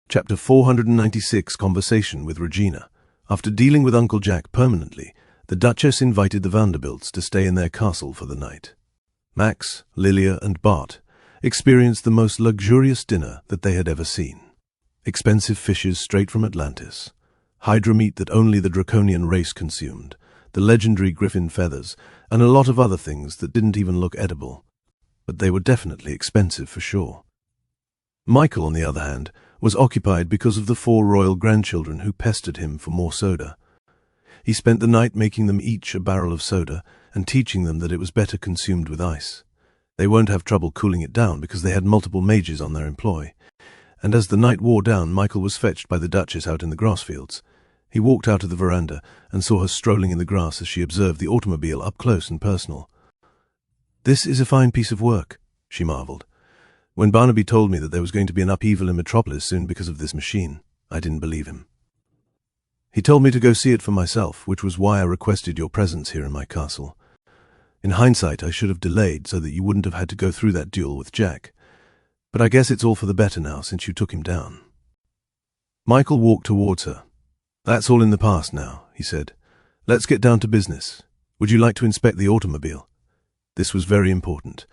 Chapter 496 Conversation with Regina. After dealing with Uncle Jack permanently, the Duchess invited the Vanderbilts to stay in their castle for the night. Max, Lilia, and Bart experienced the most luxurious dinner that they had ever seen. Expensive fishes straight from Atlantis, hydra meat that only the draconian race consumed, the legendary griffin feathers, and a lot of other things that didn't even look edible. But they were definitely expensive for sure. Michael, on the other hand, was occupied because of the 4 royal grandchildren who pestered him for more soda. He spent the night making them each a barrel of soda and teaching them that it was better consumed with ice. They won't have trouble cooling it down because they had multiple mages on their employ. And as the night wore down, Michael was fetched by the Duchess out in the grass fields. He walked out of the veranda and saw her strolling in the grass as she observed the automobile up close and personal. "This is a fine piece of work," she marveled. "When Barnaby told me that there was going to be an upheaval in Metropolis soon because of this machine, I didn't believe him. He told me to go see it for myself, which was why I requested your presence here in my castle. In hindsight, I should have delayed so that you wouldn't have had to go through that duel with Jack. But I guess it's all for the better now since you took him down." Michael walked towards her. "That's all in the past now," he said. "Let's get down to business. Would you like to inspect the automobile?" This was very important.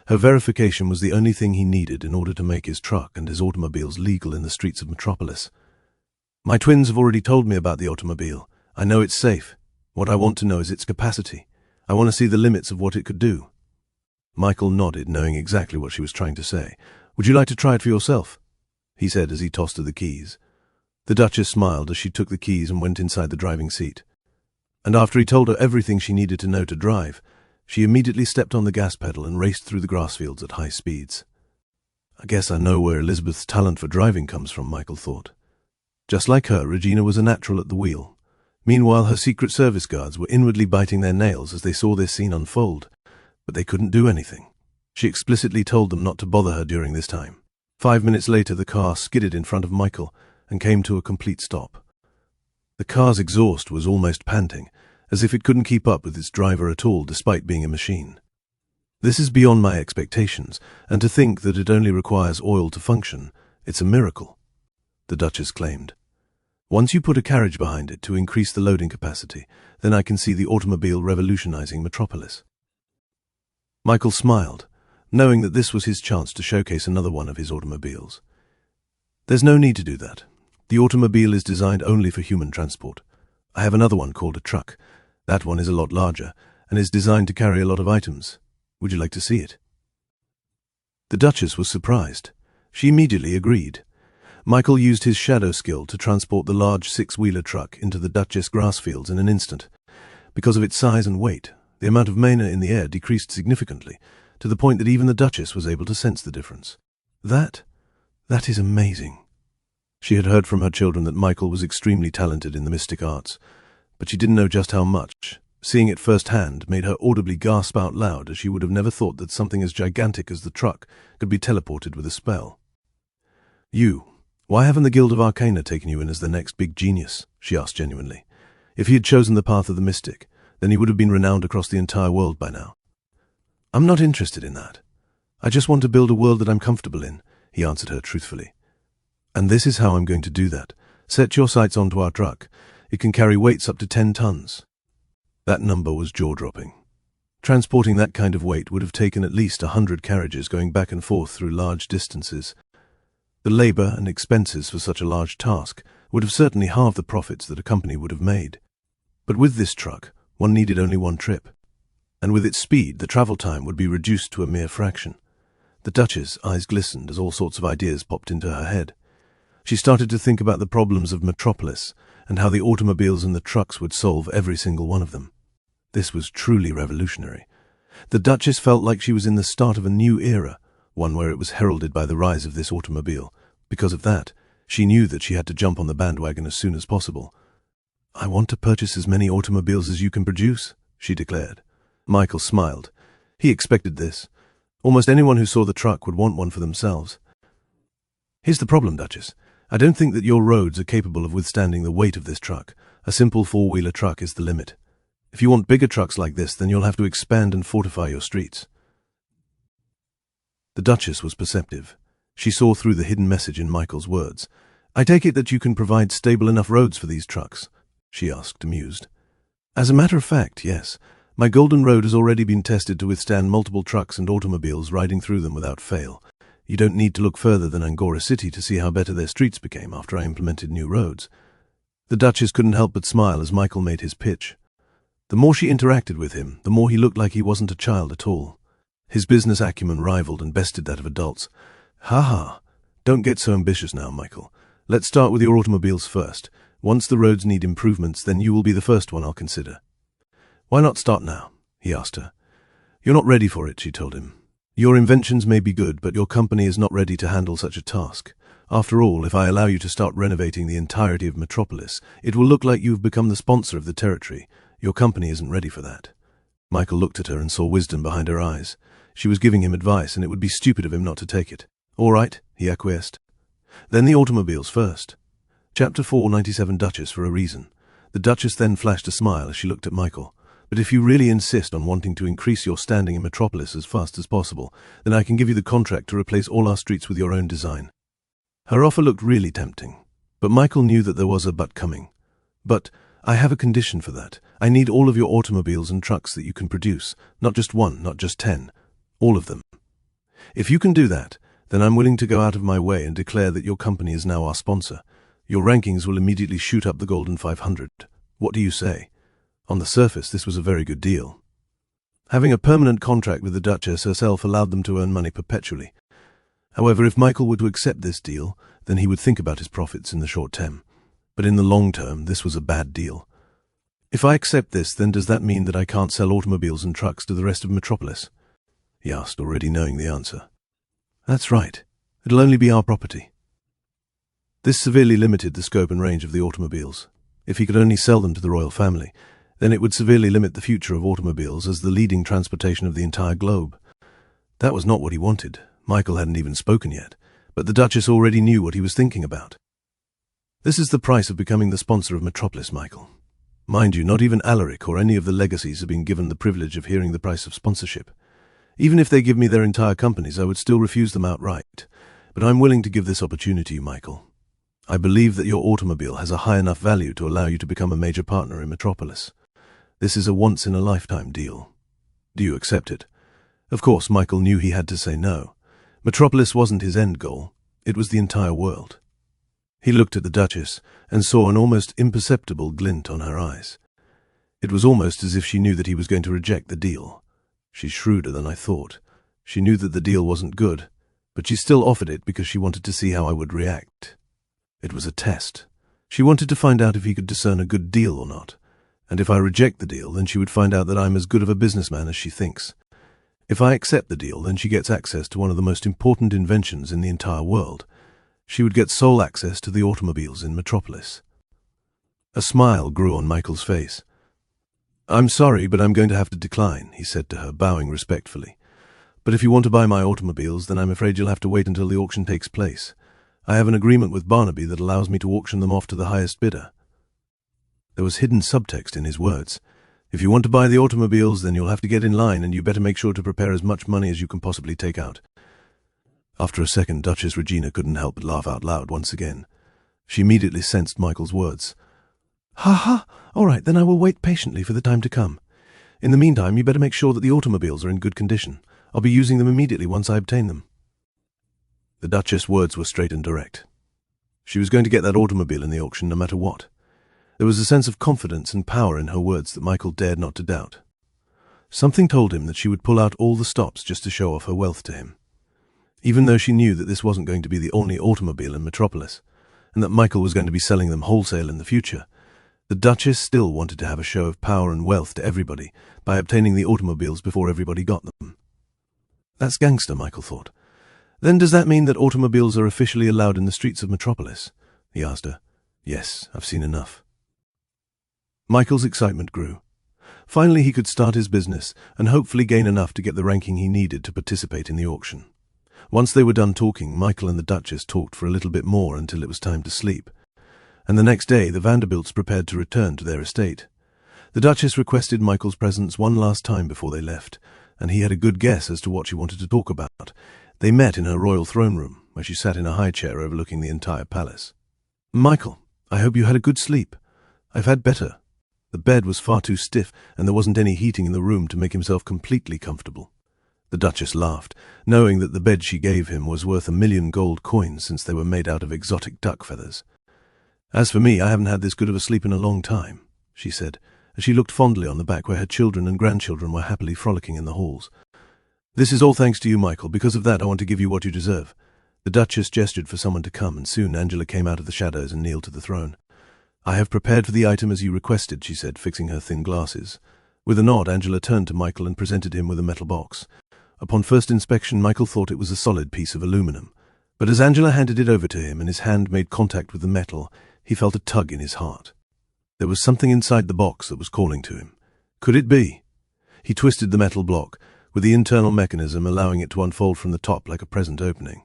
Her verification was the only thing he needed in order to make his truck and his automobiles legal in the streets of Metropolis. "My twins have already told me about the automobile. I know it's safe. What I want to know is its capacity. I want to see the limits of what it could do." Michael nodded, knowing exactly what she was trying to say. "Would you like to try it for yourself?" he said as he tossed her the keys. The Duchess smiled as she took the keys and went inside the driving seat. And after he told her everything she needed to know to drive, she immediately stepped on the gas pedal and raced through the grass fields at high speeds. "I guess I know where Elizabeth's talent for driving comes from," Michael thought. Just like her, Regina was a natural at the wheel. Meanwhile, her Secret Service guards were inwardly biting their nails as they saw this scene unfold, but they couldn't do anything. She explicitly told them not to bother her during this time. 5 minutes later, the car skidded in front of Michael and came to a complete stop. The car's exhaust was almost panting, as if it couldn't keep up with its driver at all despite being a machine. "This is beyond my expectations, and to think that it only requires oil to function, it's a miracle," the Duchess claimed. "Once you put a carriage behind it to increase the loading capacity, then I can see the automobile revolutionizing Metropolis." Michael smiled, knowing that this was his chance to showcase another one of his automobiles. "There's no need to do that. The automobile is designed only for human transport. I have another one called a truck. That one is a lot larger and is designed to carry a lot of items. Would you like to see it?" The Duchess was surprised. She immediately agreed. Michael used his shadow skill to transport the large 6-wheeler truck into the Duchess grass fields in an instant. Because of its size and weight, the amount of mana in the air decreased significantly, to the point that even the Duchess was able to sense the difference. That is amazing. She had heard from her children that Michael was extremely talented in the mystic arts, but she didn't know just how much. Seeing it firsthand made her audibly gasp out loud, as she would have never thought that something as gigantic as the truck could be teleported with a spell. Why haven't the Guild of Arcana taken you in as the next big genius?" she asked genuinely. "If he had chosen the path of the mystic, then he would have been renowned across the entire world by now." "I'm not interested in that. I just want to build a world that I'm comfortable in," he answered her truthfully. "And this is how I'm going to do that. Set your sights onto our truck. It can carry weights up to 10 tons. That number was jaw-dropping. Transporting that kind of weight would have taken at least 100 carriages going back and forth through large distances. The labor and expenses for such a large task would have certainly halved the profits that a company would have made. But with this truck, one needed only one trip. And with its speed, the travel time would be reduced to a mere fraction." The Duchess' eyes glistened as all sorts of ideas popped into her head. She started to think about the problems of Metropolis and how the automobiles and the trucks would solve every single one of them. This was truly revolutionary. The Duchess felt like she was in the start of a new era, one where it was heralded by the rise of this automobile. Because of that, she knew that she had to jump on the bandwagon as soon as possible. "I want to purchase as many automobiles as you can produce," she declared. Michael smiled. He expected this. Almost anyone who saw the truck would want one for themselves. "Here's the problem, Duchess. I don't think that your roads are capable of withstanding the weight of this truck. A simple 4-wheeler truck is the limit. If you want bigger trucks like this, then you'll have to expand and fortify your streets." The Duchess was perceptive. She saw through the hidden message in Michael's words, I take it that you can provide stable enough roads for these trucks? She asked, amused. As a matter of fact, yes. My golden road has already been tested to withstand multiple trucks and automobiles riding through them without fail. You don't need to look further than Angora City to see how better their streets became after I implemented new roads. The Duchess couldn't help but smile as Michael made his pitch. The more she interacted with him, the more he looked like he wasn't a child at all. His business acumen rivaled and bested that of adults. Ha ha! Don't get so ambitious now, Michael. Let's start with your automobiles first. Once the roads need improvements, then you will be the first one I'll consider. Why not start now? He asked her. You're not ready for it, she told him. Your inventions may be good, but your company is not ready to handle such a task. After all, if I allow you to start renovating the entirety of Metropolis, it will look like you've become the sponsor of the territory. Your company isn't ready for that. Michael looked at her and saw wisdom behind her eyes. She was giving him advice, and it would be stupid of him not to take it. All right, he acquiesced. Then the automobiles first. Chapter 497 Duchess for a reason. The Duchess then flashed a smile as she looked at Michael. But if you really insist on wanting to increase your standing in Metropolis as fast as possible, then I can give you the contract to replace all our streets with your own design. Her offer looked really tempting, but Michael knew that there was a but coming. But I have a condition for that. I need all of your automobiles and trucks that you can produce, not just one, not just 10, all of them. If you can do that, then I'm willing to go out of my way and declare that your company is now our sponsor. Your rankings will immediately shoot up the Golden 500. What do you say? On the surface, this was a very good deal. Having a permanent contract with the Duchess herself allowed them to earn money perpetually. However, if Michael were to accept this deal, then he would think about his profits in the short term. But in the long term, this was a bad deal. If I accept this, then does that mean that I can't sell automobiles and trucks to the rest of Metropolis? He asked, already knowing the answer. That's right. It'll only be our property. This severely limited the scope and range of the automobiles. If he could only sell them to the royal family, then it would severely limit the future of automobiles as the leading transportation of the entire globe. That was not what he wanted. Michael hadn't even spoken yet, but the Duchess already knew what he was thinking about. This is the price of becoming the sponsor of Metropolis, Michael. Mind you, not even Alaric or any of the legacies have been given the privilege of hearing the price of sponsorship. Even if they give me their entire companies, I would still refuse them outright. But I'm willing to give this opportunity to you, Michael. I believe that your automobile has a high enough value to allow you to become a major partner in Metropolis. This is a once-in-a-lifetime deal. Do you accept it? Of course, Michael knew he had to say no. Metropolis wasn't his end goal. It was the entire world. He looked at the Duchess and saw an almost imperceptible glint on her eyes. It was almost as if she knew that he was going to reject the deal. She's shrewder than I thought. She knew that the deal wasn't good, but she still offered it because she wanted to see how I would react. It was a test. She wanted to find out if he could discern a good deal or not. And if I reject the deal, then she would find out that I'm as good of a businessman as she thinks. If I accept the deal, then she gets access to one of the most important inventions in the entire world. She would get sole access to the automobiles in Metropolis. A smile grew on Michael's face. I'm sorry, but I'm going to have to decline, he said to her, bowing respectfully. But if you want to buy my automobiles, then I'm afraid you'll have to wait until the auction takes place. I have an agreement with Barnaby that allows me to auction them off to the highest bidder. There was hidden subtext in his words. If you want to buy the automobiles, then you'll have to get in line, and you better make sure to prepare as much money as you can possibly take out. After a second, Duchess Regina couldn't help but laugh out loud once again. She immediately sensed Michael's words. Ha ha! All right, then I will wait patiently for the time to come. In the meantime, you better make sure that the automobiles are in good condition. I'll be using them immediately once I obtain them. The Duchess' words were straight and direct. She was going to get that automobile in the auction no matter what. There was a sense of confidence and power in her words that Michael dared not to doubt. Something told him that she would pull out all the stops just to show off her wealth to him. Even though she knew that this wasn't going to be the only automobile in Metropolis, and that Michael was going to be selling them wholesale in the future, the Duchess still wanted to have a show of power and wealth to everybody by obtaining the automobiles before everybody got them. That's gangster, Michael thought. Then does that mean that automobiles are officially allowed in the streets of Metropolis? He asked her. Yes, I've seen enough. Michael's excitement grew. Finally he could start his business and hopefully gain enough to get the ranking he needed to participate in the auction. Once they were done talking, Michael and the Duchess talked for a little bit more until it was time to sleep. And the next day the Vanderbilts prepared to return to their estate. The Duchess requested Michael's presence one last time before they left, and he had a good guess as to what she wanted to talk about. They met in her royal throne room, where she sat in a high chair overlooking the entire palace. Michael, I hope you had a good sleep. I've had better. The bed was far too stiff, and there wasn't any heating in the room to make himself completely comfortable. The Duchess laughed, knowing that the bed she gave him was worth 1,000,000 gold coins since they were made out of exotic duck feathers. As for me, I haven't had this good of a sleep in a long time, she said, as she looked fondly on the back where her children and grandchildren were happily frolicking in the halls. This is all thanks to you, Michael. Because of that, I want to give you what you deserve. The Duchess gestured for someone to come, and soon Angela came out of the shadows and kneeled to the throne. I have prepared for the item as you requested, she said, fixing her thin glasses. With a nod, Angela turned to Michael and presented him with a metal box. Upon first inspection, Michael thought it was a solid piece of aluminum. But as Angela handed it over to him and his hand made contact with the metal, he felt a tug in his heart. There was something inside the box that was calling to him. Could it be? He twisted the metal block, with the internal mechanism allowing it to unfold from the top like a present opening.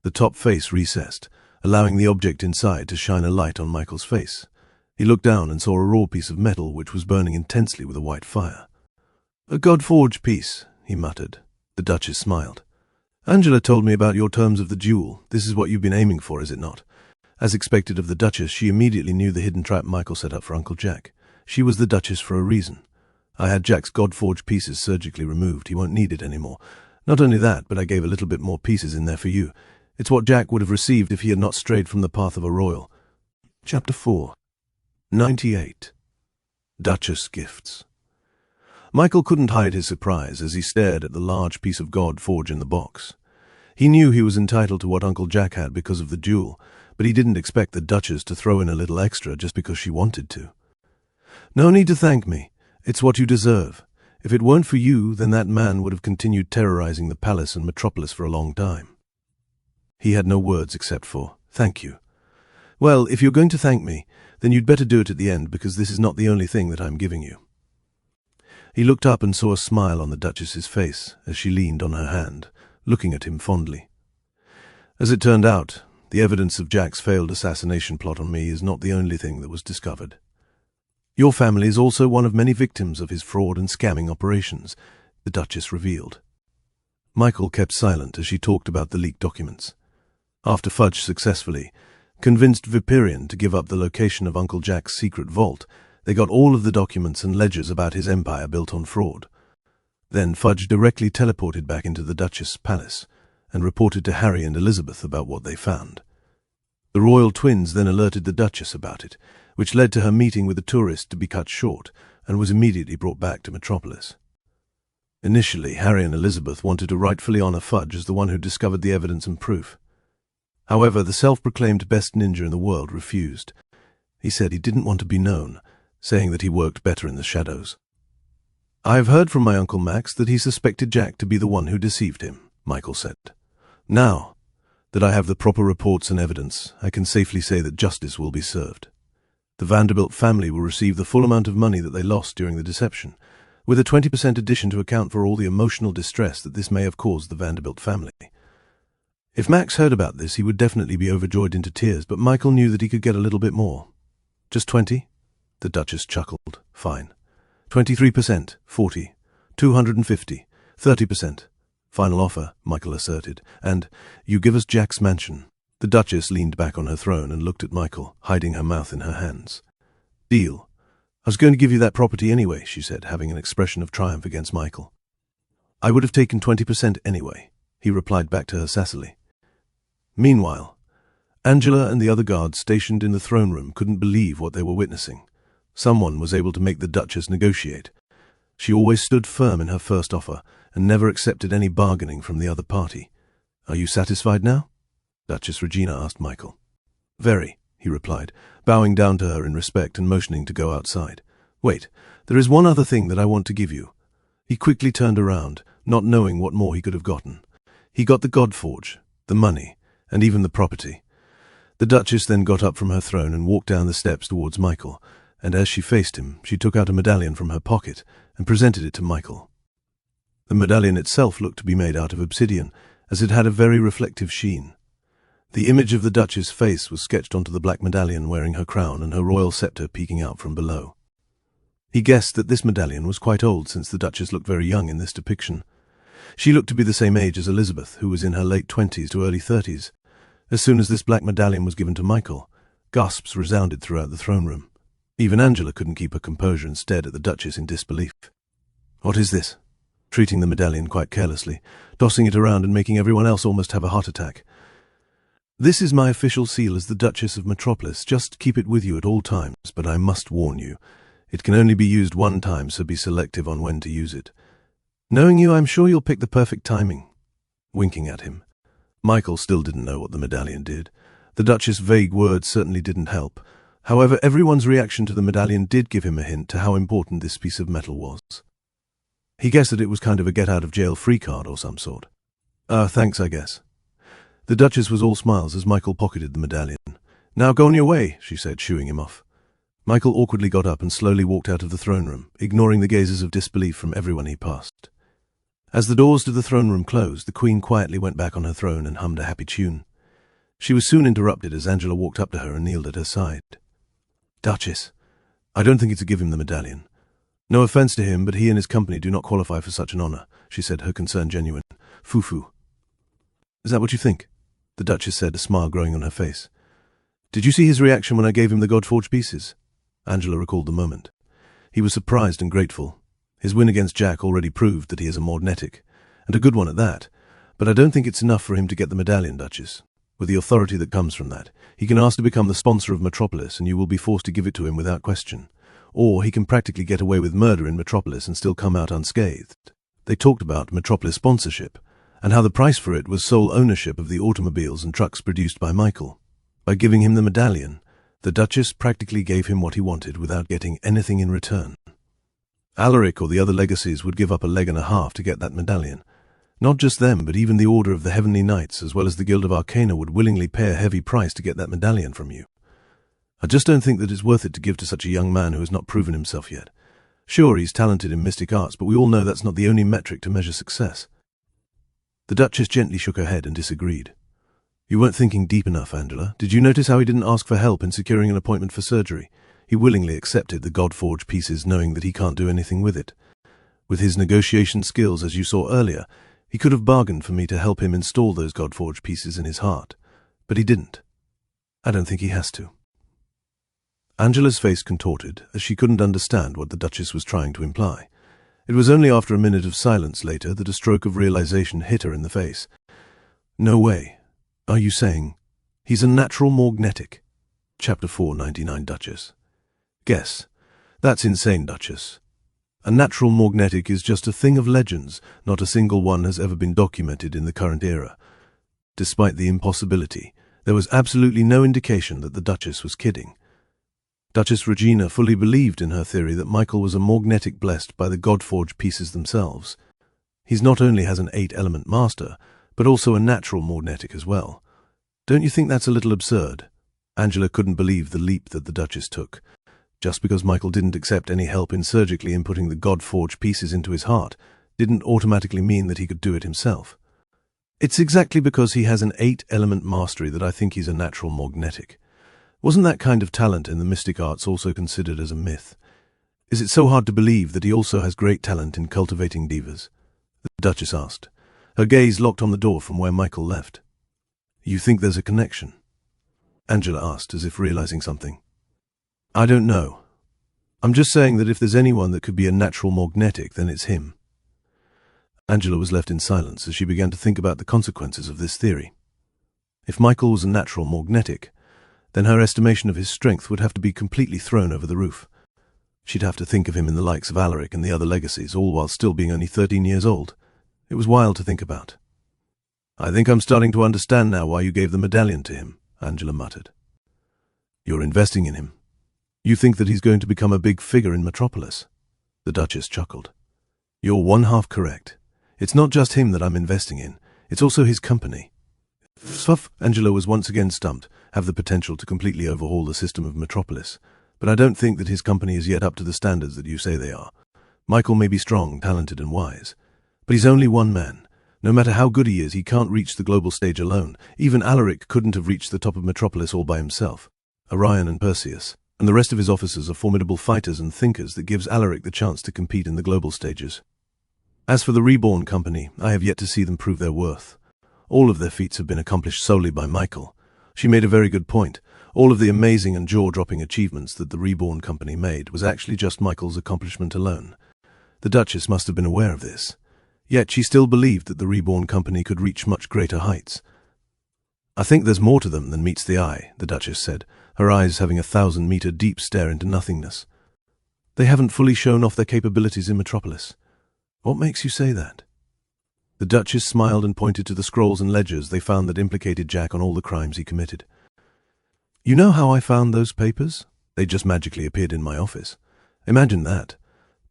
The top face recessed, allowing the object inside to shine a light on Michael's face. He looked down and saw a raw piece of metal which was burning intensely with a white fire. A God-forged piece, he muttered. The Duchess smiled. Angela told me about your terms of the duel. This is what you've been aiming for, is it not? As expected of the Duchess, she immediately knew the hidden trap Michael set up for Uncle Jack. She was the Duchess for a reason. I had Jack's God-forged pieces surgically removed. He won't need it anymore. Not only that, but I gave a little bit more pieces in there for you. It's what Jack would have received if he had not strayed from the path of a royal. Chapter 4. 98. Duchess Gifts. Michael couldn't hide his surprise as he stared at the large piece of God forged in the box. He knew he was entitled to what Uncle Jack had because of the duel, but he didn't expect the Duchess to throw in a little extra just because she wanted to. No need to thank me. It's what you deserve. If it weren't for you, then that man would have continued terrorizing the palace and metropolis for a long time. He had no words except for, thank you. Well, if you're going to thank me, then you'd better do it at the end, because this is not the only thing that I'm giving you. He looked up and saw a smile on the Duchess's face as she leaned on her hand, looking at him fondly. As it turned out, the evidence of Jack's failed assassination plot on me is not the only thing that was discovered. Your family is also one of many victims of his fraud and scamming operations, the Duchess revealed. Michael kept silent as she talked about the leaked documents. After Fudge successfully convinced Viperian to give up the location of Uncle Jack's secret vault, they got all of the documents and ledgers about his empire built on fraud. Then Fudge directly teleported back into the Duchess' palace and reported to Harry and Elizabeth about what they found. The royal twins then alerted the Duchess about it, which led to her meeting with the tourist to be cut short and was immediately brought back to Metropolis. Initially, Harry and Elizabeth wanted to rightfully honor Fudge as the one who discovered the evidence and proof. However, the self-proclaimed best ninja in the world refused. He said he didn't want to be known, saying that he worked better in the shadows. I have heard from my Uncle Max that he suspected Jack to be the one who deceived him, Michael said. Now that I have the proper reports and evidence, I can safely say that justice will be served. The Vanderbilt family will receive the full amount of money that they lost during the deception, with a 20% addition to account for all the emotional distress that this may have caused the Vanderbilt family. If Max heard about this, he would definitely be overjoyed into tears, but Michael knew that he could get a little bit more. Just 20? The Duchess chuckled. Fine. 23%, 40, 250, 30%. Final offer, Michael asserted, and you give us Jack's mansion. The Duchess leaned back on her throne and looked at Michael, hiding her mouth in her hands. Deal. I was going to give you that property anyway, she said, having an expression of triumph against Michael. I would have taken 20% anyway, he replied back to her sassily. Meanwhile, Angela and the other guards stationed in the throne room couldn't believe what they were witnessing. Someone was able to make the Duchess negotiate. She always stood firm in her first offer and never accepted any bargaining from the other party. Are you satisfied now? Duchess Regina asked Michael. Very, he replied, bowing down to her in respect and motioning to go outside. Wait, there is one other thing that I want to give you. He quickly turned around, not knowing what more he could have gotten. He got the Godforge, the money, and even the property. The Duchess then got up from her throne and walked down the steps towards Michael, and as she faced him, she took out a medallion from her pocket and presented it to Michael. The medallion itself looked to be made out of obsidian, as it had a very reflective sheen. The image of the Duchess' face was sketched onto the black medallion, wearing her crown and her royal scepter peeking out from below. He guessed that this medallion was quite old, since the Duchess looked very young in this depiction. She looked to be the same age as Elizabeth, who was in her late 20s to early 30s. As soon as this black medallion was given to Michael, Gasps resounded throughout the throne room. Even Angela couldn't keep her composure and stared at the Duchess in disbelief. "What is this?" Treating the medallion quite carelessly, tossing it around and making everyone else almost have a heart attack. "This is my official seal as the Duchess of Metropolis. Just keep it with you at all times, but I must warn you. It can only be used one time, so be selective on when to use it. Knowing you, I'm sure you'll pick the perfect timing." Winking at him. Michael still didn't know what the medallion did. The Duchess' vague words certainly didn't help. However, everyone's reaction to the medallion did give him a hint to how important this piece of metal was. He guessed that it was kind of a get-out-of-jail-free card or some sort. Thanks, I guess." The Duchess was all smiles as Michael pocketed the medallion. "Now go on your way," she said, shooing him off. Michael awkwardly got up and slowly walked out of the throne room, ignoring the gazes of disbelief from everyone he passed. As the doors to the throne room closed, the Queen quietly went back on her throne and hummed a happy tune. She was soon interrupted as Angela walked up to her and kneeled at her side. "Duchess, I don't think it's to give him the medallion. No offense to him, but he and his company do not qualify for such an honor," she said, her concern genuine. "Foo-foo." "Is that what you think?" the Duchess said, a smile growing on her face. "Did you see his reaction when I gave him the God-forged pieces?" Angela recalled the moment. He was surprised and grateful. His win against Jack already proved that he is a magnetic, and a good one at that. But I don't think it's enough for him to get the medallion, Duchess. With the authority that comes from that, he can ask to become the sponsor of Metropolis, and you will be forced to give it to him without question. Or he can practically get away with murder in Metropolis and still come out unscathed. They talked about Metropolis sponsorship, and how the price for it was sole ownership of the automobiles and trucks produced by Michael. By giving him the medallion, the Duchess practically gave him what he wanted without getting anything in return. Alaric or the other legacies would give up a leg and a half to get that medallion. Not just them, but even the Order of the Heavenly Knights, as well as the Guild of Arcana, would willingly pay a heavy price to get that medallion from you. I just don't think that it's worth it to give to such a young man who has not proven himself yet. Sure, he's talented in mystic arts, but we all know that's not the only metric to measure success." The Duchess gently shook her head and disagreed. "You weren't thinking deep enough, Angela. Did you notice how he didn't ask for help in securing an appointment for surgery? He willingly accepted the God-forged pieces, knowing that he can't do anything with it. With his negotiation skills, as you saw earlier, he could have bargained for me to help him install those God-forged pieces in his heart. But he didn't. I don't think he has to." Angela's face contorted, as she couldn't understand what the Duchess was trying to imply. It was only after a minute of silence later that a stroke of realization hit her in the face. "No way. Are you saying he's a natural magnetic?" Chapter 499, Duchess. "Guess. That's insane, Duchess. A natural magnetic is just a thing of legends. Not a single one has ever been documented in the current era. Despite the impossibility, there was absolutely no indication that the Duchess was kidding. Duchess Regina fully believed in her theory that Michael was a magnetic blessed by the God-forged pieces themselves. He's not only has an 8-element master, but also a natural magnetic as well. Don't you think that's a little absurd?" Angela couldn't believe the leap that the Duchess took. Just because Michael didn't accept any help in surgically inputting the God-forged pieces into his heart didn't automatically mean that he could do it himself. "It's exactly because he has an 8-element mastery that I think he's a natural magnetic. Wasn't that kind of talent in the mystic arts also considered as a myth? Is it so hard to believe that he also has great talent in cultivating divas?" the Duchess asked, her gaze locked on the door from where Michael left. "You think there's a connection?" Angela asked, as if realizing something. "I don't know. I'm just saying that if there's anyone that could be a natural magnetic, then it's him." Angela was left in silence as she began to think about the consequences of this theory. If Michael was a natural magnetic, then her estimation of his strength would have to be completely thrown over the roof. She'd have to think of him in the likes of Alaric and the other legacies, all while still being only 13 years old. It was wild to think about. "I think I'm starting to understand now why you gave the medallion to him," Angela muttered. "You're investing in him. You think that he's going to become a big figure in Metropolis?" The Duchess chuckled. "You're one-half correct. It's not just him that I'm investing in, it's also his company." Fuff, Angela was once again stumped, have the potential to completely overhaul the system of Metropolis. But I don't think that his company is yet up to the standards that you say they are. Michael may be strong, talented and wise, but he's only one man. No matter how good he is, he can't reach the global stage alone. Even Alaric couldn't have reached the top of Metropolis all by himself. Orion and Perseus, and the rest of his officers are formidable fighters and thinkers that gives Alaric the chance to compete in the global stages. As for the Reborn company, I have yet to see them prove their worth. All of their feats have been accomplished solely by Michael. She made a very good point. All of the amazing and jaw-dropping achievements that the Reborn company made was actually just Michael's accomplishment alone. The Duchess must have been aware of this. Yet she still believed that the Reborn company could reach much greater heights. "I think there's more to them than meets the eye," the Duchess said, her eyes having a 1,000-meter deep stare into nothingness. "They haven't fully shown off their capabilities in Metropolis." "What makes you say that?" The Duchess smiled and pointed to the scrolls and ledgers they found that implicated Jack on all the crimes he committed. "You know how I found those papers? They just magically appeared in my office. Imagine that.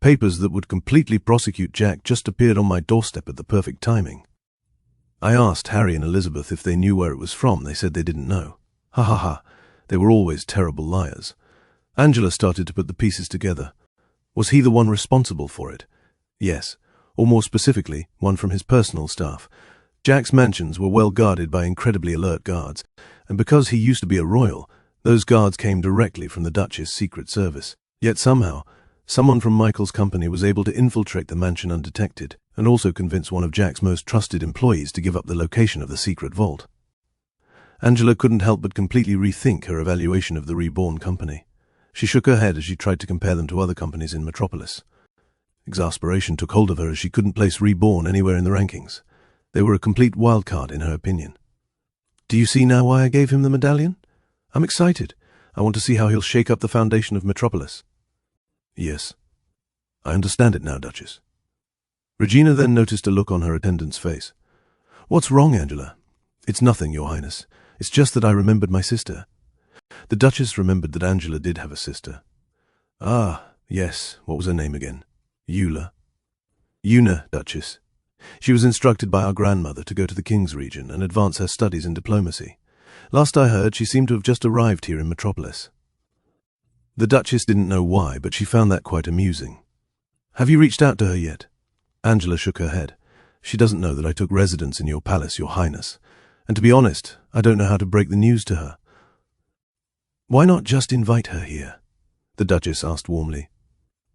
Papers that would completely prosecute Jack just appeared on my doorstep at the perfect timing. I asked Harry and Elizabeth if they knew where it was from. They said they didn't know. Ha ha ha. They were always terrible liars." Angela started to put the pieces together. Was he the one responsible for it? Yes, or more specifically, one from his personal staff. Jack's mansions were well guarded by incredibly alert guards, and because he used to be a royal, those guards came directly from the Duchess' Secret Service. Yet somehow, someone from Michael's company was able to infiltrate the mansion undetected, and also convince one of Jack's most trusted employees to give up the location of the secret vault. Angela couldn't help but completely rethink her evaluation of the Reborn company. She shook her head as she tried to compare them to other companies in Metropolis. Exasperation took hold of her as she couldn't place Reborn anywhere in the rankings. They were a complete wildcard in her opinion. "Do you see now why I gave him the medallion? I'm excited. I want to see how he'll shake up the foundation of Metropolis." "Yes. I understand it now, Duchess." Regina then noticed a look on her attendant's face. "What's wrong, Angela?" "It's nothing, Your Highness. It's just that I remembered my sister." The Duchess remembered that Angela did have a sister. "Ah, yes. What was her name again?" "Eula." "Una, Duchess. She was instructed by our grandmother to go to the King's region and advance her studies in diplomacy. Last I heard, she seemed to have just arrived here in Metropolis." The Duchess didn't know why, but she found that quite amusing. "Have you reached out to her yet?" Angela shook her head. "She doesn't know that I took residence in your palace, Your Highness. And to be honest, I don't know how to break the news to her." "Why not just invite her here?" the Duchess asked warmly.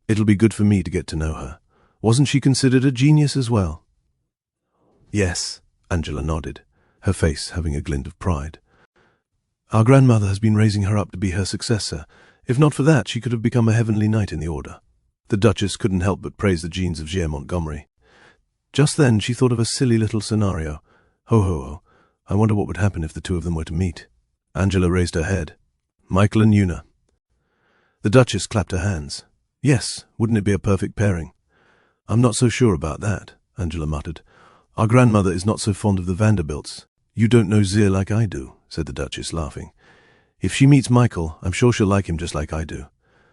"It'll be good for me to get to know her. Wasn't she considered a genius as well?" "Yes," Angela nodded, her face having a glint of pride. "Our grandmother has been raising her up to be her successor. If not for that, she could have become a heavenly knight in the order." The Duchess couldn't help but praise the genes of Gere Montgomery. Just then she thought of a silly little scenario. Ho ho ho. I wonder what would happen if the two of them were to meet. Angela raised her head. "Michael and Una." The Duchess clapped her hands. "Yes, wouldn't it be a perfect pairing?" "I'm not so sure about that," Angela muttered. "Our grandmother is not so fond of the Vanderbilts." "You don't know Gere like I do," said the Duchess, laughing. "If she meets Michael, I'm sure she'll like him just like I do.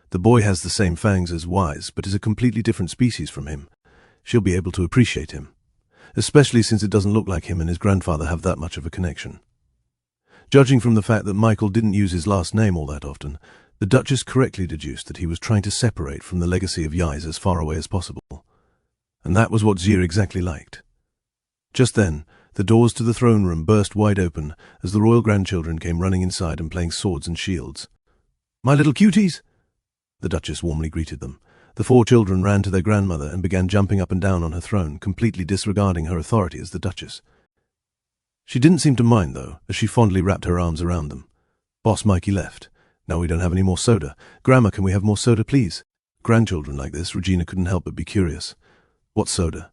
The boy has the same fangs as Wise, but is a completely different species from him. She'll be able to appreciate him, especially since it doesn't look like him and his grandfather have that much of a connection." Judging from the fact that Michael didn't use his last name all that often, the Duchess correctly deduced that he was trying to separate from the legacy of Yais as far away as possible. And that was what Gere exactly liked. Just then, the doors to the throne room burst wide open as the royal grandchildren came running inside and playing swords and shields. "My little cuties!" the Duchess warmly greeted them. The four children ran to their grandmother and began jumping up and down on her throne, completely disregarding her authority as the Duchess. She didn't seem to mind, though, as she fondly wrapped her arms around them. "Boss Mikey left. Now we don't have any more soda. Grandma, can we have more soda, please?" Grandchildren like this, Regina couldn't help but be curious. "What soda?"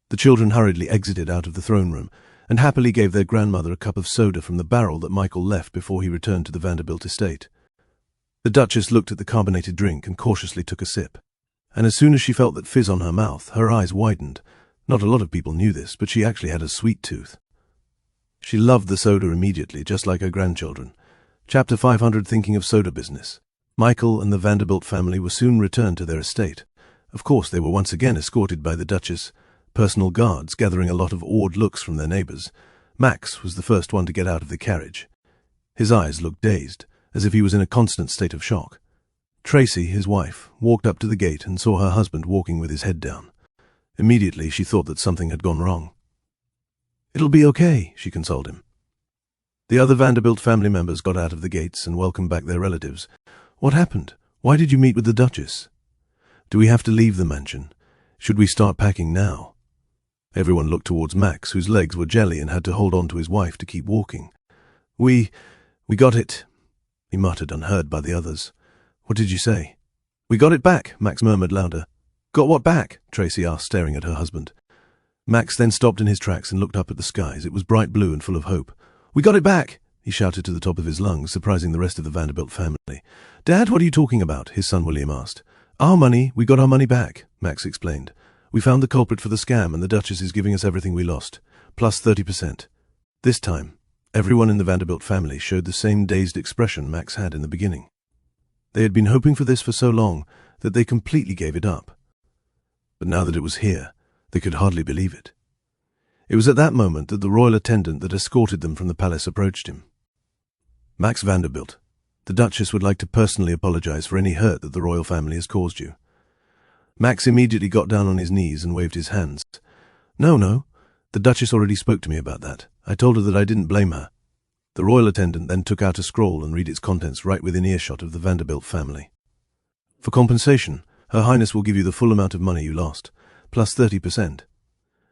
The children hurriedly exited out of the throne room and happily gave their grandmother a cup of soda from the barrel that Michael left before he returned to the Vanderbilt estate. The Duchess looked at the carbonated drink and cautiously took a sip. And as soon as she felt that fizz on her mouth, her eyes widened. Not a lot of people knew this, but she actually had a sweet tooth. She loved the soda immediately, just like her grandchildren. Chapter 500, Thinking of Soda Business. Michael and the Vanderbilt family were soon returned to their estate. Of course, they were once again escorted by the Duchess' personal guards, gathering a lot of awed looks from their neighbors. Max was the first one to get out of the carriage. His eyes looked dazed, as if he was in a constant state of shock. Tracy, his wife, walked up to the gate and saw her husband walking with his head down. Immediately, she thought that something had gone wrong. "It'll be okay," she consoled him. The other Vanderbilt family members got out of the gates and welcomed back their relatives. "What happened? Why did you meet with the Duchess? Do we have to leave the mansion? Should we start packing now?" Everyone looked towards Max, whose legs were jelly and had to hold on to his wife to keep walking. We got it," he muttered, unheard by the others. "What did you say?" "We got it back," Max murmured louder. "Got what back?" Tracy asked, staring at her husband. Max then stopped in his tracks and looked up at the skies. It was bright blue and full of hope. "We got it back," he shouted to the top of his lungs, surprising the rest of the Vanderbilt family. "Dad, what are you talking about?" his son William asked. "Our money, we got our money back," Max explained. "We found the culprit for the scam and the Duchess is giving us everything we lost, plus 30%. This time, everyone in the Vanderbilt family showed the same dazed expression Max had in the beginning. They had been hoping for this for so long that they completely gave it up. But now that it was here, they could hardly believe it. It was at that moment that the royal attendant that escorted them from the palace approached him. "Max Vanderbilt, the Duchess would like to personally apologize for any hurt that the royal family has caused you." Max immediately got down on his knees and waved his hands. No, the Duchess already spoke to me about that. I told her that I didn't blame her." The royal attendant then took out a scroll and read its contents right within earshot of the Vanderbilt family. "For compensation, Her Highness will give you the full amount of money you lost, plus 30%.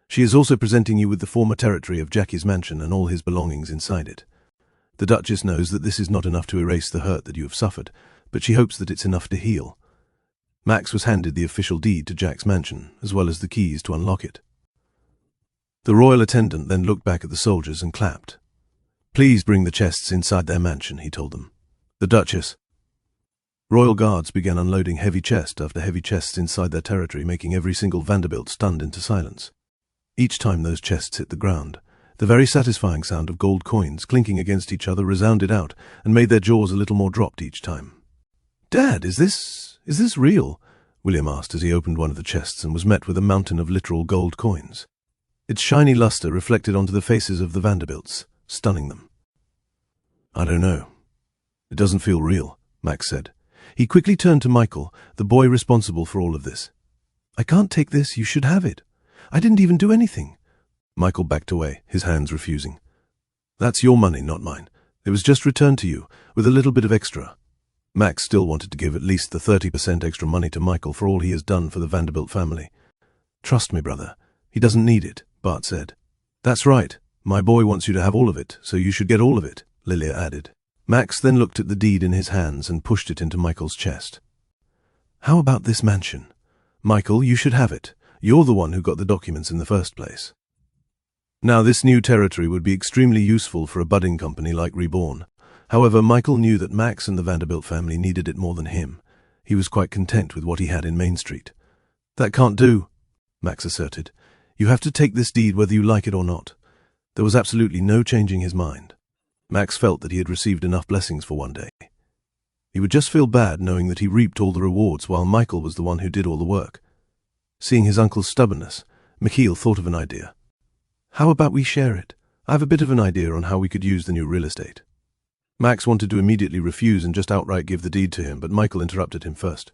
She is also presenting you with the former territory of Jackie's mansion and all his belongings inside it. The Duchess knows that this is not enough to erase the hurt that you have suffered, but she hopes that it's enough to heal." Max was handed the official deed to Jack's mansion, as well as the keys to unlock it. The royal attendant then looked back at the soldiers and clapped. "Please bring the chests inside their mansion," he told them. "The Duchess." Royal guards began unloading heavy chest after heavy chests inside their territory, making every single Vanderbilt stunned into silence. Each time those chests hit the ground, the very satisfying sound of gold coins clinking against each other resounded out and made their jaws a little more dropped each time. "Dad, is this real?" William asked as he opened one of the chests and was met with a mountain of literal gold coins. Its shiny luster reflected onto the faces of the Vanderbilts, stunning them. "I don't know. It doesn't feel real," Max said. He quickly turned to Michael, the boy responsible for all of this. "I can't take this. You should have it. I didn't even do anything." Michael backed away, his hands refusing. "That's your money, not mine. It was just returned to you, with a little bit of extra." Max still wanted to give at least the 30% extra money to Michael for all he has done for the Vanderbilt family. "Trust me, brother. He doesn't need it," Bart said. "That's right. My boy wants you to have all of it, so you should get all of it," Lilia added. Max then looked at the deed in his hands and pushed it into Michael's chest. "How about this mansion? Michael, you should have it. You're the one who got the documents in the first place." Now, this new territory would be extremely useful for a budding company like Reborn. However, Michael knew that Max and the Vanderbilt family needed it more than him. He was quite content with what he had in Main Street. "That can't do," Max asserted. "You have to take this deed whether you like it or not." There was absolutely no changing his mind. Max felt that he had received enough blessings for one day. He would just feel bad knowing that he reaped all the rewards while Michael was the one who did all the work. Seeing his uncle's stubbornness, Mikhail thought of an idea. "How about we share it? I have a bit of an idea on how we could use the new real estate." Max wanted to immediately refuse and just outright give the deed to him, but Michael interrupted him first.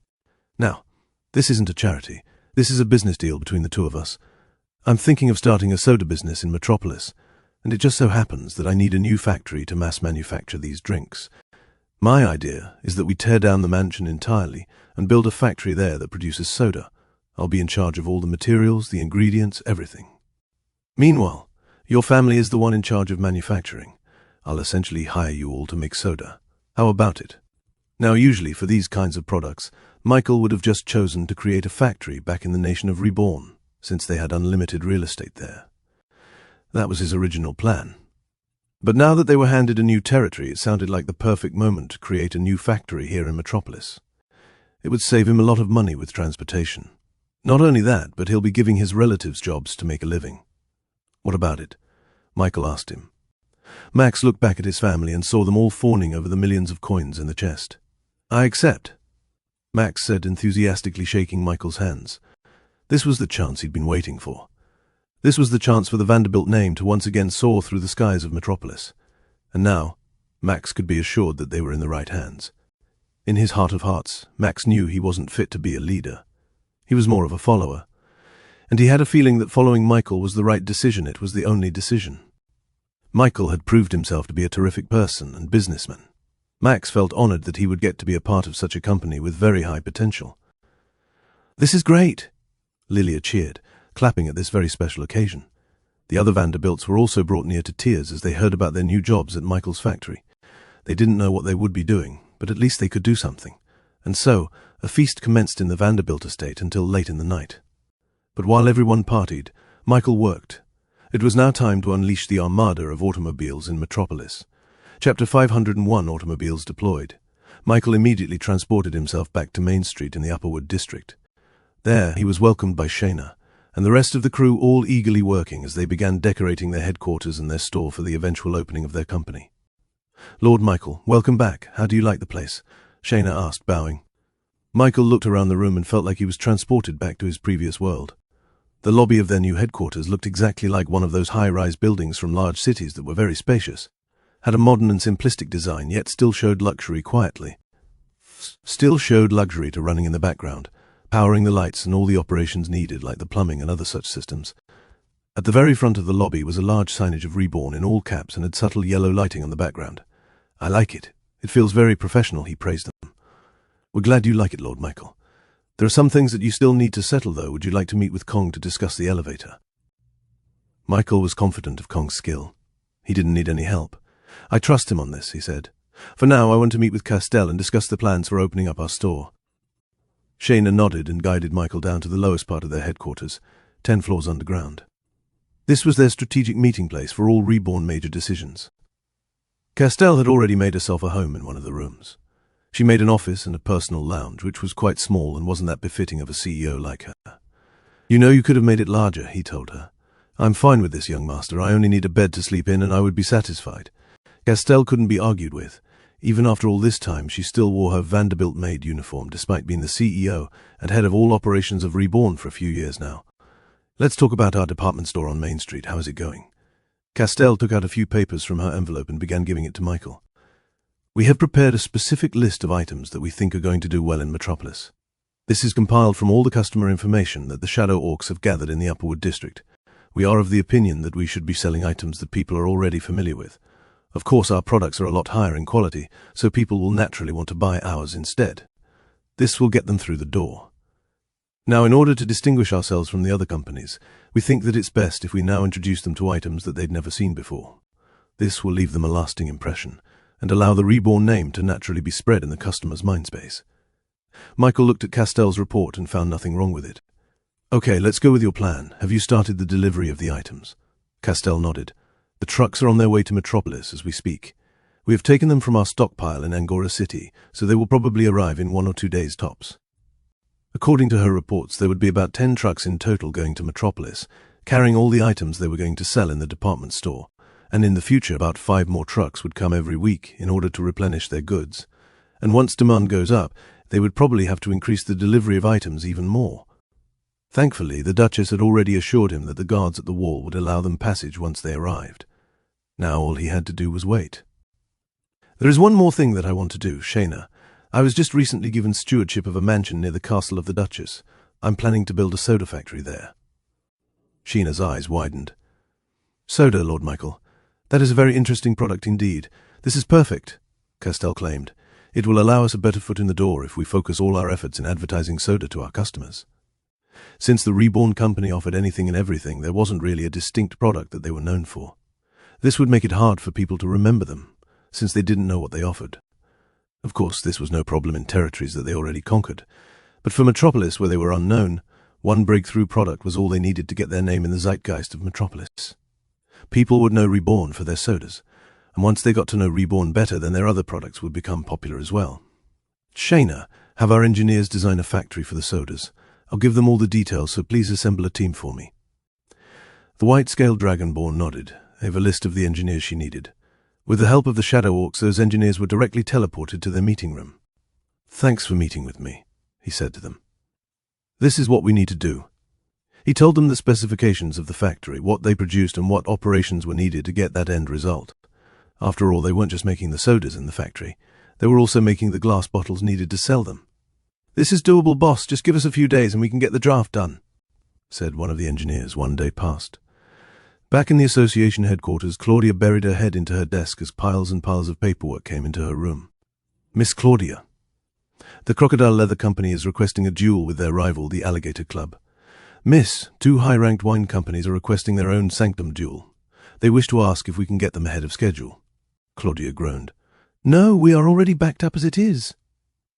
"Now, this isn't a charity. This is a business deal between the two of us. I'm thinking of starting a soda business in Metropolis, and it just so happens that I need a new factory to mass manufacture these drinks. My idea is that we tear down the mansion entirely and build a factory there that produces soda. I'll be in charge of all the materials, the ingredients, everything. Meanwhile, your family is the one in charge of manufacturing. I'll essentially hire you all to make soda. How about it?" Now, usually for these kinds of products, Michael would have just chosen to create a factory back in the nation of Reborn, since they had unlimited real estate there. That was his original plan. But now that they were handed a new territory, it sounded like the perfect moment to create a new factory here in Metropolis. It would save him a lot of money with transportation. Not only that, but he'll be giving his relatives jobs to make a living. "What about it?" Michael asked him. Max looked back at his family and saw them all fawning over the millions of coins in the chest. "I accept," Max said, enthusiastically shaking Michael's hands. This was the chance he'd been waiting for. This was the chance for the Vanderbilt name to once again soar through the skies of Metropolis. And now, Max could be assured that they were in the right hands. In his heart of hearts, Max knew he wasn't fit to be a leader. He was more of a follower. And he had a feeling that following Michael was the right decision. It was the only decision. Michael had proved himself to be a terrific person and businessman. Max felt honored that he would get to be a part of such a company with very high potential. "This is great," Lilia cheered, clapping at this very special occasion. The other Vanderbilts were also brought near to tears as they heard about their new jobs at Michael's factory. They didn't know what they would be doing, but at least they could do something. And so, a feast commenced in the Vanderbilt estate until late in the night. But while everyone partied, Michael worked. It was now time to unleash the armada of automobiles in Metropolis. Chapter 501 automobiles deployed. Michael immediately transported himself back to Main Street in the Upperwood district. There, he was welcomed by Shayna, and the rest of the crew all eagerly working as they began decorating their headquarters and their store for the eventual opening of their company. "Lord Michael, welcome back. How do you like the place?" Shayna asked, bowing. Michael looked around the room and felt like he was transported back to his previous world. The lobby of their new headquarters looked exactly like one of those high-rise buildings from large cities that were very spacious, had a modern and simplistic design, yet still showed luxury quietly. Still showed luxury to running in the background, powering the lights and all the operations needed like the plumbing and other such systems. At the very front of the lobby was a large signage of Reborn in all caps and had subtle yellow lighting on the background. "I like it. It feels very professional," he praised them. "We're glad you like it, Lord Michael. There are some things that you still need to settle, though. Would you like to meet with Kong to discuss the elevator?" Michael was confident of Kong's skill. He didn't need any help. "I trust him on this," he said. "For now, I want to meet with Castell and discuss the plans for opening up our store." Shayna nodded and guided Michael down to the lowest part of their headquarters, 10 floors underground. This was their strategic meeting place for all Reborn major decisions. Castell had already made herself a home in one of the rooms. She made an office and a personal lounge, which was quite small and wasn't that befitting of a CEO like her. "You know, you could have made it larger," he told her. "I'm fine with this, young master. I only need a bed to sleep in and I would be satisfied." Castell couldn't be argued with. Even after all this time, she still wore her Vanderbilt-made uniform, despite being the CEO and head of all operations of Reborn for a few years now. "Let's talk about our department store on Main Street. How is it going?" Castell took out a few papers from her envelope and began giving it to Michael. "We have prepared a specific list of items that we think are going to do well in Metropolis. This is compiled from all the customer information that the Shadow Orcs have gathered in the Upperwood district. We are of the opinion that we should be selling items that people are already familiar with. Of course, our products are a lot higher in quality, so people will naturally want to buy ours instead. This will get them through the door. Now, in order to distinguish ourselves from the other companies, we think that it's best if we now introduce them to items that they'd never seen before. This will leave them a lasting impression and allow the Reborn name to naturally be spread in the customer's mindspace." Michael looked at Castell's report and found nothing wrong with it. "Okay, let's go with your plan. Have you started the delivery of the items?" Castell nodded. "The trucks are on their way to Metropolis as we speak. We have taken them from our stockpile in Angora City, so they will probably arrive in 1 or 2 days tops." According to her reports, there would be about 10 trucks in total going to Metropolis, carrying all the items they were going to sell in the department store, and in the future about 5 more trucks would come every week in order to replenish their goods. And once demand goes up, they would probably have to increase the delivery of items even more. Thankfully, the Duchess had already assured him that the guards at the wall would allow them passage once they arrived. Now all he had to do was wait. "There is one more thing that I want to do, Shayna. I was just recently given stewardship of a mansion near the castle of the Duchess. I'm planning to build a soda factory there." Shayna's eyes widened. "Soda, Lord Michael. That is a very interesting product indeed. This is perfect," Castell claimed. "It will allow us a better foot in the door if we focus all our efforts in advertising soda to our customers." Since the Reborn company offered anything and everything, there wasn't really a distinct product that they were known for. This would make it hard for people to remember them, since they didn't know what they offered. Of course, this was no problem in territories that they already conquered, but for Metropolis, where they were unknown, one breakthrough product was all they needed to get their name in the zeitgeist of Metropolis. People would know Reborn for their sodas, and once they got to know Reborn better, then their other products would become popular as well. "Shayna, have our engineers design a factory for the sodas. I'll give them all the details, so please assemble a team for me." The white-scaled Dragonborn nodded, gave a list of the engineers she needed. With the help of the Shadow Orcs, those engineers were directly teleported to their meeting room. "Thanks for meeting with me," he said to them. "This is what we need to do." He told them the specifications of the factory, what they produced and what operations were needed to get that end result. After all, they weren't just making the sodas in the factory. They were also making the glass bottles needed to sell them. "This is doable, boss. Just give us a few days and we can get the draft done," said one of the engineers one day past. Back in the association headquarters, Claudia buried her head into her desk as piles and piles of paperwork came into her room. "Miss Claudia, the Crocodile Leather Company is requesting a duel with their rival, the Alligator Club. "Miss, two high-ranked wine companies are requesting their own sanctum duel. They wish to ask if we can get them ahead of schedule." Claudia groaned. "No, we are already backed up as it is."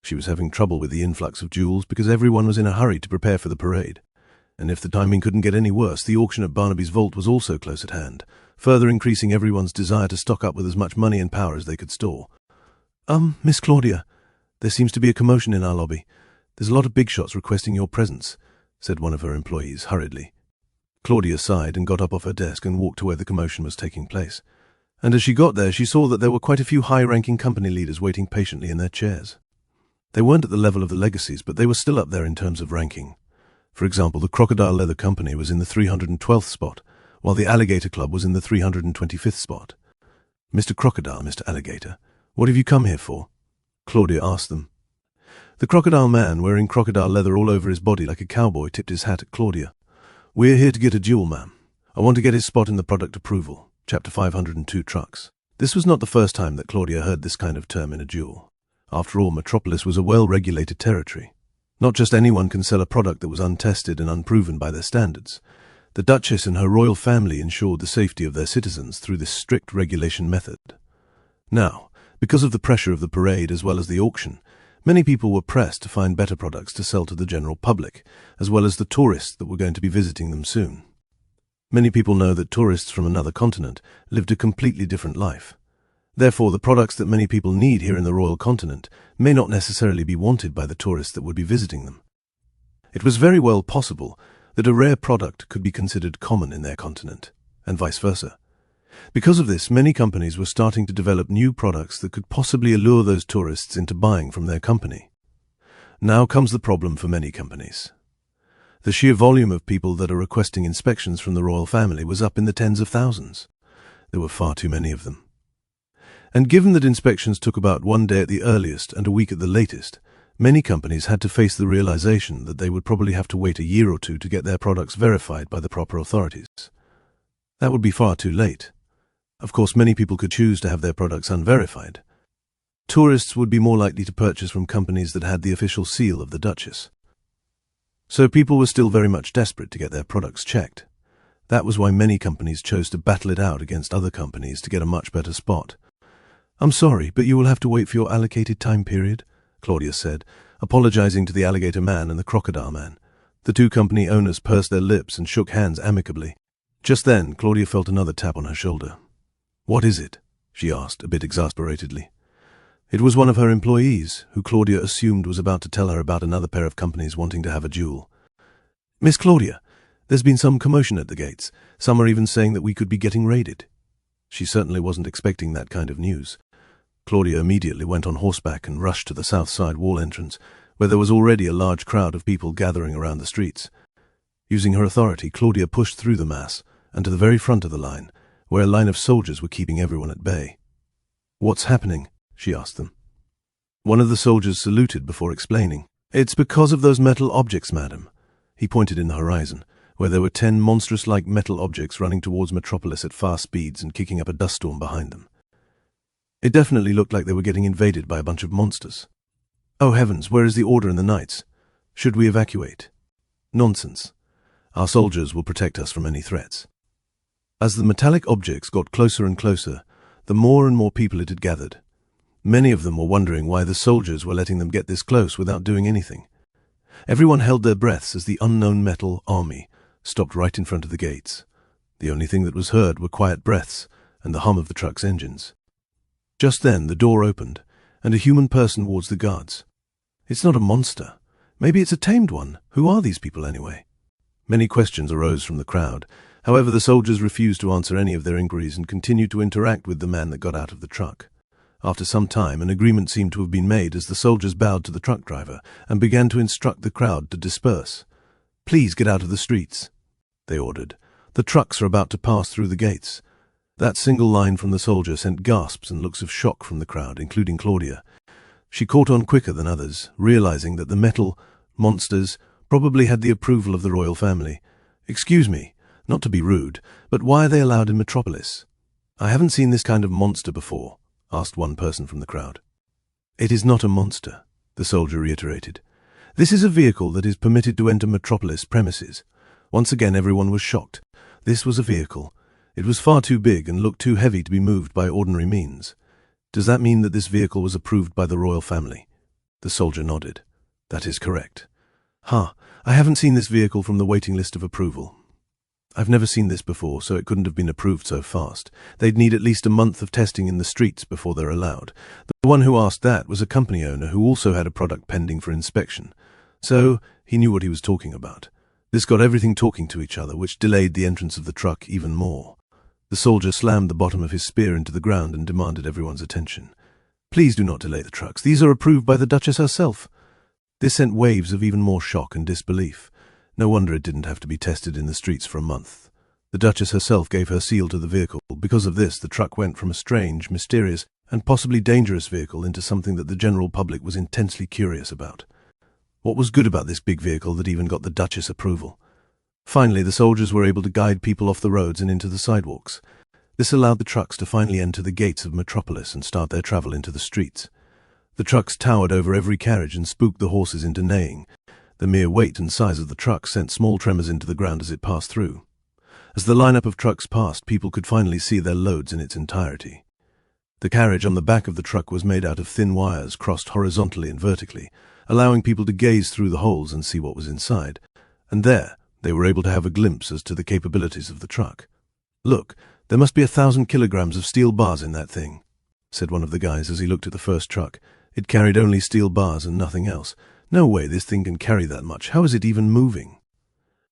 She was having trouble with the influx of jewels because everyone was in a hurry to prepare for the parade. And if the timing couldn't get any worse, the auction at Barnaby's vault was also close at hand, further increasing everyone's desire to stock up with as much money and power as they could store. Miss Claudia, there seems to be a commotion in our lobby. There's a lot of big shots requesting your presence," said one of her employees hurriedly. Claudia sighed and got up off her desk and walked to where the commotion was taking place. And as she got there, she saw that there were quite a few high-ranking company leaders waiting patiently in their chairs. They weren't at the level of the legacies, but they were still up there in terms of ranking. For example, the Crocodile Leather Company was in the 312th spot, while the Alligator Club was in the 325th spot. "Mr. Crocodile, Mr. Alligator, what have you come here for?" Claudia asked them. The crocodile man, wearing crocodile leather all over his body like a cowboy, tipped his hat at Claudia. "We're here to get a duel, ma'am. I want to get his spot in the product approval, Chapter 502 trucks." This was not the first time that Claudia heard this kind of term in a duel. After all, Metropolis was a well-regulated territory. Not just anyone can sell a product that was untested and unproven by their standards. The Duchess and her royal family ensured the safety of their citizens through this strict regulation method. Now, because of the pressure of the parade as well as the auction, many people were pressed to find better products to sell to the general public, as well as the tourists that were going to be visiting them soon. Many people know that tourists from another continent lived a completely different life. Therefore, the products that many people need here in the royal continent may not necessarily be wanted by the tourists that would be visiting them. It was very well possible that a rare product could be considered common in their continent, and vice versa. Because of this, many companies were starting to develop new products that could possibly allure those tourists into buying from their company. Now comes the problem for many companies. The sheer volume of people that are requesting inspections from the royal family was up in the tens of thousands. There were far too many of them. And given that inspections took about 1 day at the earliest and a week at the latest, many companies had to face the realization that they would probably have to wait a year or two to get their products verified by the proper authorities. That would be far too late. Of course, many people could choose to have their products unverified. Tourists would be more likely to purchase from companies that had the official seal of the Duchess. So people were still very much desperate to get their products checked. That was why many companies chose to battle it out against other companies to get a much better spot. "I'm sorry, but you will have to wait for your allocated time period," Claudia said, apologizing to the alligator man and the crocodile man. The two company owners pursed their lips and shook hands amicably. Just then, Claudia felt another tap on her shoulder. "What is it?" she asked, a bit exasperatedly. It was one of her employees, who Claudia assumed was about to tell her about another pair of companies wanting to have a duel. "Miss Claudia, there's been some commotion at the gates. Some are even saying that we could be getting raided." She certainly wasn't expecting that kind of news. Claudia immediately went on horseback and rushed to the south side wall entrance, where there was already a large crowd of people gathering around the streets. Using her authority, Claudia pushed through the mass and to the very front of the line, where a line of soldiers were keeping everyone at bay. "What's happening?" she asked them. One of the soldiers saluted before explaining. "It's because of those metal objects, madam." He pointed in the horizon, where there were 10 monstrous-like metal objects running towards Metropolis at fast speeds and kicking up a dust storm behind them. It definitely looked like they were getting invaded by a bunch of monsters. "Oh heavens, where is the order in the knights? Should we evacuate?" "Nonsense. Our soldiers will protect us from any threats." As the metallic objects got closer and closer, the more and more people it had gathered. Many of them were wondering why the soldiers were letting them get this close without doing anything. Everyone held their breaths as the unknown metal army stopped right in front of the gates. The only thing that was heard were quiet breaths and the hum of the truck's engines. Just then the door opened, and a human person wards the guards. "It's not a monster. Maybe it's a tamed one. Who are these people anyway?" Many questions arose from the crowd. However, the soldiers refused to answer any of their inquiries and continued to interact with the man that got out of the truck. After some time, an agreement seemed to have been made as the soldiers bowed to the truck driver and began to instruct the crowd to disperse. "Please get out of the streets," they ordered. "The trucks are about to pass through the gates." That single line from the soldier sent gasps and looks of shock from the crowd, including Claudia. She caught on quicker than others, realizing that the metal monsters probably had the approval of the royal family. "Excuse me, not to be rude, but why are they allowed in Metropolis?" "I haven't seen this kind of monster before," asked one person from the crowd. "It is not a monster," the soldier reiterated. "This is a vehicle that is permitted to enter Metropolis premises. Once again everyone was shocked. This was a vehicle. It was far too big and looked too heavy to be moved by ordinary means. Does that mean that this vehicle was approved by the royal family? The soldier nodded. That is correct. I haven't seen this vehicle from the waiting list of approval. I've never seen this before, so it couldn't have been approved so fast. They'd need at least a month of testing in the streets before they're allowed. The one who asked that was a company owner who also had a product pending for inspection. So, he knew what he was talking about. This got everything talking to each other, which delayed the entrance of the truck even more. The soldier slammed the bottom of his spear into the ground and demanded everyone's attention. Please do not delay the trucks. These are approved by the Duchess herself. This sent waves of even more shock and disbelief. No wonder it didn't have to be tested in the streets for a month. The Duchess herself gave her seal to the vehicle. Because of this, the truck went from a strange, mysterious, and possibly dangerous vehicle into something that the general public was intensely curious about. What was good about this big vehicle that even got the Duchess approval? Finally, the soldiers were able to guide people off the roads and into the sidewalks. This allowed the trucks to finally enter the gates of Metropolis and start their travel into the streets. The trucks towered over every carriage and spooked the horses into neighing. The mere weight and size of the truck sent small tremors into the ground as it passed through. As the lineup of trucks passed, people could finally see their loads in its entirety. The carriage on the back of the truck was made out of thin wires crossed horizontally and vertically, allowing people to gaze through the holes and see what was inside. And there, they were able to have a glimpse as to the capabilities of the truck. Look, there must be 1,000 kilograms of steel bars in that thing, said one of the guys as he looked at the first truck. It carried only steel bars and nothing else. No way this thing can carry that much. How is it even moving?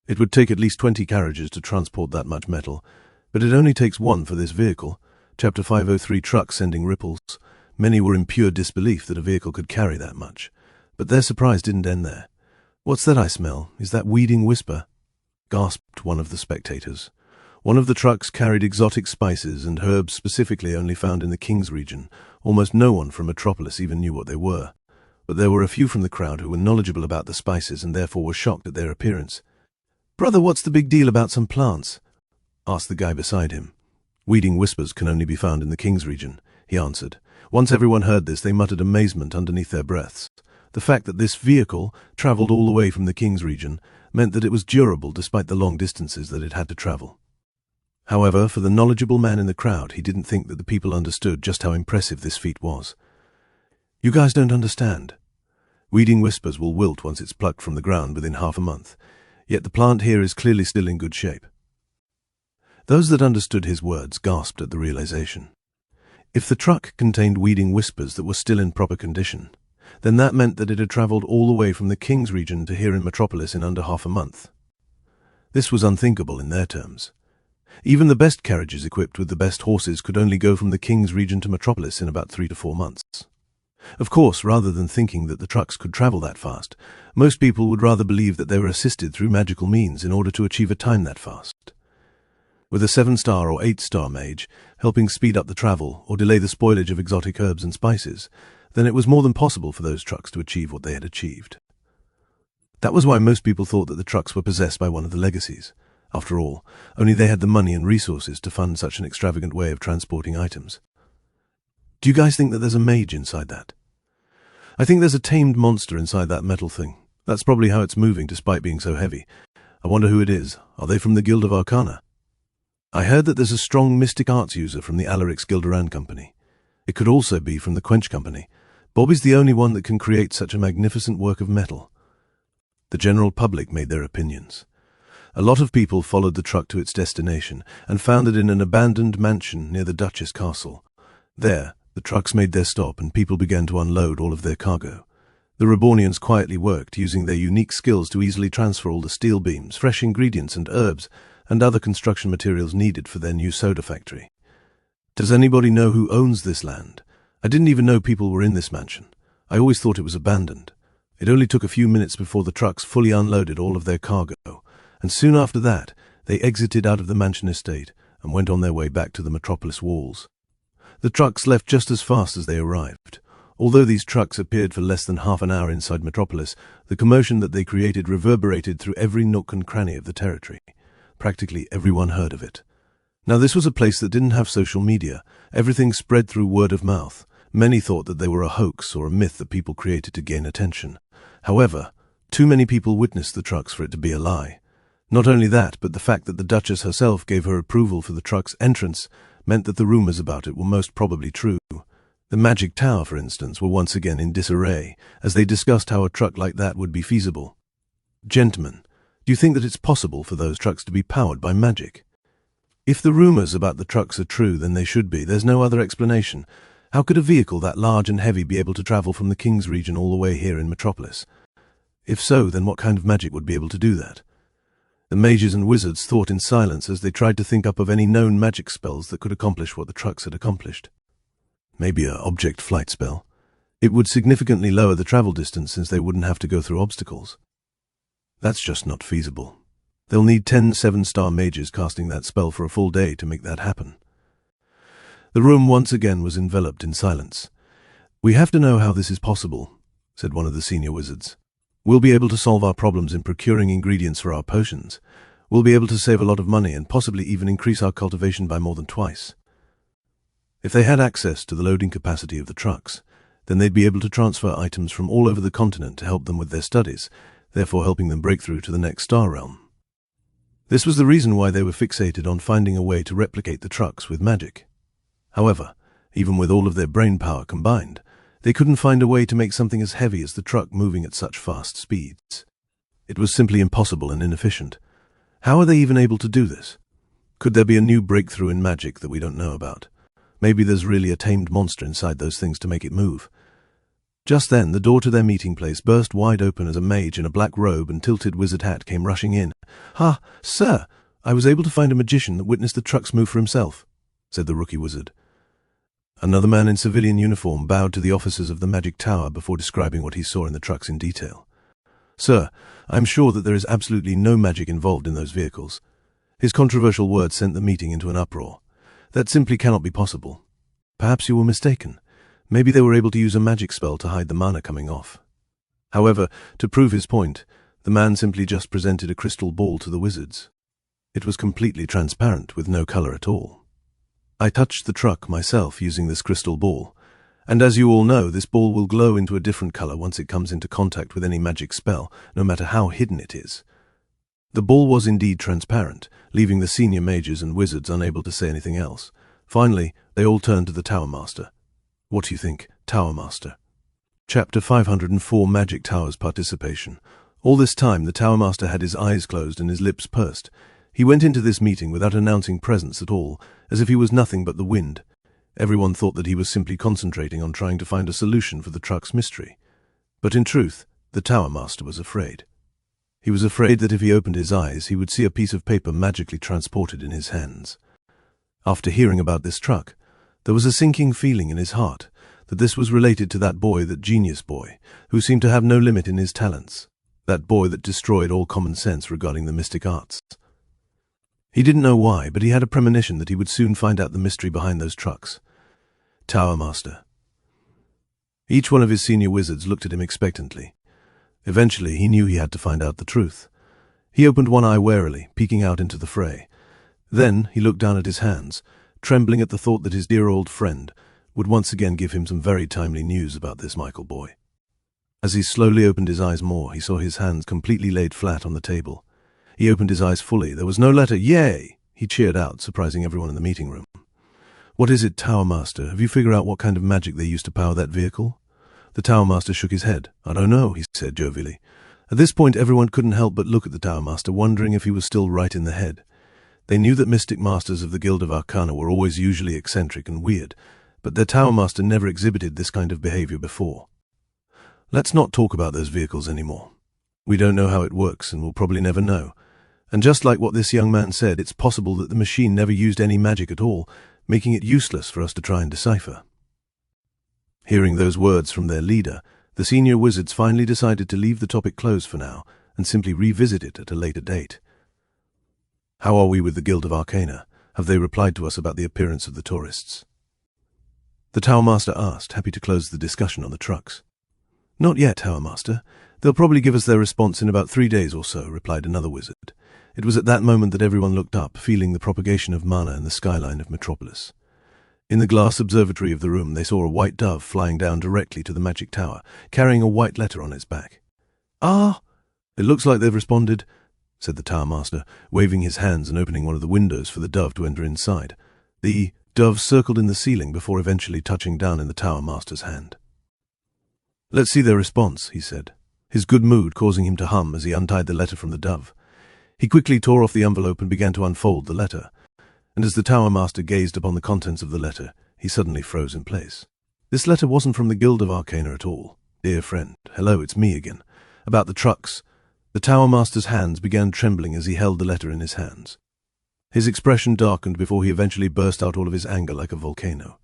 It would take at least 20 carriages to transport that much metal, but it only takes one for this vehicle. Chapter 503 Truck Sending Ripples. Many were in pure disbelief that a vehicle could carry that much. But their surprise didn't end there. What's that I smell? Is that weeding whisper? Gasped one of the spectators. One of the trucks carried exotic spices and herbs specifically only found in the King's region. Almost no one from Metropolis even knew what they were. But there were a few from the crowd who were knowledgeable about the spices and therefore were shocked at their appearance. "Brother, what's the big deal about some plants?" asked the guy beside him. "Weeding whispers can only be found in the King's region," he answered. Once everyone heard this, they muttered amazement underneath their breaths. The fact that this vehicle traveled all the way from the King's region meant that it was durable despite the long distances that it had to travel. However, for the knowledgeable man in the crowd, he didn't think that the people understood just how impressive this feat was. "You guys don't understand. Weeding whispers will wilt once it's plucked from the ground within half a month, yet the plant here is clearly still in good shape." Those that understood his words gasped at the realization. If the truck contained weeding whispers that were still in proper condition, then that meant that it had traveled all the way from the King's region to here in Metropolis in under half a month. This was unthinkable in their terms. Even the best carriages equipped with the best horses could only go from the King's region to Metropolis in about 3 to 4 months. Of course, rather than thinking that the trucks could travel that fast, most people would rather believe that they were assisted through magical means in order to achieve a time that fast. With a 7-star or 8-star mage helping speed up the travel or delay the spoilage of exotic herbs and spices, then it was more than possible for those trucks to achieve what they had achieved. That was why most people thought that the trucks were possessed by one of the legacies. After all, only they had the money and resources to fund such an extravagant way of transporting items. Do you guys think that there's a mage inside that? I think there's a tamed monster inside that metal thing. That's probably how it's moving despite being so heavy. I wonder who it is. Are they from the Guild of Arcana? I heard that there's a strong mystic arts user from the Alarix Gilderan Company. It could also be from the Quench Company. Bobby's the only one that can create such a magnificent work of metal. The general public made their opinions. A lot of people followed the truck to its destination and found it in an abandoned mansion near the Duchess Castle. There, the trucks made their stop and people began to unload all of their cargo. The Rebornians quietly worked, using their unique skills to easily transfer all the steel beams, fresh ingredients and herbs, and other construction materials needed for their new soda factory. Does anybody know who owns this land? I didn't even know people were in this mansion. I always thought it was abandoned. It only took a few minutes before the trucks fully unloaded all of their cargo, and soon after that, they exited out of the mansion estate and went on their way back to the Metropolis walls. The trucks left just as fast as they arrived. Although these trucks appeared for less than half an hour inside Metropolis, the commotion that they created reverberated through every nook and cranny of the territory. Practically everyone heard of it. Now this was a place that didn't have social media. Everything spread through word of mouth. Many thought that they were a hoax or a myth that people created to gain attention. However, too many people witnessed the trucks for it to be a lie. Not only that, but the fact that the Duchess herself gave her approval for the truck's entrance meant that the rumors about it were most probably true. The Magic Tower, for instance, were once again in disarray, as they discussed how a truck like that would be feasible. Gentlemen, do you think that it's possible for those trucks to be powered by magic? If the rumors about the trucks are true, then they should be. There's no other explanation. How could a vehicle that large and heavy be able to travel from the King's region all the way here in Metropolis? If so, then what kind of magic would be able to do that? The mages and wizards thought in silence as they tried to think up of any known magic spells that could accomplish what the trucks had accomplished. Maybe an object flight spell. It would significantly lower the travel distance since they wouldn't have to go through obstacles. That's just not feasible. They'll need 10 7-star mages casting that spell for a full day to make that happen. The room once again was enveloped in silence. "We have to know how this is possible," said one of the senior wizards. "We'll be able to solve our problems in procuring ingredients for our potions. We'll be able to save a lot of money and possibly even increase our cultivation by more than twice. If they had access to the loading capacity of the trucks, then they'd be able to transfer items from all over the continent to help them with their studies, therefore helping them break through to the next star realm." This was the reason why they were fixated on finding a way to replicate the trucks with magic. However, even with all of their brain power combined, they couldn't find a way to make something as heavy as the truck moving at such fast speeds. It was simply impossible and inefficient. How are they even able to do this? Could there be a new breakthrough in magic that we don't know about? Maybe there's really a tamed monster inside those things to make it move. Just then, the door to their meeting place burst wide open as a mage in a black robe and tilted wizard hat came rushing in. "Ha, sir! I was able to find a magician that witnessed the trucks move for himself," said the rookie wizard. Another man in civilian uniform bowed to the officers of the Magic Tower before describing what he saw in the trucks in detail. "Sir, I'm sure that there is absolutely no magic involved in those vehicles." His controversial words sent the meeting into an uproar. "That simply cannot be possible. Perhaps you were mistaken. Maybe they were able to use a magic spell to hide the mana coming off." However, to prove his point, the man simply just presented a crystal ball to the wizards. It was completely transparent with no color at all. "I touched the truck myself using this crystal ball, and as you all know, this ball will glow into a different color once it comes into contact with any magic spell, no matter how hidden it is." The ball was indeed transparent, leaving the senior mages and wizards unable to say anything else. Finally, they all turned to the Tower Master. "What do you think, Tower Master?" Chapter 504 Magic Tower's Participation. All this time, the Tower Master had his eyes closed and his lips pursed. He went into this meeting without announcing presence at all, as if he was nothing but the wind. Everyone thought that he was simply concentrating on trying to find a solution for the truck's mystery. But in truth, the Tower Master was afraid. He was afraid that if he opened his eyes, he would see a piece of paper magically transported in his hands. After hearing about this truck, there was a sinking feeling in his heart that this was related to that boy, that genius boy, who seemed to have no limit in his talents, that boy that destroyed all common sense regarding the mystic arts. He didn't know why, but he had a premonition that he would soon find out the mystery behind those trucks. Tower Master. Each one of his senior wizards looked at him expectantly. Eventually, he knew he had to find out the truth. He opened one eye warily, peeking out into the fray. Then he looked down at his hands, trembling at the thought that his dear old friend would once again give him some very timely news about this Michael boy. As he slowly opened his eyes more, he saw his hands completely laid flat on the table. He opened his eyes fully. There was no letter. "Yay!" he cheered out, surprising everyone in the meeting room. "What is it, Tower Master? Have you figured out what kind of magic they used to power that vehicle?" The Tower Master shook his head. "I don't know," he said jovially. At this point, everyone couldn't help but look at the Tower Master, wondering if he was still right in the head. They knew that mystic masters of the Guild of Arcana were always usually eccentric and weird, but their Tower Master never exhibited this kind of behavior before. "Let's not talk about those vehicles anymore. We don't know how it works, and we'll probably never know. And just like what this young man said, it's possible that the machine never used any magic at all, making it useless for us to try and decipher." Hearing those words from their leader, the senior wizards finally decided to leave the topic closed for now and simply revisit it at a later date. "How are we with the Guild of Arcana? Have they replied to us about the appearance of the tourists?" The Tower Master asked, happy to close the discussion on the trucks. "Not yet, Tower Master. They'll probably give us their response in about 3 days or so," replied another wizard. It was at that moment that everyone looked up, feeling the propagation of mana in the skyline of Metropolis. In the glass observatory of the room, they saw a white dove flying down directly to the Magic Tower, carrying a white letter on its back. "Ah! It looks like they've responded. said the Tower Master, waving his hands and opening one of the windows for the dove to enter inside. The dove circled in the ceiling before eventually touching down in the Tower Master's hand. "Let's see their response," he said, his good mood causing him to hum as he untied the letter from the dove. He quickly tore off the envelope and began to unfold the letter, and as the Tower Master gazed upon the contents of the letter, he suddenly froze in place. This letter wasn't from the Guild of Arcana at all. "Dear friend, hello, it's me again. About the trucks." The Tower Master's hands began trembling as he held the letter in his hands. His expression darkened before he eventually burst out all of his anger like a volcano.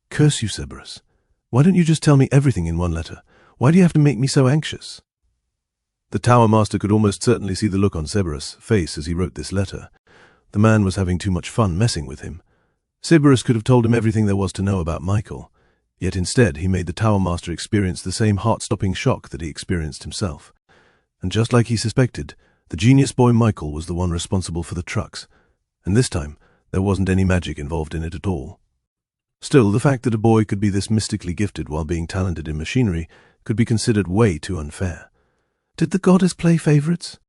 "Curse you, Cerberus. Why don't you just tell me everything in one letter? Why do you have to make me so anxious?" The Tower Master could almost certainly see the look on Cerberus' face as he wrote this letter. The man was having too much fun messing with him. Cerberus could have told him everything there was to know about Michael, yet instead he made the Tower Master experience the same heart-stopping shock that he experienced himself. And just like he suspected, the genius boy Michael was the one responsible for the trucks, and this time there wasn't any magic involved in it at all. Still, the fact that a boy could be this mystically gifted while being talented in machinery could be considered way too unfair. "Did the goddess play favorites?"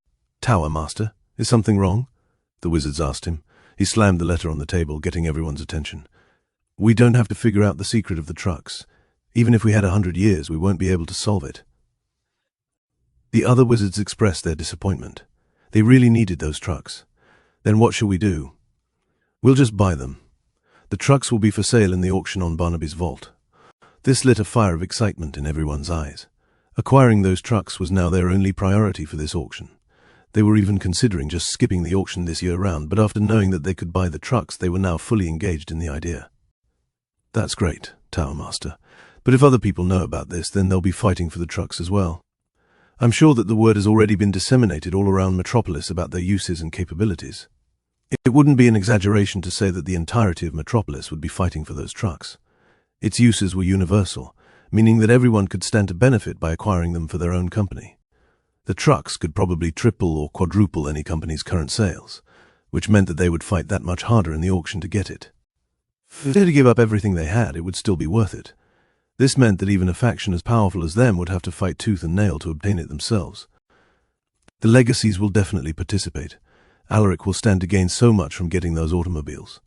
"Tower Master, is something wrong?" the wizards asked him. He slammed the letter on the table, getting everyone's attention. "We don't have to figure out the secret of the trucks. Even if we had 100 years, we won't be able to solve it." The other wizards expressed their disappointment. They really needed those trucks. "Then what shall we do?" "We'll just buy them. The trucks will be for sale in the auction on Barnaby's vault." This lit a fire of excitement in everyone's eyes. Acquiring those trucks was now their only priority for this auction. They were even considering just skipping the auction this year round, but after knowing that they could buy the trucks, they were now fully engaged in the idea. "That's great, Tower Master. But if other people know about this, then they'll be fighting for the trucks as well. I'm sure that the word has already been disseminated all around Metropolis about their uses and capabilities. It wouldn't be an exaggeration to say that the entirety of Metropolis would be fighting for those trucks. Its uses were universal, meaning that everyone could stand to benefit by acquiring them for their own company. The trucks could probably triple or quadruple any company's current sales, which meant that they would fight that much harder in the auction to get it. If they had to give up everything they had, it would still be worth it. This meant that even a faction as powerful as them would have to fight tooth and nail to obtain it themselves. The legacies will definitely participate. Alaric will stand to gain so much from getting those automobiles.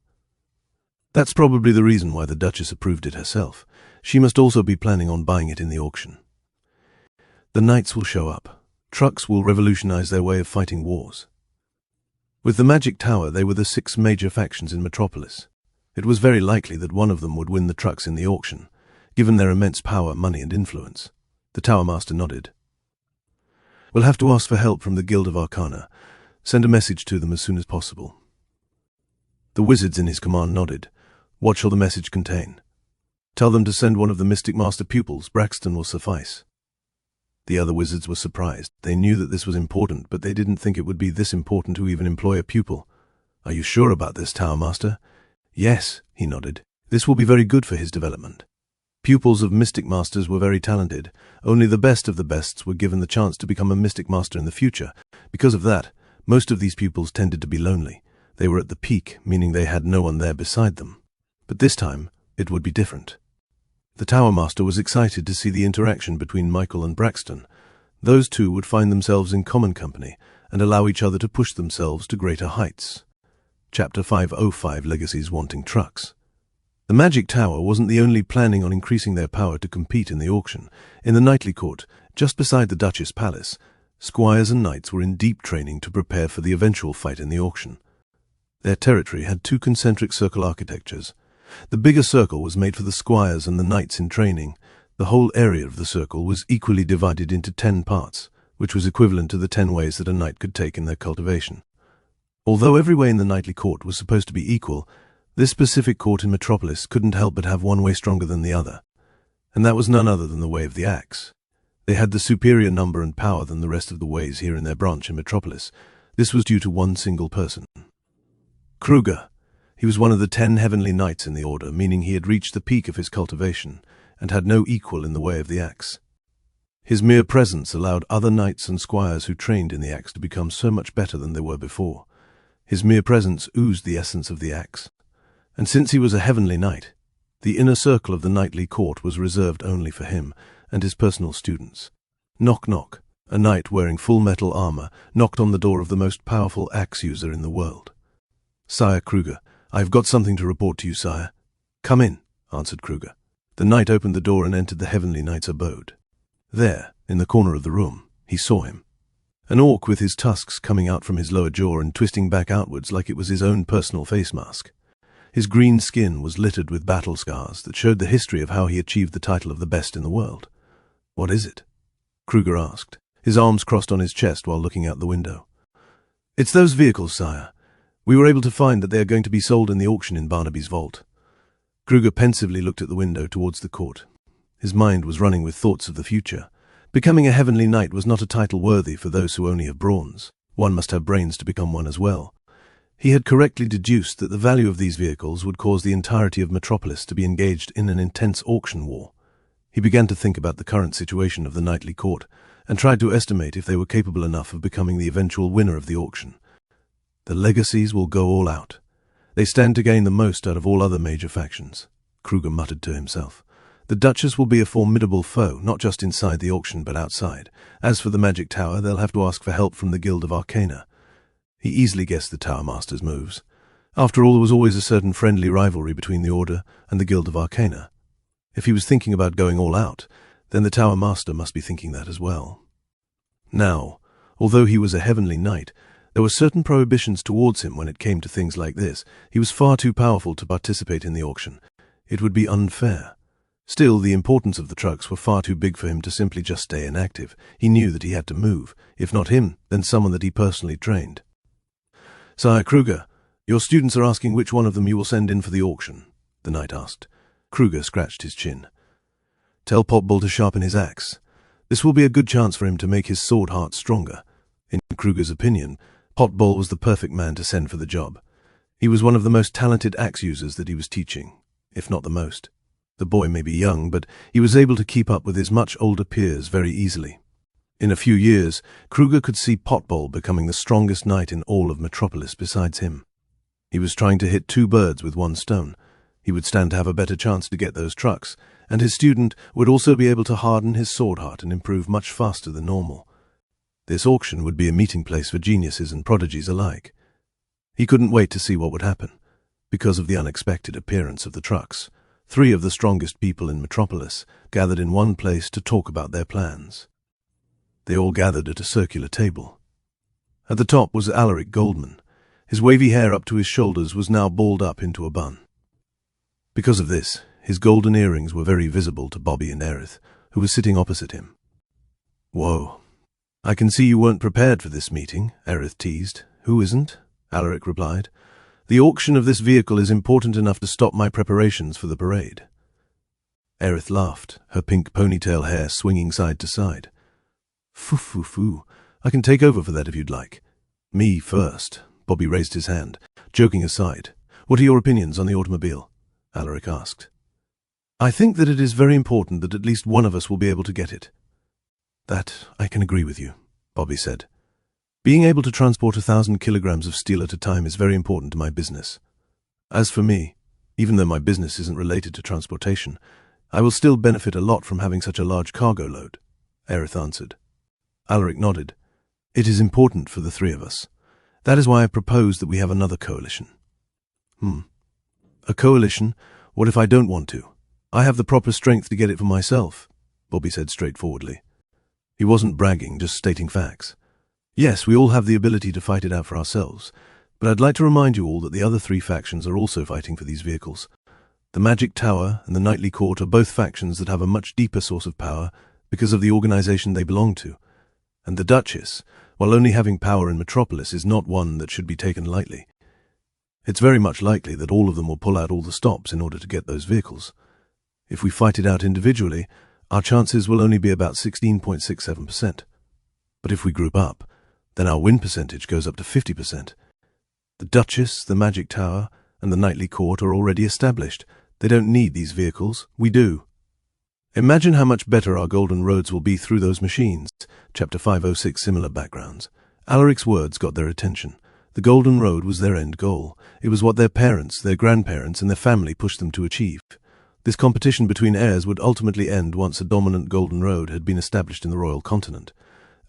That's probably the reason why the Duchess approved it herself. She must also be planning on buying it in the auction. The knights will show up. Trucks will revolutionize their way of fighting wars. With the Magic Tower, they were the 6 major factions in Metropolis. It was very likely that one of them would win the trucks in the auction, given their immense power, money, and influence. The Tower Master nodded. "We'll have to ask for help from the Guild of Arcana. Send a message to them as soon as possible." The wizards in his command nodded. "What shall the message contain?" "Tell them to send one of the Mystic Master pupils. Braxton will suffice." The other wizards were surprised. They knew that this was important, but they didn't think it would be this important to even employ a pupil. "Are you sure about this, Tower Master?" "Yes," he nodded. "This will be very good for his development." Pupils of Mystic Masters were very talented. Only the best of the bests were given the chance to become a Mystic Master in the future. Because of that, most of these pupils tended to be lonely. They were at the peak, meaning they had no one there beside them. But this time, it would be different. The Tower Master was excited to see the interaction between Michael and Braxton. Those two would find themselves in common company and allow each other to push themselves to greater heights. Chapter 505, Legacies Wanting Trucks. The Magic Tower wasn't the only planning on increasing their power to compete in the auction. In the Knightly Court, just beside the Duchess' Palace, squires and knights were in deep training to prepare for the eventual fight in the auction. Their territory had 2 concentric circle architectures. The bigger circle was made for the squires and the knights in training. The whole area of the circle was equally divided into 10 parts, which was equivalent to the 10 ways that a knight could take in their cultivation. Although every way in the Knightly Court was supposed to be equal, this specific court in Metropolis couldn't help but have one way stronger than the other, and that was none other than the way of the axe. They had the superior number and power than the rest of the ways here in their branch in Metropolis. This was due to one single person. Kruger. He was one of the 10 heavenly knights in the order, meaning he had reached the peak of his cultivation and had no equal in the way of the axe. His mere presence allowed other knights and squires who trained in the axe to become so much better than they were before. His mere presence oozed the essence of the axe. And since he was a heavenly knight, the inner circle of the knightly court was reserved only for him and his personal students. Knock knock. A knight wearing full metal armor knocked on the door of the most powerful axe user in the world. "Sire Kruger, I have got something to report to you, sire." "Come in," answered Kruger. The knight opened the door and entered the Heavenly Knight's abode. There, in the corner of the room, he saw him. An orc with his tusks coming out from his lower jaw and twisting back outwards like it was his own personal face mask. His green skin was littered with battle scars that showed the history of how he achieved the title of the best in the world. "What is it?" Kruger asked, his arms crossed on his chest while looking out the window. "It's those vehicles, sire. We were able to find that they are going to be sold in the auction in Barnaby's vault." Kruger pensively looked at the window towards the court. His mind was running with thoughts of the future. Becoming a Heavenly Knight was not a title worthy for those who only have brawns. One must have brains to become one as well. He had correctly deduced that the value of these vehicles would cause the entirety of Metropolis to be engaged in an intense auction war. He began to think about the current situation of the knightly court and tried to estimate if they were capable enough of becoming the eventual winner of the auction. The legacies will go all out. They stand to gain the most out of all other major factions, Kruger muttered to himself. The Duchess will be a formidable foe, not just inside the auction but outside. As for the Magic Tower, they'll have to ask for help from the Guild of Arcana. He easily guessed the Tower Master's moves. After all, there was always a certain friendly rivalry between the Order and the Guild of Arcana. If he was thinking about going all out, then the Tower Master must be thinking that as well. Now, although he was a Heavenly Knight, there were certain prohibitions towards him when it came to things like this. He was far too powerful to participate in the auction. It would be unfair. Still, the importance of the trucks were far too big for him to simply just stay inactive. He knew that he had to move. If not him, then someone that he personally trained. "Sire Kruger, your students are asking which one of them you will send in for the auction," the knight asked. Kruger scratched his chin. "Tell Potball to sharpen his axe. This will be a good chance for him to make his sword heart stronger." In Kruger's opinion, Potball was the perfect man to send for the job. He was one of the most talented axe users that he was teaching, if not the most. The boy may be young, but he was able to keep up with his much older peers very easily. In a few years, Kruger could see Potball becoming the strongest knight in all of Metropolis besides him. He was trying to hit two birds with one stone. He would stand to have a better chance to get those trucks, and his student would also be able to harden his sword heart and improve much faster than normal. This auction would be a meeting place for geniuses and prodigies alike. He couldn't wait to see what would happen. Because of the unexpected appearance of the trucks, 3 of the strongest people in Metropolis gathered in one place to talk about their plans. They all gathered at a circular table. At the top was Alaric Goldman. His wavy hair up to his shoulders was now balled up into a bun. Because of this, his golden earrings were very visible to Bobby and Aerith, who was sitting opposite him. "Whoa. I can see you weren't prepared for this meeting," Aerith teased. "Who isn't?" Alaric replied. "The auction of this vehicle is important enough to stop my preparations for the parade." Aerith laughed, her pink ponytail hair swinging side to side. Foo. I can take over for that if you'd like." "Me first." Bobby raised his hand. "Joking aside, what are your opinions on the automobile?" Alaric asked. "I think that it is very important that at least one of us will be able to get it." "That I can agree with you," Bobby said. "Being able to transport 1,000 kilograms of steel at a time is very important to my business. As for me, even though my business isn't related to transportation, I will still benefit a lot from having such a large cargo load," Aerith answered. Alaric nodded. "It is important for the 3 of us. That is why I propose that we have another coalition." "A coalition? What if I don't want to? I have the proper strength to get it for myself," Bobby said straightforwardly. He wasn't bragging, just stating facts. "Yes, we all have the ability to fight it out for ourselves, but I'd like to remind you all that the other 3 factions are also fighting for these vehicles. The Magic Tower and the Knightly Court are both factions that have a much deeper source of power because of the organization they belong to. And the Duchess, while only having power in Metropolis, is not one that should be taken lightly. It's very much likely that all of them will pull out all the stops in order to get those vehicles. If we fight it out individually, our chances will only be about 16.67%. But if we group up, then our win percentage goes up to 50%. The Duchess, the Magic Tower, and the Knightly Court are already established. They don't need these vehicles. We do. Imagine how much better our golden roads will be through those machines." Chapter 506, Similar Backgrounds. Alaric's words got their attention. The Golden Road was their end goal. It was what their parents, their grandparents, and their family pushed them to achieve. This competition between heirs would ultimately end once a dominant Golden Road had been established in the royal continent.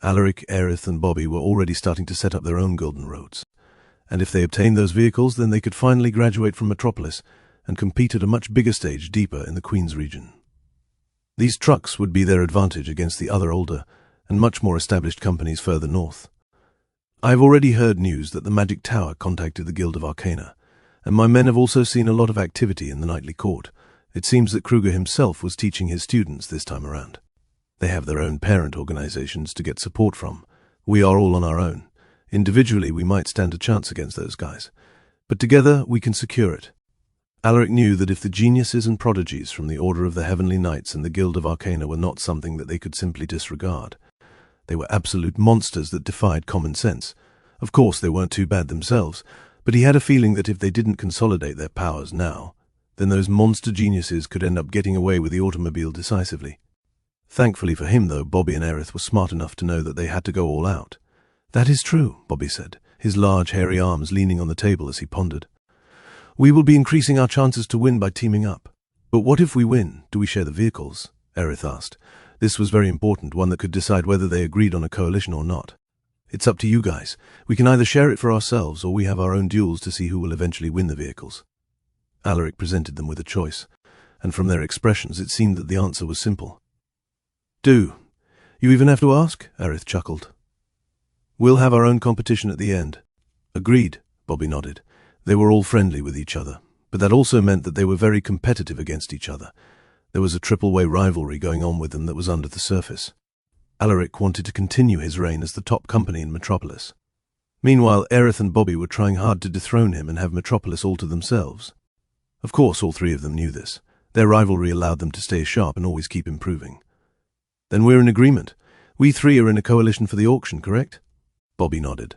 Alaric, Aerith, and Bobby were already starting to set up their own golden roads. And if they obtained those vehicles, then they could finally graduate from Metropolis and compete at a much bigger stage deeper in the Queen's region. These trucks would be their advantage against the other older and much more established companies further north. I've already heard news that the Magic Tower contacted the Guild of Arcana, and my men have also seen a lot of activity in the nightly court. It seems that Kruger himself was teaching his students this time around. They have their own parent organizations to get support from. We are all on our own. Individually, we might stand a chance against those guys, but together we can secure it. Alaric knew that if the geniuses and prodigies from the Order of the Heavenly Knights and the Guild of Arcana were not something that they could simply disregard. They were absolute monsters that defied common sense. Of course, they weren't too bad themselves, but he had a feeling that if they didn't consolidate their powers now, then those monster geniuses could end up getting away with the automobile decisively. Thankfully for him, though, Bobby and Aerith were smart enough to know that they had to go all out. "That is true," Bobby said, his large hairy arms leaning on the table as he pondered. "We will be increasing our chances to win by teaming up. But what if we win? Do we share the vehicles?" Aerith asked. This was very important, one that could decide whether they agreed on a coalition or not. "It's up to you guys. We can either share it for ourselves or we have our own duels to see who will eventually win the vehicles." Alaric presented them with a choice, and from their expressions it seemed that the answer was simple. "Do you even have to ask?" Aerith chuckled. "We'll have our own competition at the end." "Agreed," Bobby nodded. They were all friendly with each other, but that also meant that they were very competitive against each other. There was a triple-way rivalry going on with them that was under the surface. Alaric wanted to continue his reign as the top company in Metropolis. Meanwhile, Aerith and Bobby were trying hard to dethrone him and have Metropolis all to themselves. Of course, all three of them knew this. Their rivalry allowed them to stay sharp and always keep improving. "Then we're in agreement. We three are in a coalition for the auction, correct?" Bobby nodded.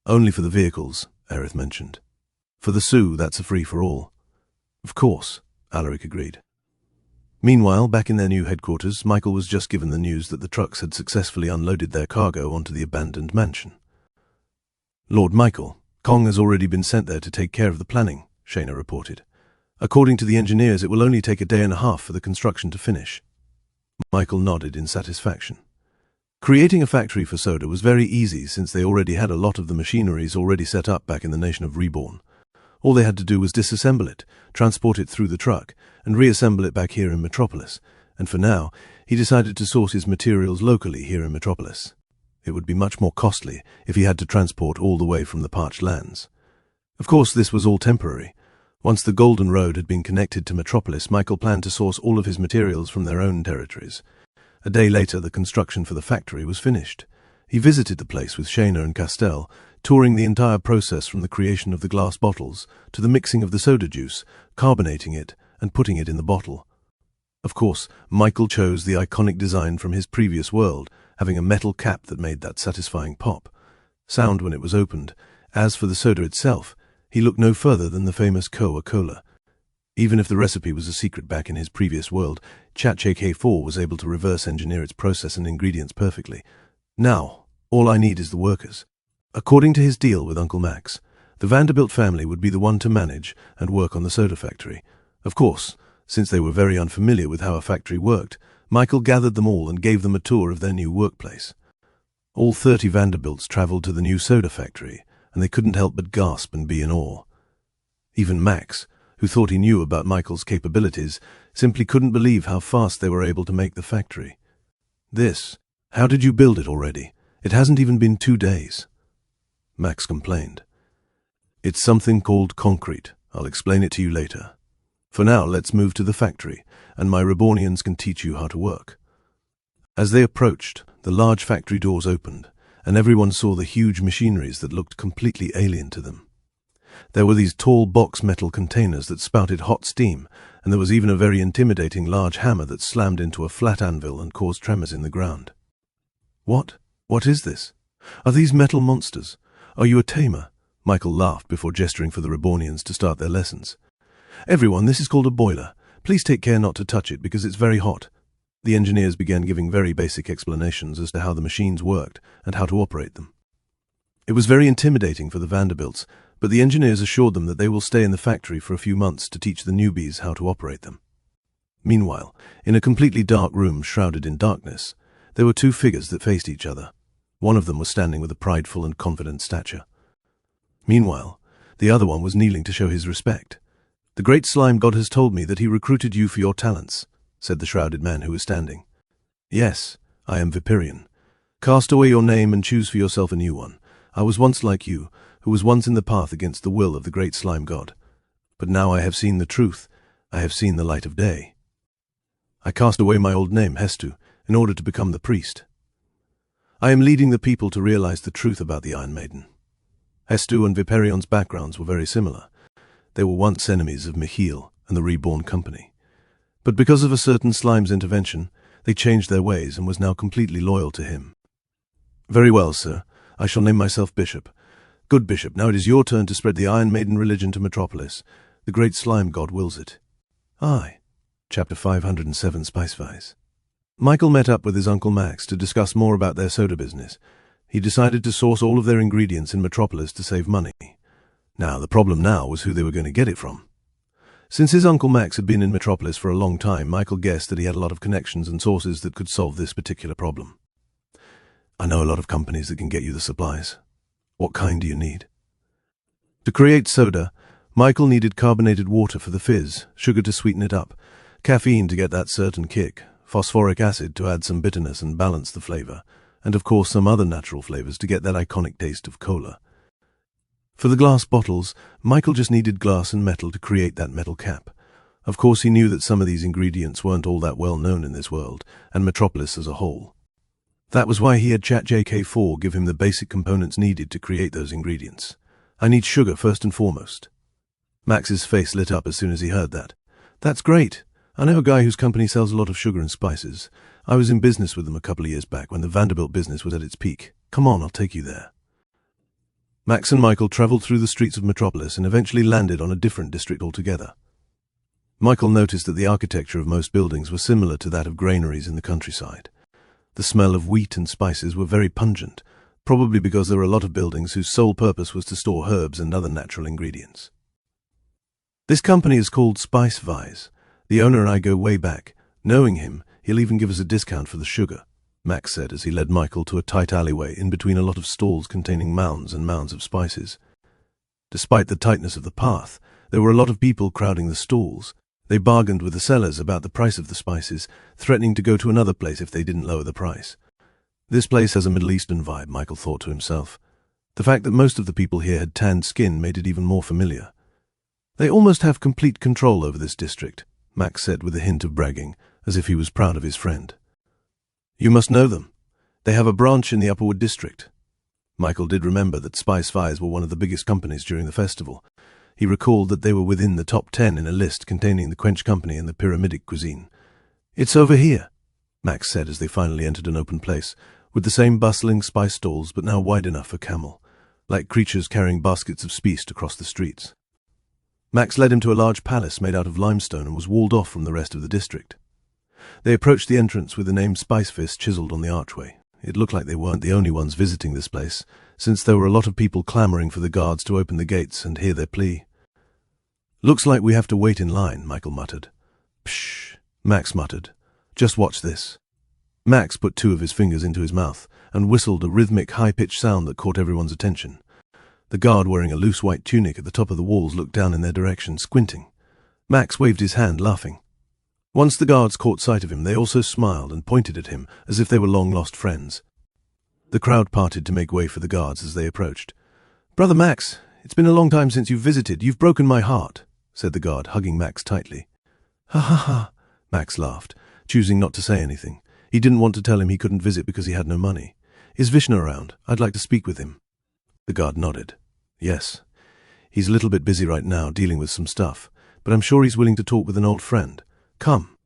"Only for the vehicles," Aerith mentioned. "For the sou, that's a free-for-all." "Of course," Alaric agreed. Meanwhile, back in their new headquarters, Michael was just given the news that the trucks had successfully unloaded their cargo onto the abandoned mansion. "Lord Michael, Kong has already been sent there to take care of the planning," Shayna reported. "According to the engineers, it will only take a day and a half for the construction to finish." Michael nodded in satisfaction. Creating a factory for soda was very easy since they already had a lot of the machineries already set up back in the nation of Reborn. All they had to do was disassemble it, transport it through the truck, and reassemble it back here in Metropolis, and for now, he decided to source his materials locally here in Metropolis. It would be much more costly if he had to transport all the way from the parched lands. Of course, this was all temporary. Once the Golden Road had been connected to Metropolis, Michael planned to source all of his materials from their own territories. A day later, the construction for the factory was finished. He visited the place with Shayna and Castell, touring the entire process from the creation of the glass bottles to the mixing of the soda juice, carbonating it, and putting it in the bottle. Of course, Michael chose the iconic design from his previous world, having a metal cap that made that satisfying pop sound when it was opened. As for the soda itself, he looked no further than the famous Coca-Cola. Even if the recipe was a secret back in his previous world, ChatJK4 was able to reverse engineer its process and ingredients perfectly. Now, all I need is the workers. According to his deal with Uncle Max, the Vanderbilt family would be the one to manage and work on the soda factory. Of course, since they were very unfamiliar with how a factory worked, Michael gathered them all and gave them a tour of their new workplace. All 30 Vanderbilts traveled to the new soda factory, and they couldn't help but gasp and be in awe. Even Max, who thought he knew about Michael's capabilities, simply couldn't believe how fast they were able to make the factory. How did you build it already? It hasn't even been 2 days." Max complained. "It's something called concrete. I'll explain it to you later. For now, let's move to the factory, and my Rebornians can teach you how to work." As they approached, the large factory doors opened, and everyone saw the huge machineries that looked completely alien to them. There were these tall box metal containers that spouted hot steam, and there was even a very intimidating large hammer that slammed into a flat anvil and caused tremors in the ground. What is this? Are these metal monsters? Are you a tamer?" Michael laughed before gesturing for the Rebornians to start their lessons. "Everyone, this is called a boiler. Please take care not to touch it because it's very hot." The engineers began giving very basic explanations as to how the machines worked and how to operate them. It was very intimidating for the Vanderbilts, but the engineers assured them that they will stay in the factory for a few months to teach the newbies how to operate them. Meanwhile, in a completely dark room shrouded in darkness, there were 2 figures that faced each other. One of them was standing with a prideful and confident stature. Meanwhile, the other one was kneeling to show his respect. "The great slime god has told me that he recruited you for your talents," said the shrouded man who was standing. "Yes, I am Viperion. Cast away your name and choose for yourself a new one. I was once like you, who was once in the path against the will of the great slime god. But now I have seen the truth. I have seen the light of day. I cast away my old name, Hestu, in order to become the priest. I am leading the people to realize the truth about the Iron Maiden." Hestu and Viperion's backgrounds were very similar. They were once enemies of Michiel and the Reborn company. But because of a certain slime's intervention, they changed their ways and was now completely loyal to him. "Very well, sir. I shall name myself Bishop. Good Bishop, now it is your turn to spread the Iron Maiden religion to Metropolis. The great slime god wills it." Aye. Chapter 507, Spice Vice. Michael met up with his Uncle Max to discuss more about their soda business. He decided to source all of their ingredients in Metropolis to save money. Now, the problem now was who they were going to get it from. Since his Uncle Max had been in Metropolis for a long time, Michael guessed that he had a lot of connections and sources that could solve this particular problem. "I know a lot of companies that can get you the supplies. What kind do you need?" To create soda, Michael needed carbonated water for the fizz, sugar to sweeten it up, caffeine to get that certain kick, phosphoric acid to add some bitterness and balance the flavor, and of course some other natural flavors to get that iconic taste of cola. For the glass bottles, Michael just needed glass and metal to create that metal cap. Of course he knew that some of these ingredients weren't all that well known in this world, and Metropolis as a whole. That was why he had ChatJK4 give him the basic components needed to create those ingredients. "I need sugar first and foremost." Max's face lit up as soon as he heard that. "That's great. I know a guy whose company sells a lot of sugar and spices. I was in business with them a couple of years back when the Vanderbilt business was at its peak. Come on, I'll take you there." Max and Michael traveled through the streets of Metropolis and eventually landed on a different district altogether. Michael noticed that the architecture of most buildings was similar to that of granaries in the countryside. The smell of wheat and spices were very pungent, probably because there were a lot of buildings whose sole purpose was to store herbs and other natural ingredients. "This company is called Spice Vice. The owner and I go way back. Knowing him, he'll even give us a discount for the sugar," Max said as he led Michael to a tight alleyway in between a lot of stalls containing mounds and mounds of spices. Despite the tightness of the path, there were a lot of people crowding the stalls. They bargained with the sellers about the price of the spices, threatening to go to another place if they didn't lower the price. This place has a Middle Eastern vibe, Michael thought to himself. The fact that most of the people here had tanned skin made it even more familiar. "They almost have complete control over this district," Max said with a hint of bragging, as if he was proud of his friend. "You must know them. They have a branch in the Upperwood district." Michael did remember that Spice Fires were one of the biggest companies during the festival. He recalled that they were within the top 10 in a list containing the Quench Company and the Pyramidic cuisine. "It's over here," Max said as they finally entered an open place, with the same bustling spice stalls but now wide enough for camel, like creatures carrying baskets of spiced across the streets. Max led him to a large palace made out of limestone and was walled off from the rest of the district. They approached the entrance with the name Spice Fist chiseled on the archway. It looked like they weren't the only ones visiting this place, since there were a lot of people clamoring for the guards to open the gates and hear their plea. "Looks like we have to wait in line," Michael muttered. "Pshh," Max muttered. "Just watch this." Max put two of his fingers into his mouth and whistled a rhythmic, high-pitched sound that caught everyone's attention. The guard wearing a loose white tunic at the top of the walls looked down in their direction, squinting. Max waved his hand, laughing. Once the guards caught sight of him, they also smiled and pointed at him as if they were long-lost friends. The crowd parted to make way for the guards as they approached. "Brother Max, it's been a long time since you've visited. You've broken my heart," said the guard, hugging Max tightly. "Ha ha ha," Max laughed, choosing not to say anything. He didn't want to tell him he couldn't visit because he had no money. "Is Vishnu around? I'd like to speak with him." The guard nodded. "Yes. He's a little bit busy right now, dealing with some stuff, but I'm sure he's willing to talk with an old friend. Come."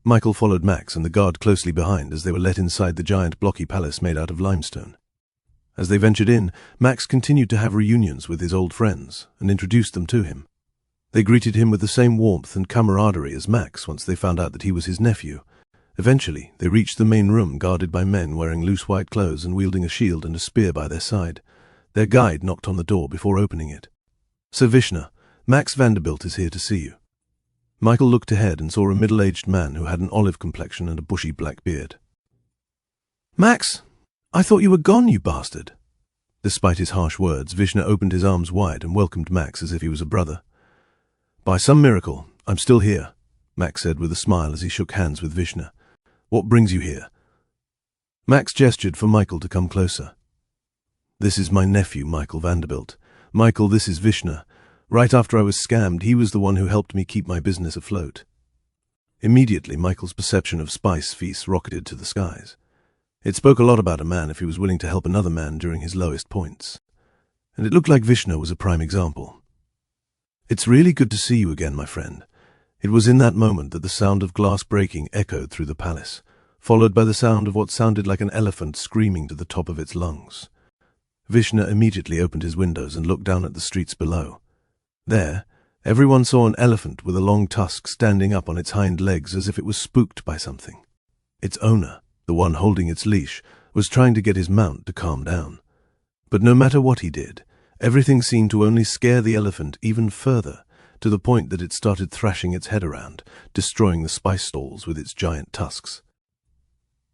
Michael followed Max and the guard closely behind as they were let inside the giant blocky palace made out of limestone. As they ventured in, Max continued to have reunions with his old friends and introduced them to him. They greeted him with the same warmth and camaraderie as Max once they found out that he was his nephew. Eventually, they reached the main room guarded by men wearing loose white clothes and wielding a shield and a spear by their side. Their guide knocked on the door before opening it. "Sir Vishnu, Max Vanderbilt is here to see you." Michael looked ahead and saw a middle-aged man who had an olive complexion and a bushy black beard. "Max, I thought you were gone, you bastard." Despite his harsh words, Vishnu opened his arms wide and welcomed Max as if he was a brother. "By some miracle, I'm still here," Max said with a smile as he shook hands with Vishnu. "What brings you here?" Max gestured for Michael to come closer. "This is my nephew, Michael Vanderbilt. Michael, this is Vishnu. Right after I was scammed, he was the one who helped me keep my business afloat." Immediately, Michael's perception of spice feasts rocketed to the skies. It spoke a lot about a man if he was willing to help another man during his lowest points. And it looked like Vishnu was a prime example. "It's really good to see you again, my friend." It was in that moment that the sound of glass breaking echoed through the palace, followed by the sound of what sounded like an elephant screaming to the top of its lungs. Vishnu immediately opened his windows and looked down at the streets below. There, everyone saw an elephant with a long tusk standing up on its hind legs as if it was spooked by something. Its owner, the one holding its leash, was trying to get his mount to calm down. But no matter what he did, everything seemed to only scare the elephant even further, to the point that it started thrashing its head around, destroying the spice stalls with its giant tusks.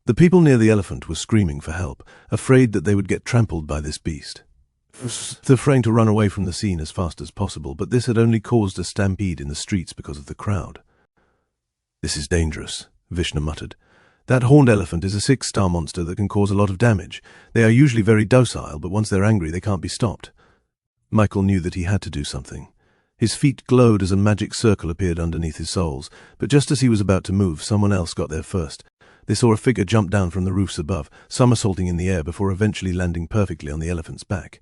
The people near the elephant were screaming for help, afraid that they would get trampled by this beast. They're trying to run away from the scene as fast as possible, but this had only caused a stampede in the streets because of the crowd. "This is dangerous," Vishnu muttered. "That horned elephant is a 6-star monster that can cause a lot of damage. They are usually very docile, but once they're angry, they can't be stopped." Michael knew that he had to do something. His feet glowed as a magic circle appeared underneath his soles, but just as he was about to move, someone else got there first. They saw a figure jump down from the roofs above, somersaulting in the air before eventually landing perfectly on the elephant's back.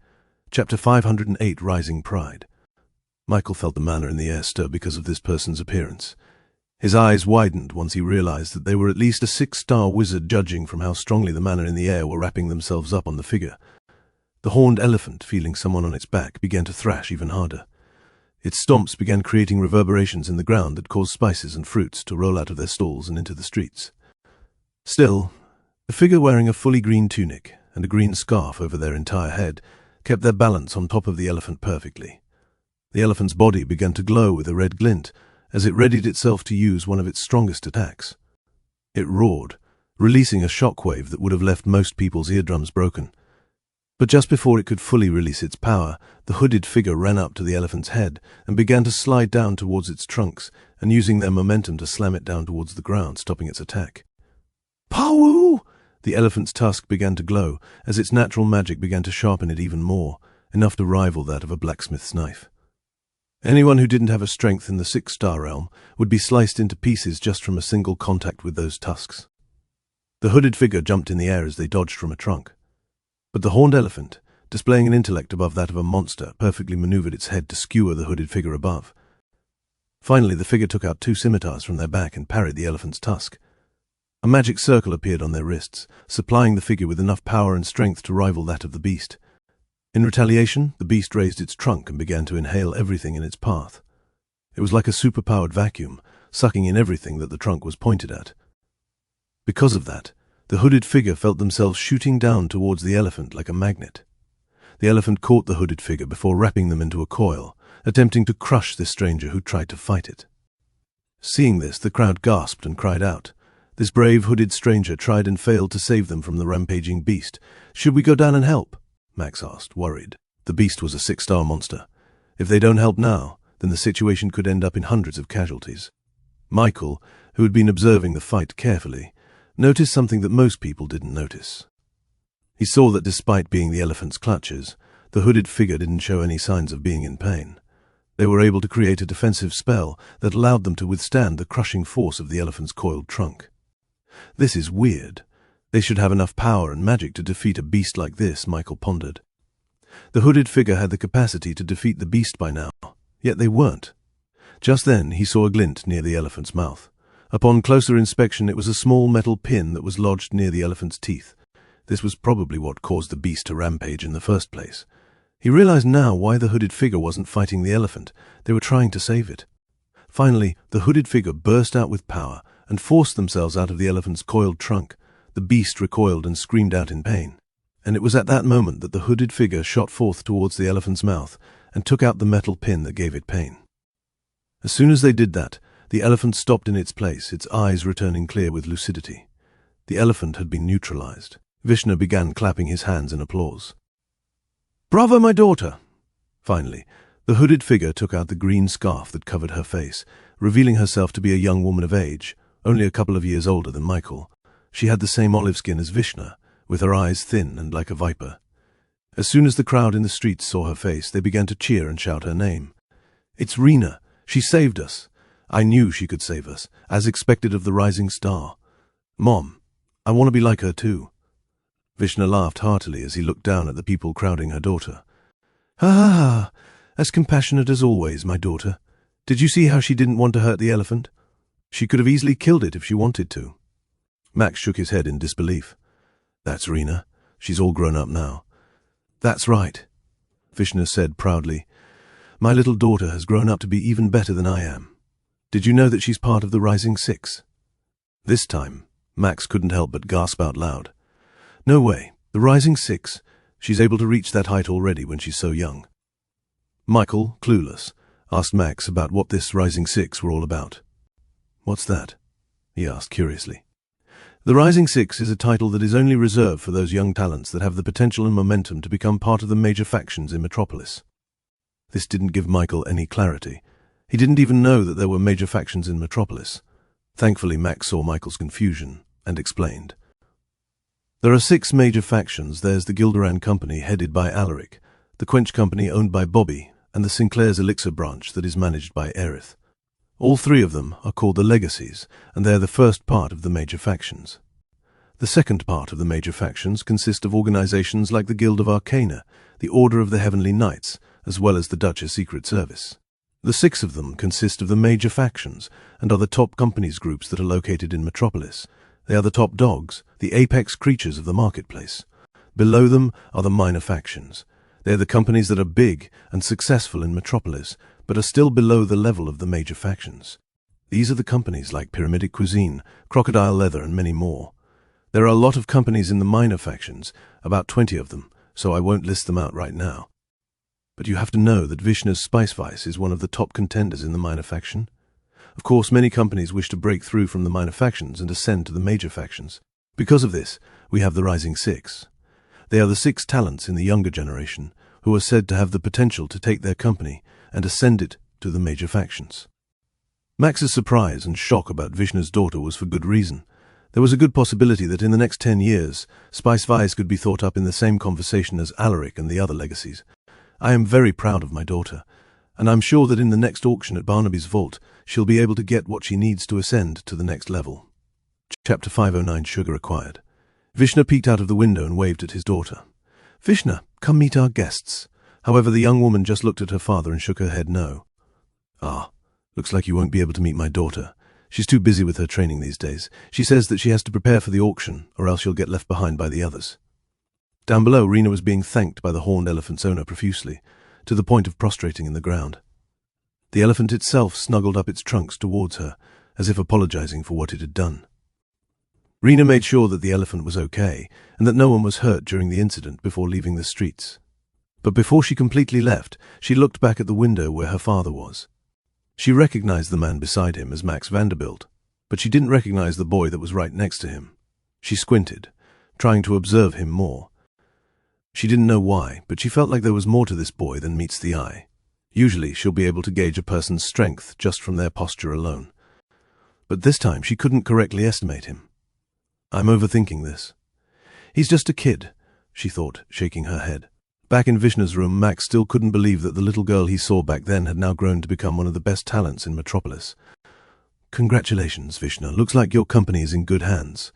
Chapter 508, Rising Pride. Michael felt the manna in the air stir because of this person's appearance. His eyes widened once he realized that they were at least a 6-star wizard, judging from how strongly the manna in the air were wrapping themselves up on the figure. The horned elephant, feeling someone on its back, began to thrash even harder. Its stomps began creating reverberations in the ground that caused spices and fruits to roll out of their stalls and into the streets. Still, the figure wearing a fully green tunic and a green scarf over their entire head kept their balance on top of the elephant perfectly. The elephant's body began to glow with a red glint as it readied itself to use one of its strongest attacks. It roared, releasing a shockwave that would have left most people's eardrums broken. But just before it could fully release its power, the hooded figure ran up to the elephant's head and began to slide down towards its trunks, and using their momentum to slam it down towards the ground, stopping its attack. "Pow!" The elephant's tusk began to glow as its natural magic began to sharpen it even more, enough to rival that of a blacksmith's knife. Anyone who didn't have a strength in the 6-star realm would be sliced into pieces just from a single contact with those tusks. The hooded figure jumped in the air as they dodged from a trunk. But the horned elephant, displaying an intellect above that of a monster, perfectly maneuvered its head to skewer the hooded figure above. Finally, the figure took out 2 scimitars from their back and parried the elephant's tusk. A magic circle appeared on their wrists, supplying the figure with enough power and strength to rival that of the beast. In retaliation, the beast raised its trunk and began to inhale everything in its path. It was like a superpowered vacuum, sucking in everything that the trunk was pointed at. Because of that, the hooded figure felt themselves shooting down towards the elephant like a magnet. The elephant caught the hooded figure before wrapping them into a coil, attempting to crush this stranger who tried to fight it. Seeing this, the crowd gasped and cried out. This brave hooded stranger tried and failed to save them from the rampaging beast. "Should we go down and help?" Max asked, worried. The beast was a 6-star monster. If they don't help now, then the situation could end up in hundreds of casualties. Michael, who had been observing the fight carefully, noticed something that most people didn't notice. He saw that despite being the elephant's clutches, the hooded figure didn't show any signs of being in pain. They were able to create a defensive spell that allowed them to withstand the crushing force of the elephant's coiled trunk. This is weird. They should have enough power and magic to defeat a beast like this, Michael pondered. The hooded figure had the capacity to defeat the beast by now, yet they weren't. Just then he saw a glint near the elephant's mouth. Upon closer inspection, it was a small metal pin that was lodged near the elephant's teeth. This was probably what caused the beast to rampage in the first place. He realized now why the hooded figure wasn't fighting the elephant. They were trying to save it. Finally, the hooded figure burst out with power and forced themselves out of the elephant's coiled trunk. The beast recoiled and screamed out in pain. And it was at that moment that the hooded figure shot forth towards the elephant's mouth and took out the metal pin that gave it pain. As soon as they did that, the elephant stopped in its place, its eyes returning clear with lucidity. The elephant had been neutralized. Vishnu began clapping his hands in applause. "Bravo, my daughter!" Finally, the hooded figure took out the green scarf that covered her face, revealing herself to be a young woman of age, only a couple of years older than Michael. She had the same olive skin as Vishnu, with her eyes thin and like a viper. As soon as the crowd in the streets saw her face, they began to cheer and shout her name. "It's Rena! She saved us! I knew she could save us, as expected of the rising star. Mom, I want to be like her too." Vishnu laughed heartily as he looked down at the people crowding her daughter. "Ha ha ha! As compassionate as always, my daughter. Did you see how she didn't want to hurt the elephant? She could have easily killed it if she wanted to." Max shook his head in disbelief. "That's Rena. She's all grown up now." "That's right," Vishnu said proudly. "My little daughter has grown up to be even better than I am. Did you know that she's part of the Rising Six?" This time, Max couldn't help but gasp out loud. "No way. The Rising Six? She's able to reach that height already when she's so young." Michael, clueless, asked Max about what this Rising Six were all about. "What's that?" he asked curiously. "The Rising Six is a title that is only reserved for those young talents that have the potential and momentum to become part of the major factions in Metropolis." This didn't give Michael any clarity. He didn't even know that there were major factions in Metropolis. Thankfully, Max saw Michael's confusion and explained. "There are 6 major factions. There's the Gilderan Company, headed by Alaric, the Quench Company, owned by Bobby, and the Sinclair's Elixir branch that is managed by Aerith. All 3 of them are called the Legacies, and they're the first part of the major factions. The second part of the major factions consist of organizations like the Guild of Arcana, the Order of the Heavenly Knights, as well as the Duchess Secret Service. The 6 of them consist of the major factions and are the top companies groups that are located in Metropolis. They are the top dogs, the apex creatures of the marketplace. Below them are the minor factions. They are the companies that are big and successful in Metropolis, but are still below the level of the major factions. These are the companies like Pyramidic Cuisine, Crocodile Leather, and many more. There are a lot of companies in the minor factions, about 20 of them, so I won't list them out right now. But you have to know that Vishnu's Spice Vice is one of the top contenders in the minor faction. Of course, many companies wish to break through from the minor factions and ascend to the major factions. Because of this, we have the Rising Six. They are the 6 talents in the younger generation who are said to have the potential to take their company and ascend it to the major factions. Max's surprise and shock about Vishnu's daughter was for good reason. There was a good possibility that in the next 10 years, Spice Vice could be thought up in the same conversation as Alaric and the other legacies. I am very proud of my daughter, and I'm sure that in the next auction at Barnaby's vault, she'll be able to get what she needs to ascend to the next level. Chapter 509, Sugar Acquired. Vishnu peeked out of the window and waved at his daughter. "Vishnu, come meet our guests." However, the young woman just looked at her father and shook her head no. "Ah, looks like you won't be able to meet my daughter. She's too busy with her training these days. She says that she has to prepare for the auction, or else she'll get left behind by the others." Down below, Rena was being thanked by the horned elephant's owner profusely, to the point of prostrating in the ground. The elephant itself snuggled up its trunks towards her, as if apologizing for what it had done. Rena made sure that the elephant was okay, and that no one was hurt during the incident before leaving the streets. But before she completely left, she looked back at the window where her father was. She recognized the man beside him as Max Vanderbilt, but she didn't recognize the boy that was right next to him. She squinted, trying to observe him more. She didn't know why, but she felt like there was more to this boy than meets the eye. Usually, she'll be able to gauge a person's strength just from their posture alone. But this time, she couldn't correctly estimate him. "I'm overthinking this. He's just a kid," she thought, shaking her head. Back in Vishnu's room, Max still couldn't believe that the little girl he saw back then had now grown to become one of the best talents in Metropolis. "Congratulations, Vishnu. Looks like your company is in good hands."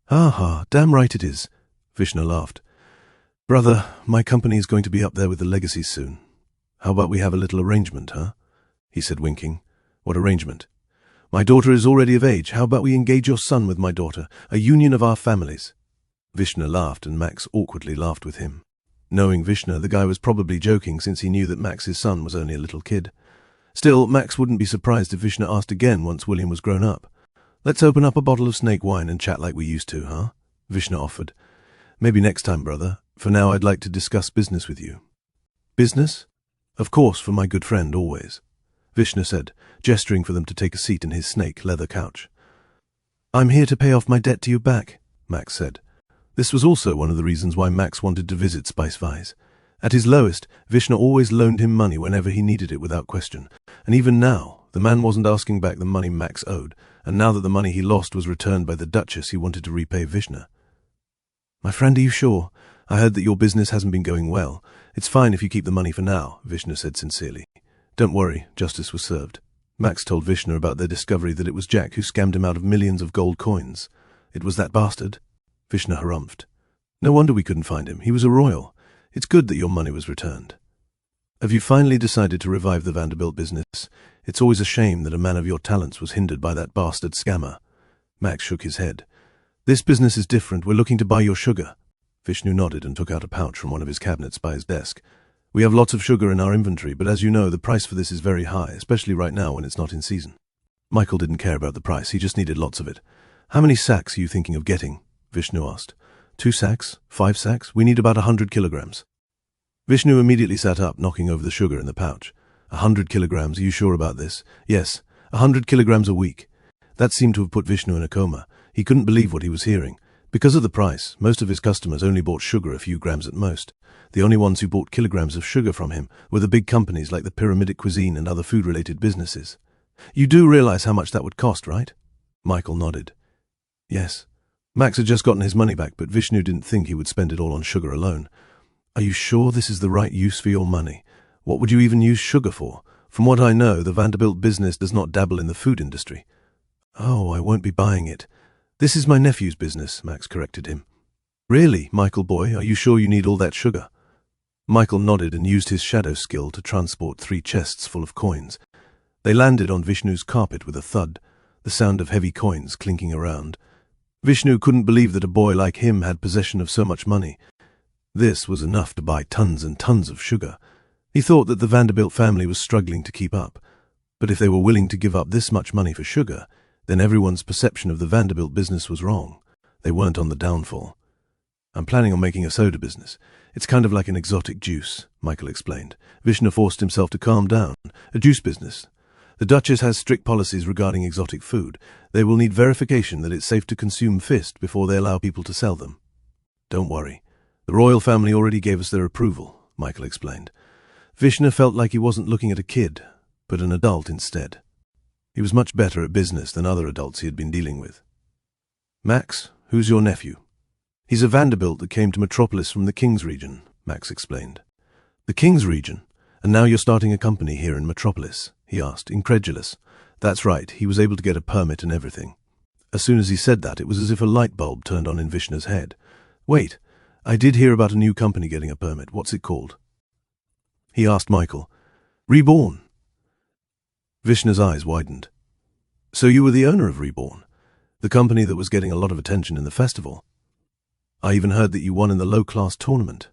"Ha ha, damn right it is," Vishnu laughed. "Brother, my company is going to be up there with the legacies soon. How about we have a little arrangement, huh?" he said, winking. "What arrangement?" "My daughter is already of age. How about we engage your son with my daughter, a union of our families?" Vishnu laughed, and Max awkwardly laughed with him. Knowing Vishnu, the guy was probably joking since he knew that Max's son was only a little kid. Still, Max wouldn't be surprised if Vishnu asked again once William was grown up. "Let's open up a bottle of snake wine and chat like we used to, huh?" Vishnu offered. "Maybe next time, brother. For now, I'd like to discuss business with you." "Business?" "Of course, for my good friend, always," Vishnu said, gesturing for them to take a seat in his snake leather couch. "I'm here to pay off my debt to you back," Max said. This was also one of the reasons why Max wanted to visit Spicevise. At his lowest, Vishnu always loaned him money whenever he needed it without question. And even now, the man wasn't asking back the money Max owed, and now that the money he lost was returned by the Duchess, he wanted to repay Vishnu. "My friend, are you sure? I heard that your business hasn't been going well. It's fine if you keep the money for now," Vishnu said sincerely. "Don't worry, justice was served." Max told Vishnu about their discovery that it was Jack who scammed him out of millions of gold coins. "It was that bastard?" Vishnu harumphed. "No wonder we couldn't find him. He was a royal. It's good that your money was returned." "Have you finally decided to revive the Vanderbilt business? It's always a shame that a man of your talents was hindered by that bastard scammer." Max shook his head. "This business is different. We're looking to buy your sugar." Vishnu nodded and took out a pouch from one of his cabinets by his desk. "We have lots of sugar in our inventory, but as you know, the price for this is very high, especially right now when it's not in season." Michael didn't care about the price. He just needed lots of it. "How many sacks are you thinking of getting?" Vishnu asked. 2 sacks? 5 sacks? We need about 100 kilograms. Vishnu immediately sat up, knocking over the sugar in the pouch. 100 kilograms? Are you sure about this?" "Yes, 100 kilograms a week." That seemed to have put Vishnu in a coma. He couldn't believe what he was hearing. Because of the price, most of his customers only bought sugar a few grams at most. The only ones who bought kilograms of sugar from him were the big companies like the Pyramidic Cuisine and other food-related businesses. "You do realize how much that would cost, right?" Michael nodded. "Yes." Max had just gotten his money back, but Vishnu didn't think he would spend it all on sugar alone. "Are you sure this is the right use for your money? What would you even use sugar for? From what I know, the Vanderbilt business does not dabble in the food industry." "Oh, I won't be buying it. This is my nephew's business," Max corrected him. "Really, Michael boy, are you sure you need all that sugar?" Michael nodded and used his shadow skill to transport 3 chests full of coins. They landed on Vishnu's carpet with a thud, the sound of heavy coins clinking around. Vishnu couldn't believe that a boy like him had possession of so much money. This was enough to buy tons and tons of sugar. He thought that the Vanderbilt family was struggling to keep up. But if they were willing to give up this much money for sugar, then everyone's perception of the Vanderbilt business was wrong. They weren't on the downfall. "I'm planning on making a soda business. It's kind of like an exotic juice," Michael explained. Vishnu forced himself to calm down. "A juice business. The Duchess has strict policies regarding exotic food. They will need verification that it's safe to consume fist before they allow people to sell them." "Don't worry. The royal family already gave us their approval," Michael explained. Vishnu felt like he wasn't looking at a kid, but an adult instead. He was much better at business than other adults he had been dealing with. "Max, who's your nephew?" "He's a Vanderbilt that came to Metropolis from the King's region," Max explained. "The King's region? And now you're starting a company here in Metropolis?" he asked, incredulous. That's right, he was able to get a permit and everything. As soon as he said that, it was as if a light bulb turned on in Vishnu's head. "Wait, I did hear about a new company getting a permit. What's it called?" he asked Michael. "Reborn." Vishnu's eyes widened. "So you were the owner of Reborn, the company that was getting a lot of attention in the festival? I even heard that you won in the low-class tournament,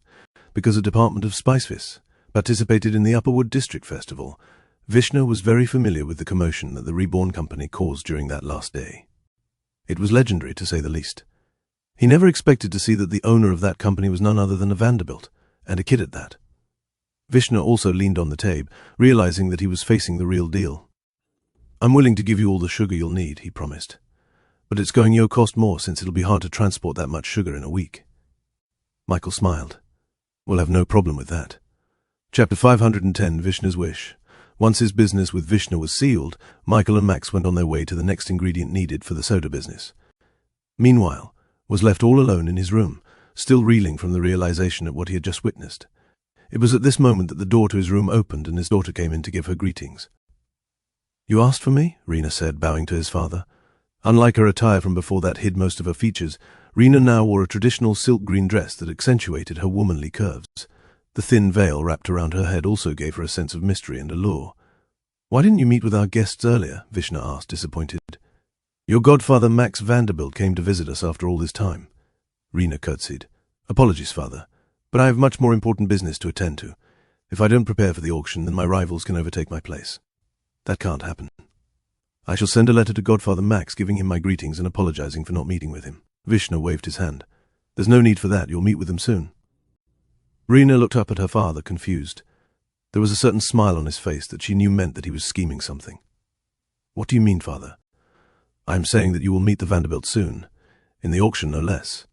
because a department of Spicevis participated in the Upperwood District Festival." Vishnu was very familiar with the commotion that the Reborn company caused during that last day. It was legendary, to say the least. He never expected to see that the owner of that company was none other than a Vanderbilt, and a kid at that. Vishnu also leaned on the table, realizing that he was facing the real deal. "I'm willing to give you all the sugar you'll need," he promised. "But it's going to cost more since it'll be hard to transport that much sugar in a week." Michael smiled. "We'll have no problem with that." Chapter 510, Vishnu's Wish. Once his business with Vishnu was sealed, Michael and Max went on their way to the next ingredient needed for the soda business. Meanwhile, was left all alone in his room, still reeling from the realization at what he had just witnessed. It was at this moment that the door to his room opened and his daughter came in to give her greetings. "You asked for me?" Rena said, bowing to his father. Unlike her attire from before that hid most of her features, Rena now wore a traditional silk green dress that accentuated her womanly curves. The thin veil wrapped around her head also gave her a sense of mystery and allure. "Why didn't you meet with our guests earlier?" Vishnu asked, disappointed. "Your godfather Max Vanderbilt came to visit us after all this time." Rena curtsied. "Apologies, father, but I have much more important business to attend to. If I don't prepare for the auction, then my rivals can overtake my place. That can't happen. I shall send a letter to Godfather Max giving him my greetings and apologizing for not meeting with him." Vishnu waved his hand. "There's no need for that. You'll meet with him soon." Rena looked up at her father, confused. There was a certain smile on his face that she knew meant that he was scheming something. "What do you mean, father?" "I am saying that you will meet the Vanderbilt soon. In the auction, no less."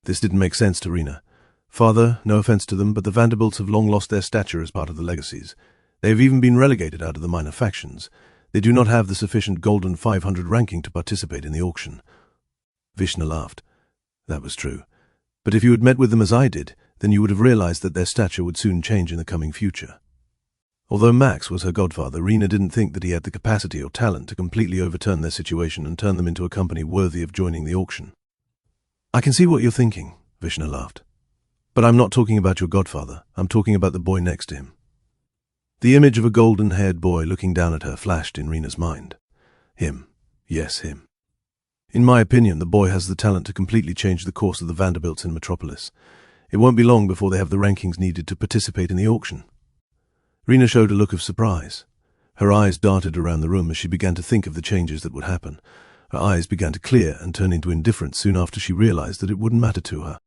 This didn't make sense to Rena. Father, no offense to them, but the Vanderbilts have long lost their stature as part of the legacies. They have even been relegated out of the minor factions. They do not have the sufficient golden 500 ranking to participate in the auction. Vishnu laughed. That was true. But if you had met with them as I did, then you would have realized that their stature would soon change in the coming future. Although Max was her godfather, Rena didn't think that he had the capacity or talent to completely overturn their situation and turn them into a company worthy of joining the auction. I can see what you're thinking, Vishnu laughed. But I'm not talking about your godfather. I'm talking about the boy next to him. The image of a golden-haired boy looking down at her flashed in Rena's mind. Him. Yes, him. In my opinion, the boy has the talent to completely change the course of the Vanderbilts in Metropolis. It won't be long before they have the rankings needed to participate in the auction. Rena showed a look of surprise. Her eyes darted around the room as she began to think of the changes that would happen. Her eyes began to clear and turn into indifference soon after she realized that it wouldn't matter to her.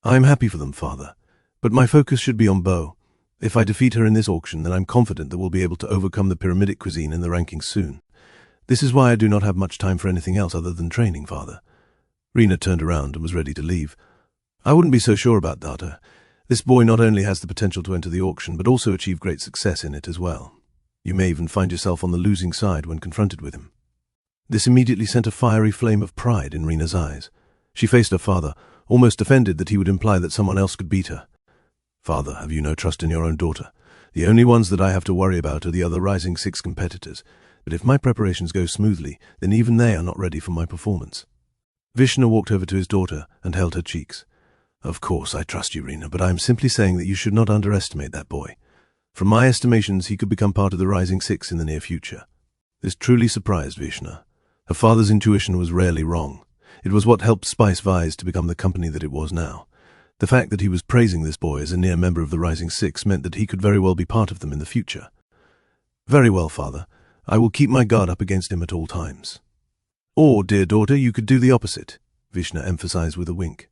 I am happy for them, Father, but my focus should be on Bo. If I defeat her in this auction, then I'm confident that we'll be able to overcome the pyramidic cuisine in the rankings soon. This is why I do not have much time for anything else other than training, Father. Rena turned around and was ready to leave. I wouldn't be so sure about that. This boy not only has the potential to enter the auction, but also achieve great success in it as well. You may even find yourself on the losing side when confronted with him. This immediately sent a fiery flame of pride in Rena's eyes. She faced her father, almost offended that he would imply that someone else could beat her. Father, have you no trust in your own daughter? The only ones that I have to worry about are the other Rising 6 competitors. But if my preparations go smoothly, then even they are not ready for my performance. Vishnu walked over to his daughter and held her cheeks. Of course, I trust you, Rena, but I am simply saying that you should not underestimate that boy. From my estimations, he could become part of the Rising 6 in the near future. This truly surprised Vishnu. Her father's intuition was rarely wrong. It was what helped Spice Vise to become the company that it was now. The fact that he was praising this boy as a near member of the Rising 6 meant that he could very well be part of them in the future. Very well, Father. I will keep my guard up against him at all times. Or, dear daughter, you could do the opposite, Vishnu emphasized with a wink.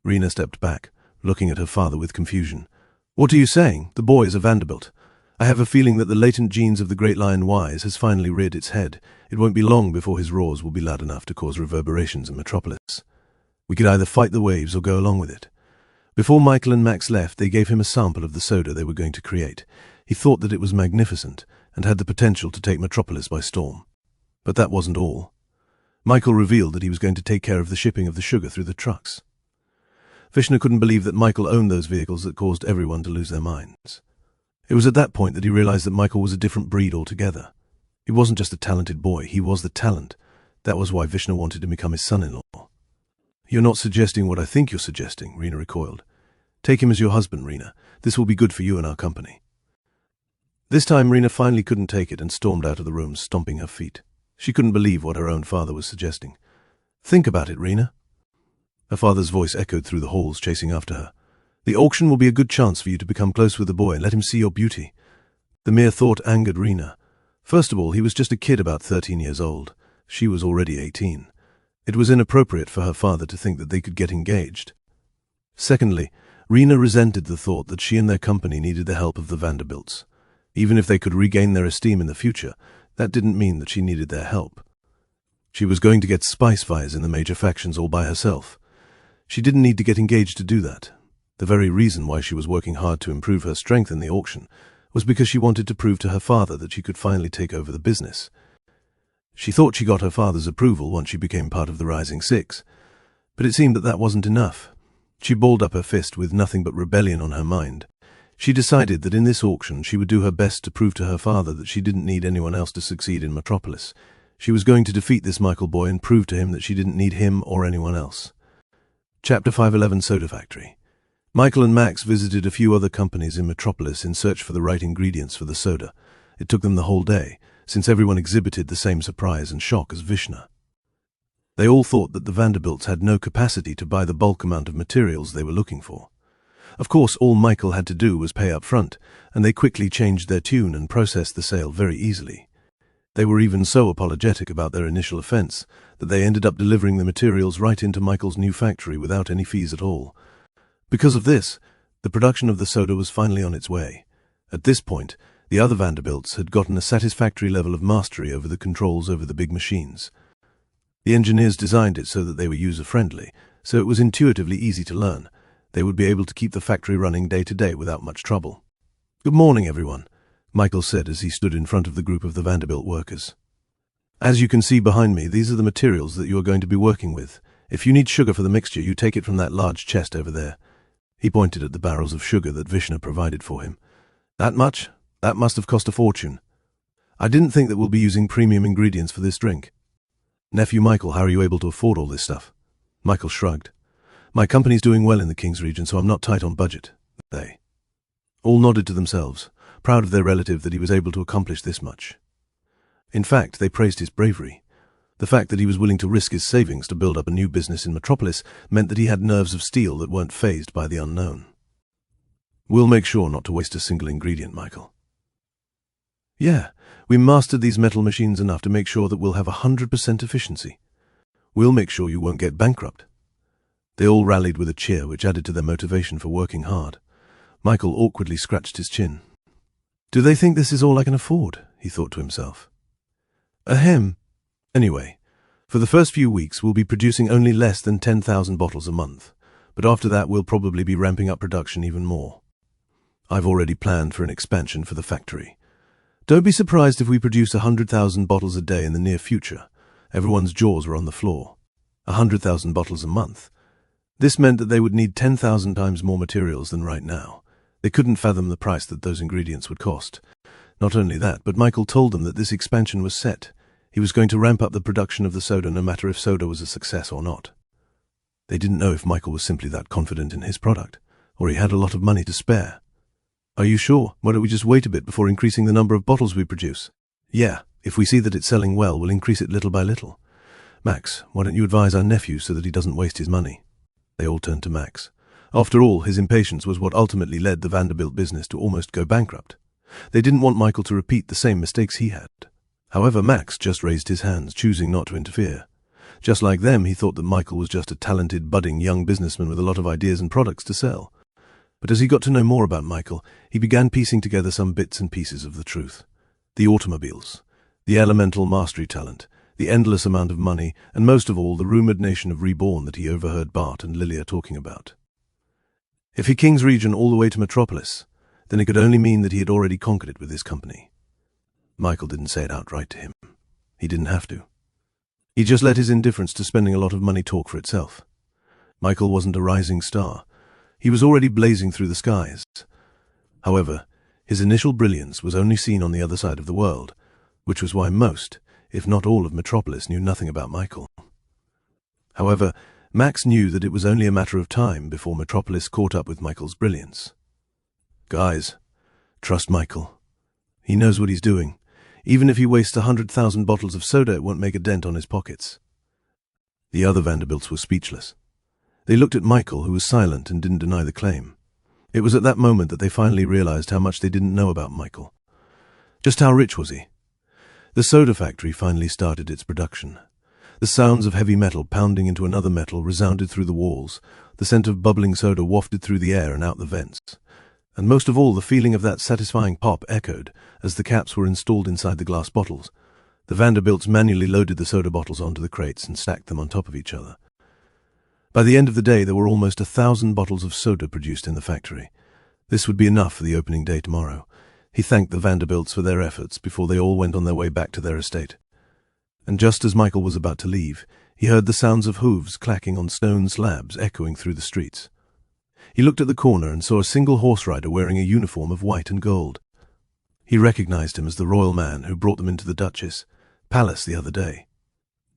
Rena stepped back, looking at her father with confusion. What are you saying? The boy is a Vanderbilt. I have a feeling that the latent genes of the great lion Wise has finally reared its head. It won't be long before his roars will be loud enough to cause reverberations in Metropolis. We could either fight the waves or go along with it. Before Michael and Max left, they gave him a sample of the soda they were going to create. He thought that it was magnificent and had the potential to take Metropolis by storm. But that wasn't all. Michael revealed that he was going to take care of the shipping of the sugar through the trucks. Vishnu couldn't believe that Michael owned those vehicles that caused everyone to lose their minds. It was at that point that he realized that Michael was a different breed altogether. He wasn't just a talented boy, he was the talent. That was why Vishnu wanted to become his son-in-law. You're not suggesting what I think you're suggesting, Rena recoiled. Take him as your husband, Rena. This will be good for you and our company. This time Rena finally couldn't take it and stormed out of the room, stomping her feet. She couldn't believe what her own father was suggesting. Think about it, Rena. Her father's voice echoed through the halls, chasing after her. The auction will be a good chance for you to become close with the boy and let him see your beauty. The mere thought angered Rena. First of all, he was just a kid about 13 years old. She was already 18. It was inappropriate for her father to think that they could get engaged. Secondly, Rena resented the thought that she and their company needed the help of the Vanderbilts. Even if they could regain their esteem in the future, that didn't mean that she needed their help. She was going to get Spice Vise in the major factions all by herself. She didn't need to get engaged to do that. The very reason why she was working hard to improve her strength in the auction was because she wanted to prove to her father that she could finally take over the business. She thought she got her father's approval once she became part of the Rising 6, but it seemed that that wasn't enough. She balled up her fist with nothing but rebellion on her mind. She decided that in this auction she would do her best to prove to her father that she didn't need anyone else to succeed in Metropolis. She was going to defeat this Michael boy and prove to him that she didn't need him or anyone else. Chapter 511 Soda Factory. Michael and Max visited a few other companies in Metropolis in search for the right ingredients for the soda. It took them the whole day, since everyone exhibited the same surprise and shock as Vishnu. They all thought that the Vanderbilts had no capacity to buy the bulk amount of materials they were looking for. Of course, all Michael had to do was pay up front, and they quickly changed their tune and processed the sale very easily. They were even so apologetic about their initial offense that they ended up delivering the materials right into Michael's new factory without any fees at all. Because of this, the production of the soda was finally on its way. At this point, the other Vanderbilts had gotten a satisfactory level of mastery over the controls over the big machines. The engineers designed it so that they were user-friendly, so it was intuitively easy to learn. They would be able to keep the factory running day to day without much trouble. "Good morning, everyone," Michael said as he stood in front of the group of the Vanderbilt workers. "As you can see behind me, these are the materials that you are going to be working with. If you need sugar for the mixture, you take it from that large chest over there." He pointed at the barrels of sugar that Vishnu provided for him. "That much? That must have cost a fortune. I didn't think that we'll be using premium ingredients for this drink." "Nephew Michael, how are you able to afford all this stuff?" Michael shrugged. "My company's doing well in the King's region, so I'm not tight on budget." They all nodded to themselves, proud of their relative that he was able to accomplish this much. In fact, they praised his bravery. The fact that he was willing to risk his savings to build up a new business in Metropolis meant that he had nerves of steel that weren't fazed by the unknown. "We'll make sure not to waste a single ingredient, Michael." "Yeah, we mastered these metal machines enough to make sure that we'll have 100% efficiency. We'll make sure you won't get bankrupt." They all rallied with a cheer, which added to their motivation for working hard. Michael awkwardly scratched his chin. "Do they think this is all I can afford?" he thought to himself. "Ahem. Anyway, for the first few weeks we'll be producing only less than 10,000 bottles a month, but after that we'll probably be ramping up production even more. I've already planned for an expansion for the factory. Don't be surprised if we produce 100,000 bottles a day in the near future." Everyone's jaws were on the floor. 100,000 bottles a month. This meant that they would need 10,000 times more materials than right now. They couldn't fathom the price that those ingredients would cost. Not only that, but Michael told them that this expansion was set. He was going to ramp up the production of the soda no matter if soda was a success or not. They didn't know if Michael was simply that confident in his product, or he had a lot of money to spare. "Are you sure? Why don't we just wait a bit before increasing the number of bottles we produce?" "Yeah, if we see that it's selling well, we'll increase it little by little. Max, why don't you advise our nephew so that he doesn't waste his money?" They all turned to Max. After all, his impatience was what ultimately led the Vanderbilt business to almost go bankrupt. They didn't want Michael to repeat the same mistakes he had. However, Max just raised his hands, choosing not to interfere. Just like them, he thought that Michael was just a talented, budding young businessman with a lot of ideas and products to sell. But as he got to know more about Michael, he began piecing together some bits and pieces of the truth. The automobiles, the elemental mastery talent, the endless amount of money, and most of all, the rumored nation of Reborn that he overheard Bart and Lilia talking about. If he King's region all the way to Metropolis, then it could only mean that he had already conquered it with his company. Michael didn't say it outright to him. He didn't have to. He just let his indifference to spending a lot of money talk for itself. Michael wasn't a rising star. He was already blazing through the skies. However, his initial brilliance was only seen on the other side of the world, which was why most, if not all of Metropolis, knew nothing about Michael. However, Max knew that it was only a matter of time before Metropolis caught up with Michael's brilliance. "Guys, trust Michael. He knows what he's doing. Even if he wastes 100,000 bottles of soda, it won't make a dent on his pockets." The other Vanderbilts were speechless. They looked at Michael, who was silent and didn't deny the claim. It was at that moment that they finally realized how much they didn't know about Michael. Just how rich was he? The soda factory finally started its production. The sounds of heavy metal pounding into another metal resounded through the walls. The scent of bubbling soda wafted through the air and out the vents. And most of all, the feeling of that satisfying pop echoed as the caps were installed inside the glass bottles. The Vanderbilts manually loaded the soda bottles onto the crates and stacked them on top of each other. By the end of the day, there were almost 1,000 bottles of soda produced in the factory. This would be enough for the opening day tomorrow. He thanked the Vanderbilts for their efforts before they all went on their way back to their estate. And just as Michael was about to leave, he heard the sounds of hooves clacking on stone slabs echoing through the streets. He looked at the corner and saw a single horse rider wearing a uniform of white and gold. He recognized him as the royal man who brought them into the Duchess' palace the other day.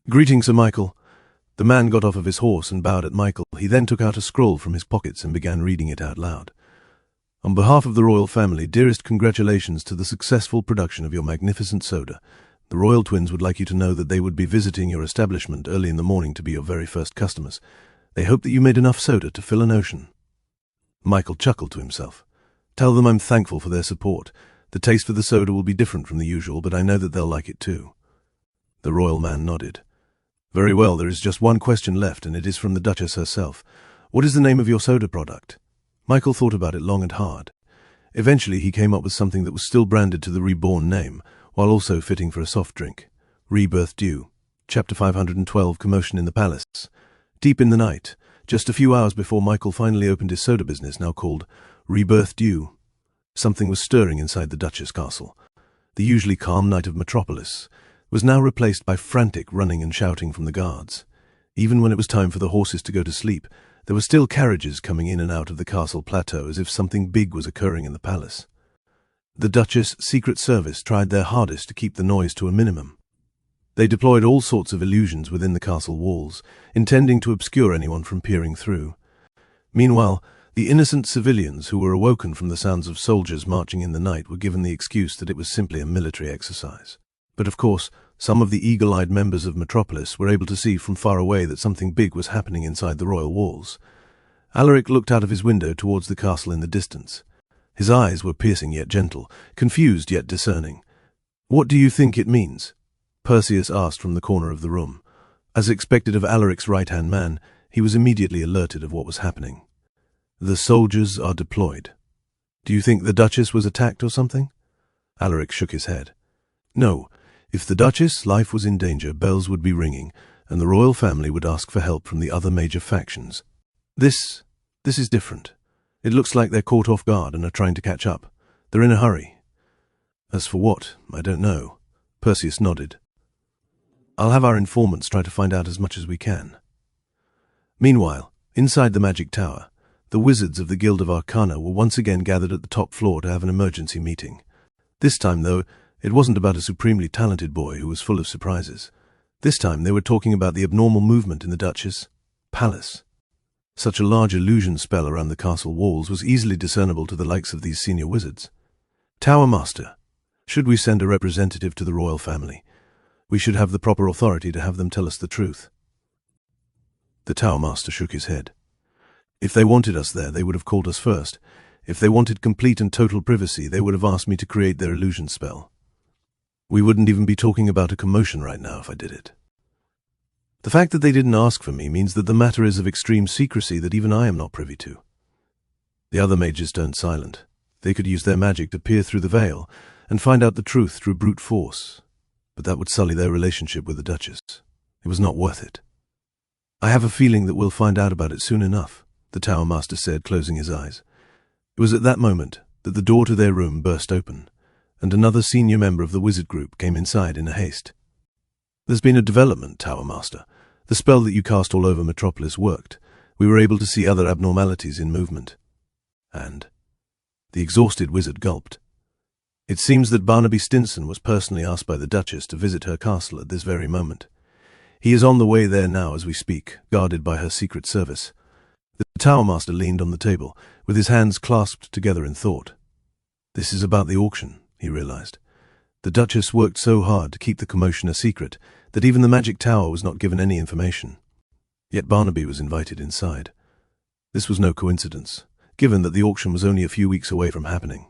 "Greetings, Sir Michael." The man got off of his horse and bowed at Michael. He then took out a scroll from his pockets and began reading it out loud. "On behalf of the royal family, dearest congratulations to the successful production of your magnificent soda. The royal twins would like you to know that they would be visiting your establishment early in the morning to be your very first customers. They hope that you made enough soda to fill an ocean." Michael chuckled to himself. "Tell them I'm thankful for their support. The taste for the soda will be different from the usual, but I know that they'll like it too." The royal man nodded. "Very well, there is just one question left, and it is from the Duchess herself. What is the name of your soda product?" Michael thought about it long and hard. Eventually he came up with something that was still branded to the Reborn name, while also fitting for a soft drink. Rebirth Dew. Chapter 512, Commotion in the Palace. Deep in the night, Just a few hours before Michael finally opened his soda business, now called Rebirth Due, something was stirring inside the Duchess castle. The usually calm night of Metropolis was now replaced by frantic running and shouting from the guards. Even when it was time for the horses to go to sleep, there were still carriages coming in and out of the castle plateau as if something big was occurring in the palace. The Duchess' Secret Service tried their hardest to keep the noise to a minimum. They deployed all sorts of illusions within the castle walls, intending to obscure anyone from peering through. Meanwhile, the innocent civilians who were awoken from the sounds of soldiers marching in the night were given the excuse that it was simply a military exercise. But of course, some of the eagle-eyed members of Metropolis were able to see from far away that something big was happening inside the royal walls. Alaric looked out of his window towards the castle in the distance. His eyes were piercing yet gentle, confused yet discerning. "What do you think it means?" Perseus asked from the corner of the room. As expected of Alaric's right-hand man, he was immediately alerted of what was happening. "The soldiers are deployed. Do you think the Duchess was attacked or something?" Alaric shook his head. "No. If the Duchess' life was in danger, bells would be ringing, and the royal family would ask for help from the other major factions. This is different. It looks like they're caught off guard and are trying to catch up. They're in a hurry." "As for what, I don't know." Perseus nodded. "I'll have our informants try to find out as much as we can." Meanwhile, inside the magic tower, the wizards of the Guild of Arcana were once again gathered at the top floor to have an emergency meeting. This time, though, it wasn't about a supremely talented boy who was full of surprises. This time they were talking about the abnormal movement in the Duchess' palace. Such a large illusion spell around the castle walls was easily discernible to the likes of these senior wizards. "Tower Master, should we send a representative to the royal family? We should have the proper authority to have them tell us the truth." The Tower Master shook his head. "If they wanted us there, they would have called us first. If they wanted complete and total privacy, they would have asked me to create their illusion spell. We wouldn't even be talking about a commotion right now if I did it. The fact that they didn't ask for me means that the matter is of extreme secrecy that even I am not privy to." The other mages turned silent. They could use their magic to peer through the veil and find out the truth through brute force, but that would sully their relationship with the Duchess. It was not worth it. "I have a feeling that we'll find out about it soon enough," the Tower Master said, closing his eyes. It was at that moment that the door to their room burst open, and another senior member of the wizard group came inside in a haste. "There's been a development, Tower Master. The spell that you cast all over Metropolis worked. We were able to see other abnormalities in movement." And the exhausted wizard gulped. "It seems that Barnaby Stinson was personally asked by the Duchess to visit her castle at this very moment. He is on the way there now as we speak, guarded by her Secret Service." The Tower Master leaned on the table, with his hands clasped together in thought. This is about the auction, he realized. The Duchess worked so hard to keep the commotion a secret that even the magic tower was not given any information. Yet Barnaby was invited inside. This was no coincidence, given that the auction was only a few weeks away from happening.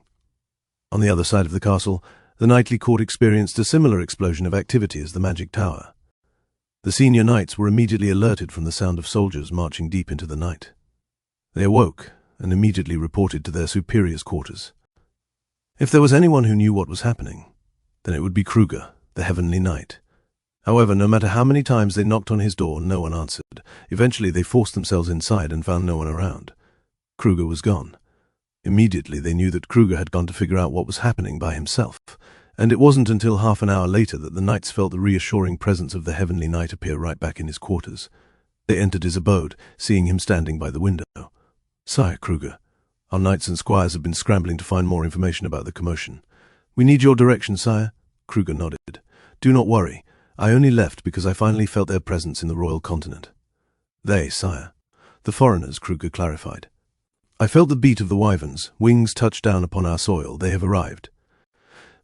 On the other side of the castle, the nightly court experienced a similar explosion of activity as the magic tower. The senior knights were immediately alerted from the sound of soldiers marching deep into the night. They awoke and immediately reported to their superiors' quarters. If there was anyone who knew what was happening, then it would be Kruger, the Heavenly Knight. However, no matter how many times they knocked on his door, no one answered. Eventually they forced themselves inside and found no one around. Kruger was gone. Immediately they knew that Kruger had gone to figure out what was happening by himself, and it wasn't until half an hour later that the knights felt the reassuring presence of the Heavenly Knight appear right back in his quarters. They entered his abode, seeing him standing by the window. "Sire Kruger, our knights and squires have been scrambling to find more information about the commotion. We need your direction, sire." Kruger nodded. "Do not worry. I only left because I finally felt their presence in the royal continent." "They, sire." "The foreigners," Kruger clarified. "I felt the beat of the wyverns. Wings touched down upon our soil. They have arrived."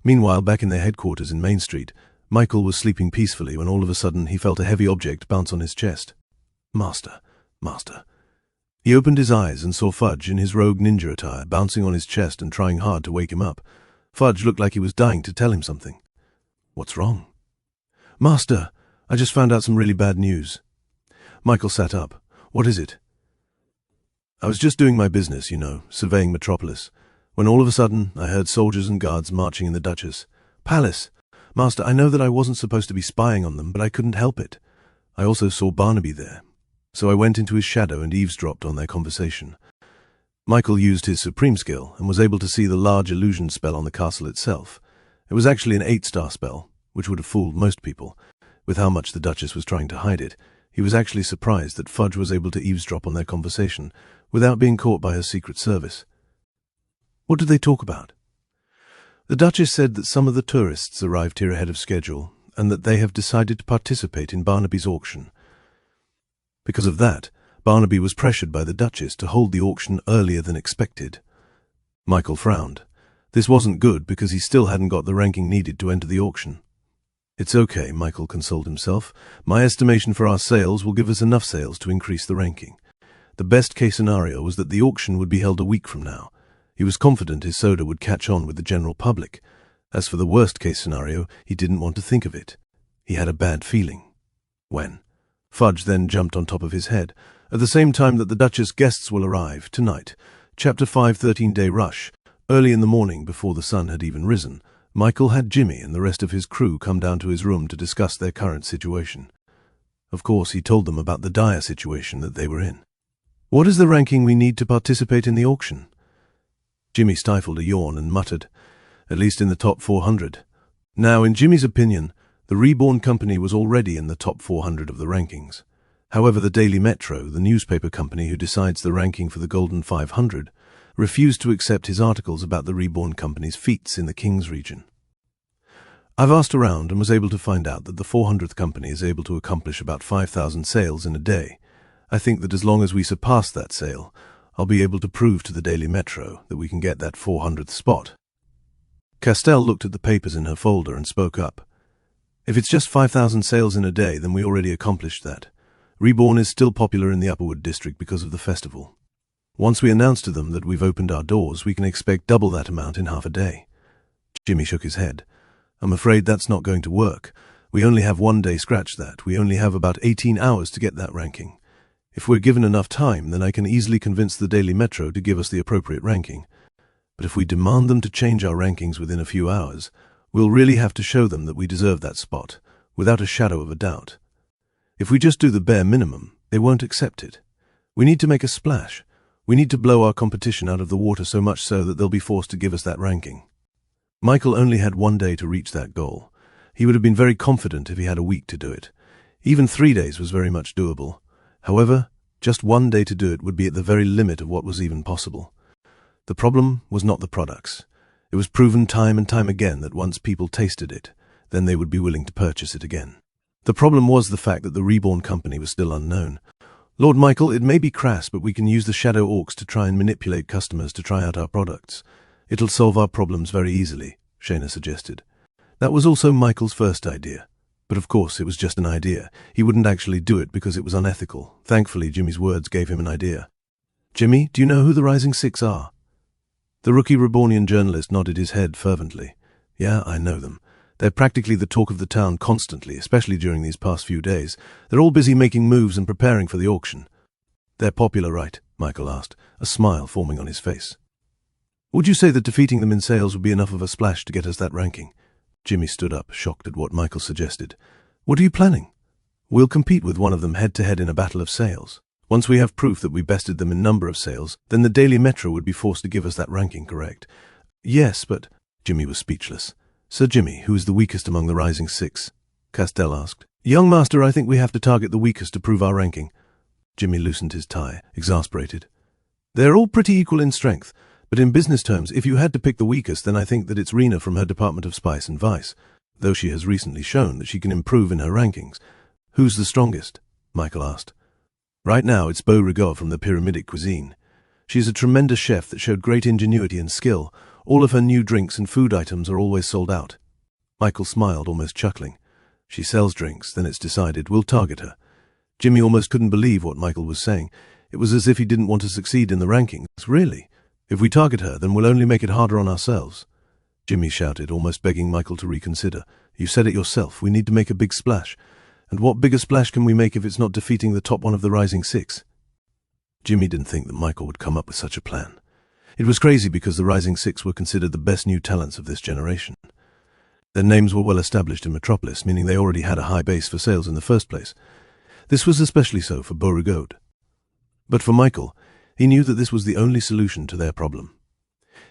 Meanwhile, back in their headquarters in Main Street, Michael was sleeping peacefully when all of a sudden he felt a heavy object bounce on his chest. Master. He opened his eyes and saw Fudge in his rogue ninja attire bouncing on his chest and trying hard to wake him up. Fudge looked like he was dying to tell him something. "What's wrong?" "Master, I just found out some really bad news." Michael sat up. "What is it?" "I was just doing my business, surveying Metropolis, when all of a sudden I heard soldiers and guards marching in the Duchess' palace. Master, I know that I wasn't supposed to be spying on them, but I couldn't help it. I also saw Barnaby there. so I went into his shadow and eavesdropped on their conversation. Michael used his supreme skill and was able to see the large illusion spell on the castle itself. It was actually an 8-star spell, which would have fooled most people. With how much the Duchess was trying to hide it, he was actually surprised that Fudge was able to eavesdrop on their conversation without being caught by her secret service. What did they talk about? The Duchess said that some of the tourists arrived here ahead of schedule and that they have decided to participate in Barnaby's auction. Because of that, Barnaby was pressured by the Duchess to hold the auction earlier than expected. Michael frowned. This wasn't good because he still hadn't got the ranking needed to enter the auction. It's okay, Michael consoled himself. My estimation for our sales will give us enough sales to increase the ranking. The best-case scenario was that the auction would be held a week from now. He was confident his soda would catch on with the general public. As for the worst-case scenario, he didn't want to think of it. He had a bad feeling. When? Fudge then jumped on top of his head. At the same time that the Duchess guests will arrive, tonight. Chapter 5, 13-Day Rush. Early in the morning, before the sun had even risen, Michael had Jimmy and the rest of his crew come down to his room to discuss their current situation. Of course, he told them about the dire situation that they were in. What is the ranking we need to participate in the auction? Jimmy stifled a yawn and muttered, at least in the top 400. Now, in Jimmy's opinion, the Reborn company was already in the top 400 of the rankings. However, the Daily Metro, the newspaper company who decides the ranking for the Golden 500, refused to accept his articles about the Reborn company's feats in the King's region. I've asked around and was able to find out that the 400th company is able to accomplish about 5,000 sales in a day. I think that as long as we surpass that sale, I'll be able to prove to the Daily Metro that we can get that 400th spot. Castell looked at the papers in her folder and spoke up. If it's just 5,000 sales in a day, then we already accomplished that. Reborn is still popular in the Upperwood district because of the festival. Once we announce to them that we've opened our doors, we can expect double that amount in half a day. Jimmy shook his head. I'm afraid that's not going to work. We only have one day, scratch that. We only have about 18 hours to get that ranking. If we're given enough time, then I can easily convince the Daily Metro to give us the appropriate ranking. But if we demand them to change our rankings within a few hours, we'll really have to show them that we deserve that spot, without a shadow of a doubt. If we just do the bare minimum, they won't accept it. We need to make a splash. We need to blow our competition out of the water so much so that they'll be forced to give us that ranking. Michael only had one day to reach that goal. He would have been very confident if he had a week to do it. Even 3 days was very much doable. However, just one day to do it would be at the very limit of what was even possible. The problem was not the products. It was proven time and time again that once people tasted it, then they would be willing to purchase it again. The problem was the fact that the Reborn company was still unknown. Lord Michael, it may be crass, but we can use the Shadow Orcs to try and manipulate customers to try out our products. It'll solve our problems very easily, Shayna suggested. That was also Michael's first idea. But of course, it was just an idea. He wouldn't actually do it because it was unethical. Thankfully, Jimmy's words gave him an idea. Jimmy, do you know who the Rising Six are? The rookie Rebornian journalist nodded his head fervently. Yeah, I know them. They're practically the talk of the town constantly, especially during these past few days. They're all busy making moves and preparing for the auction. They're popular, right? Michael asked, a smile forming on his face. Would you say that defeating them in sales would be enough of a splash to get us that ranking? Jimmy stood up, shocked at what Michael suggested. What are you planning? We'll compete with one of them head-to-head in a battle of sales. Once we have proof that we bested them in number of sales, then the Daily Metro would be forced to give us that ranking, correct? Yes, but... Jimmy was speechless. Sir Jimmy, who is the weakest among the Rising Six? Castell asked. Young master, I think we have to target the weakest to prove our ranking. Jimmy loosened his tie, exasperated. They're all pretty equal in strength, but in business terms, if you had to pick the weakest, then I think that it's Rena from her Department of Spice and Vice, though she has recently shown that she can improve in her rankings. Who's the strongest? Michael asked. Right now, it's Beau Rigaud from the Pyramidic Cuisine. She's a tremendous chef that showed great ingenuity and skill. All of her new drinks and food items are always sold out. Michael smiled, almost chuckling. She sells drinks, then it's decided we'll target her. Jimmy almost couldn't believe what Michael was saying. It was as if he didn't want to succeed in the rankings. Really? If we target her, then we'll only make it harder on ourselves. Jimmy shouted, almost begging Michael to reconsider. You said it yourself. We need to make a big splash. And what bigger splash can we make if it's not defeating the top one of the Rising Six? Jimmy didn't think that Michael would come up with such a plan. It was crazy because the Rising Six were considered the best new talents of this generation. Their names were well established in Metropolis, meaning they already had a high base for sales in the first place. This was especially so for Beauregard. But for Michael, he knew that this was the only solution to their problem.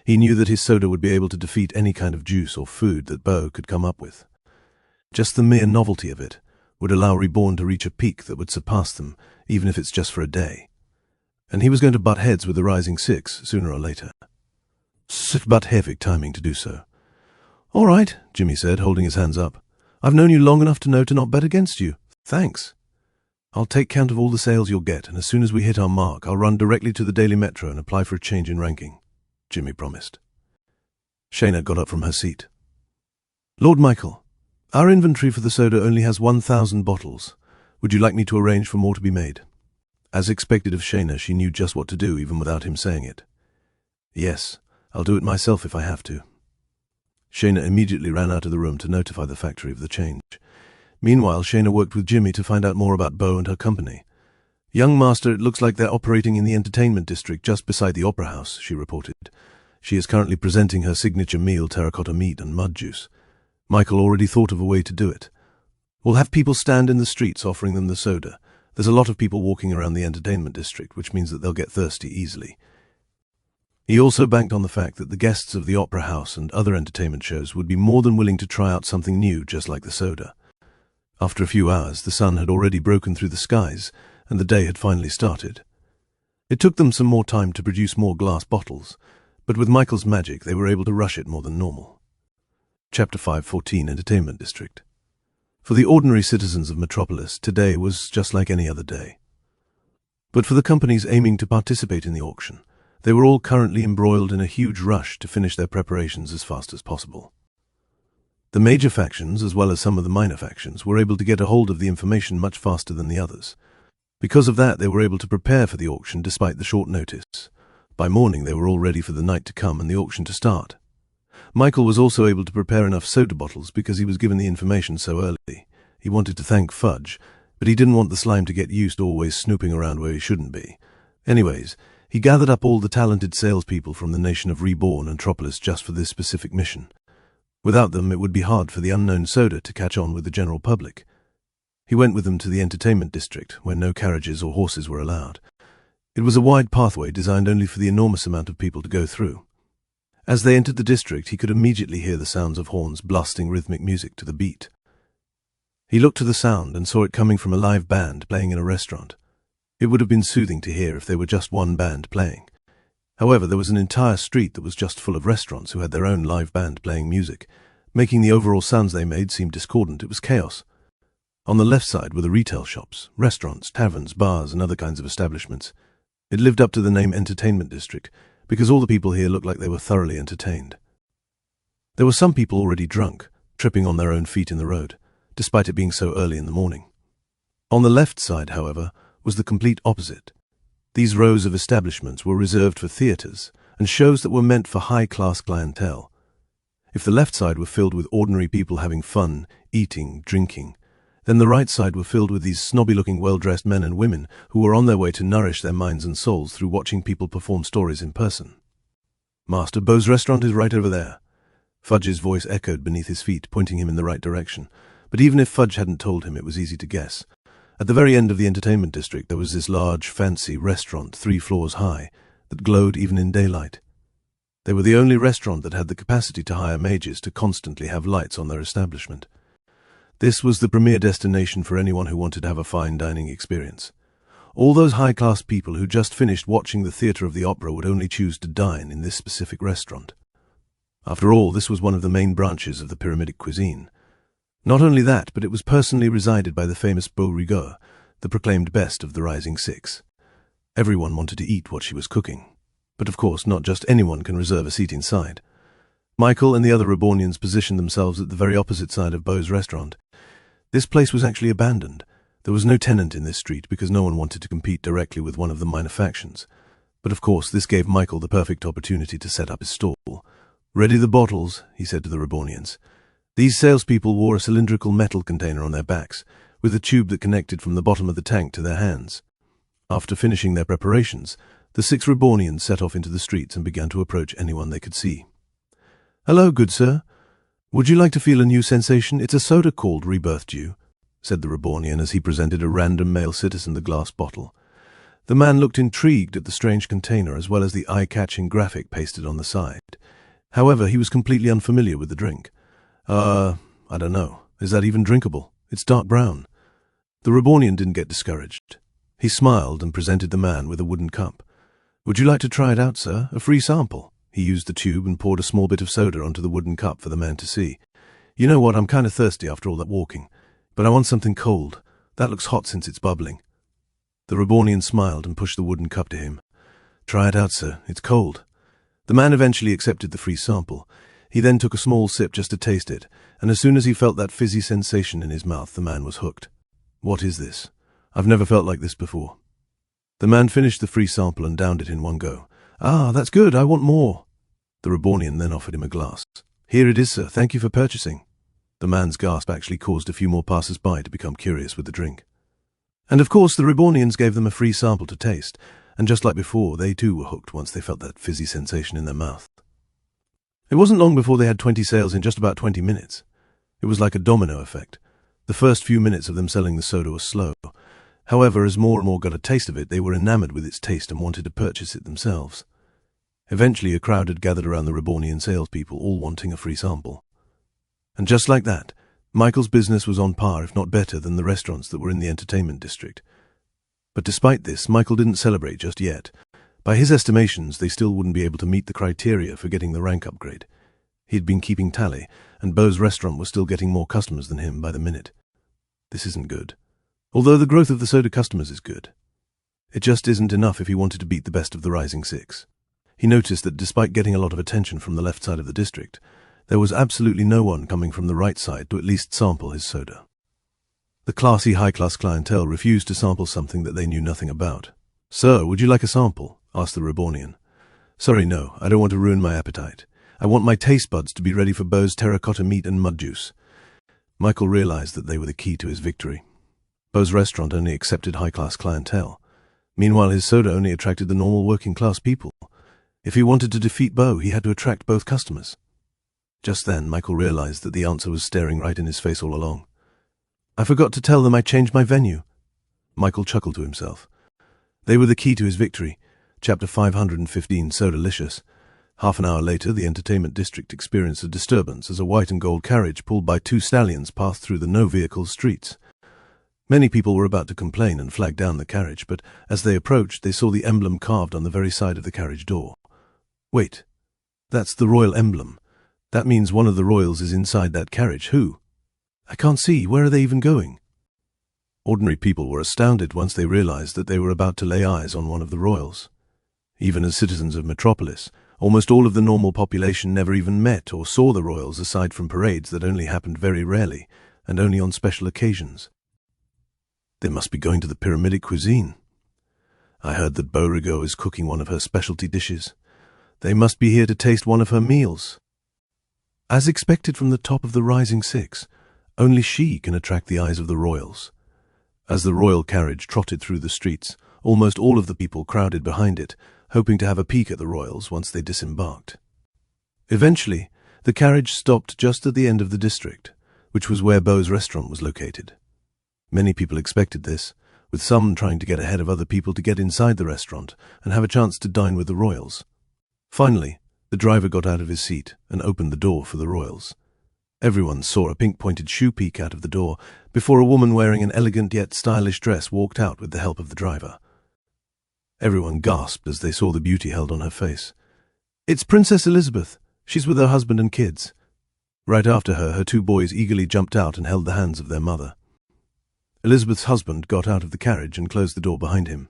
He knew that his soda would be able to defeat any kind of juice or food that Beau could come up with. Just the mere novelty of it would allow Reborn to reach a peak that would surpass them, even if it's just for a day. And he was going to butt heads with the Rising Six sooner or later. Such butt-heavy timing to do so. "All right," Jimmy said, holding his hands up. "I've known you long enough to know to not bet against you. Thanks. I'll take count of all the sales you'll get, and as soon as we hit our mark, I'll run directly to the Daily Metro and apply for a change in ranking," Jimmy promised. Shayna got up from her seat. "Lord Michael, our inventory for the soda only has 1,000 bottles. Would you like me to arrange for more to be made?" As expected of Shayna, she knew just what to do even without him saying it. "Yes, I'll do it myself if I have to." Shayna immediately ran out of the room to notify the factory of the change. Meanwhile, Shayna worked with Jimmy to find out more about Beau and her company. "Young master, it looks like they're operating in the entertainment district just beside the opera house," she reported. "She is currently presenting her signature meal, terracotta meat and mud juice. Michael already thought of a way to do it. We'll have people stand in the streets offering them the soda. There's a lot of people walking around the entertainment district, which means that they'll get thirsty easily." He also banked on the fact that the guests of the opera house and other entertainment shows would be more than willing to try out something new just like the soda. After a few hours, the sun had already broken through the skies, and the day had finally started. It took them some more time to produce more glass bottles, but with Michael's magic they were able to rush it more than normal. Chapter 5:14 Entertainment District. For the ordinary citizens of Metropolis, today was just like any other day. But for the companies aiming to participate in the auction, they were all currently embroiled in a huge rush to finish their preparations as fast as possible. The major factions, as well as some of the minor factions, were able to get a hold of the information much faster than the others. Because of that, they were able to prepare for the auction despite the short notice. By morning, they were all ready for the night to come and the auction to start. Michael was also able to prepare enough soda bottles because he was given the information so early. He wanted to thank Fudge, but he didn't want the slime to get used to always snooping around where he shouldn't be. Anyways, he gathered up all the talented salespeople from the nation of Reborn and Metropolis just for this specific mission. Without them, it would be hard for the unknown soda to catch on with the general public. He went with them to the entertainment district, where no carriages or horses were allowed. It was a wide pathway designed only for the enormous amount of people to go through. As they entered the district, he could immediately hear the sounds of horns blasting rhythmic music to the beat. He looked to the sound and saw it coming from a live band playing in a restaurant. It would have been soothing to hear if there were just one band playing. However, there was an entire street that was just full of restaurants who had their own live band playing music, making the overall sounds they made seem discordant. It was chaos. On the left side were the retail shops, restaurants, taverns, bars, and other kinds of establishments. It lived up to the name Entertainment District, because all the people here looked like they were thoroughly entertained. There were some people already drunk, tripping on their own feet in the road, despite it being so early in the morning. On the left side, however, was the complete opposite. These rows of establishments were reserved for theatres and shows that were meant for high-class clientele. If the left side were filled with ordinary people having fun, eating, drinking, then the right side were filled with these snobby-looking well-dressed men and women who were on their way to nourish their minds and souls through watching people perform stories in person. "Master, Beau's restaurant is right over there." Fudge's voice echoed beneath his feet, pointing him in the right direction, but even if Fudge hadn't told him, it was easy to guess. At the very end of the entertainment district, there was this large, fancy restaurant 3 floors high that glowed even in daylight. They were the only restaurant that had the capacity to hire mages to constantly have lights on their establishment. This was the premier destination for anyone who wanted to have a fine dining experience. All those high-class people who just finished watching the theatre of the opera would only choose to dine in this specific restaurant. After all, this was one of the main branches of the pyramidic cuisine. Not only that, but it was personally resided by the famous Beauregard, the proclaimed best of the Rising Six. Everyone wanted to eat what she was cooking. But of course, not just anyone can reserve a seat inside. Michael and the other Rebornians positioned themselves at the very opposite side of Beau's restaurant. This place was actually abandoned. There was no tenant in this street because no one wanted to compete directly with one of the minor factions. But of course, this gave Michael the perfect opportunity to set up his stall. "Ready the bottles," he said to the Rebornians. These salespeople wore a cylindrical metal container on their backs, with a tube that connected from the bottom of the tank to their hands. After finishing their preparations, the 6 Rebornians set off into the streets and began to approach anyone they could see. "Hello, good sir. Would you like to feel a new sensation? It's a soda called Rebirth Dew," said the Rebornian as he presented a random male citizen the glass bottle. The man looked intrigued at the strange container as well as the eye-catching graphic pasted on the side. However, he was completely unfamiliar with the drink. I don't know. Is that even drinkable? It's dark brown." The Rebornian didn't get discouraged. He smiled and presented the man with a wooden cup. "Would you like to try it out, sir? A free sample." He used the tube and poured a small bit of soda onto the wooden cup for the man to see. "You know what, I'm kind of thirsty after all that walking, but I want something cold. That looks hot since it's bubbling." The Rebornian smiled and pushed the wooden cup to him. "Try it out, sir. It's cold." The man eventually accepted the free sample. He then took a small sip just to taste it, and as soon as he felt that fizzy sensation in his mouth, the man was hooked. "What is this? I've never felt like this before." The man finished the free sample and downed it in one go. "Ah, that's good. I want more." The Rebornian then offered him a glass. "Here it is, sir. Thank you for purchasing." The man's gasp actually caused a few more passers-by to become curious with the drink. And of course, the Rebornians gave them a free sample to taste, and just like before, they too were hooked once they felt that fizzy sensation in their mouth. It wasn't long before they had 20 sales in just about 20 minutes. It was like a domino effect. The first few minutes of them selling the soda was slow. However, as more and more got a taste of it, they were enamored with its taste and wanted to purchase it themselves. Eventually, a crowd had gathered around the Rebornian salespeople, all wanting a free sample. And just like that, Michael's business was on par, if not better, than the restaurants that were in the entertainment district. But despite this, Michael didn't celebrate just yet. By his estimations, they still wouldn't be able to meet the criteria for getting the rank upgrade. He'd been keeping tally, and Beau's restaurant was still getting more customers than him by the minute. This isn't good. Although the growth of the soda customers is good, it just isn't enough if he wanted to beat the best of the Rising Six. He noticed that despite getting a lot of attention from the left side of the district, there was absolutely no one coming from the right side to at least sample his soda. The classy, high-class clientele refused to sample something that they knew nothing about. "Sir, would you like a sample?" asked the Rebornian. "Sorry, no, I don't want to ruin my appetite. I want my taste buds to be ready for Beau's terracotta meat and mud juice." Michael realized that they were the key to his victory. Beau's restaurant only accepted high-class clientele. Meanwhile, his soda only attracted the normal working-class people. If he wanted to defeat Beau, he had to attract both customers. Just then, Michael realized that the answer was staring right in his face all along. "I forgot to tell them I changed my venue." Michael chuckled to himself. They were the key to his victory. Chapter 515, Sodalicious. Half an hour later, the entertainment district experienced a disturbance as a white and gold carriage pulled by two stallions passed through the no-vehicle streets. Many people were about to complain and flag down the carriage, but as they approached, they saw the emblem carved on the very side of the carriage door. "Wait, that's the royal emblem. That means one of the royals is inside that carriage. Who? I can't see. Where are they even going?" Ordinary people were astounded once they realized that they were about to lay eyes on one of the royals. Even as citizens of Metropolis, almost all of the normal population never even met or saw the royals aside from parades that only happened very rarely and only on special occasions. They must be going to the pyramidic cuisine. I heard that Beauregard is cooking one of her specialty dishes. They must be here to taste one of her meals. As expected from the top of the Rising Six, only she can attract the eyes of the royals. As the royal carriage trotted through the streets, almost all of the people crowded behind it, hoping to have a peek at the royals once they disembarked. Eventually, the carriage stopped just at the end of the district, which was where Beau's restaurant was located. Many people expected this, with some trying to get ahead of other people to get inside the restaurant and have a chance to dine with the royals. Finally, the driver got out of his seat and opened the door for the royals. Everyone saw a pink-pointed shoe peek out of the door before a woman wearing an elegant yet stylish dress walked out with the help of the driver. Everyone gasped as they saw the beauty held on her face. "It's Princess Elizabeth. She's with her husband and kids." Right after her, her two boys eagerly jumped out and held the hands of their mother. Elizabeth's husband got out of the carriage and closed the door behind him.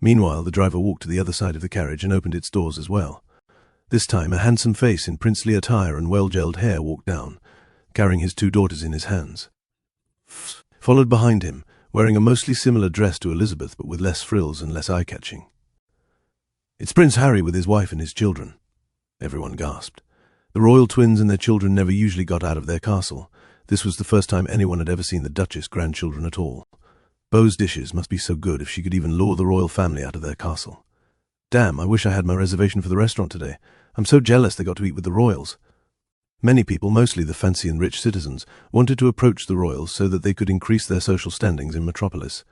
Meanwhile, the driver walked to the other side of the carriage and opened its doors as well. This time, a handsome face in princely attire and well-gelled hair walked down, carrying his two daughters in his hands. Followed behind him, wearing a mostly similar dress to Elizabeth but with less frills and less eye-catching. "It's Prince Harry with his wife and his children." Everyone gasped. The royal twins and their children never usually got out of their castle. This was the first time anyone had ever seen the Duchess' grandchildren at all. Beau's dishes must be so good if she could even lure the royal family out of their castle. "Damn, I wish I had my reservation for the restaurant today. I'm so jealous they got to eat with the royals." Many people, mostly the fancy and rich citizens, wanted to approach the royals so that they could increase their social standings in Metropolis.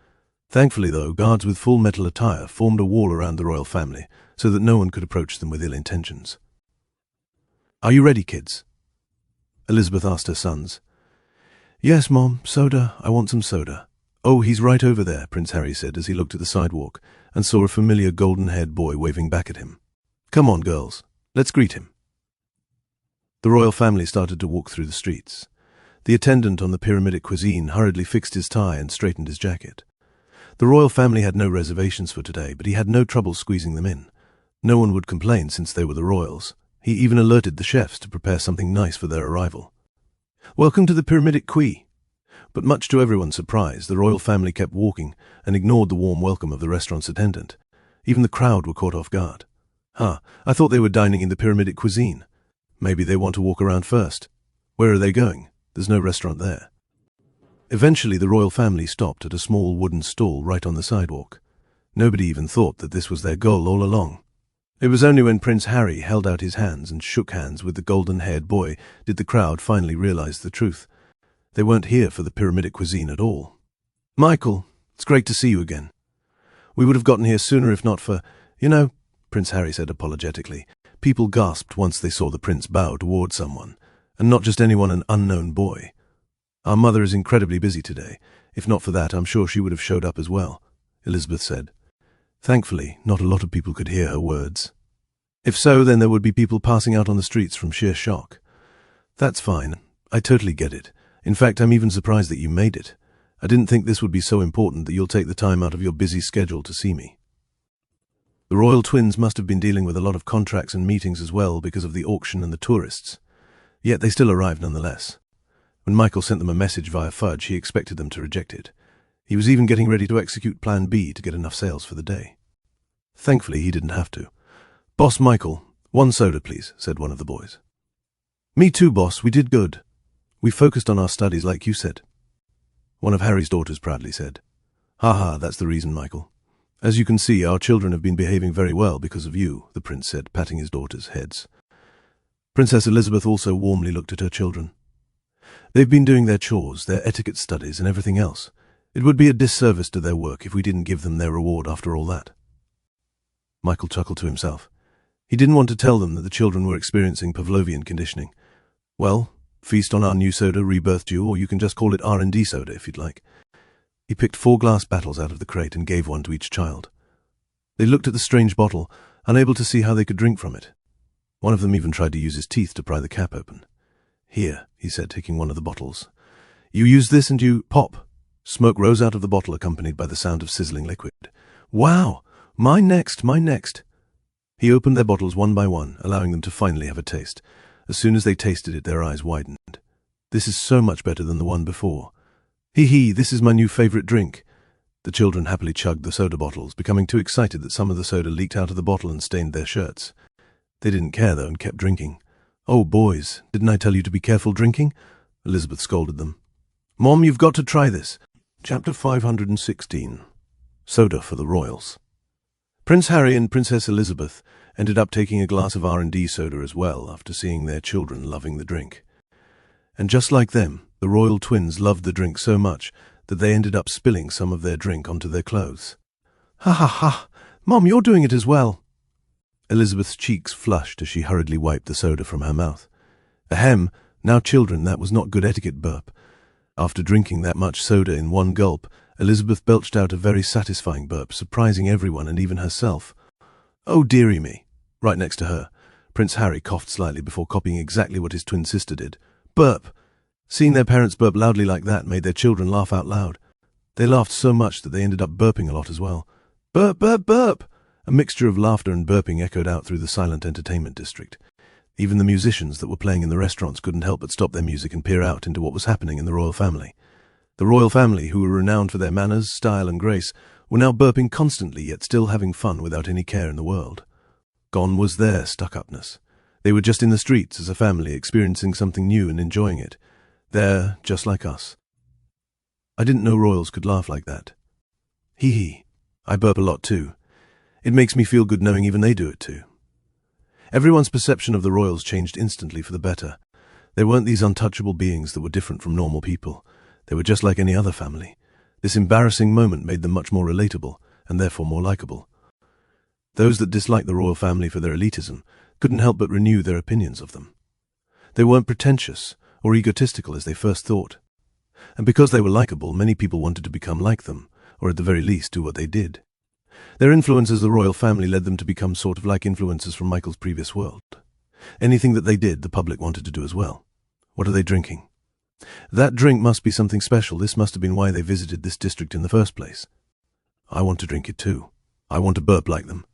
Thankfully, though, guards with full metal attire formed a wall around the royal family so that no one could approach them with ill intentions. "Are you ready, kids?" Elizabeth asked her sons. "Yes, Mom. Soda. I want some soda." "Oh, he's right over there," Prince Harry said as he looked at the sidewalk and saw a familiar golden-haired boy waving back at him. "Come on, girls. Let's greet him." The royal family started to walk through the streets. The attendant on the pyramidic cuisine hurriedly fixed his tie and straightened his jacket. The royal family had no reservations for today, but he had no trouble squeezing them in. No one would complain since they were the royals. He even alerted the chefs to prepare something nice for their arrival. "Welcome to the pyramidic cuisine." But much to everyone's surprise, the royal family kept walking and ignored the warm welcome of the restaurant's attendant. Even the crowd were caught off guard. I thought they were dining in the pyramidic cuisine. Maybe they want to walk around first. Where are they going? There's no restaurant there." Eventually, the royal family stopped at a small wooden stall right on the sidewalk. Nobody even thought that this was their goal all along. It was only when Prince Harry held out his hands and shook hands with the golden-haired boy did the crowd finally realize the truth. They weren't here for the pyramidic cuisine at all. "Michael, it's great to see you again. We would have gotten here sooner if not for, Prince Harry said apologetically. People gasped once they saw the prince bow toward someone, and not just anyone, an unknown boy. "Our mother is incredibly busy today. If not for that, I'm sure she would have showed up as well," Elizabeth said. Thankfully, not a lot of people could hear her words. If so, then there would be people passing out on the streets from sheer shock. "That's fine. I totally get it. In fact, I'm even surprised that you made it. I didn't think this would be so important that you'll take the time out of your busy schedule to see me." The royal twins must have been dealing with a lot of contracts and meetings as well because of the auction and the tourists. Yet they still arrived nonetheless. When Michael sent them a message via Fudge, he expected them to reject it. He was even getting ready to execute Plan B to get enough sales for the day. Thankfully, he didn't have to. "Boss Michael, 1 soda, please," said one of the boys. "Me too, boss. We did good. We focused on our studies like you said," one of Harry's daughters proudly said. "Ha, that's the reason, Michael. As you can see, our children have been behaving very well because of you," the prince said, patting his daughters' heads. Princess Elizabeth also warmly looked at her children. "They've been doing their chores, their etiquette studies, and everything else. It would be a disservice to their work if we didn't give them their reward after all that." Michael chuckled to himself. He didn't want to tell them that the children were experiencing Pavlovian conditioning. "Well, feast on our new soda, rebirthed you, or you can just call it R&D soda if you'd like." He picked 4 glass bottles out of the crate and gave one to each child. They looked at the strange bottle, unable to see how they could drink from it. One of them even tried to use his teeth to pry the cap open. "Here," he said, taking one of the bottles. "You use this and you pop." Smoke rose out of the bottle accompanied by the sound of sizzling liquid. "Wow! Mine next, mine next." He opened their bottles one by one, allowing them to finally have a taste. As soon as they tasted it, their eyes widened. "This is so much better than the one before. Hee, this is my new favorite drink." The children happily chugged the soda bottles, becoming too excited that some of the soda leaked out of the bottle and stained their shirts. They didn't care, though, and kept drinking. "Oh, boys, didn't I tell you to be careful drinking?" Elizabeth scolded them. "Mom, you've got to try this." Chapter 516. Soda for the Royals. Prince Harry and Princess Elizabeth ended up taking a glass of R&D soda as well after seeing their children loving the drink. And just like them, the royal twins loved the drink so much that they ended up spilling some of their drink onto their clothes. Ha! Mom, you're doing it as well." Elizabeth's cheeks flushed as she hurriedly wiped the soda from her mouth. Ahem, now children, that was not good etiquette, burp. After drinking that much soda in one gulp, Elizabeth belched out a very satisfying burp, surprising everyone and even herself. "Oh, dearie me." Right next to her, Prince Harry coughed slightly before copying exactly what his twin sister did. Burp! Seeing their parents burp loudly like that made their children laugh out loud. They laughed so much that they ended up burping a lot as well. "Burp, burp, burp!" A mixture of laughter and burping echoed out through the silent entertainment district. Even the musicians that were playing in the restaurants couldn't help but stop their music and peer out into what was happening in the royal family. The royal family, who were renowned for their manners, style, and grace, were now burping constantly yet still having fun without any care in the world. Gone was their stuck-upness. They were just in the streets as a family, experiencing something new and enjoying it. There, just like us. I didn't know royals could laugh like that. Hee. I burp a lot too. It makes me feel good knowing even they do it too. Everyone's perception of the royals changed instantly for the better. They weren't these untouchable beings that were different from normal people. They were just like any other family. This embarrassing moment made them much more relatable, and therefore more likable. Those that disliked the royal family for their elitism couldn't help but renew their opinions of them. They weren't pretentious or egotistical as they first thought. And because they were likable, many people wanted to become like them, or at the very least do what they did. Their influence as the royal family led them to become sort of like influencers from Michael's previous world. Anything that they did, the public wanted to do as well. What are they drinking? That drink must be something special. This must have been why they visited this district in the first place. I want to drink it too. I want to burp like them.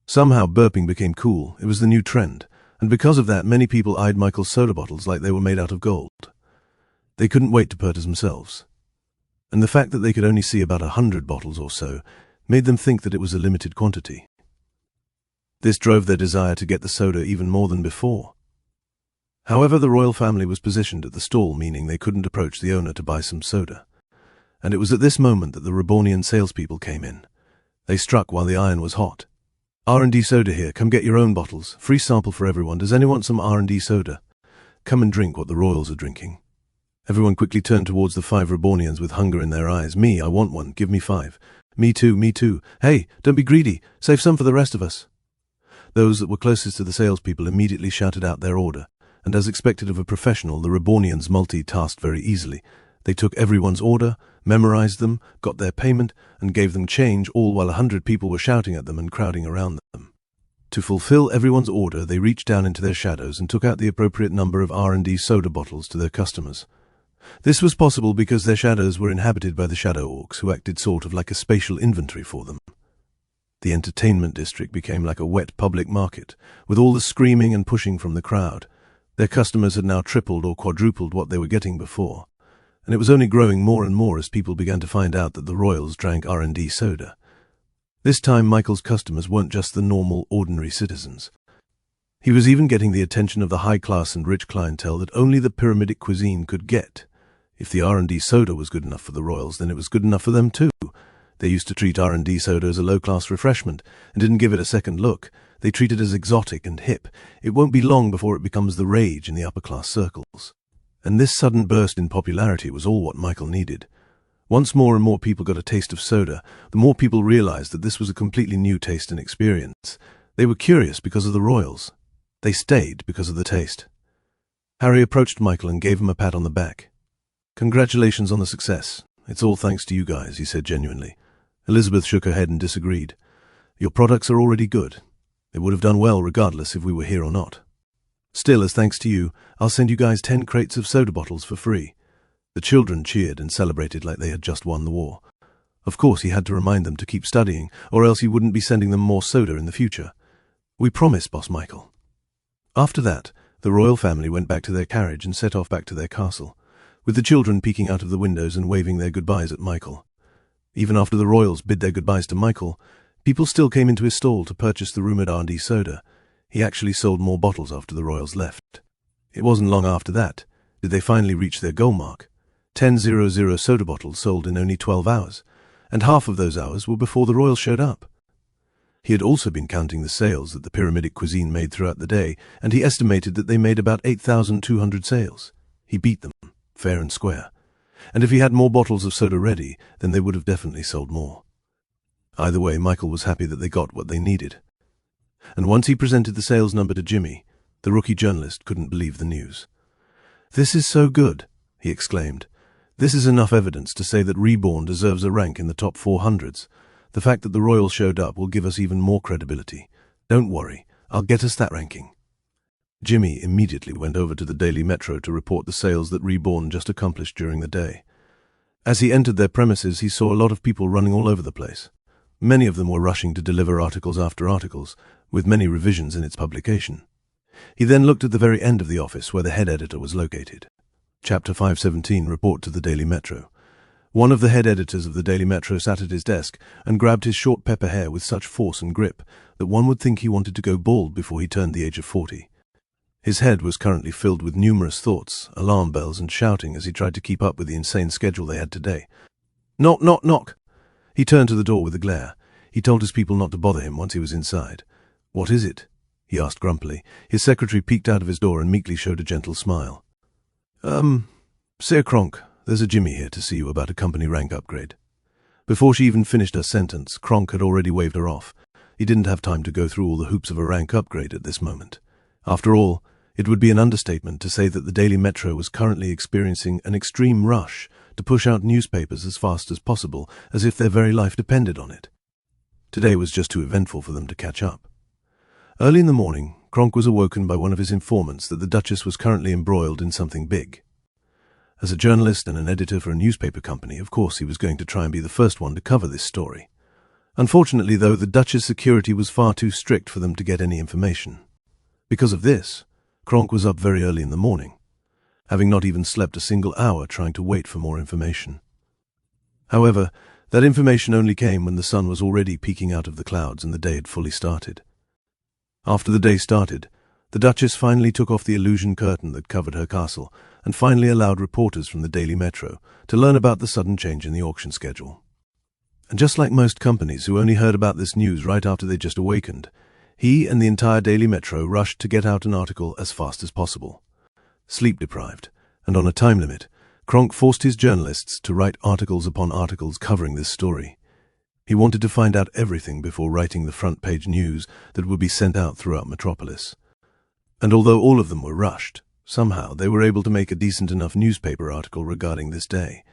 Somehow burping became cool. It was the new trend. And because of that, many people eyed Michael's soda bottles like they were made out of gold. They couldn't wait to purchase themselves. And the fact that they could only see about 100 bottles or so made them think that it was a limited quantity. This drove their desire to get the soda even more than before. However, the royal family was positioned at the stall, meaning they couldn't approach the owner to buy some soda. And it was at this moment that the Rebornian salespeople came in. They struck while the iron was hot. R&D soda here, come get your own bottles. Free sample for everyone. Does anyone want some R&D soda? Come and drink what the royals are drinking. Everyone quickly turned towards the 5 Rebornians with hunger in their eyes. Me, I want one. Give me 5. Me too, me too. Hey, don't be greedy. Save some for the rest of us. Those that were closest to the salespeople immediately shouted out their order, and as expected of a professional, the Rebornians multitasked very easily. They took everyone's order, memorized them, got their payment, and gave them change, all while 100 people were shouting at them and crowding around them. To fulfill everyone's order, they reached down into their shadows and took out the appropriate number of R&D soda bottles to their customers. This was possible because their shadows were inhabited by the shadow orcs, who acted sort of like a spatial inventory for them. The entertainment district became like a wet public market, with all the screaming and pushing from the crowd. Their customers had now tripled or quadrupled what they were getting before, and it was only growing more and more as people began to find out that the royals drank R&D soda. This time Michael's customers weren't just the normal, ordinary citizens. He was even getting the attention of the high-class and rich clientele that only the pyramidic cuisine could get. If the R&D soda was good enough for the royals, then it was good enough for them too. They used to treat R&D soda as a low-class refreshment and didn't give it a second look. They treat it as exotic and hip. It won't be long before it becomes the rage in the upper-class circles. And this sudden burst in popularity was all what Michael needed. Once more and more people got a taste of soda, the more people realized that this was a completely new taste and experience. They were curious because of the royals. They stayed because of the taste. Harry approached Michael and gave him a pat on the back. "Congratulations on the success. It's all thanks to you guys," he said genuinely. Elizabeth shook her head and disagreed. "Your products are already good. They would have done well regardless if we were here or not. Still, as thanks to you, I'll send you guys 10 crates of soda bottles for free." The children cheered and celebrated like they had just won the war. Of course, he had to remind them to keep studying, or else he wouldn't be sending them more soda in the future. "We promise, Boss Michael." After that, the royal family went back to their carriage and set off back to their castle, with the children peeking out of the windows and waving their goodbyes at Michael. Even after the royals bid their goodbyes to Michael, people still came into his stall to purchase the rumoured R&D soda. He actually sold more bottles after the royals left. It wasn't long after that did they finally reach their goal mark. 10,000 soda bottles sold in only 12 hours, and half of those hours were before the royals showed up. He had also been counting the sales that the pyramidic cuisine made throughout the day, and he estimated that they made about 8,200 sales. He beat them, fair and square. And if he had more bottles of soda ready, then they would have definitely sold more. Either way, Michael was happy that they got what they needed. And once he presented the sales number to Jimmy, the rookie journalist couldn't believe the news. "This is so good," he exclaimed. "This is enough evidence to say that Reborn deserves a rank in the top 400s. The fact that the royals showed up will give us even more credibility. Don't worry, I'll get us that ranking." Jimmy immediately went over to the Daily Metro to report the sales that Reborn just accomplished during the day. As he entered their premises, he saw a lot of people running all over the place. Many of them were rushing to deliver articles after articles, with many revisions in its publication. He then looked at the very end of the office where the head editor was located. Chapter 517, Report to the Daily Metro. One of the head editors of the Daily Metro sat at his desk and grabbed his short pepper hair with such force and grip that one would think he wanted to go bald before he turned the age of 40. His head was currently filled with numerous thoughts, alarm bells, and shouting as he tried to keep up with the insane schedule they had today. "Knock, knock, knock!" He turned to the door with a glare. He told his people not to bother him once he was inside. "What is it?" he asked grumpily. His secretary peeked out of his door and meekly showed a gentle smile. Sir Kronk, there's a Jimmy here to see you about a company rank upgrade." Before she even finished her sentence, Kronk had already waved her off. He didn't have time to go through all the hoops of a rank upgrade at this moment. After all, it would be an understatement to say that the Daily Metro was currently experiencing an extreme rush to push out newspapers as fast as possible, as if their very life depended on it. Today was just too eventful for them to catch up. Early in the morning, Kronk was awoken by one of his informants that the Duchess was currently embroiled in something big. As a journalist and an editor for a newspaper company, of course he was going to try and be the first one to cover this story. Unfortunately, though, the Duchess' security was far too strict for them to get any information. Because of this, Kronk was up very early in the morning, having not even slept a single hour trying to wait for more information. However, that information only came when the sun was already peeking out of the clouds and the day had fully started. After the day started, the Duchess finally took off the illusion curtain that covered her castle and finally allowed reporters from the Daily Metro to learn about the sudden change in the auction schedule. And just like most companies who only heard about this news right after they just awakened, he and the entire Daily Metro rushed to get out an article as fast as possible. Sleep-deprived, and on a time limit, Kronk forced his journalists to write articles upon articles covering this story. He wanted to find out everything before writing the front-page news that would be sent out throughout Metropolis. And although all of them were rushed, somehow they were able to make a decent enough newspaper article regarding this day.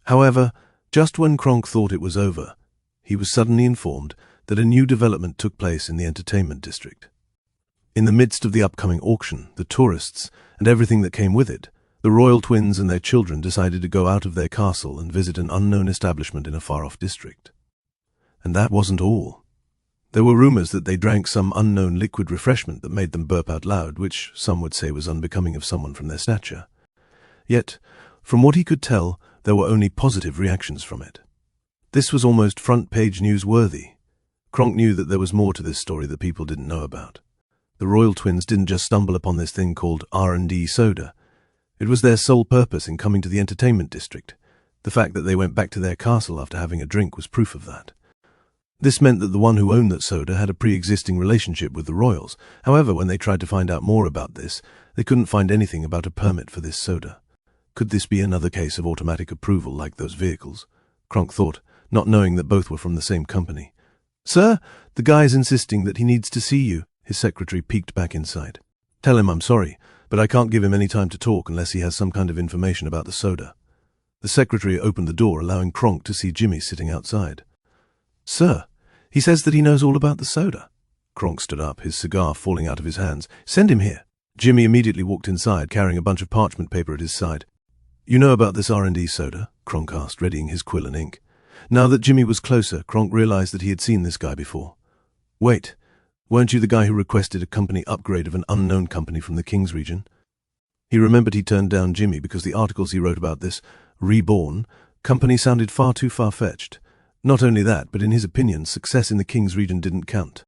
However, just when Kronk thought it was over, he was suddenly informed that a new development took place in the entertainment district. In the midst of the upcoming auction, the tourists, and everything that came with it, the royal twins and their children decided to go out of their castle and visit an unknown establishment in a far-off district. And that wasn't all. There were rumors that they drank some unknown liquid refreshment that made them burp out loud, which some would say was unbecoming of someone from their stature. Yet, from what he could tell, there were only positive reactions from it. This was almost front-page news-worthy. Kronk knew that there was more to this story that people didn't know about. The royal twins didn't just stumble upon this thing called R&D soda. It was their sole purpose in coming to the entertainment district. The fact that they went back to their castle after having a drink was proof of that. This meant that the one who owned that soda had a pre-existing relationship with the royals. However, when they tried to find out more about this, they couldn't find anything about a permit for this soda. Could this be another case of automatic approval like those vehicles? Kronk thought, not knowing that both were from the same company. "Sir, the guy's insisting that he needs to see you." His secretary peeked back inside. "Tell him I'm sorry, but I can't give him any time to talk unless he has some kind of information about the soda." The secretary opened the door, allowing Kronk to see Jimmy sitting outside. "Sir, he says that he knows all about the soda." Kronk stood up, his cigar falling out of his hands. "Send him here." Jimmy immediately walked inside, carrying a bunch of parchment paper at his side. "You know about this R&D soda?" Kronk asked, readying his quill and ink. Now that Jimmy was closer, Kronk realized that he had seen this guy before. "Wait, weren't you the guy who requested a company upgrade of an unknown company from the King's region?" He remembered he turned down Jimmy because the articles he wrote about this Reborn company sounded far too far-fetched. Not only that, but in his opinion, success in the King's region didn't count.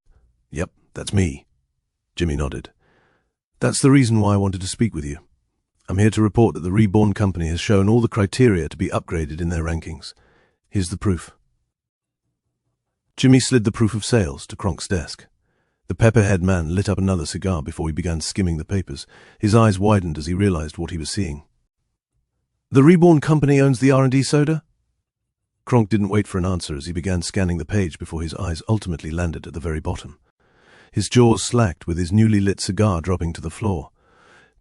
"Yep, that's me." Jimmy nodded. "That's the reason why I wanted to speak with you. I'm here to report that the Reborn company has shown all the criteria to be upgraded in their rankings. Here's the proof." Jimmy slid the proof of sales to Kronk's desk. The pepperhead man lit up another cigar before he began skimming the papers. His eyes widened as he realized what he was seeing. "The Reborn company owns the R&D soda?" Kronk didn't wait for an answer as he began scanning the page before his eyes ultimately landed at the very bottom. His jaws slacked with his newly lit cigar dropping to the floor.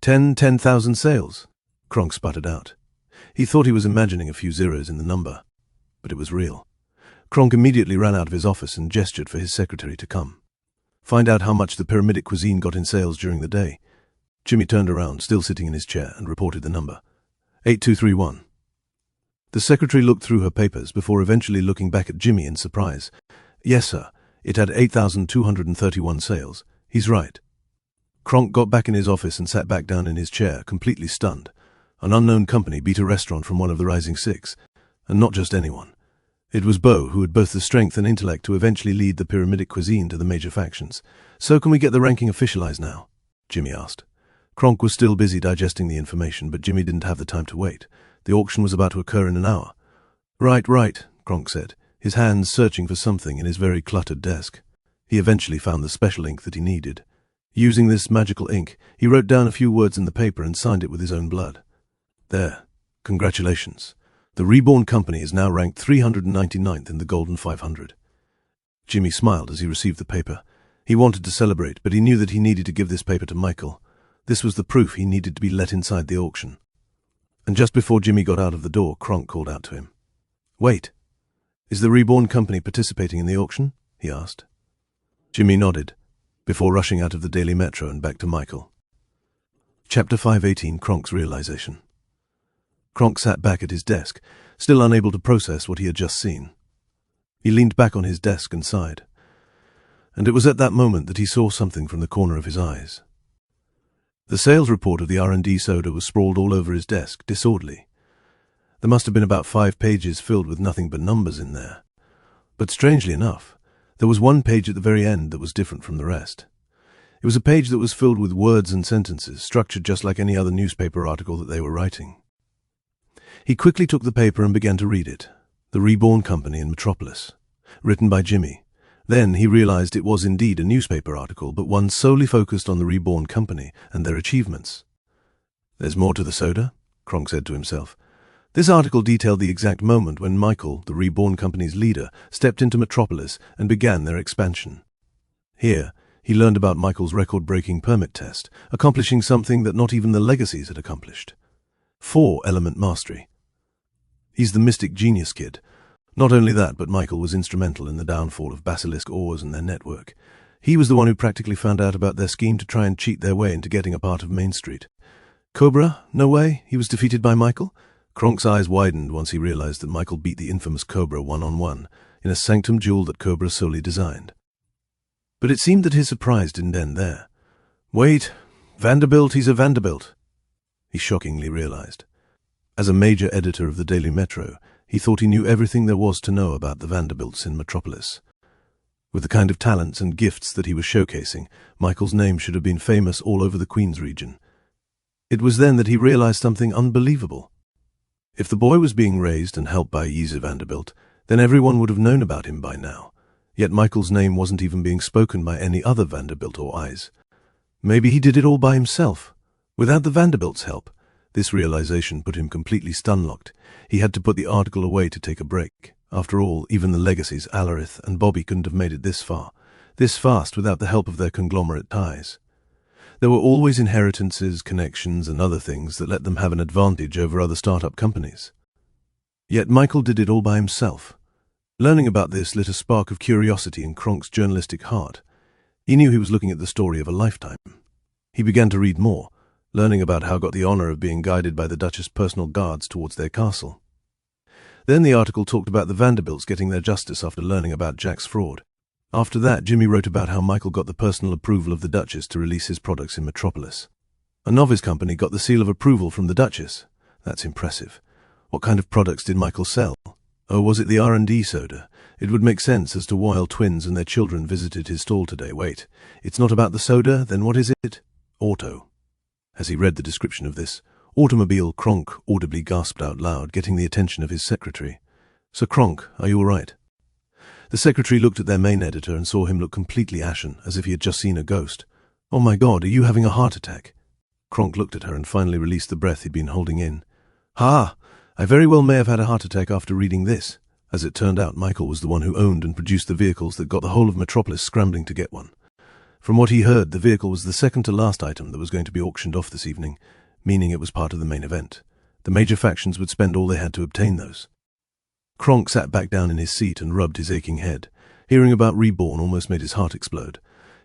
10,000 sales," Kronk sputtered out. He thought he was imagining a few zeros in the number, but it was real. Kronk immediately ran out of his office and gestured for his secretary to come. Find out how much the pyramidic cuisine got in sales during the day. Jimmy turned around, still sitting in his chair, and reported the number. 8231. The secretary looked through her papers before eventually looking back at Jimmy in surprise. "Yes, sir. It had 8,231 sales. He's right." Kronk got back in his office and sat back down in his chair, completely stunned. An unknown company beat a restaurant from one of the Rising Six. And not just anyone. It was Bo, who had both the strength and intellect to eventually lead the pyramidic cuisine to the major factions. "So can we get the ranking officialized now?" Jimmy asked. Kronk was still busy digesting the information, but Jimmy didn't have the time to wait. The auction was about to occur in an hour. Right, Kronk said, his hands searching for something in his very cluttered desk. He eventually found the special ink that he needed. Using this magical ink, he wrote down a few words in the paper and signed it with his own blood. There. Congratulations. The Reborn company is now ranked 399th in the Golden 500. Jimmy smiled as he received the paper. He wanted to celebrate, but he knew that he needed to give this paper to Michael. This was the proof he needed to be let inside the auction. And just before Jimmy got out of the door, Kronk called out to him. "Wait. Is the Reborn company participating in the auction?" he asked. Jimmy nodded, before rushing out of the Daily Metro and back to Michael. Chapter 518, Kronk's Realization. Kronk sat back at his desk, still unable to process what he had just seen. He leaned back on his desk and sighed. And it was at that moment that he saw something from the corner of his eyes. The sales report of the R&D soda was sprawled all over his desk, disorderly. There must have been about 5 pages filled with nothing but numbers in there. But strangely enough, there was one page at the very end that was different from the rest. It was a page that was filled with words and sentences, structured just like any other newspaper article that they were writing. He quickly took the paper and began to read it. The Reborn Company in Metropolis, written by Jimmy. Then he realized it was indeed a newspaper article, but one solely focused on the Reborn Company and their achievements. "There's more to the soda," Kronk said to himself. This article detailed the exact moment when Michael, the Reborn Company's leader, stepped into Metropolis and began their expansion. Here, he learned about Michael's record-breaking permit test, accomplishing something that not even the Legacies had accomplished. 4-element mastery. He's the mystic genius kid. Not only that, but Michael was instrumental in the downfall of Basilisk Ores and their network. He was the one who practically found out about their scheme to try and cheat their way into getting a part of Main Street. Cobra? No way? He was defeated by Michael? Kronk's eyes widened once he realized that Michael beat the infamous Cobra one-on-one in a sanctum duel that Cobra solely designed. But it seemed that his surprise didn't end there. Wait, Vanderbilt, he's a Vanderbilt, he shockingly realized. As a major editor of the Daily Metro, he thought he knew everything there was to know about the Vanderbilts in Metropolis. With the kind of talents and gifts that he was showcasing, Michael's name should have been famous all over the Queens region. It was then that he realized something unbelievable. If the boy was being raised and helped by Yeezer Vanderbilt, then everyone would have known about him by now. Yet Michael's name wasn't even being spoken by any other Vanderbilt or eyes. Maybe he did it all by himself, without the Vanderbilt's help. This realization put him completely stun-locked. He had to put the article away to take a break. After all, even the Legacies, Alarith and Bobby couldn't have made it this far, this fast without the help of their conglomerate ties. There were always inheritances, connections, and other things that let them have an advantage over other startup companies. Yet Michael did it all by himself. Learning about this lit a spark of curiosity in Kronk's journalistic heart. He knew he was looking at the story of a lifetime. He began to read more, learning about how got the honor of being guided by the Duchess' personal guards towards their castle. Then the article talked about the Vanderbilts getting their justice after learning about Jack's fraud. After that, Jimmy wrote about how Michael got the personal approval of the Duchess to release his products in Metropolis. A novice company got the seal of approval from the Duchess. That's impressive. What kind of products did Michael sell? Oh, was it the R&D soda? It would make sense as to why all twins and their children visited his stall today. Wait, it's not about the soda, then what is it? Auto. As he read the description of this automobile, Kronk audibly gasped out loud, getting the attention of his secretary. "Sir Kronk, are you all right?" The secretary looked at their main editor and saw him look completely ashen, as if he had just seen a ghost. "Oh my God, are you having a heart attack?" Kronk looked at her and finally released the breath he'd been holding in. "Ha! I very well may have had a heart attack after reading this." As it turned out, Michael was the one who owned and produced the vehicles that got the whole of Metropolis scrambling to get one. From what he heard, the vehicle was the second to last item that was going to be auctioned off this evening, meaning it was part of the main event. The major factions would spend all they had to obtain those. Kronk sat back down in his seat and rubbed his aching head. Hearing about Reborn almost made his heart explode.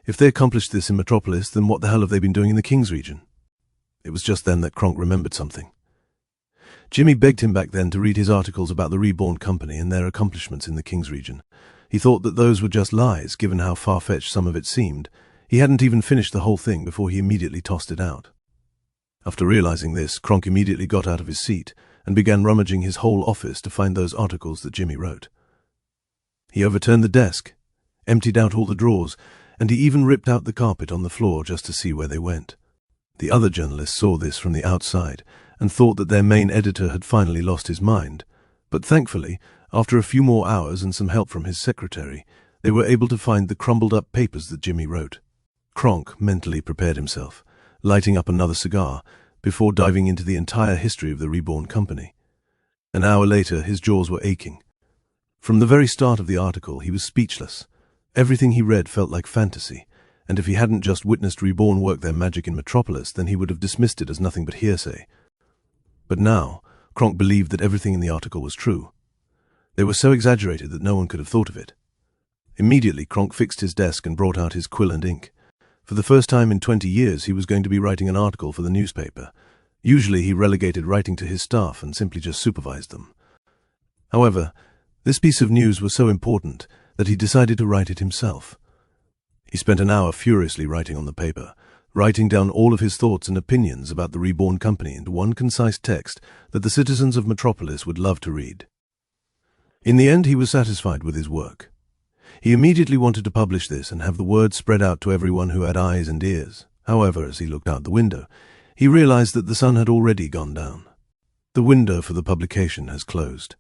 If they accomplished this in Metropolis, then what the hell have they been doing in the King's region? It was just then that Kronk remembered something. Jimmy begged him back then to read his articles about the Reborn Company and their accomplishments in the King's region. He thought that those were just lies, given how far-fetched some of it seemed. He hadn't even finished the whole thing before he immediately tossed it out. After realizing this, Kronk immediately got out of his seat and began rummaging his whole office to find those articles that Jimmy wrote. He overturned the desk, emptied out all the drawers, and he even ripped out the carpet on the floor just to see where they went. The other journalists saw this from the outside and thought that their main editor had finally lost his mind. But thankfully, after a few more hours and some help from his secretary, they were able to find the crumbled-up papers that Jimmy wrote. Kronk mentally prepared himself, lighting up another cigar, before diving into the entire history of the Reborn company. An hour later, his jaws were aching. From the very start of the article, he was speechless. Everything he read felt like fantasy, and if he hadn't just witnessed Reborn work their magic in Metropolis, then he would have dismissed it as nothing but hearsay. But now, Kronk believed that everything in the article was true. They were so exaggerated that no one could have thought of it. Immediately, Kronk fixed his desk and brought out his quill and ink. For the first time in 20 years, he was going to be writing an article for the newspaper. Usually, he relegated writing to his staff and simply just supervised them. However, this piece of news was so important that he decided to write it himself. He spent an hour furiously writing on the paper, writing down all of his thoughts and opinions about the Reborn company into one concise text that the citizens of Metropolis would love to read. In the end, he was satisfied with his work. He immediately wanted to publish this and have the word spread out to everyone who had eyes and ears. However, as he looked out the window, he realized that the sun had already gone down. The window for the publication has closed.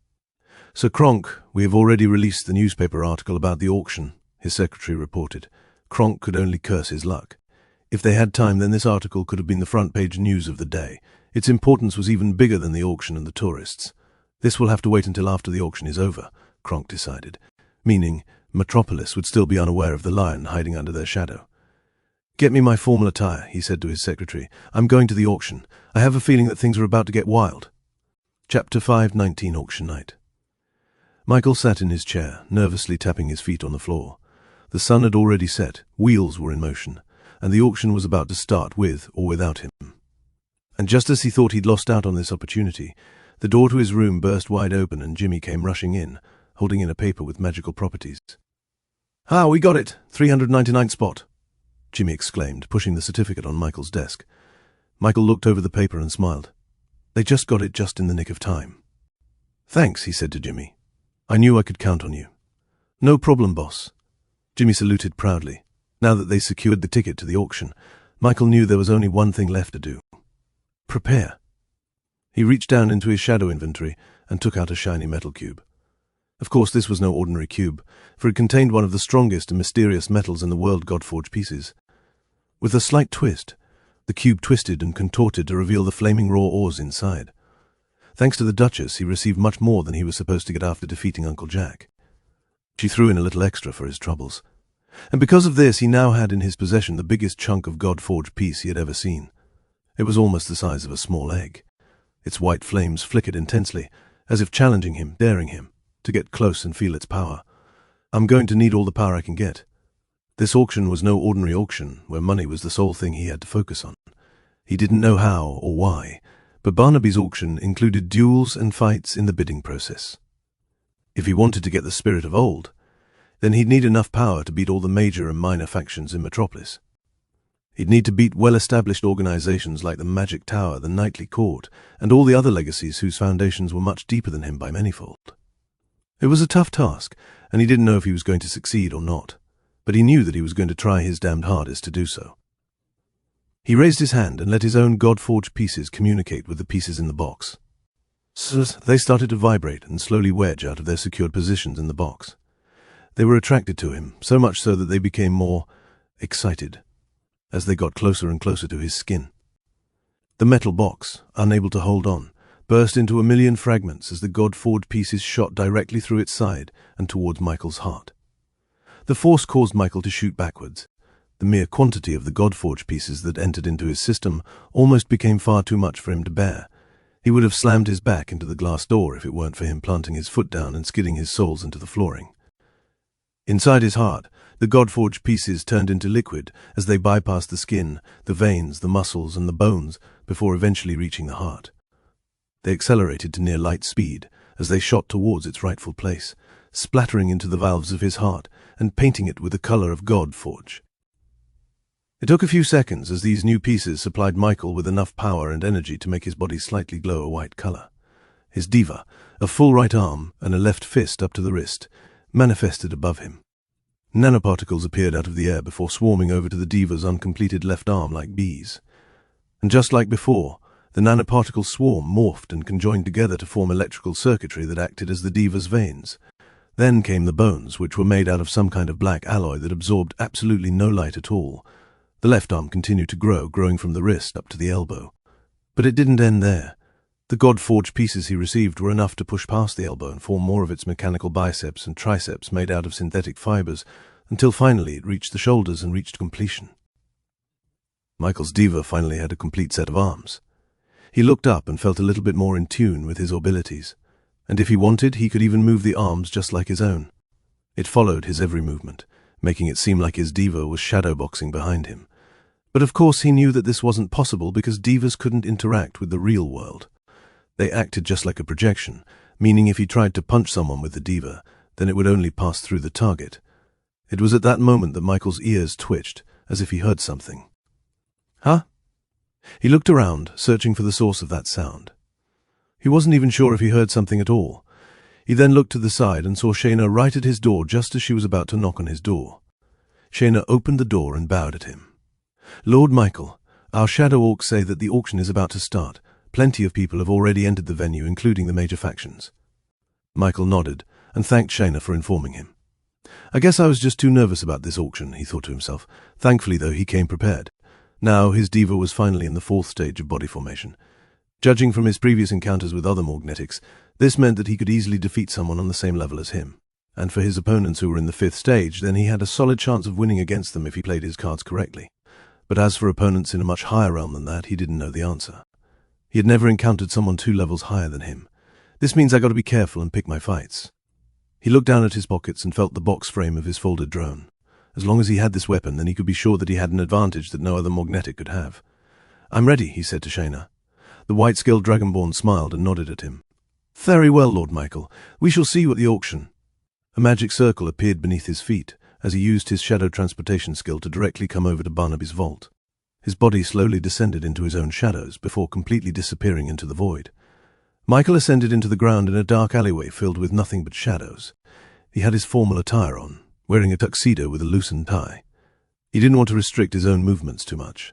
"Sir Kronk, we have already released the newspaper article about the auction," his secretary reported. Kronk could only curse his luck. If they had time, then this article could have been the front-page news of the day. Its importance was even bigger than the auction and the tourists. This will have to wait until after the auction is over, Kronk decided, meaning Metropolis would still be unaware of the lion hiding under their shadow. "Get me my formal attire," he said to his secretary. "I'm going to the auction. I have a feeling that things are about to get wild." Chapter 519, Auction Night. Michael sat in his chair, nervously tapping his feet on the floor. The sun had already set, wheels were in motion, and the auction was about to start with or without him. And just as he thought he'd lost out on this opportunity, the door to his room burst wide open and Jimmy came rushing in, holding in a paper with magical properties. "Ah, we got it! 399th spot!" Jimmy exclaimed, pushing the certificate on Michael's desk. Michael looked over the paper and smiled. "They just got it just in the nick of time." "Thanks," he said to Jimmy. "I knew I could count on you." "No problem, boss." Jimmy saluted proudly. Now that they secured the ticket to the auction, Michael knew there was only one thing left to do. Prepare. He reached down into his shadow inventory and took out a shiny metal cube. Of course, this was no ordinary cube, for it contained one of the strongest and mysterious metals in the world, Godforge pieces. With a slight twist, the cube twisted and contorted to reveal the flaming raw ores inside. Thanks to the Duchess, he received much more than he was supposed to get after defeating Uncle Jack. She threw in a little extra for his troubles. And because of this, he now had in his possession the biggest chunk of Godforge piece he had ever seen. It was almost the size of a small egg. Its white flames flickered intensely, as if challenging him, daring him, to get close and feel its power. "I'm going to need all the power I can get." This auction was no ordinary auction, where money was the sole thing he had to focus on. He didn't know how or why, but Barnaby's auction included duels and fights in the bidding process. If he wanted to get the spirit of old, then he'd need enough power to beat all the major and minor factions in Metropolis. He'd need to beat well-established organizations like the Magic Tower, the Knightly Court, and all the other legacies whose foundations were much deeper than him by manyfold. It was a tough task, and he didn't know if he was going to succeed or not, but he knew that he was going to try his damned hardest to do so. He raised his hand and let his own Godforge pieces communicate with the pieces in the box. They started to vibrate and slowly wedge out of their secured positions in the box. They were attracted to him, so much so that they became more excited as they got closer and closer to his skin. The metal box, unable to hold on, burst into 1,000,000 fragments as the Godforge pieces shot directly through its side and towards Michael's heart. The force caused Michael to shoot backwards. The mere quantity of the Godforge pieces that entered into his system almost became far too much for him to bear. He would have slammed his back into the glass door if it weren't for him planting his foot down and skidding his soles into the flooring. Inside his heart, the Godforge pieces turned into liquid as they bypassed the skin, the veins, the muscles, and the bones before eventually reaching the heart. They accelerated to near light speed as they shot towards its rightful place, splattering into the valves of his heart and painting it with the color of Godforge. It took a few seconds as these new pieces supplied Michael with enough power and energy to make his body slightly glow a white color. His diva, a full right arm and a left fist up to the wrist, manifested above him. Nanoparticles appeared out of the air before swarming over to the diva's uncompleted left arm like bees. And just like before, the nanoparticle swarm morphed and conjoined together to form electrical circuitry that acted as the diva's veins. Then came the bones, which were made out of some kind of black alloy that absorbed absolutely no light at all. The left arm continued to grow, growing from the wrist up to the elbow. But it didn't end there. The God-forged pieces he received were enough to push past the elbow and form more of its mechanical biceps and triceps made out of synthetic fibers, until finally it reached the shoulders and reached completion. Michael's diva finally had a complete set of arms. He looked up and felt a little bit more in tune with his abilities, and if he wanted, he could even move the arms just like his own. It followed his every movement, making it seem like his diva was shadowboxing behind him. But of course he knew that this wasn't possible because divas couldn't interact with the real world. They acted just like a projection, meaning if he tried to punch someone with the diva, then it would only pass through the target. It was at that moment that Michael's ears twitched, as if he heard something. Huh? He looked around, searching for the source of that sound. He wasn't even sure if he heard something at all. He then looked to the side and saw Shayna right at his door just as she was about to knock on his door. Shayna opened the door and bowed at him. "Lord Michael, our shadow orcs say that the auction is about to start. Plenty of people have already entered the venue, including the major factions." Michael nodded and thanked Shayna for informing him. "I guess I was just too nervous about this auction," he thought to himself. Thankfully, though, he came prepared. Now his diva was finally in the 4th stage of body formation. Judging from his previous encounters with other Morgnetics, this meant that he could easily defeat someone on the same level as him. And for his opponents who were in the 5th stage, then he had a solid chance of winning against them if he played his cards correctly. But as for opponents in a much higher realm than that, he didn't know the answer. He had never encountered someone 2 levels higher than him. This means I got to be careful and pick my fights. He looked down at his pockets and felt the box frame of his folded drone. As long as he had this weapon, then he could be sure that he had an advantage that no other Morgnetic could have. "I'm ready," he said to Shayna. The white-scaled Dragonborn smiled and nodded at him. "Very well, Lord Michael. We shall see you at the auction." A magic circle appeared beneath his feet as he used his shadow transportation skill to directly come over to Barnaby's vault. His body slowly descended into his own shadows before completely disappearing into the void. Michael ascended into the ground in a dark alleyway filled with nothing but shadows. He had his formal attire on, wearing a tuxedo with a loosened tie. He didn't want to restrict his own movements too much.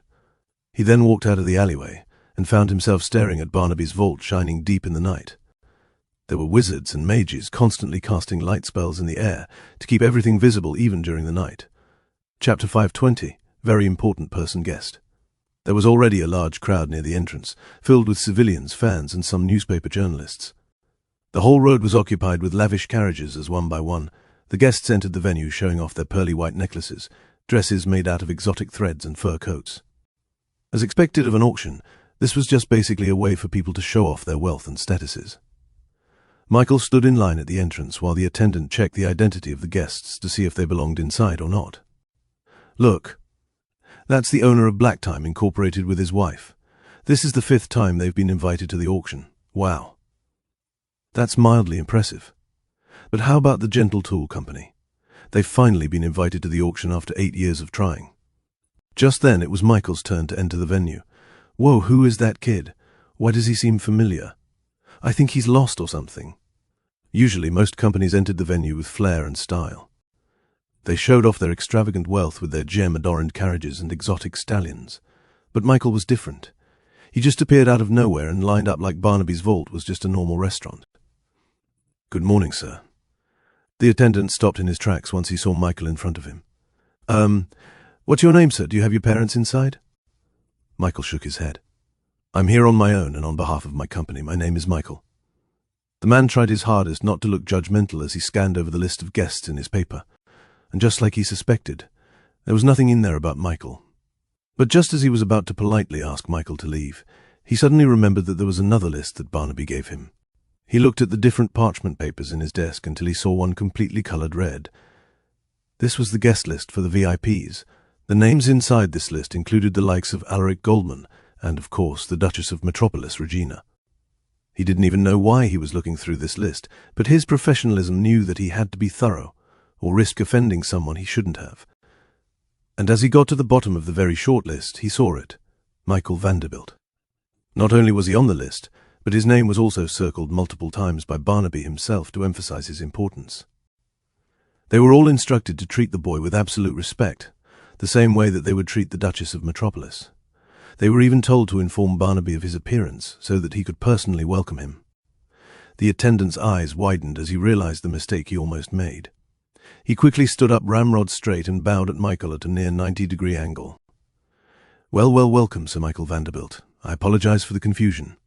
He then walked out of the alleyway and found himself staring at Barnaby's vault shining deep in the night. There were wizards and mages constantly casting light spells in the air to keep everything visible even during the night. Chapter 520, Very Important Person Guest. There was already a large crowd near the entrance, filled with civilians, fans, and some newspaper journalists. The whole road was occupied with lavish carriages as one by one, the guests entered the venue showing off their pearly white necklaces, dresses made out of exotic threads and fur coats. As expected of an auction, this was just basically a way for people to show off their wealth and statuses. Michael stood in line at the entrance while the attendant checked the identity of the guests to see if they belonged inside or not. "Look, that's the owner of Black Time Incorporated with his wife. This is the 5th time they've been invited to the auction. Wow. That's mildly impressive. But how about the Gentle Tool Company? They've finally been invited to the auction after 8 years of trying." Just then it was Michael's turn to enter the venue. "Whoa, who is that kid? Why does he seem familiar? I think he's lost or something." Usually most companies entered the venue with flair and style. They showed off their extravagant wealth with their gem-adorned carriages and exotic stallions. But Michael was different. He just appeared out of nowhere and lined up like Barnaby's vault was just a normal restaurant. "Good morning, sir." The attendant stopped in his tracks once he saw Michael in front of him. What's your name, sir? Do you have your parents inside?" Michael shook his head. "I'm here on my own and on behalf of my company. My name is Michael." The man tried his hardest not to look judgmental as he scanned over the list of guests in his paper. And just like he suspected, there was nothing in there about Michael. But just as he was about to politely ask Michael to leave, he suddenly remembered that there was another list that Barnaby gave him. He looked at the different parchment papers in his desk until he saw one completely colored red. This was the guest list for the VIPs. The names inside this list included the likes of Alaric Goldman and, of course, the Duchess of Metropolis, Regina. He didn't even know why he was looking through this list, but his professionalism knew that he had to be thorough, or risk offending someone he shouldn't have. And as he got to the bottom of the very short list, he saw it, Michael Vanderbilt. Not only was he on the list, but his name was also circled multiple times by Barnaby himself to emphasize his importance. They were all instructed to treat the boy with absolute respect, the same way that they would treat the Duchess of Metropolis. They were even told to inform Barnaby of his appearance so that he could personally welcome him. The attendant's eyes widened as he realized the mistake he almost made. He quickly stood up ramrod straight and bowed at Michael at a near 90-degree angle. Welcome, Sir Michael Vanderbilt. I apologize for the confusion.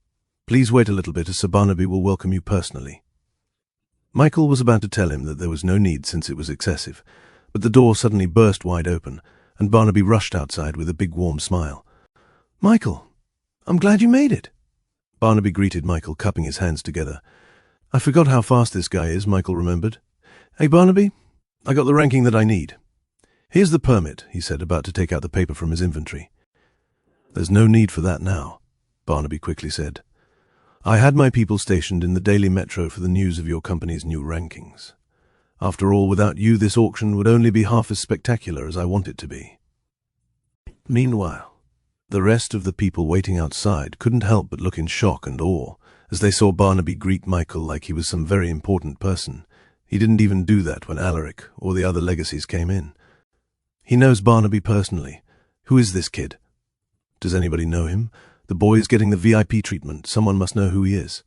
Please wait a little bit as Sir Barnaby will welcome you personally. Michael was about to tell him that there was no need since it was excessive, but the door suddenly burst wide open, and Barnaby rushed outside with a big warm smile. "Michael, I'm glad you made it." Barnaby greeted Michael, cupping his hands together. "I forgot how fast this guy is," Michael remembered. "Hey, Barnaby, I got the ranking that I need. Here's the permit," he said, about to take out the paper from his inventory. "There's no need for that now," Barnaby quickly said. "I had my people stationed in the Daily Metro for the news of your company's new rankings. After all, without you, this auction would only be half as spectacular as I want it to be." Meanwhile, the rest of the people waiting outside couldn't help but look in shock and awe as they saw Barnaby greet Michael like he was some very important person. He didn't even do that when Alaric or the other legacies came in. "He knows Barnaby personally. Who is this kid? Does anybody know him? The boy is getting the VIP treatment. Someone must know who he is."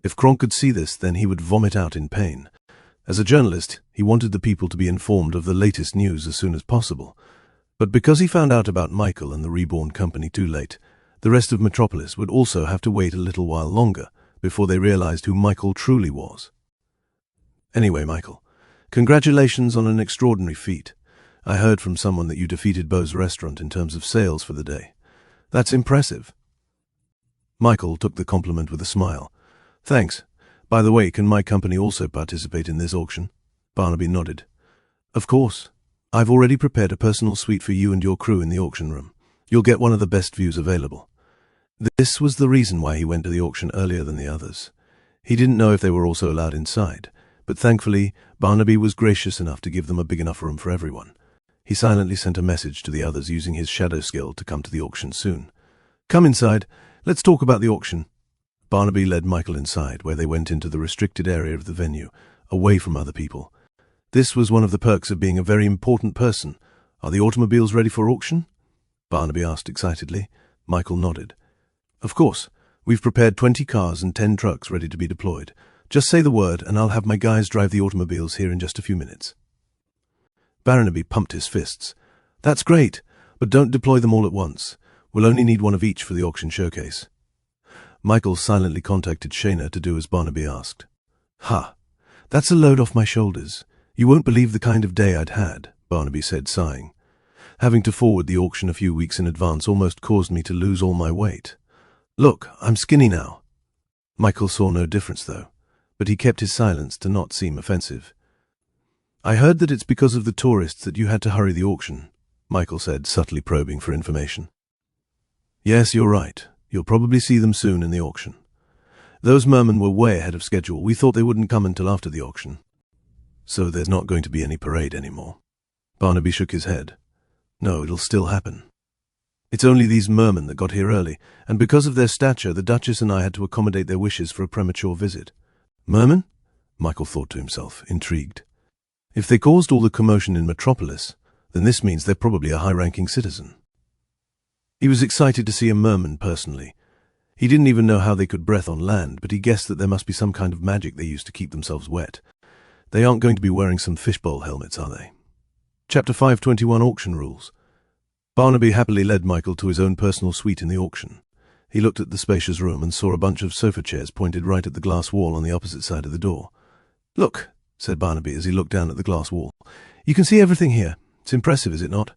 If Kronk could see this, then he would vomit out in pain. As a journalist, he wanted the people to be informed of the latest news as soon as possible. But because he found out about Michael and the Reborn company too late, the rest of Metropolis would also have to wait a little while longer before they realized who Michael truly was. "Anyway, Michael, congratulations on an extraordinary feat. I heard from someone that you defeated Beau's restaurant in terms of sales for the day. That's impressive." Michael took the compliment with a smile. "Thanks. By the way, can my company also participate in this auction?" Barnaby nodded. "Of course. I've already prepared a personal suite for you and your crew in the auction room. You'll get one of the best views available." This was the reason why he went to the auction earlier than the others. He didn't know if they were also allowed inside, but thankfully Barnaby was gracious enough to give them a big enough room for everyone. He silently sent a message to the others using his shadow skill to come to the auction soon. "Come inside. Let's talk about the auction." Barnaby led Michael inside, where they went into the restricted area of the venue, away from other people. This was one of the perks of being a very important person. "Are the automobiles ready for auction?" Barnaby asked excitedly. Michael nodded. "Of course. We've prepared 20 cars and 10 trucks ready to be deployed. Just say the word, and I'll have my guys drive the automobiles here in just a few minutes." Barnaby pumped his fists. "That's great, but don't deploy them all at once. We'll only need one of each for the auction showcase." Michael silently contacted Shayna to do as Barnaby asked. "Ha! That's a load off my shoulders. You won't believe the kind of day I'd had," Barnaby said, sighing. "Having to forward the auction a few weeks in advance almost caused me to lose all my weight. Look, I'm skinny now." Michael saw no difference, though, but he kept his silence to not seem offensive. "I heard that it's because of the tourists that you had to hurry the auction," Michael said, subtly probing for information. "Yes, you're right. You'll probably see them soon in the auction. Those mermen were way ahead of schedule. We thought they wouldn't come until after the auction. So there's not going to be any parade anymore." Barnaby shook his head. "No, it'll still happen. It's only these mermen that got here early, and because of their stature, the Duchess and I had to accommodate their wishes for a premature visit." "Mermen?" Michael thought to himself, intrigued. If they caused all the commotion in Metropolis, then this means they're probably a high-ranking citizen. He was excited to see a merman personally. He didn't even know how they could breathe on land, but he guessed that there must be some kind of magic they use to keep themselves wet. They aren't going to be wearing some fishbowl helmets, are they? Chapter 521 Auction Rules. Barnaby happily led Michael to his own personal suite in the auction. He looked at the spacious room and saw a bunch of sofa chairs pointed right at the glass wall on the opposite side of the door. "Look," said Barnaby as he looked down at the glass wall. "You can see everything here. It's impressive, is it not?"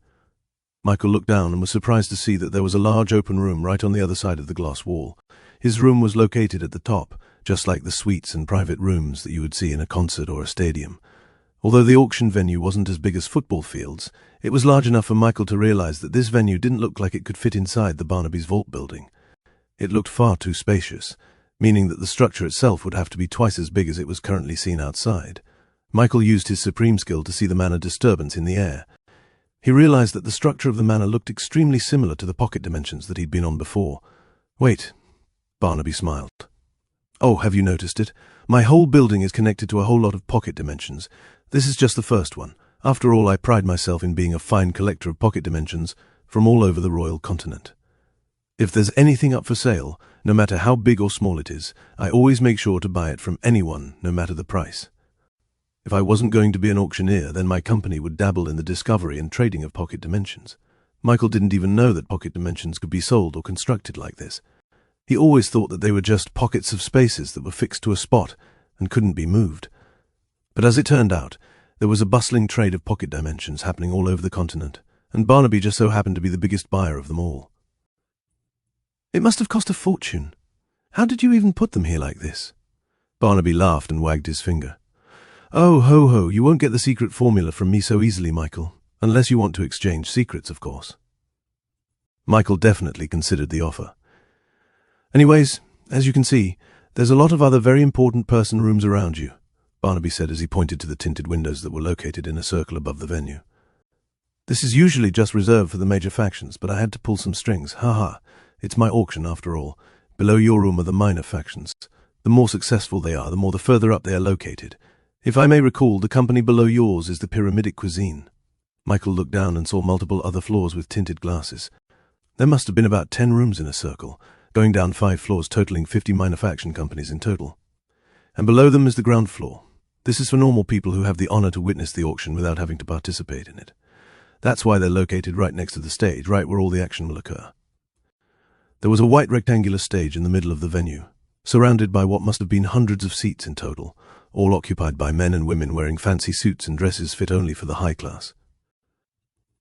Michael looked down and was surprised to see that there was a large open room right on the other side of the glass wall. His room was located at the top, just like the suites and private rooms that you would see in a concert or a stadium. Although the auction venue wasn't as big as football fields, it was large enough for Michael to realize that this venue didn't look like it could fit inside the Barnaby's vault building. It looked far too spacious, meaning that the structure itself would have to be twice as big as it was currently seen outside. Michael used his supreme skill to see the manor disturbance in the air. He realized that the structure of the manor looked extremely similar to the pocket dimensions that he'd been on before. "Wait," Barnaby smiled. "Oh, have you noticed it? My whole building is connected to a whole lot of pocket dimensions. This is just the first one. After all, I pride myself in being a fine collector of pocket dimensions from all over the royal continent. If there's anything up for sale, no matter how big or small it is, I always make sure to buy it from anyone, no matter the price. If I wasn't going to be an auctioneer, then my company would dabble in the discovery and trading of pocket dimensions. Michael didn't even know that pocket dimensions could be sold or constructed like this. He always thought that they were just pockets of spaces that were fixed to a spot and couldn't be moved. But as it turned out, there was a bustling trade of pocket dimensions happening all over the continent, and Barnaby just so happened to be the biggest buyer of them all. "It must have cost a fortune. How did you even put them here like this?" Barnaby laughed and wagged his finger. "Oh, ho, ho, you won't get the secret formula from me so easily, Michael, unless you want to exchange secrets, of course." Michael definitely considered the offer. "Anyways, as you can see, there's a lot of other very important person rooms around you," Barnaby said as he pointed to the tinted windows that were located in a circle above the venue. "This is usually just reserved for the major factions, but I had to pull some strings. Ha. It's my auction after all. Below your room are the minor factions. The more successful they are, the more the further up they are located. If I may recall, the company below yours is the Pyramidic Cuisine." Michael looked down and saw multiple other floors with tinted glasses. There must have been about 10 rooms in a circle, going down 5 floors, totaling 50 minor faction companies in total. And below them is the ground floor. This is for normal people who have the honor to witness the auction without having to participate in it. That's why they're located right next to the stage, right where all the action will occur. There was a white rectangular stage in the middle of the venue, surrounded by what must have been hundreds of seats in total, all occupied by men and women wearing fancy suits and dresses fit only for the high class.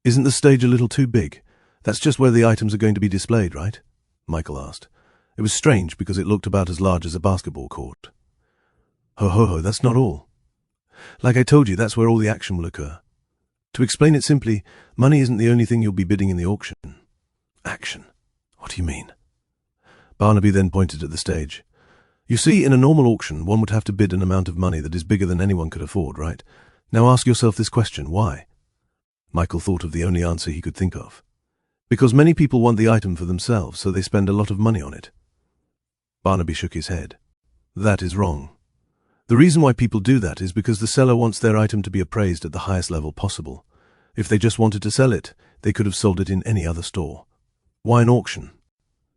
"Isn't the stage a little too big? That's just where the items are going to be displayed, right?" Michael asked. It was strange because it looked about as large as a basketball court. Ho, that's not all. Like I told you, that's where all the action will occur. To explain it simply, money isn't the only thing you'll be bidding in the auction. Action? What do you mean? Barnaby then pointed at the stage. "You see, in a normal auction, one would have to bid an amount of money that is bigger than anyone could afford, right? Now ask yourself this question, why?" Michael thought of the only answer he could think of. "Because many people want the item for themselves, so they spend a lot of money on it." Barnaby shook his head. "That is wrong. The reason why people do that is because the seller wants their item to be appraised at the highest level possible. If they just wanted to sell it, they could have sold it in any other store. Why an auction?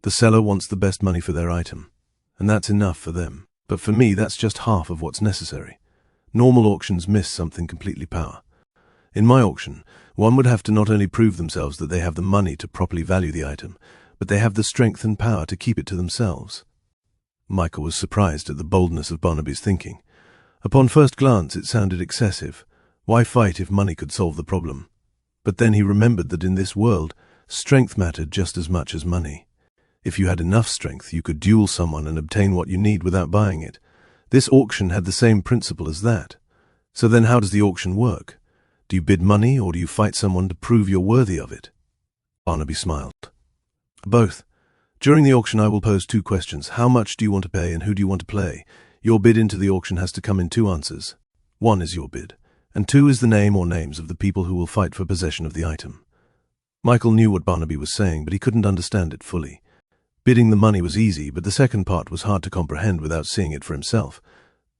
The seller wants the best money for their item, and that's enough for them. But for me, that's just half of what's necessary. Normal auctions miss something completely power. In my auction, one would have to not only prove themselves that they have the money to properly value the item, but they have the strength and power to keep it to themselves." Michael was surprised at the boldness of Barnaby's thinking. Upon first glance, it sounded excessive. Why fight if money could solve the problem? But then he remembered that in this world, strength mattered just as much as money. If you had enough strength, you could duel someone and obtain what you need without buying it. This auction had the same principle as that. So then how does the auction work? Do you bid money, or do you fight someone to prove you're worthy of it? Barnaby smiled. "Both. During the auction I will pose 2 questions. How much do you want to pay and who do you want to play? Your bid into the auction has to come in 2 answers. 1 is your bid, and 2 is the name or names of the people who will fight for possession of the item." Michael knew what Barnaby was saying, but he couldn't understand it fully. Bidding the money was easy, but the second part was hard to comprehend without seeing it for himself.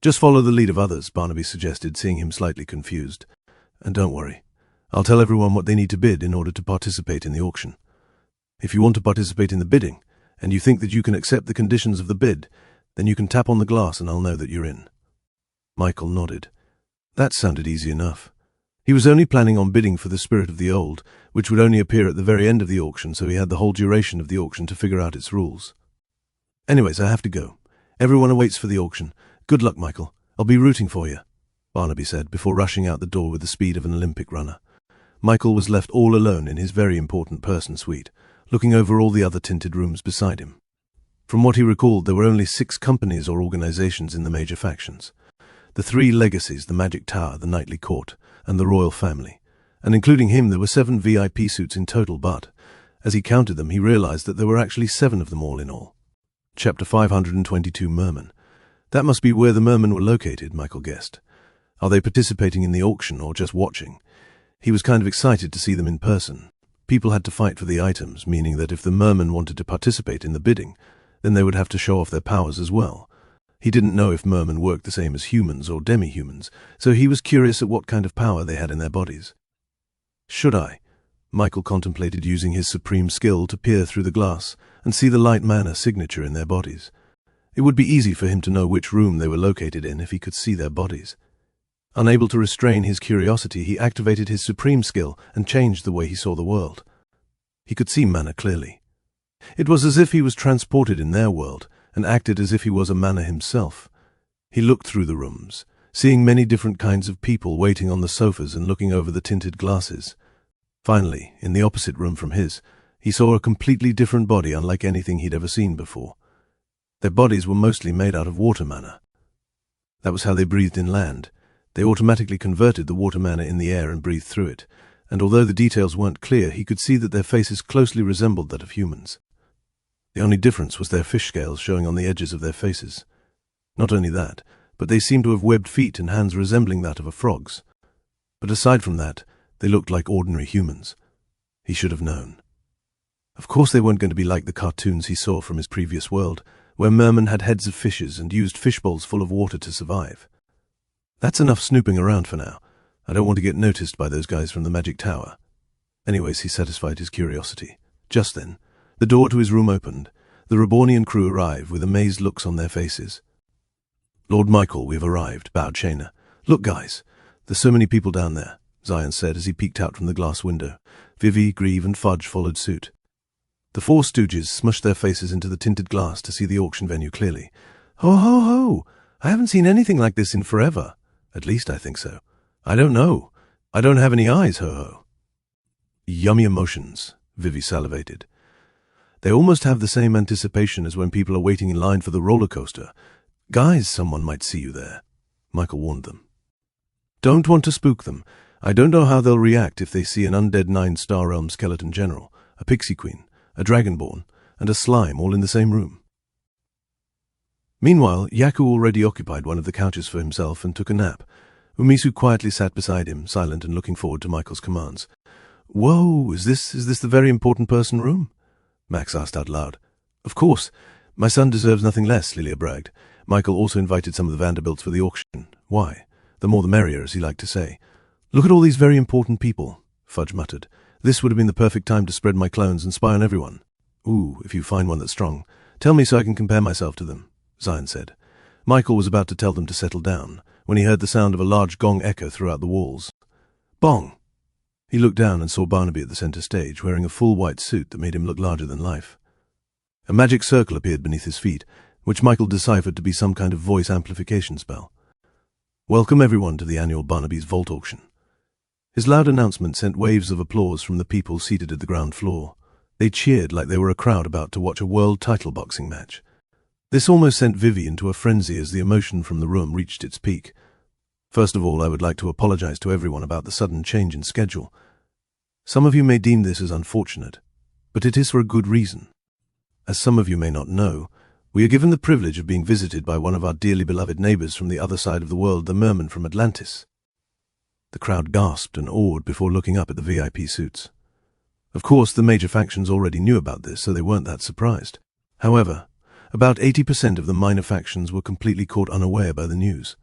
"Just follow the lead of others," Barnaby suggested, seeing him slightly confused. "And don't worry. I'll tell everyone what they need to bid in order to participate in the auction. If you want to participate in the bidding, and you think that you can accept the conditions of the bid, then you can tap on the glass and I'll know that you're in." Michael nodded. That sounded easy enough. He was only planning on bidding for the Spirit of the Old, which would only appear at the very end of the auction, so he had the whole duration of the auction to figure out its rules. "Anyways, I have to go. Everyone awaits for the auction. Good luck, Michael. I'll be rooting for you," Barnaby said, before rushing out the door with the speed of an Olympic runner. Michael was left all alone in his very important person suite, looking over all the other tinted rooms beside him. From what he recalled, there were only 6 companies or organizations in the major factions. The 3 legacies, the Magic Tower, the Knightly Court, and the Royal Family. And including him, there were 7 VIP suits in total, but, as he counted them, he realized that there were actually 7 of them all in all. Chapter 522, Mermen. That must be where the Mermen were located, Michael guessed. Are they participating in the auction or just watching? He was kind of excited to see them in person. People had to fight for the items, meaning that if the Mermen wanted to participate in the bidding, then they would have to show off their powers as well. He didn't know if Mermen worked the same as humans or demi-humans, so he was curious at what kind of power they had in their bodies. Should I? Michael contemplated using his supreme skill to peer through the glass and see the light mana signature in their bodies. It would be easy for him to know which room they were located in if he could see their bodies. Unable to restrain his curiosity, he activated his supreme skill and changed the way he saw the world. He could see Mana clearly. It was as if he was transported in their world and acted as if he was a Mana himself. He looked through the rooms, seeing many different kinds of people waiting on the sofas and looking over the tinted glasses. Finally, in the opposite room from his, he saw a completely different body unlike anything he'd ever seen before. Their bodies were mostly made out of water mana. That was how they breathed in land. They automatically converted the water mana in the air and breathed through it, and although the details weren't clear, he could see that their faces closely resembled that of humans. The only difference was their fish scales showing on the edges of their faces. Not only that, but they seemed to have webbed feet and hands resembling that of a frog's. But aside from that, they looked like ordinary humans. He should have known. Of course they weren't going to be like the cartoons he saw from his previous world, where mermen had heads of fishes and used fish bowls full of water to survive. That's enough snooping around for now. I don't want to get noticed by those guys from the magic tower. Anyways, he satisfied his curiosity. Just then, the door to his room opened. The Rebornian crew arrived with amazed looks on their faces. "Lord Michael, we've arrived," bowed Shayna. "Look, guys, there's so many people down there," Zion said as he peeked out from the glass window. Vivi, Grieve, and Fudge followed suit. The four stooges smushed their faces into the tinted glass to see the auction venue clearly. "Ho, ho, ho! I haven't seen anything like this in forever. At least I think so. I don't know. I don't have any eyes, ho-ho." "Yummy emotions," Vivi salivated. "They almost have the same anticipation as when people are waiting in line for the roller coaster. Guys, someone might see you there," Michael warned them. "Don't want to spook them. I don't know how they'll react if they see an undead 9-star realm skeleton general, a pixie queen, a dragonborn, and a slime all in the same room." Meanwhile, Yaku already occupied one of the couches for himself and took a nap. Umisu quietly sat beside him, silent and looking forward to Michael's commands. "Whoa, is this the very important person room?" Max asked out loud. "Of course. My son deserves nothing less," Lilia bragged. Michael also invited some of the Vanderbilts for the auction. Why? The more the merrier, as he liked to say. "Look at all these very important people," Fudge muttered. "This would have been the perfect time to spread my clones and spy on everyone." "Ooh, if you find one that's strong, tell me so I can compare myself to them," Zion said. Michael was about to tell them to settle down, when he heard the sound of a large gong echo throughout the walls. Bong! He looked down and saw Barnaby at the center stage, wearing a full white suit that made him look larger than life. A magic circle appeared beneath his feet, which Michael deciphered to be some kind of voice amplification spell. "Welcome everyone to the annual Barnaby's Vault Auction." His loud announcement sent waves of applause from the people seated at the ground floor. They cheered like they were a crowd about to watch a world title boxing match. This almost sent Vivi into a frenzy as the emotion from the room reached its peak. "First of all, I would like to apologize to everyone about the sudden change in schedule. Some of you may deem this as unfortunate, but it is for a good reason. As some of you may not know, we are given the privilege of being visited by one of our dearly beloved neighbors from the other side of the world, the merman from Atlantis." The crowd gasped and awed before looking up at the VIP suits. Of course, the major factions already knew about this, so they weren't that surprised. However, about 80% of the minor factions were completely caught unaware by the news.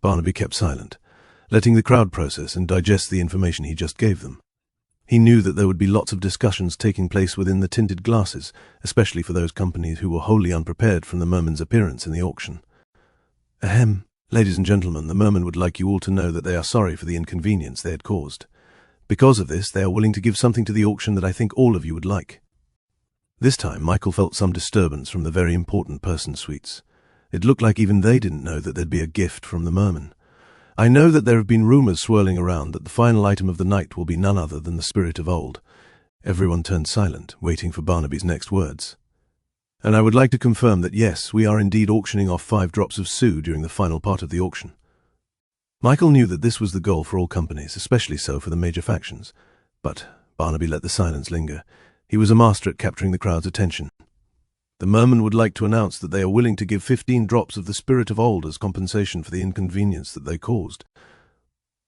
Barnaby kept silent, letting the crowd process and digest the information he just gave them. He knew that there would be lots of discussions taking place within the tinted glasses, especially for those companies who were wholly unprepared from the merman's appearance in the auction. "Ahem. Ladies and gentlemen, the merman would like you all to know that they are sorry for the inconvenience they had caused. Because of this, they are willing to give something to the auction that I think all of you would like." This time, Michael felt some disturbance from the very important person suites. It looked like even they didn't know that there'd be a gift from the merman. "I know that there have been rumors swirling around that the final item of the night will be none other than the spirit of old." Everyone turned silent, waiting for Barnaby's next words. "And I would like to confirm that yes, we are indeed auctioning off 5 drops of Sue during the final part of the auction." Michael knew that this was the goal for all companies, especially so for the major factions. But Barnaby let the silence linger. He was a master at capturing the crowd's attention. "The merman would like to announce that they are willing to give 15 drops of the spirit of old as compensation for the inconvenience that they caused.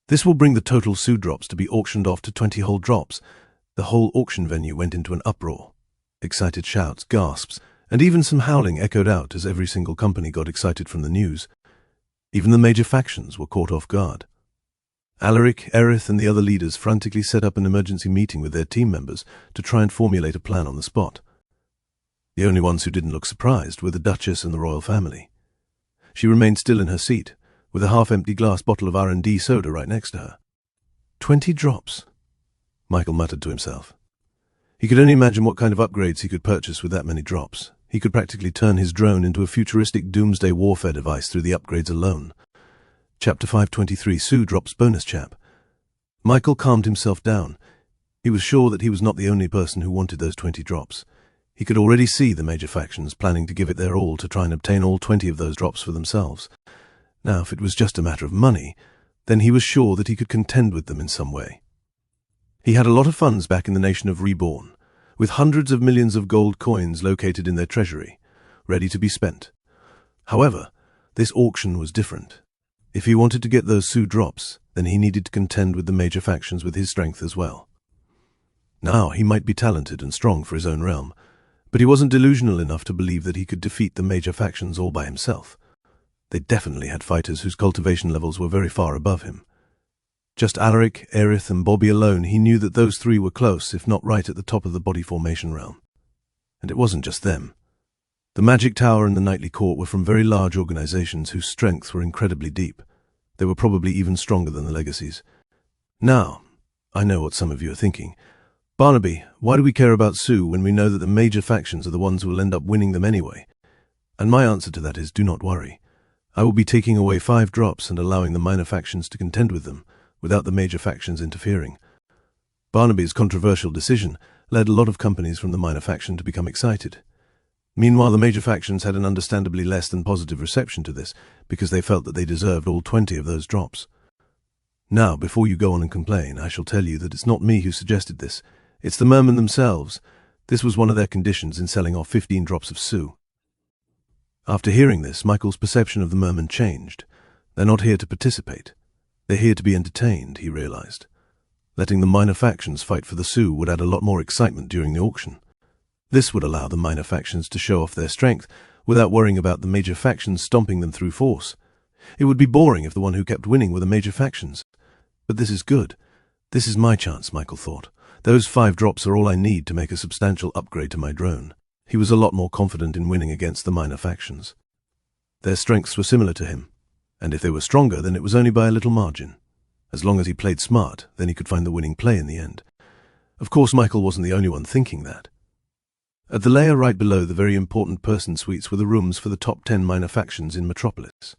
This will bring the total Sue drops to be auctioned off to 20 whole drops." The whole auction venue went into an uproar. Excited shouts, gasps, and even some howling echoed out as every single company got excited from the news. Even the major factions were caught off guard. Alaric, Aerith, and the other leaders frantically set up an emergency meeting with their team members to try and formulate a plan on the spot. The only ones who didn't look surprised were the Duchess and the royal family. She remained still in her seat, with a half-empty glass bottle of R&D soda right next to her. 20 drops, Michael muttered to himself. He could only imagine what kind of upgrades he could purchase with that many drops. He could practically turn his drone into a futuristic doomsday warfare device through the upgrades alone. Chapter 523, Sue drops bonus chap. Michael calmed himself down. He was sure that he was not the only person who wanted those 20 drops. He could already see the major factions planning to give it their all to try and obtain all 20 of those drops for themselves. Now, if it was just a matter of money, then he was sure that he could contend with them in some way. He had a lot of funds back in the nation of Reborn, with hundreds of millions of gold coins located in their treasury, ready to be spent. However, this auction was different. If he wanted to get those Sue drops, then he needed to contend with the major factions with his strength as well. Now, he might be talented and strong for his own realm, but he wasn't delusional enough to believe that he could defeat the major factions all by himself. They definitely had fighters whose cultivation levels were very far above him. Just Alaric, Aerith, and Bobby alone, he knew that those three were close, if not right at the top of the body formation realm. And it wasn't just them. The Magic Tower and the Nightly Court were from very large organizations whose strengths were incredibly deep. They were probably even stronger than the Legacies. Now, I know what some of you are thinking. Barnaby, why do we care about Sue when we know that the major factions are the ones who will end up winning them anyway? And my answer to that is, do not worry. I will be taking away 5 drops and allowing the minor factions to contend with them, without the major factions interfering. Barnaby's controversial decision led a lot of companies from the minor faction to become excited. Meanwhile, the major factions had an understandably less than positive reception to this, because they felt that they deserved all 20 of those drops. Now, before you go on and complain, I shall tell you that it's not me who suggested this. It's the mermen themselves. This was one of their conditions in selling off 15 drops of Sue. After hearing this, Michael's perception of the mermen changed. They're not here to participate. They're here to be entertained, he realized. Letting the minor factions fight for the Sue would add a lot more excitement during the auction. This would allow the minor factions to show off their strength without worrying about the major factions stomping them through force. It would be boring if the one who kept winning were the major factions. But this is good. This is my chance, Michael thought. Those 5 drops are all I need to make a substantial upgrade to my drone. He was a lot more confident in winning against the minor factions. Their strengths were similar to him, and if they were stronger, then it was only by a little margin. As long as he played smart, then he could find the winning play in the end. Of course, Michael wasn't the only one thinking that. At the layer right below the very important person suites were the rooms for the top 10 minor factions in Metropolis.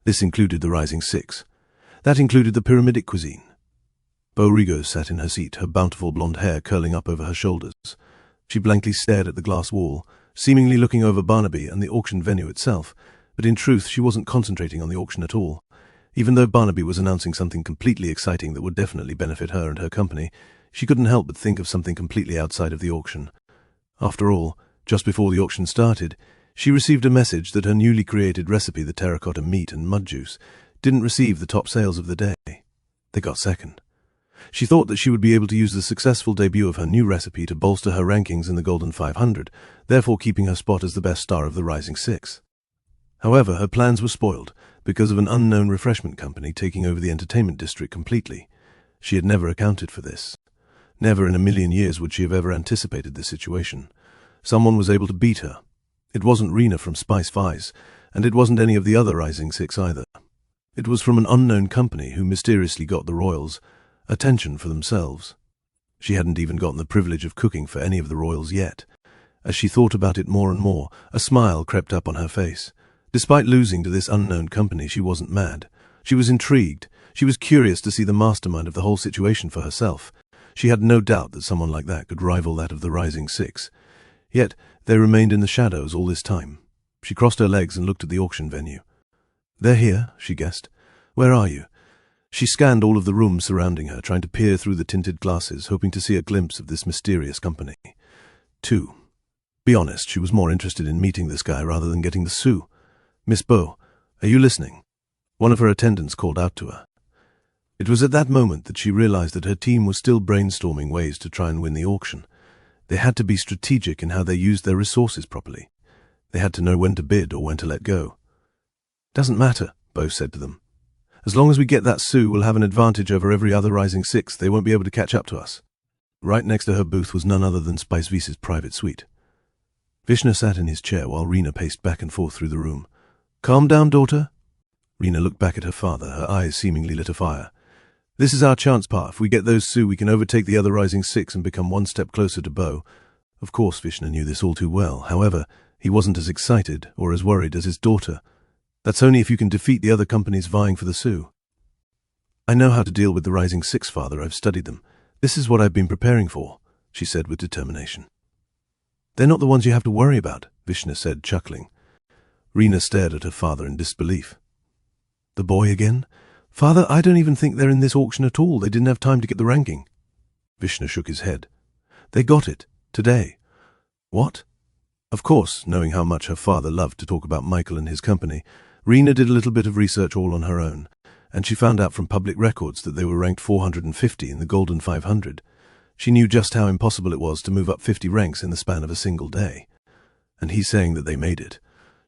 This included the Rising Six. That included the Pyramidic cuisine. Bo Rigo sat in her seat, her bountiful blonde hair curling up over her shoulders. She blankly stared at the glass wall, seemingly looking over Barnaby and the auction venue itself, but in truth she wasn't concentrating on the auction at all. Even though Barnaby was announcing something completely exciting that would definitely benefit her and her company, she couldn't help but think of something completely outside of the auction. After all, just before the auction started, she received a message that her newly created recipe, the terracotta meat and mud juice, didn't receive the top sales of the day. They got second. She thought that she would be able to use the successful debut of her new recipe to bolster her rankings in the Golden 500, therefore keeping her spot as the best star of the Rising Six. However, her plans were spoiled because of an unknown refreshment company taking over the entertainment district completely. She had never accounted for this. Never in a million years would she have ever anticipated this situation. Someone was able to beat her. It wasn't Rena from Spice Vice, and it wasn't any of the other Rising Six either. It was from an unknown company who mysteriously got the royals attention for themselves. She hadn't even gotten the privilege of cooking for any of the royals yet. As she thought about it more and more, a smile crept up on her face. Despite losing to this unknown company, she wasn't mad. She was intrigued. She was curious to see the mastermind of the whole situation for herself. She had no doubt that someone like that could rival that of the Rising Six. Yet they remained in the shadows all this time. She crossed her legs and looked at the auction venue. "They're here," she guessed. "Where are you?" She scanned all of the rooms surrounding her, trying to peer through the tinted glasses, hoping to see a glimpse of this mysterious company. 2. Be honest, she was more interested in meeting this guy rather than getting the Sue. "Miss Bo, are you listening?" One of her attendants called out to her. It was at that moment that she realized that her team was still brainstorming ways to try and win the auction. They had to be strategic in how they used their resources properly. They had to know when to bid or when to let go. "Doesn't matter," Bo said to them. "As long as we get that Sue, we'll have an advantage over every other Rising Six. They won't be able to catch up to us." Right next to her booth was none other than Spice Vice's private suite. Vishnu sat in his chair while Rena paced back and forth through the room. "Calm down, daughter." Rena looked back at her father, her eyes seemingly lit afire. This is our chance, Pa. If we get those Sioux, we can overtake the other Rising Six and become one step closer to Bo. Of course, Vishnu knew this all too well. However, he wasn't as excited or as worried as his daughter. That's only if you can defeat the other companies vying for the Sioux. I know how to deal with the Rising Six, Father. I've studied them. This is what I've been preparing for, she said with determination. They're not the ones you have to worry about, Vishnu said, chuckling. Reena stared at her father in disbelief. The boy again? Father, I don't even think they're in this auction at all. They didn't have time to get the ranking. Vishnu shook his head. They got it. Today. What? Of course, knowing how much her father loved to talk about Michael and his company, Reena did a little bit of research all on her own, and she found out from public records that they were ranked 450 in the Golden 500. She knew just how impossible it was to move up 50 ranks in the span of a single day. And he's saying that they made it.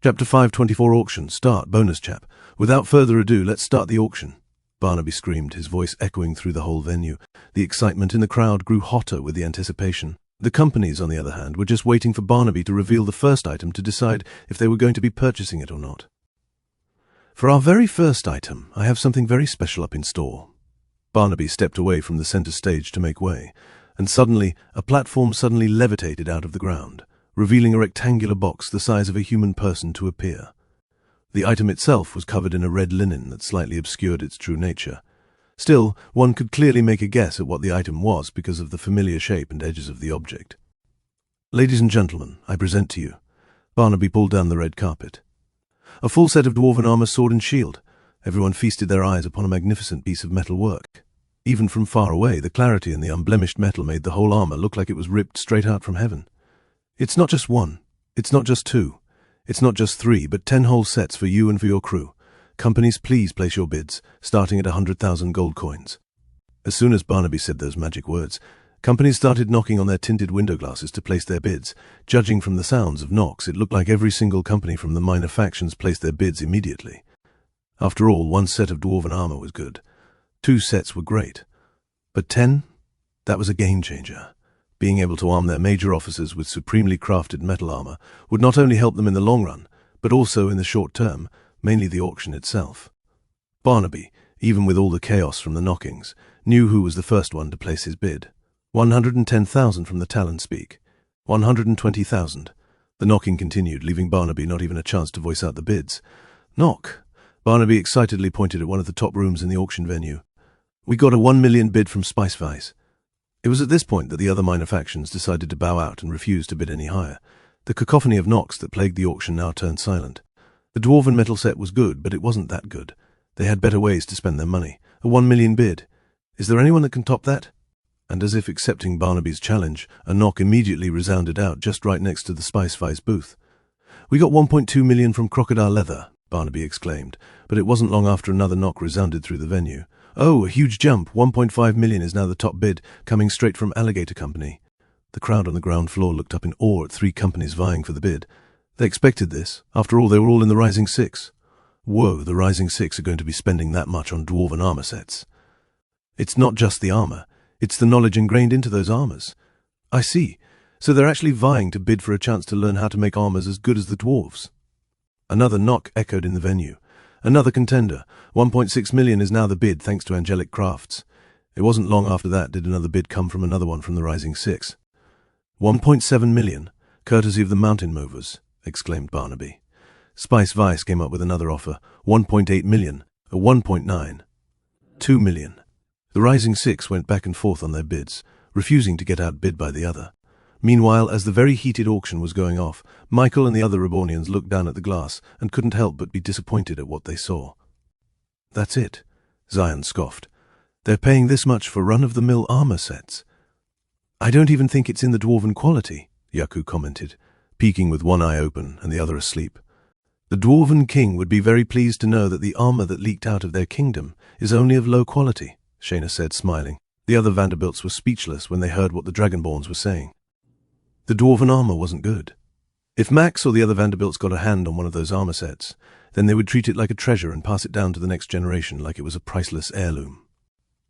Chapter 524 Auction. Start. Bonus chap. Without further ado, let's start the auction. Barnaby screamed, his voice echoing through the whole venue. The excitement in the crowd grew hotter with the anticipation. The companies, on the other hand, were just waiting for Barnaby to reveal the first item to decide if they were going to be purchasing it or not. For our very first item, I have something very special up in store. Barnaby stepped away from the center stage to make way, and suddenly a platform suddenly levitated out of the ground, revealing a rectangular box the size of a human person to appear. The item itself was covered in a red linen that slightly obscured its true nature. Still, one could clearly make a guess at what the item was because of the familiar shape and edges of the object. Ladies and gentlemen, I present to you. Barnaby pulled down the red carpet. A full set of dwarven armor, sword and shield. Everyone feasted their eyes upon a magnificent piece of metal work. Even from far away, the clarity in the unblemished metal made the whole armor look like it was ripped straight out from heaven. It's not just one. It's not just two. It's not just 3, but 10 whole sets for you and for your crew. Companies, please place your bids, starting at 100,000 gold coins. As soon as Barnaby said those magic words, companies started knocking on their tinted window glasses to place their bids. Judging from the sounds of knocks, it looked like every single company from the minor factions placed their bids immediately. After all, 1 set of dwarven armor was good. 2 sets were great. But 10? That was a game-changer. Being able to arm their major officers with supremely crafted metal armor would not only help them in the long run, but also in the short term, mainly the auction itself. Barnaby, even with all the chaos from the knockings, knew who was the first one to place his bid. 110,000 from the Talon speak. 120,000. The knocking continued, leaving Barnaby not even a chance to voice out the bids. Knock! Barnaby excitedly pointed at one of the top rooms in the auction venue. We got a 1 million bid from Spice Vice. It was at this point that the other minor factions decided to bow out and refuse to bid any higher. The cacophony of knocks that plagued the auction now turned silent. The dwarven metal set was good, but it wasn't that good. They had better ways to spend their money. A 1 million bid. Is there anyone that can top that? And as if accepting Barnaby's challenge, a knock immediately resounded out just right next to the Spice Vice booth. We got 1.2 million from Crocodile Leather, Barnaby exclaimed, but it wasn't long after another knock resounded through the venue. Oh, a huge jump. 1.5 million is now the top bid, coming straight from Alligator Company. The crowd on the ground floor looked up in awe at 3 companies vying for the bid. They expected this. After all, they were all in the Rising Six. Whoa, the Rising Six are going to be spending that much on dwarven armor sets. It's not just the armor. It's the knowledge ingrained into those armors. I see. So they're actually vying to bid for a chance to learn how to make armors as good as the dwarves. Another knock echoed in the venue. Another contender. 1.6 million is now the bid, thanks to Angelic Crafts. It wasn't long after that did another bid come from another one from the Rising Six. 1.7 million, courtesy of the Mountain Movers, exclaimed Barnaby. Spice Vice came up with another offer, 1.8 million, a 1.9. 2 million. The Rising Six went back and forth on their bids, refusing to get outbid by the other. Meanwhile, as the very heated auction was going off, Michael and the other Rebornians looked down at the glass and couldn't help but be disappointed at what they saw. That's it, Zion scoffed. They're paying this much for run-of-the-mill armor sets. I don't even think it's in the dwarven quality, Yaku commented, peeking with one eye open and the other asleep. The dwarven king would be very pleased to know that the armor that leaked out of their kingdom is only of low quality, Shayna said, smiling. The other Vanderbilts were speechless when they heard what the Dragonborns were saying. The dwarven armor wasn't good. If Max or the other Vanderbilts got a hand on one of those armor sets, then they would treat it like a treasure and pass it down to the next generation like it was a priceless heirloom.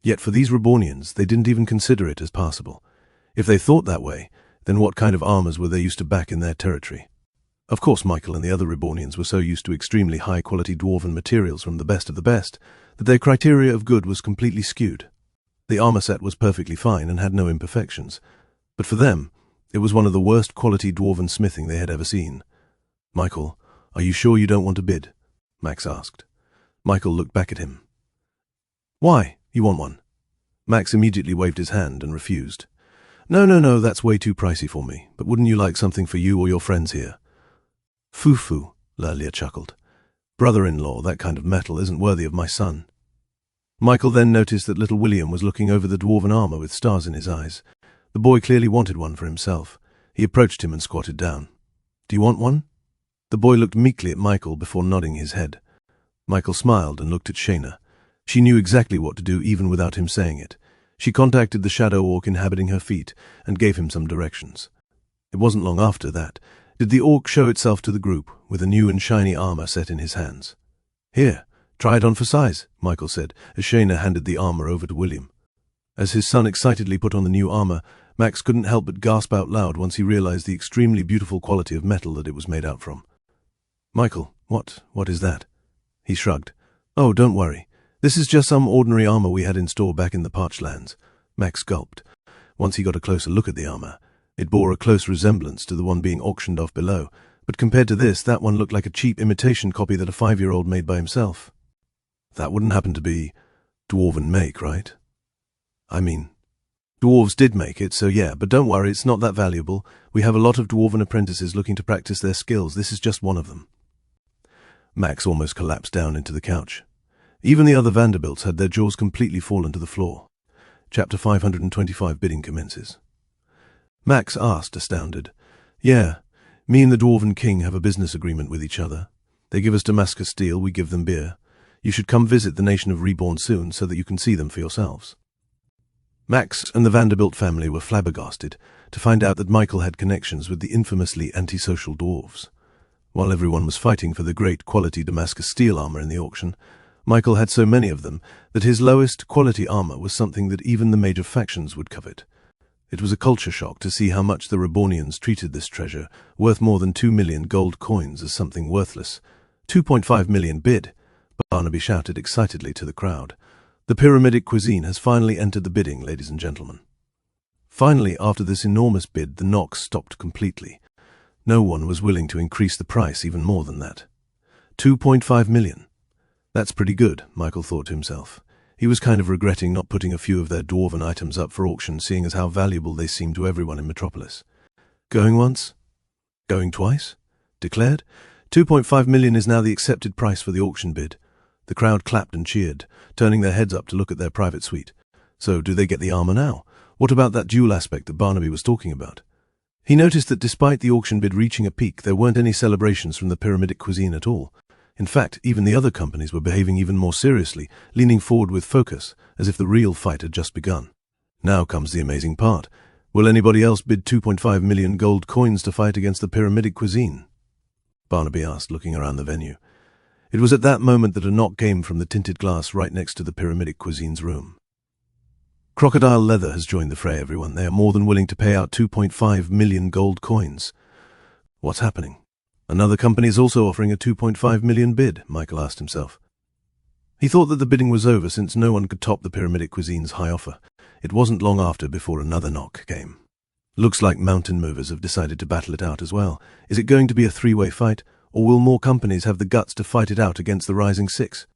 Yet for these Rebornians, they didn't even consider it as passable. If they thought that way, then what kind of armors were they used to back in their territory? Of course, Michael and the other Rebornians were so used to extremely high-quality dwarven materials from the best of the best that their criteria of good was completely skewed. The armor set was perfectly fine and had no imperfections, but for them, it was one of the worst quality dwarven smithing they had ever seen. "Michael, are you sure you don't want to bid?" Max asked. Michael looked back at him. "Why? You want one?" Max immediately waved his hand and refused. No, that's way too pricey for me, but wouldn't you like something for you or your friends here?" "Foo-foo," Lalia chuckled. "Brother-in-law, that kind of metal isn't worthy of my son." Michael then noticed that little William was looking over the dwarven armor with stars in his eyes. The boy clearly wanted one for himself. He approached him and squatted down. "Do you want one?" The boy looked meekly at Michael before nodding his head. Michael smiled and looked at Shayna. She knew exactly what to do even without him saying it. She contacted the shadow orc inhabiting her feet and gave him some directions. It wasn't long after that did the orc show itself to the group with a new and shiny armor set in his hands. "Here, try it on for size," Michael said as Shayna handed the armor over to William. As his son excitedly put on the new armor, Max couldn't help but gasp out loud once he realized the extremely beautiful quality of metal that it was made out from. "Michael, what is that?" He shrugged. "Oh, don't worry. This is just some ordinary armor we had in store back in the parched lands." Max gulped. Once he got a closer look at the armor, it bore a close resemblance to the one being auctioned off below, but compared to this, that one looked like a cheap imitation copy that a 5-year-old made by himself. "That wouldn't happen to be dwarven make, right?" "I mean, dwarves did make it, so yeah, but don't worry, it's not that valuable. We have a lot of dwarven apprentices looking to practice their skills. This is just one of them." Max almost collapsed down into the couch. Even the other Vanderbilts had their jaws completely fallen to the floor. Chapter 525 bidding commences. Max asked, astounded. "Yeah, me and the Dwarven King have a business agreement with each other. They give us Damascus steel, we give them beer. You should come visit the nation of Reborn soon so that you can see them for yourselves." Max and the Vanderbilt family were flabbergasted to find out that Michael had connections with the infamously antisocial dwarves. While everyone was fighting for the great quality Damascus steel armor in the auction, Michael had so many of them that his lowest quality armor was something that even the major factions would covet. It was a culture shock to see how much the Rebornians treated this treasure, worth more than 2 million gold coins, as something worthless. 2.5 million bid, Barnaby shouted excitedly to the crowd. "The pyramidic cuisine has finally entered the bidding, ladies and gentlemen." Finally, after this enormous bid, the knocks stopped completely. No one was willing to increase the price even more than that. 2.5 million. That's pretty good, Michael thought to himself. He was kind of regretting not putting a few of their dwarven items up for auction, seeing as how valuable they seemed to everyone in Metropolis. Going once? Going twice? Declared? 2.5 million is now the accepted price for the auction bid. The crowd clapped and cheered, turning their heads up to look at their private suite. So, do they get the armor now? What about that dual aspect that Barnaby was talking about? He noticed that despite the auction bid reaching a peak, there weren't any celebrations from the pyramidic cuisine at all. In fact, even the other companies were behaving even more seriously, leaning forward with focus, as if the real fight had just begun. Now comes the amazing part. Will anybody else bid 2.5 million gold coins to fight against the pyramidic cuisine? Barnaby asked, looking around the venue. It was at that moment that a knock came from the tinted glass right next to the pyramidic cuisine's room. Crocodile Leather has joined the fray, everyone. They are more than willing to pay out 2.5 million gold coins. What's happening? Another company is also offering a 2.5 million bid, Michael asked himself. He thought that the bidding was over since no one could top the pyramidic cuisine's high offer. It wasn't long after before another knock came. Looks like Mountain Movers have decided to battle it out as well. Is it going to be a three-way fight, or will more companies have the guts to fight it out against the Rising Six?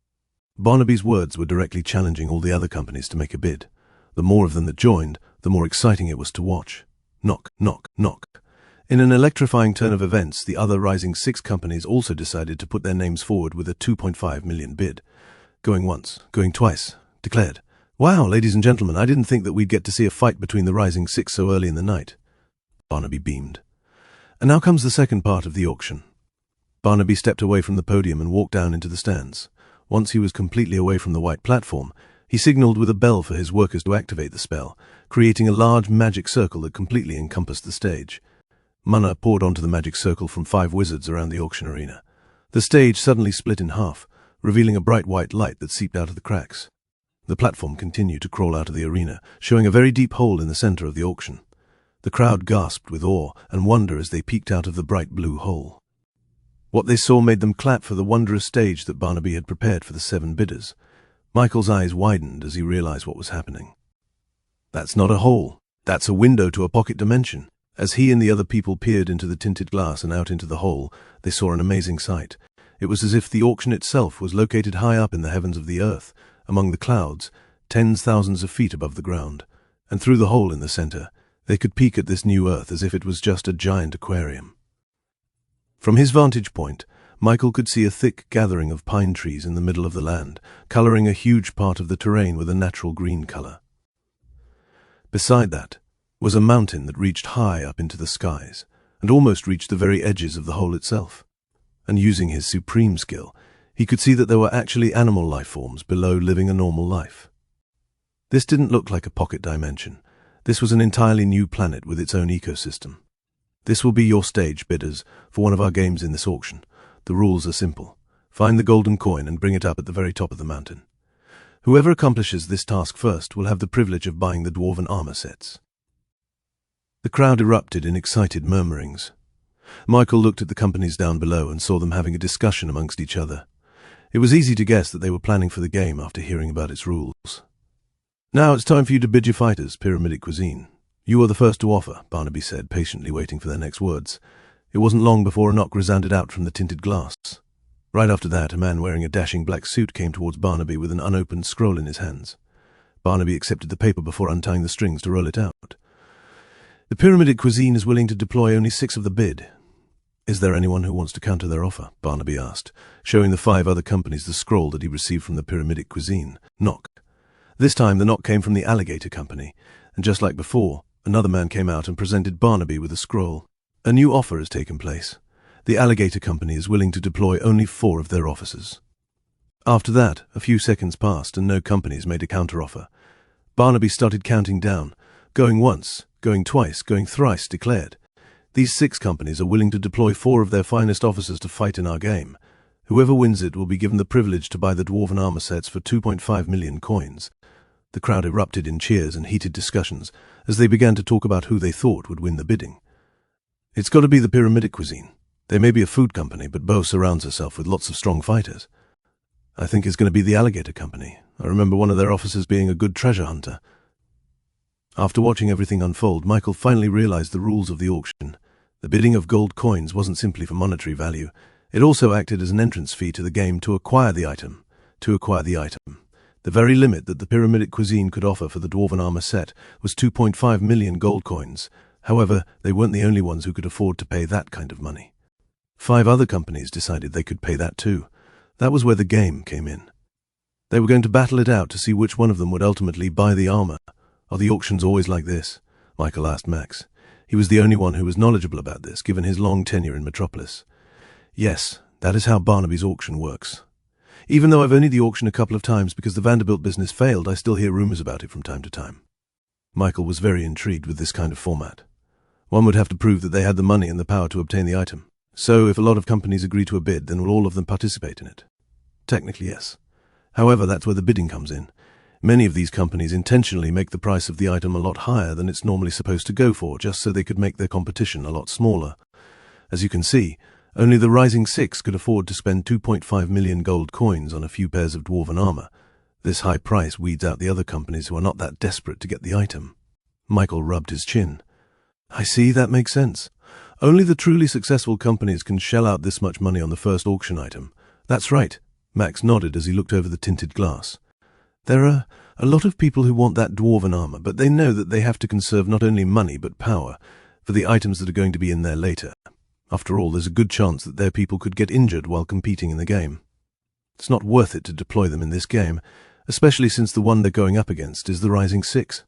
Barnaby's words were directly challenging all the other companies to make a bid. The more of them that joined, the more exciting it was to watch. Knock, knock, knock. In an electrifying turn of events, the other Rising Six companies also decided to put their names forward with a 2.5 million bid. Going once, going twice, declared. Wow, ladies and gentlemen, I didn't think that we'd get to see a fight between the Rising Six so early in the night. Barnaby beamed. And now comes the second part of the auction. Barnaby stepped away from the podium and walked down into the stands. Once he was completely away from the white platform, he signaled with a bell for his workers to activate the spell, creating a large magic circle that completely encompassed the stage. Mana poured onto the magic circle from 5 wizards around the auction arena. The stage suddenly split in half, revealing a bright white light that seeped out of the cracks. The platform continued to crawl out of the arena, showing a very deep hole in the center of the auction. The crowd gasped with awe and wonder as they peeked out of the bright blue hole. What they saw made them clap for the wondrous stage that Barnaby had prepared for the 7 bidders. Michael's eyes widened as he realized what was happening. That's not a hole. That's a window to a pocket dimension. As he and the other people peered into the tinted glass and out into the hole, they saw an amazing sight. It was as if the auction itself was located high up in the heavens of the earth, among the clouds, tens thousands of feet above the ground. And through the hole in the center, they could peek at this new earth as if it was just a giant aquarium. From his vantage point, Michael could see a thick gathering of pine trees in the middle of the land, coloring a huge part of the terrain with a natural green color. Beside that was a mountain that reached high up into the skies, and almost reached the very edges of the hole itself. And using his supreme skill, he could see that there were actually animal life forms below living a normal life. This didn't look like a pocket dimension. This was an entirely new planet with its own ecosystem. This will be your stage, bidders, for one of our games in this auction. The rules are simple. Find the golden coin and bring it up at the very top of the mountain. Whoever accomplishes this task first will have the privilege of buying the dwarven armor sets. The crowd erupted in excited murmurings. Michael looked at the companies down below and saw them having a discussion amongst each other. It was easy to guess that they were planning for the game after hearing about its rules. Now it's time for you to bid your fighters, Pyramidic Cuisine. You are the first to offer, Barnaby said, patiently waiting for their next words. It wasn't long before a knock resounded out from the tinted glass. Right after that, a man wearing a dashing black suit came towards Barnaby with an unopened scroll in his hands. Barnaby accepted the paper before untying the strings to roll it out. The Pyramidic Cuisine is willing to deploy only 6 of the bid. Is there anyone who wants to counter their offer? Barnaby asked, showing the 5 other companies the scroll that he received from the Pyramidic Cuisine. Knock. This time the knock came from the Alligator Company, and just like before, another man came out and presented Barnaby with a scroll. A new offer has taken place. The Alligator Company is willing to deploy only 4 of their officers. After that, a few seconds passed and no companies made a counteroffer. Barnaby started counting down, going once, going twice, going thrice, declared. These 6 companies are willing to deploy 4 of their finest officers to fight in our game. Whoever wins it will be given the privilege to buy the dwarven armor sets for 2.5 million coins. The crowd erupted in cheers and heated discussions as they began to talk about who they thought would win the bidding. It's got to be the Pyramidic Cuisine. They may be a food company, but Bo surrounds herself with lots of strong fighters. I think it's going to be the Alligator Company. I remember one of their officers being a good treasure hunter. After watching everything unfold, Michael finally realized the rules of the auction. The bidding of gold coins wasn't simply for monetary value. It also acted as an entrance fee to the game to acquire the item. The very limit that the Pyramidic Cuisine could offer for the dwarven armor set was 2.5 million gold coins. However, they weren't the only ones who could afford to pay that kind of money. 5 other companies decided they could pay that too. That was where the game came in. They were going to battle it out to see which one of them would ultimately buy the armor. Are the auctions always like this? Michael asked Max. He was the only one who was knowledgeable about this, given his long tenure in Metropolis. Yes, that is how Barnaby's auction works. Even though I've only the auction a couple of times because the Vanderbilt business failed, I still hear rumors about it from time to time. Michael was very intrigued with this kind of format. One would have to prove that they had the money and the power to obtain the item. So if a lot of companies agree to a bid, then will all of them participate in it? Technically, yes. However, that's where the bidding comes in. Many of these companies intentionally make the price of the item a lot higher than it's normally supposed to go for, just so they could make their competition a lot smaller. As you can see, only the Rising 6 could afford to spend 2.5 million gold coins on a few pairs of dwarven armor. This high price weeds out the other companies who are not that desperate to get the item. Michael rubbed his chin. I see, that makes sense. Only the truly successful companies can shell out this much money on the first auction item. That's right. Max nodded as he looked over the tinted glass. There are a lot of people who want that dwarven armor, but they know that they have to conserve not only money but power for the items that are going to be in there later. After all, there's a good chance that their people could get injured while competing in the game. It's not worth it to deploy them in this game, especially since the one they're going up against is the Rising 6.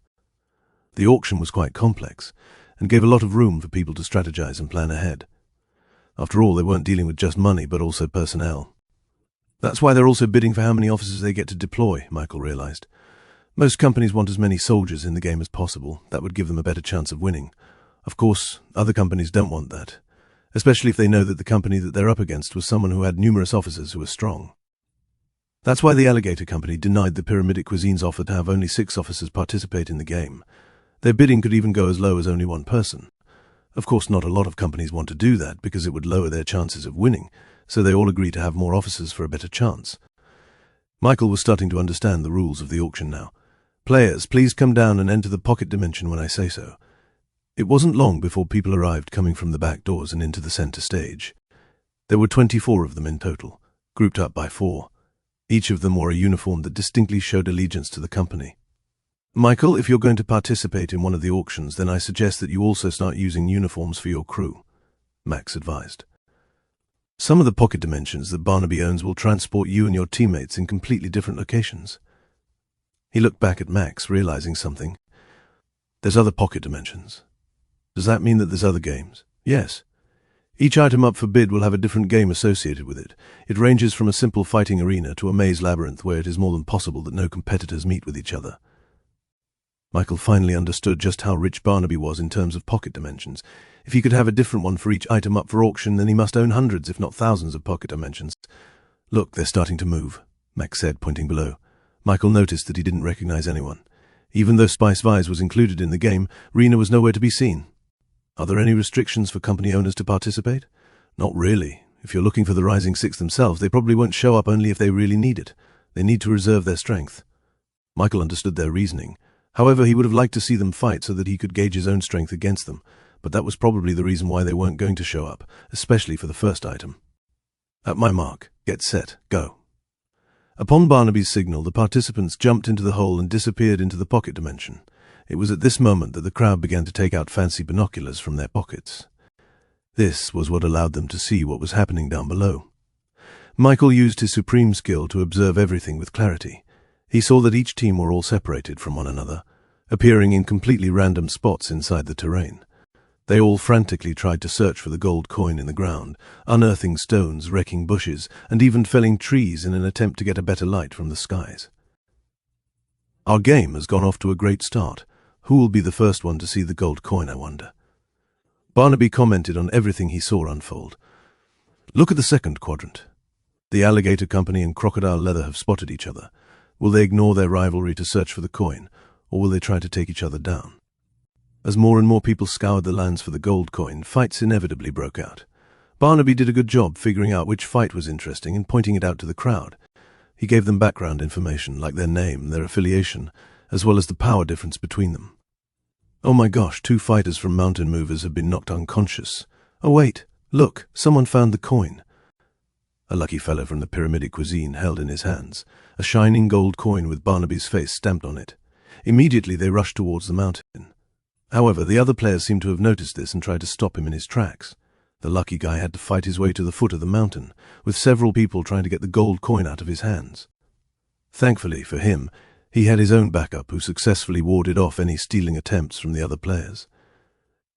The auction was quite complex, and gave a lot of room for people to strategize and plan ahead. After all, they weren't dealing with just money, but also personnel. That's why they're also bidding for how many officers they get to deploy, Michael realized. Most companies want as many soldiers in the game as possible. That would give them a better chance of winning. Of course, other companies don't want that, especially if they know that the company that they're up against was someone who had numerous officers who were strong. That's why the Alligator Company denied the Pyramidic Cuisine's offer to have only 6 officers participate in the game. Their bidding could even go as low as only 1 person. Of course, not a lot of companies want to do that because it would lower their chances of winning, so they all agree to have more officers for a better chance. Michael was starting to understand the rules of the auction now. Players, please come down and enter the pocket dimension when I say so. It wasn't long before people arrived coming from the back doors and into the center stage. There were 24 of them in total, grouped up by 4. Each of them wore a uniform that distinctly showed allegiance to the company. Michael, if you're going to participate in one of the auctions, then I suggest that you also start using uniforms for your crew, Max advised. Some of the pocket dimensions that Barnaby owns will transport you and your teammates in completely different locations. He looked back at Max, realizing something. There's other pocket dimensions. Does that mean that there's other games? Yes. Each item up for bid will have a different game associated with it. It ranges from a simple fighting arena to a maze labyrinth where it is more than possible that no competitors meet with each other. Michael finally understood just how rich Barnaby was in terms of pocket dimensions. If he could have a different one for each item up for auction, then he must own hundreds, if not thousands, of pocket dimensions. Look, they're starting to move, Max said, pointing below. Michael noticed that he didn't recognize anyone. Even though Spice Vise was included in the game, Rena was nowhere to be seen. Are there any restrictions for company owners to participate? Not really. If you're looking for the Rising Six themselves, they probably won't show up only if they really need it. They need to reserve their strength. Michael understood their reasoning. However, he would have liked to see them fight so that he could gauge his own strength against them, but that was probably the reason why they weren't going to show up, especially for the first item. At my mark, get set, go. Upon Barnaby's signal, the participants jumped into the hole and disappeared into the pocket dimension. It was at this moment that the crowd began to take out fancy binoculars from their pockets. This was what allowed them to see what was happening down below. Michael used his supreme skill to observe everything with clarity. He saw that each team were all separated from one another, appearing in completely random spots inside the terrain. They all frantically tried to search for the gold coin in the ground, unearthing stones, wrecking bushes, and even felling trees in an attempt to get a better light from the skies. Our game has gone off to a great start. Who will be the first one to see the gold coin, I wonder? Barnaby commented on everything he saw unfold. Look at the second quadrant. The Alligator Company and Crocodile Leather have spotted each other. Will they ignore their rivalry to search for the coin, or will they try to take each other down? As more and more people scoured the lands for the gold coin, fights inevitably broke out. Barnaby did a good job figuring out which fight was interesting and pointing it out to the crowd. He gave them background information, like their name, their affiliation, as well as the power difference between them. Oh my gosh, 2 fighters from Mountain Movers have been knocked unconscious. Oh wait, look, someone found the coin. A lucky fellow from the Pyramidic Cuisine held in his hands a shining gold coin with Barnaby's face stamped on it. Immediately they rushed towards the mountain. However, the other players seemed to have noticed this and tried to stop him in his tracks. The lucky guy had to fight his way to the foot of the mountain, with several people trying to get the gold coin out of his hands. Thankfully for him, he had his own backup who successfully warded off any stealing attempts from the other players.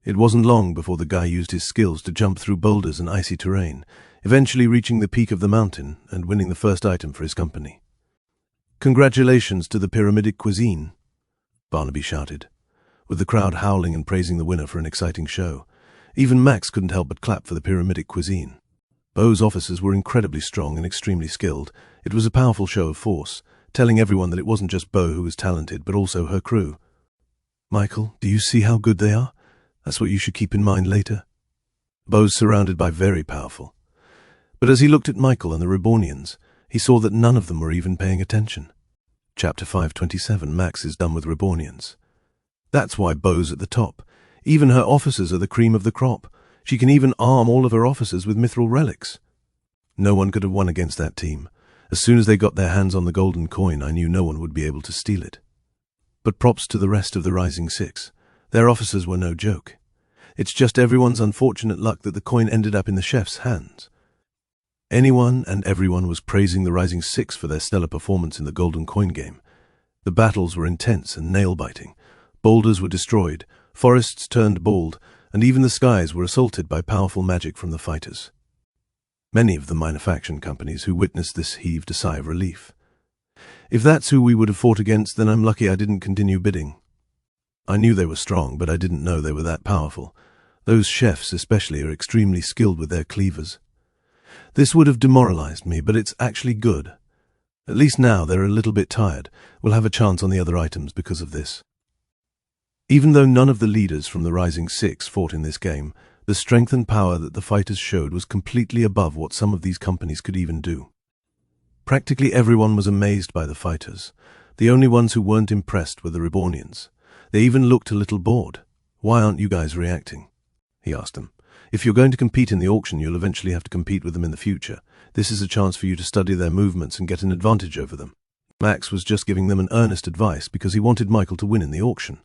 It wasn't long before the guy used his skills to jump through boulders and icy terrain, eventually reaching the peak of the mountain and winning the first item for his company. Congratulations to the Pyramidic Cuisine, Barnaby shouted, with the crowd howling and praising the winner for an exciting show. Even Max couldn't help but clap for the Pyramidic Cuisine. Bo's officers were incredibly strong and extremely skilled. It was a powerful show of force, telling everyone that it wasn't just Bo who was talented, but also her crew. Michael, do you see how good they are? That's what you should keep in mind later. Bo's surrounded by very powerful. But as he looked at Michael and the Rebornians, he saw that none of them were even paying attention. Chapter 527, Max is done with Rebornians. That's why Bo's at the top. Even her officers are the cream of the crop. She can even arm all of her officers with mithril relics. No one could have won against that team. As soon as they got their hands on the golden coin, I knew no one would be able to steal it. But props to the rest of the Rising Six. Their officers were no joke. It's just everyone's unfortunate luck that the coin ended up in the chef's hands. Anyone and everyone was praising the Rising Six for their stellar performance in the golden coin game. The battles were intense and nail-biting. Boulders were destroyed, forests turned bald, and even the skies were assaulted by powerful magic from the fighters. Many of the minor faction companies who witnessed this heaved a sigh of relief. If that's who we would have fought against, then I'm lucky I didn't continue bidding. I knew they were strong, but I didn't know they were that powerful. Those chefs especially are extremely skilled with their cleavers. This would have demoralized me, but it's actually good. At least now they're a little bit tired. We'll have a chance on the other items because of this. Even though none of the leaders from the Rising Six fought in this game, the strength and power that the fighters showed was completely above what some of these companies could even do. Practically everyone was amazed by the fighters. The only ones who weren't impressed were the Rebornians. They even looked a little bored. "Why aren't you guys reacting?" he asked them. "If you're going to compete in the auction, you'll eventually have to compete with them in the future. This is a chance for you to study their movements and get an advantage over them." Max was just giving them an earnest advice because he wanted Michael to win in the auction.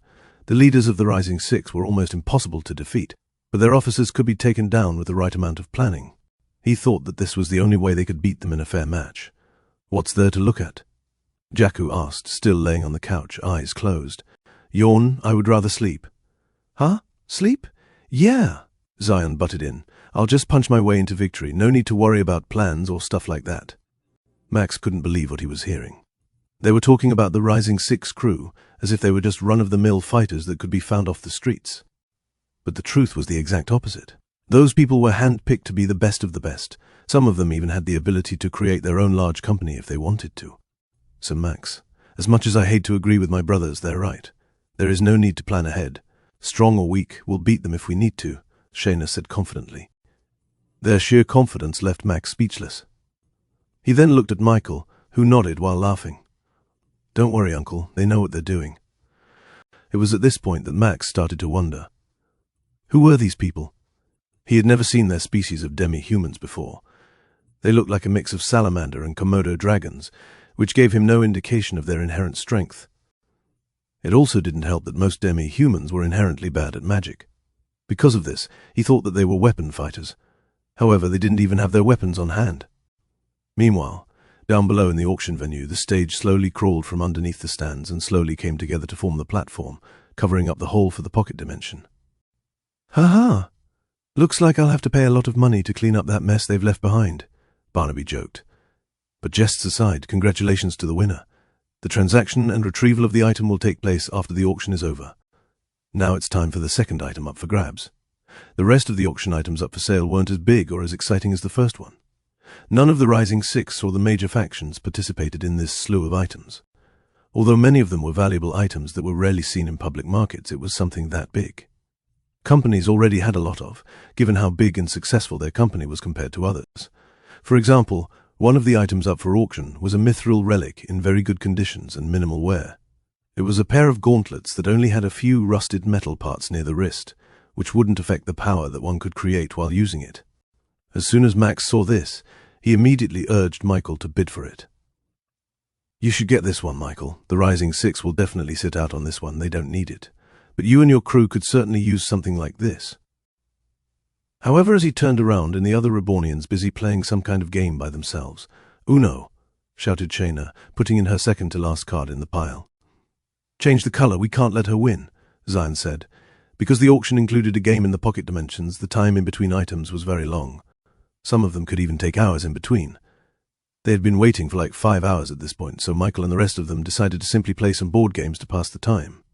The leaders of the Rising Six were almost impossible to defeat, but their officers could be taken down with the right amount of planning. He thought that this was the only way they could beat them in a fair match. "What's there to look at?" Jakku asked, still laying on the couch, eyes closed. "Yawn, I would rather sleep." "Huh? Sleep? Yeah," Zion butted in. "I'll just punch my way into victory. No need to worry about plans or stuff like that." Max couldn't believe what he was hearing. They were talking about the Rising Six crew, as if they were just run-of-the-mill fighters that could be found off the streets. But the truth was the exact opposite. Those people were hand-picked to be the best of the best. Some of them even had the ability to create their own large company if they wanted to. So Max, as much as I hate to agree with my brothers, they're right. There is no need to plan ahead. Strong or weak, we'll beat them if we need to, Shayna said confidently. Their sheer confidence left Max speechless. He then looked at Michael, who nodded while laughing. "Don't worry, Uncle, they know what they're doing." It was at this point that Max started to wonder. Who were these people? He had never seen their species of demi-humans before. They looked like a mix of salamander and Komodo dragons, which gave him no indication of their inherent strength. It also didn't help that most demi-humans were inherently bad at magic. Because of this, he thought that they were weapon fighters. However, they didn't even have their weapons on hand. Meanwhile, down below in the auction venue, the stage slowly crawled from underneath the stands and slowly came together to form the platform, covering up the hole for the pocket dimension. "Ha-ha! Looks like I'll have to pay a lot of money to clean up that mess they've left behind," Barnaby joked. "But jests aside, congratulations to the winner. The transaction and retrieval of the item will take place after the auction is over. Now it's time for the second item up for grabs." The rest of the auction items up for sale weren't as big or as exciting as the first one. None of the Rising Six or the major factions participated in this slew of items. Although many of them were valuable items that were rarely seen in public markets, it was something that big. Companies already had a lot of, given how big and successful their company was compared to others. For example, one of the items up for auction was a mithril relic in very good conditions and minimal wear. It was a pair of gauntlets that only had a few rusted metal parts near the wrist, which wouldn't affect the power that one could create while using it. As soon as Max saw this, he immediately urged Michael to bid for it. "You should get this one, Michael. The Rising Six will definitely sit out on this one. They don't need it. But you and your crew could certainly use something like this." However, as he turned around and the other Rebornians busy playing some kind of game by themselves, "Uno," shouted Shayna, putting in her second-to-last card in the pile. "Change the color. We can't let her win," Zion said. Because the auction included a game in the pocket dimensions, the time in between items was very long. Some of them could even take hours in between. They had been waiting for like 5 hours at this point, so Michael and the rest of them decided to simply play some board games to pass the time.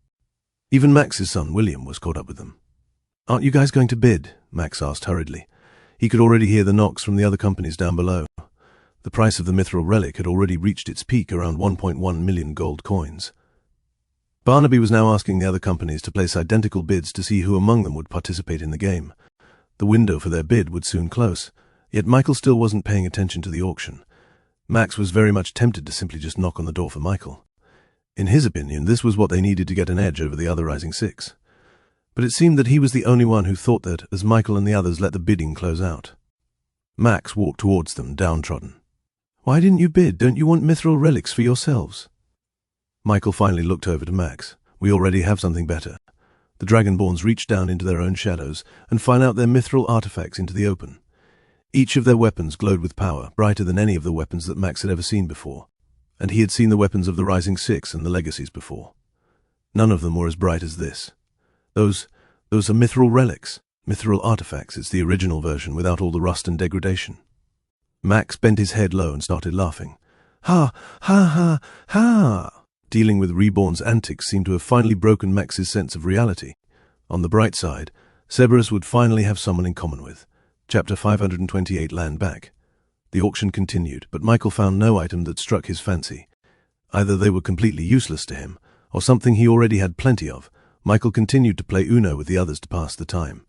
Even Max's son, William, was caught up with them. "Aren't you guys going to bid?" Max asked hurriedly. He could already hear the knocks from the other companies down below. The price of the mithril relic had already reached its peak, around 1.1 million gold coins. Barnaby was now asking the other companies to place identical bids to see who among them would participate in the game. The window for their bid would soon close, yet Michael still wasn't paying attention to the auction. Max was very much tempted to simply just knock on the door for Michael. In his opinion, this was what they needed to get an edge over the other Rising Six. But it seemed that he was the only one who thought that, as Michael and the others let the bidding close out. Max walked towards them, downtrodden. "Why didn't you bid? Don't you want mithril relics for yourselves?" Michael finally looked over to Max. "We already have something better." The Dragonborns reached down into their own shadows and find out their mithril artifacts into the open. Each of their weapons glowed with power, brighter than any of the weapons that Max had ever seen before. And he had seen the weapons of the Rising Six and the Legacies before. None of them were as bright as this. Those are mithril relics. Mithril artifacts. It's the original version without all the rust and degradation. Max bent his head low and started laughing. "Ha, ha, ha, ha!" Dealing with Reborn's antics seemed to have finally broken Max's sense of reality. On the bright side, Cerberus would finally have someone in common with. Chapter 528 Land Back. The auction continued, but Michael found no item that struck his fancy. Either they were completely useless to him, or something he already had plenty of, Michael continued to play Uno with the others to pass the time.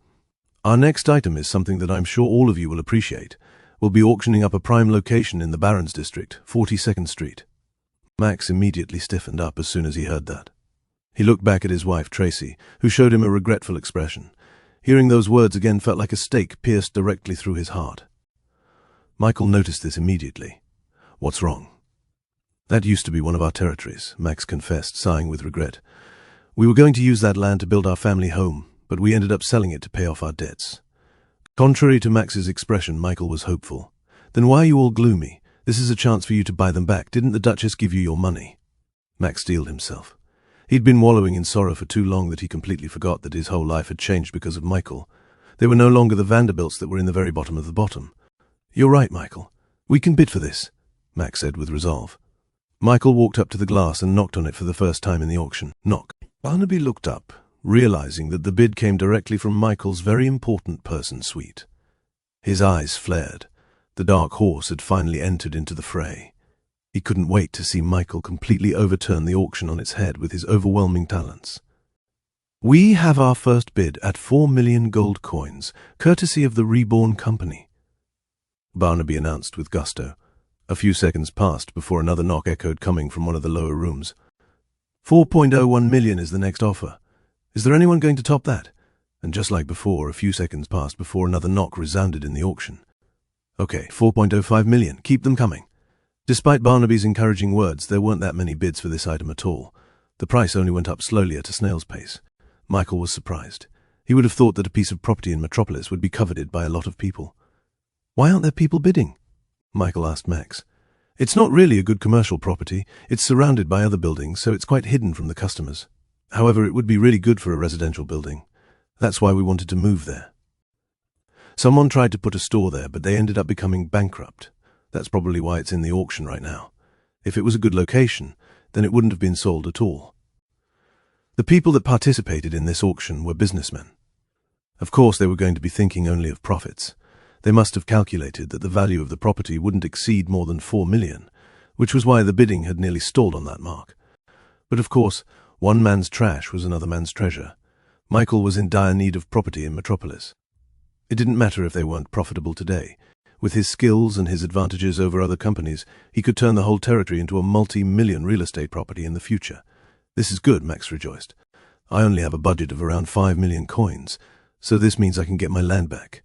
Our next item is something that I'm sure all of you will appreciate. We'll be auctioning up a prime location in the Barons District, 42nd Street. Max immediately stiffened up as soon as he heard that. He looked back at his wife, Tracy, who showed him a regretful expression. Hearing those words again felt like a stake pierced directly through his heart. Michael noticed this immediately. "What's wrong?" "That used to be one of our territories," Max confessed, sighing with regret. "We were going to use that land to build our family home, but we ended up selling it to pay off our debts." Contrary to Max's expression, Michael was hopeful. "Then why are you all gloomy? This is a chance for you to buy them back. Didn't the Duchess give you your money?" Max steeled himself. He'd been wallowing in sorrow for too long that he completely forgot that his whole life had changed because of Michael. They were no longer the Vanderbilts that were in the very bottom of the bottom. "You're right, Michael. We can bid for this," Max said with resolve. Michael walked up to the glass and knocked on it for the first time in the auction. Knock. Barnaby looked up, realizing that the bid came directly from Michael's very important person suite. His eyes flared. The dark horse had finally entered into the fray. He couldn't wait to see Michael completely overturn the auction on its head with his overwhelming talents. "We have our first bid at 4 million gold coins, courtesy of the Reborn company," Barnaby announced with gusto. A few seconds passed before another knock echoed coming from one of the lower rooms. 4.01 million is the next offer. Is there anyone going to top that?" And just like before, a few seconds passed before another knock resounded in the auction. "Okay, 4.05 million. Keep them coming." Despite Barnaby's encouraging words, there weren't that many bids for this item at all. The price only went up slowly at a snail's pace. Michael was surprised. He would have thought that a piece of property in Metropolis would be coveted by a lot of people. "Why aren't there people bidding?" Michael asked Max. "It's not really a good commercial property. It's surrounded by other buildings, so it's quite hidden from the customers. However, it would be really good for a residential building. That's why we wanted to move there. Someone tried to put a store there, but they ended up becoming bankrupt. That's probably why it's in the auction right now. If it was a good location, then it wouldn't have been sold at all." The people that participated in this auction were businessmen. Of course, they were going to be thinking only of profits. They must have calculated that the value of the property wouldn't exceed more than 4 million, which was why the bidding had nearly stalled on that mark. But of course, one man's trash was another man's treasure. Michael was in dire need of property in Metropolis. It didn't matter if they weren't profitable today. With his skills and his advantages over other companies, he could turn the whole territory into a multi-million real estate property in the future. "This is good," Max rejoiced. "I only have a budget of around 5 million coins, so this means I can get my land back."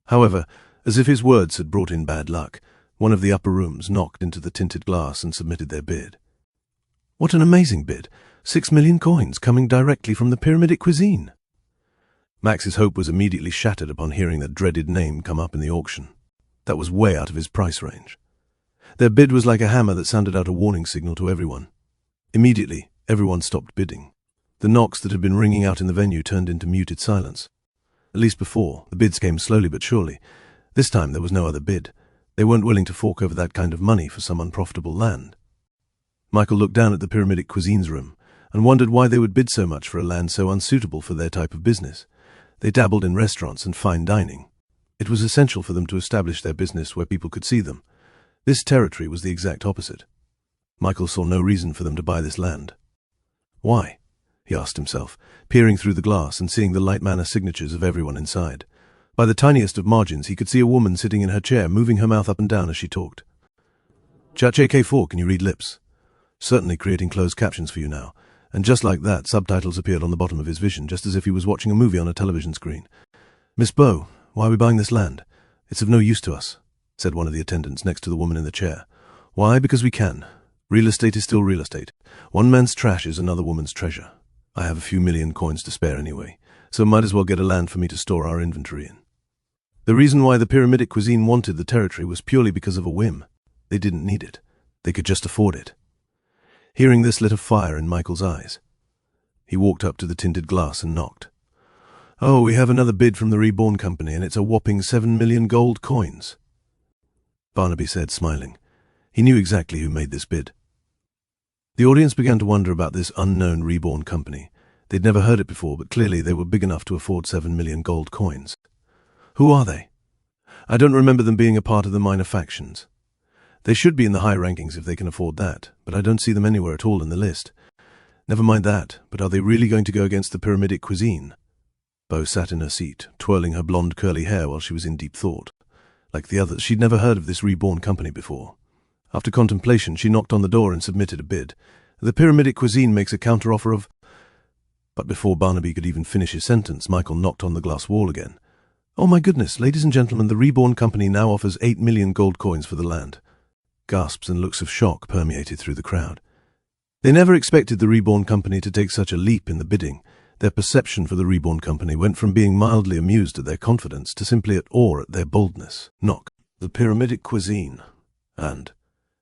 However, as if his words had brought in bad luck, one of the upper rooms knocked into the tinted glass and submitted their bid. "What an amazing bid! 6 million coins coming directly from the Pyramidic cuisine." Max's hope was immediately shattered upon hearing that dreaded name come up in the auction. That was way out of his price range. Their bid was like a hammer that sounded out a warning signal to everyone. Immediately, everyone stopped bidding. The knocks that had been ringing out in the venue turned into muted silence. At least before, the bids came slowly but surely. This time there was no other bid. They weren't willing to fork over that kind of money for some unprofitable land. Michael looked down at the Pyramidic cuisine's room and wondered why they would bid so much for a land so unsuitable for their type of business. They dabbled in restaurants and fine dining. It was essential for them to establish their business where people could see them. This territory was the exact opposite. Michael saw no reason for them to buy this land. Why? He asked himself, peering through the glass and seeing the light manner signatures of everyone inside. By the tiniest of margins, he could see a woman sitting in her chair, moving her mouth up and down as she talked. "Chat JK4, can you read lips?" "Certainly, creating closed captions for you now." And just like that, subtitles appeared on the bottom of his vision, just as if he was watching a movie on a television screen. "Miss Bow, why are we buying this land?" "It's of no use to us," said one of the attendants next to the woman in the chair. "Why? Because we can. Real estate is still real estate. One man's trash is another woman's treasure. I have a few million coins to spare anyway, so might as well get a land for me to store our inventory in." The reason why the Pyramidic cuisine wanted the territory was purely because of a whim. They didn't need it. They could just afford it. Hearing this lit a fire in Michael's eyes. He walked up to the tinted glass and knocked. "Oh, we have another bid from the Reborn company, and it's a whopping 7 million gold coins," Barnaby said, smiling. He knew exactly who made this bid. The audience began to wonder about this unknown Reborn company. They'd never heard it before, but clearly they were big enough to afford 7 million gold coins. "Who are they?" "I don't remember them being a part of the minor factions. They should be in the high rankings if they can afford that, but I don't see them anywhere at all in the list. Never mind that, but are they really going to go against the pyramidic cuisine? Bo sat in her seat, twirling her blonde curly hair while she was in deep thought. Like the others, she'd never heard of this Reborn company before. After contemplation, she knocked on the door and submitted a bid. The pyramidic cuisine makes a counteroffer of... But before Barnaby could even finish his sentence, Michael knocked on the glass wall again. Oh my goodness, ladies and gentlemen, the Reborn company now offers 8 million gold coins for the land. Gasps and looks of shock permeated through the crowd. They never expected the Reborn company to take such a leap in the bidding. Their perception for the Reborn company went from being mildly amused at their confidence to simply at awe at their boldness. Knock. The pyramidic cuisine. And,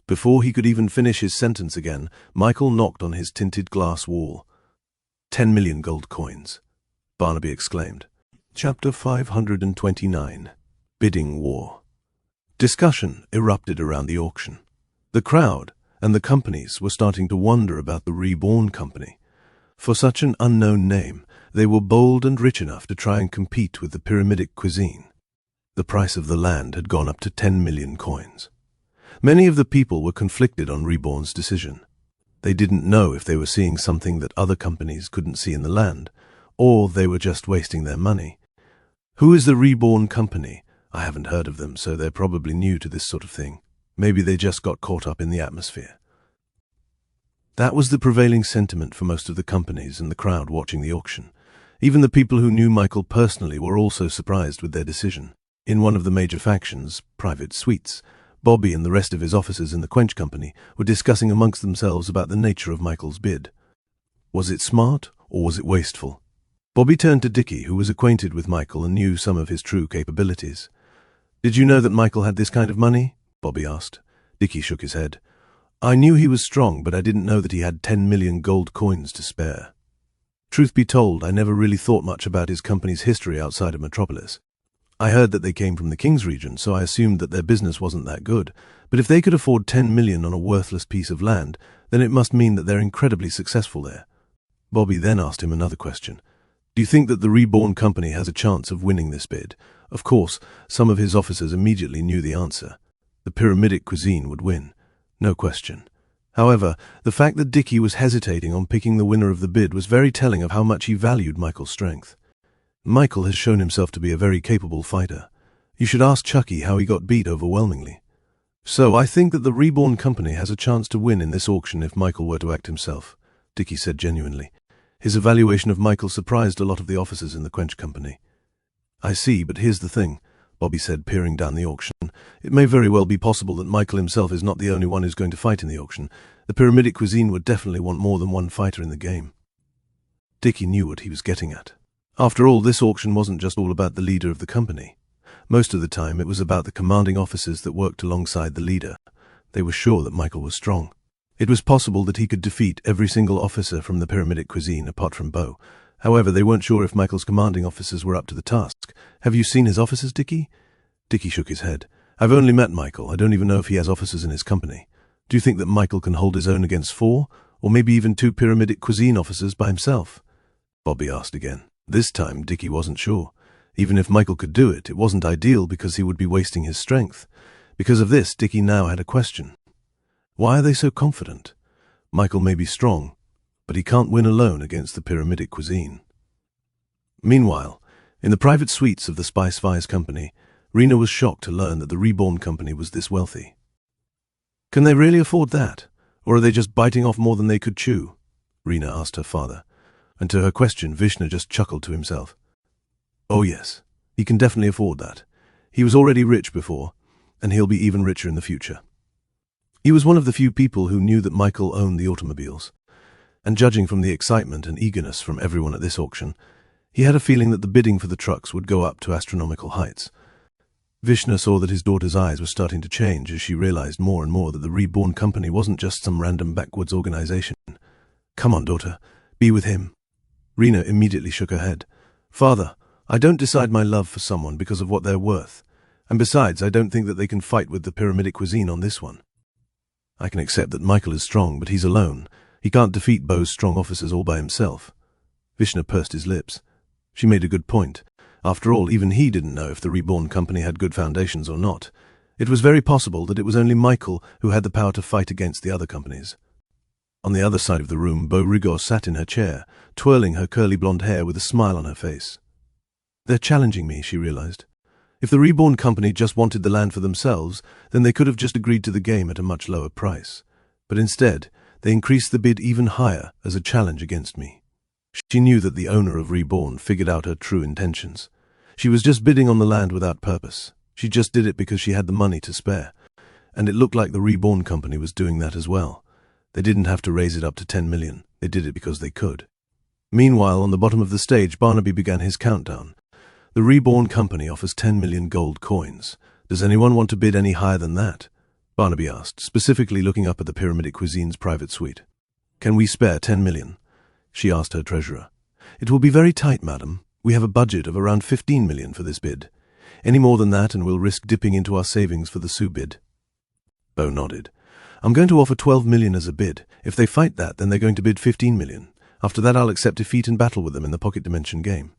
before he could even finish his sentence again, Michael knocked on his tinted glass wall. 10 million gold coins, Barnaby exclaimed. Chapter 529. Bidding War. Discussion erupted around the auction. The crowd and the companies were starting to wonder about the Reborn company. For such an unknown name, they were bold and rich enough to try and compete with the pyramidic cuisine. The price of the land had gone up to 10 million coins. Many of the people were conflicted on Reborn's decision. They didn't know if they were seeing something that other companies couldn't see in the land, or they were just wasting their money. Who is the Reborn company? I haven't heard of them, so they're probably new to this sort of thing. Maybe they just got caught up in the atmosphere. That was the prevailing sentiment for most of the companies and the crowd watching the auction. Even the people who knew Michael personally were also surprised with their decision. In one of the major factions, private suites, Bobby and the rest of his officers in the Quench Company were discussing amongst themselves about the nature of Michael's bid. Was it smart, or was it wasteful? Bobby turned to Dickie, who was acquainted with Michael and knew some of his true capabilities. Did you know that Michael had this kind of money? Bobby asked. Dickie shook his head. I knew he was strong, but I didn't know that he had 10 million gold coins to spare. Truth be told, I never really thought much about his company's history outside of Metropolis. I heard that they came from the King's region, so I assumed that their business wasn't that good. But if they could afford 10 million on a worthless piece of land, then it must mean that they're incredibly successful there. Bobby then asked him another question. Do you think that the Reborn company has a chance of winning this bid? Of course, some of his officers immediately knew the answer. The pyramidic cuisine would win. No question. However, the fact that Dickie was hesitating on picking the winner of the bid was very telling of how much he valued Michael's strength. Michael has shown himself to be a very capable fighter. You should ask Chucky how he got beat overwhelmingly. So I think that the Reborn company has a chance to win in this auction if Michael were to act himself, Dickie said genuinely. His evaluation of Michael surprised a lot of the officers in the Quench Company. I see, but here's the thing, Bobby said, peering down the auction. It may very well be possible that Michael himself is not the only one who's going to fight in the auction. The pyramidic cuisine would definitely want more than one fighter in the game. Dickie knew what he was getting at. After all, this auction wasn't just all about the leader of the company. Most of the time, it was about the commanding officers that worked alongside the leader. They were sure that Michael was strong. It was possible that he could defeat every single officer from the pyramidic cuisine apart from Bo. However, they weren't sure if Michael's commanding officers were up to the task. Have you seen his officers, Dickie? Dickie shook his head. I've only met Michael. I don't even know if he has officers in his company. Do you think that Michael can hold his own against 4, or maybe even 2 pyramidic cuisine officers by himself? Bobby asked again. This time, Dickie wasn't sure. Even if Michael could do it, it wasn't ideal because he would be wasting his strength. Because of this, Dickie now had a question. Why are they so confident? Michael may be strong, but he can't win alone against the pyramidic cuisine. Meanwhile, in the private suites of the Spice Vice Company, Rena was shocked to learn that the Reborn company was this wealthy. Can they really afford that? Or are they just biting off more than they could chew? Rena asked her father. And to her question, Vishnu just chuckled to himself. Oh yes, he can definitely afford that. He was already rich before, and he'll be even richer in the future. He was one of the few people who knew that Michael owned the automobiles, and judging from the excitement and eagerness from everyone at this auction, he had a feeling that the bidding for the trucks would go up to astronomical heights. Vishnu saw that his daughter's eyes were starting to change as she realized more and more that the Reborn company wasn't just some random backwoods organization. Come on, daughter, be with him. Rena immediately shook her head. Father, I don't decide my love for someone because of what they're worth, and besides, I don't think that they can fight with the pyramidic cuisine on this one. I can accept that Michael is strong, but he's alone. He can't defeat Bo's strong officers all by himself. Vishnu pursed his lips. She made a good point. After all, even he didn't know if the Reborn company had good foundations or not. It was very possible that it was only Michael who had the power to fight against the other companies. On the other side of the room, Beau Rigor sat in her chair, twirling her curly blonde hair with a smile on her face. They're challenging me, she realized. If the Reborn company just wanted the land for themselves, then they could have just agreed to the game at a much lower price. But instead, they increased the bid even higher as a challenge against me. She knew that the owner of Reborn figured out her true intentions. She was just bidding on the land without purpose. She just did it because she had the money to spare. And it looked like the Reborn company was doing that as well. They didn't have to raise it up to 10 million. They did it because they could. Meanwhile, on the bottom of the stage, Barnaby began his countdown. The Reborn company offers 10 million gold coins. Does anyone want to bid any higher than that? Barnaby asked, specifically looking up at the Pyramidic Cuisine's private suite. Can we spare 10 million? She asked her treasurer. It will be very tight, madam. We have a budget of around 15 million for this bid. Any more than that and we'll risk dipping into our savings for the sous bid. Beau nodded. I'm going to offer 12 million as a bid. If they fight that, then they're going to bid 15 million. After that, I'll accept defeat and battle with them in the pocket dimension game.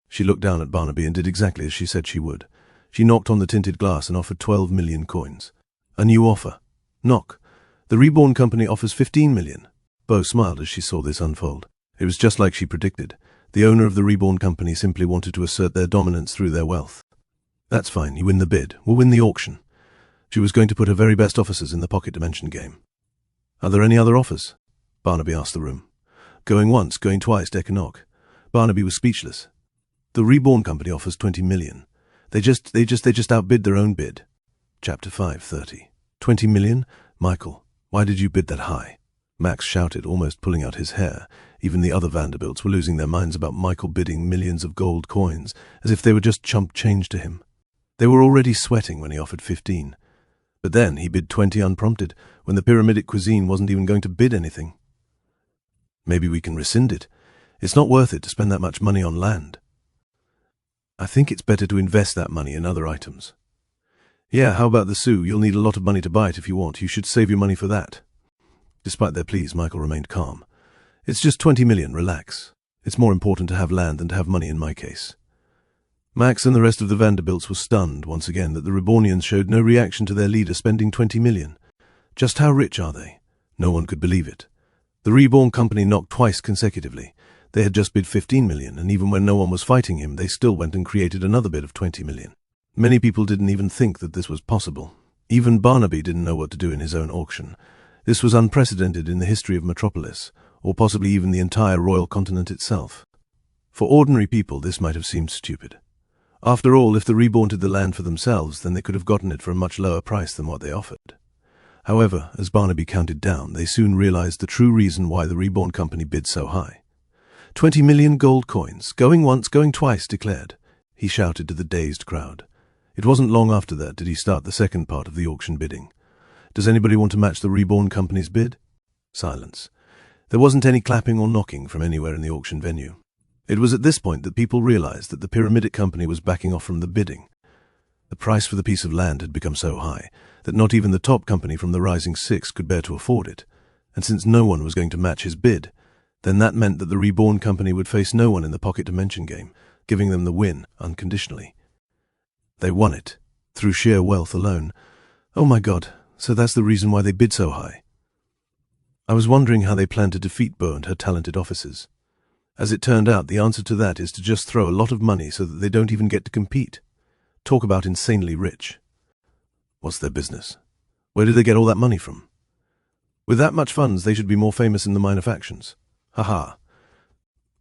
She looked down at Barnaby and did exactly as she said she would. She knocked on the tinted glass and offered 12 million coins. A new offer. Knock. The Reborn company offers 15 million. Beau smiled as she saw this unfold. It was just like she predicted. The owner of the Reborn company simply wanted to assert their dominance through their wealth. That's fine, you win the bid. We'll win the auction. She was going to put her very best officers in the pocket dimension game. Are there any other offers? Barnaby asked the room. Going once, going twice, deck a knock. Barnaby was speechless. The Reborn company offers 20 million. They just outbid their own bid. Chapter 5:30. 20 million? Michael, why did you bid that high? Max shouted, almost pulling out his hair. Even the other Vanderbilts were losing their minds about Michael bidding millions of gold coins, as if they were just chump change to him. They were already sweating when he offered 15. But then he bid 20 unprompted, when the Pyramidic Cuisine wasn't even going to bid anything. Maybe we can rescind it. It's not worth it to spend that much money on land. I think it's better to invest that money in other items. Yeah, how about the sous? You'll need a lot of money to buy it if you want. You should save your money for that. Despite their pleas, Michael remained calm. It's just 20 million, relax. It's more important to have land than to have money in my case. Max and the rest of the Vanderbilts were stunned once again that the Rebornians showed no reaction to their leader spending 20 million. Just how rich are they? No one could believe it. The Reborn company knocked twice consecutively. They had just bid 15 million, and even when no one was fighting him, they still went and created another bid of 20 million. Many people didn't even think that this was possible. Even Barnaby didn't know what to do in his own auction. This was unprecedented in the history of Metropolis, or possibly even the entire royal continent itself. For ordinary people, this might have seemed stupid. After all, if the Reborn did the land for themselves, then they could have gotten it for a much lower price than what they offered. However, as Barnaby counted down, they soon realized the true reason why the Reborn company bid so high. 20 million gold coins, going once, going twice, declared. He shouted to the dazed crowd. It wasn't long after that did he start the second part of the auction bidding. Does anybody want to match the Reborn company's bid? Silence. There wasn't any clapping or knocking from anywhere in the auction venue. It was at this point that people realized that the Pyramidic company was backing off from the bidding. The price for the piece of land had become so high that not even the top company from the Rising Six could bear to afford it, and since no one was going to match his bid, then that meant that the Reborn company would face no one in the pocket dimension game, giving them the win unconditionally. They won it, through sheer wealth alone. Oh my God, so that's the reason why they bid so high. I was wondering how they planned to defeat Beau and her talented officers. As it turned out, the answer to that is to just throw a lot of money so that they don't even get to compete. Talk about insanely rich. What's their business? Where did they get all that money from? With that much funds, they should be more famous in the minor factions. Ha ha.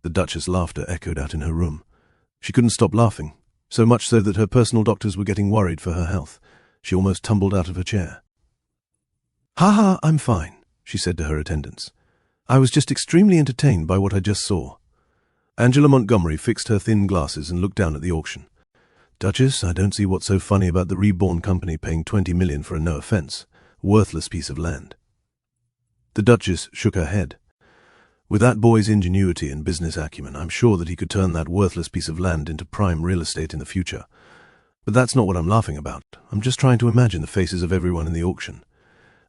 The Duchess' laughter echoed out in her room. She couldn't stop laughing, so much so that her personal doctors were getting worried for her health. She almost tumbled out of her chair. Ha ha, I'm fine, she said to her attendants. I was just extremely entertained by what I just saw. Angela Montgomery fixed her thin glasses and looked down at the auction. Duchess, I don't see what's so funny about the Reborn company paying 20 million for a no offense, worthless piece of land. The Duchess shook her head. With that boy's ingenuity and business acumen, I'm sure that he could turn that worthless piece of land into prime real estate in the future. But that's not what I'm laughing about. I'm just trying to imagine the faces of everyone in the auction.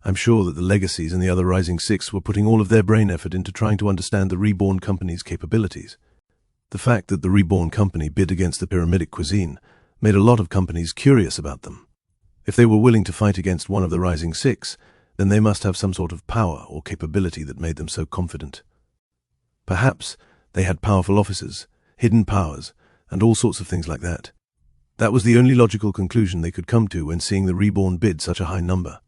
I'm sure that the Legacies and the other Rising Six were putting all of their brain effort into trying to understand the Reborn company's capabilities. The fact that the Reborn company bid against the Pyramidic Cuisine made a lot of companies curious about them. If they were willing to fight against one of the Rising Six, then they must have some sort of power or capability that made them so confident. Perhaps they had powerful officers, hidden powers, and all sorts of things like that. That was the only logical conclusion they could come to when seeing the Reborn bid such a high number.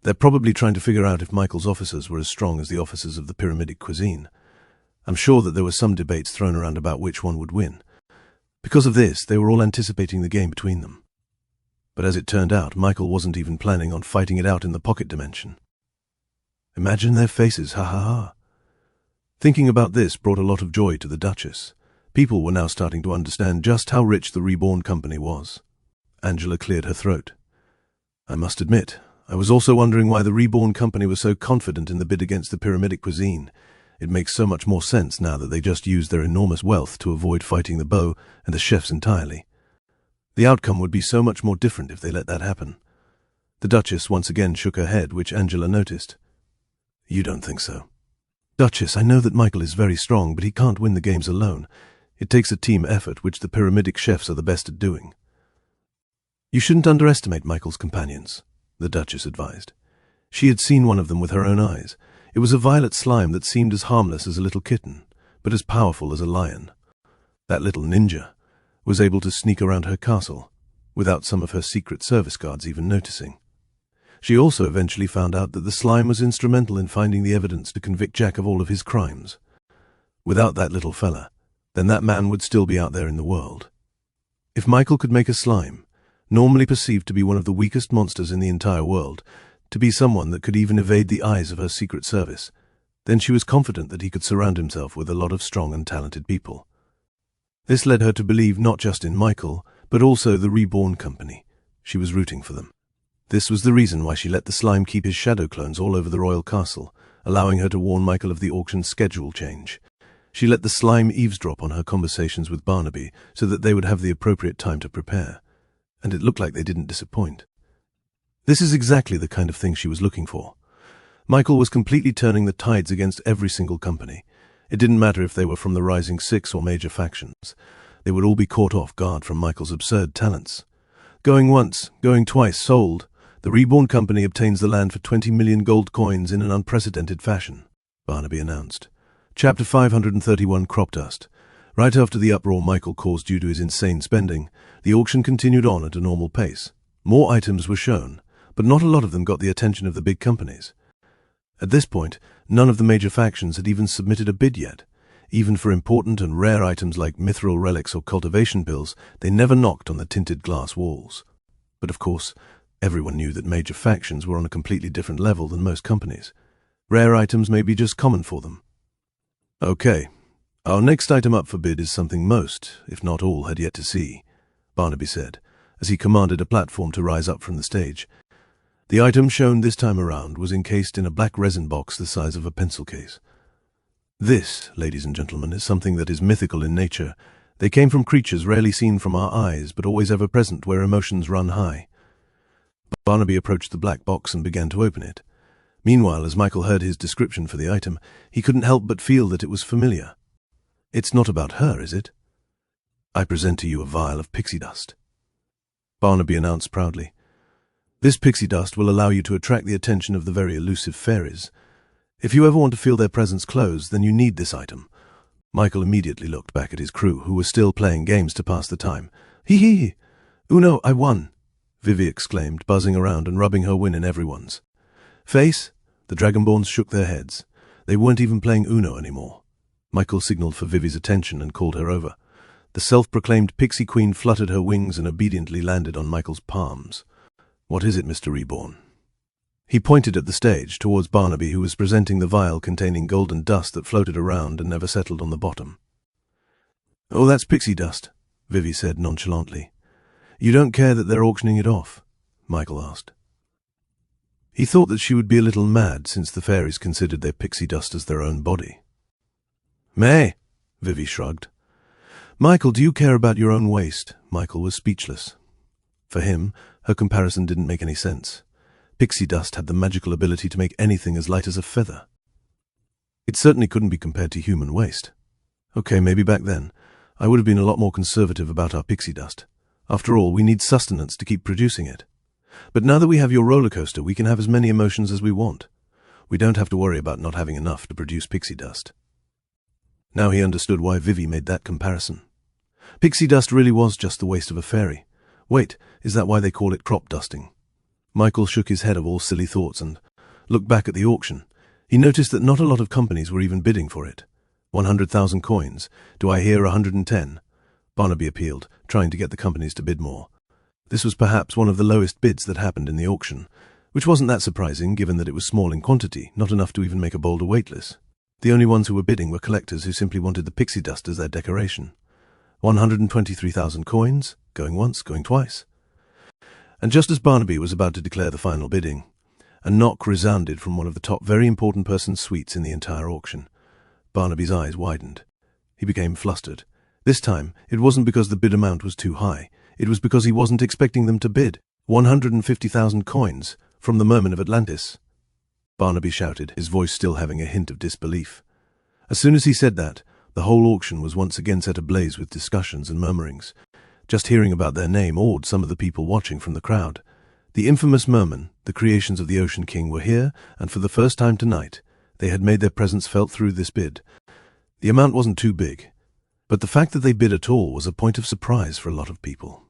They're probably trying to figure out if Michael's officers were as strong as the officers of the pyramidic cuisine. I'm sure that there were some debates thrown around about which one would win. Because of this, they were all anticipating the game between them. But as it turned out, Michael wasn't even planning on fighting it out in the pocket dimension. Imagine their faces, ha ha ha. Thinking about this brought a lot of joy to the Duchess. People were now starting to understand just how rich the Reborn company was. Angela cleared her throat. I must admit, I was also wondering why the Reborn company was so confident in the bid against the pyramidic cuisine. It makes so much more sense now that they just used their enormous wealth to avoid fighting the bow and the chefs entirely. The outcome would be so much more different if they let that happen. The Duchess once again shook her head, which Angela noticed. You don't think so? Duchess, I know that Michael is very strong, but he can't win the games alone. It takes a team effort, which the pyramidic chefs are the best at doing. You shouldn't underestimate Michael's companions, the Duchess advised. She had seen one of them with her own eyes. It was a violet slime that seemed as harmless as a little kitten, but as powerful as a lion. That little ninja was able to sneak around her castle, without some of her secret service guards even noticing. She also eventually found out that the slime was instrumental in finding the evidence to convict Jack of all of his crimes. Without that little fella, then that man would still be out there in the world. If Michael could make a slime, normally perceived to be one of the weakest monsters in the entire world, to be someone that could even evade the eyes of her secret service, then she was confident that he could surround himself with a lot of strong and talented people. This led her to believe not just in Michael, but also the Reborn company. She was rooting for them. This was the reason why she let the slime keep his shadow clones all over the royal castle, allowing her to warn Michael of the auction's schedule change. She let the slime eavesdrop on her conversations with Barnaby so that they would have the appropriate time to prepare, and it looked like they didn't disappoint. This is exactly the kind of thing she was looking for. Michael was completely turning the tides against every single company. It didn't matter if they were from the Rising Six or major factions. They would all be caught off guard from Michael's absurd talents. Going once, going twice, sold. The Reborn company obtains the land for 20 million gold coins in an unprecedented fashion, Barnaby announced. Chapter 531, Crop Dust. Right after the uproar Michael caused due to his insane spending, the auction continued on at a normal pace. More items were shown, but not a lot of them got the attention of the big companies. At this point, none of the major factions had even submitted a bid yet. Even for important and rare items like mithril relics or cultivation pills, they never knocked on the tinted glass walls. But of course, everyone knew that major factions were on a completely different level than most companies. Rare items may be just common for them. Okay, our next item up for bid is something most, if not all, had yet to see, Barnaby said, as he commanded a platform to rise up from the stage. The item shown this time around was encased in a black resin box the size of a pencil case. This, ladies and gentlemen, is something that is mythical in nature. They came from creatures rarely seen from our eyes, but always ever present where emotions run high. Barnaby approached the black box and began to open it. Meanwhile, as Michael heard his description for the item, he couldn't help but feel that it was familiar. It's not about her, is it? I present to you a vial of pixie dust, Barnaby announced proudly. This pixie dust will allow you to attract the attention of the very elusive fairies. If you ever want to feel their presence close, then you need this item. Michael immediately looked back at his crew, who were still playing games to pass the time. Hee! Uno, I won! Vivi exclaimed, buzzing around and rubbing her win in everyone's face. The Dragonborns shook their heads. They weren't even playing Uno anymore. Michael signaled for Vivi's attention and called her over. The self-proclaimed Pixie Queen fluttered her wings and obediently landed on Michael's palms. What is it, Mr. Reborn? He pointed at the stage, towards Barnaby, who was presenting the vial containing golden dust that floated around and never settled on the bottom. Oh, that's pixie dust, Vivi said nonchalantly. You don't care that they're auctioning it off? Michael asked. He thought that she would be a little mad, since the fairies considered their pixie dust as their own body. May, Vivi shrugged. Michael, do you care about your own waste? Michael was speechless. For him, her comparison didn't make any sense. Pixie dust had the magical ability to make anything as light as a feather. It certainly couldn't be compared to human waste. Okay, maybe back then, I would have been a lot more conservative about our pixie dust. After all, we need sustenance to keep producing it. But now that we have your roller coaster, we can have as many emotions as we want. We don't have to worry about not having enough to produce pixie dust. Now he understood why Vivi made that comparison. Pixie dust really was just the waste of a fairy. Wait, is that why they call it crop dusting? Michael shook his head of all silly thoughts and looked back at the auction. He noticed that not a lot of companies were even bidding for it. 100,000 coins. Do I hear 110? Barnaby appealed, trying to get the companies to bid more. This was perhaps one of the lowest bids that happened in the auction, which wasn't that surprising given that it was small in quantity, not enough to even make a boulder weightless. The only ones who were bidding were collectors who simply wanted the pixie dust as their decoration. 123,000 coins, going once, going twice. And just as Barnaby was about to declare the final bidding, a knock resounded from one of the top very important person's suites in the entire auction. Barnaby's eyes widened. He became flustered. This time, it wasn't because the bid amount was too high. It was because he wasn't expecting them to bid 150,000 coins from the Merman of Atlantis. Barnaby shouted, his voice still having a hint of disbelief. As soon as he said that, the whole auction was once again set ablaze with discussions and murmurings. Just hearing about their name awed some of the people watching from the crowd. The infamous Merman, the creations of the Ocean King, were here, and for the first time tonight, they had made their presence felt through this bid. The amount wasn't too big, but the fact that they bid at all was a point of surprise for a lot of people.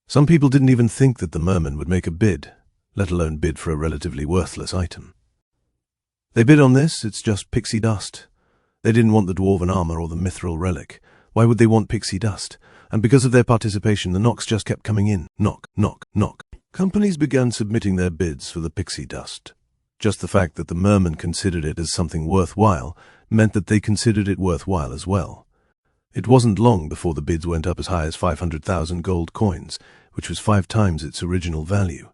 Some people didn't even think that the Merman would make a bid, let alone bid for a relatively worthless item. They bid on this, it's just pixie dust. They didn't want the dwarven armor or the mithril relic. Why would they want pixie dust? And because of their participation, the knocks just kept coming in. Knock, knock, knock. Companies began submitting their bids for the pixie dust. Just the fact that the Merman considered it as something worthwhile meant that they considered it worthwhile as well. It wasn't long before the bids went up as high as 500,000 gold coins, which was 5 times its original value.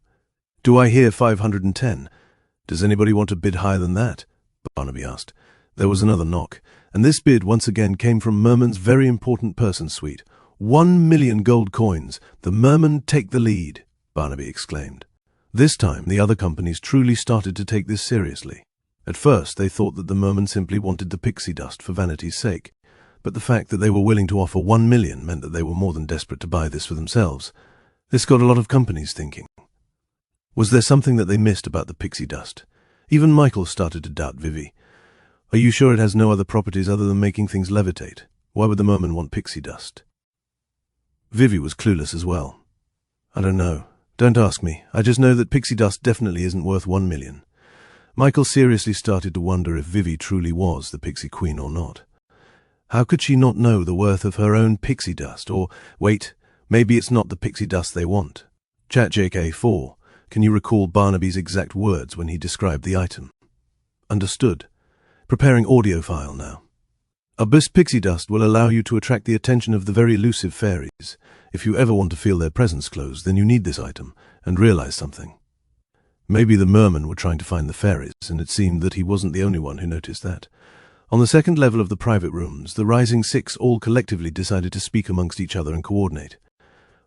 Do I hear 510? Does anybody want to bid higher than that? Barnaby asked. There was another knock, and this bid once again came from Merman's very important person suite. 1 million gold coins. The Merman take the lead, Barnaby exclaimed. This time, the other companies truly started to take this seriously. At first, they thought that the Merman simply wanted the pixie dust for vanity's sake, but the fact that they were willing to offer 1 million meant that they were more than desperate to buy this for themselves. This got a lot of companies thinking. Was there something that they missed about the pixie dust? Even Michael started to doubt Vivi. Are you sure it has no other properties other than making things levitate? Why would the Merman want pixie dust? Vivi was clueless as well. I don't know. Don't ask me. I just know that pixie dust definitely isn't worth 1 million. Michael seriously started to wonder if Vivi truly was the pixie queen or not. How could she not know the worth of her own pixie dust? Or, wait, maybe it's not the pixie dust they want. ChatJK4, can you recall Barnaby's exact words when he described the item? Understood. Preparing audio file now. Abyss pixie dust will allow you to attract the attention of the very elusive fairies. If you ever want to feel their presence close, then you need this item, and realize something. Maybe the Merman were trying to find the fairies, and it seemed that he wasn't the only one who noticed that. On the second level of the private rooms, the Rising Six all collectively decided to speak amongst each other and coordinate.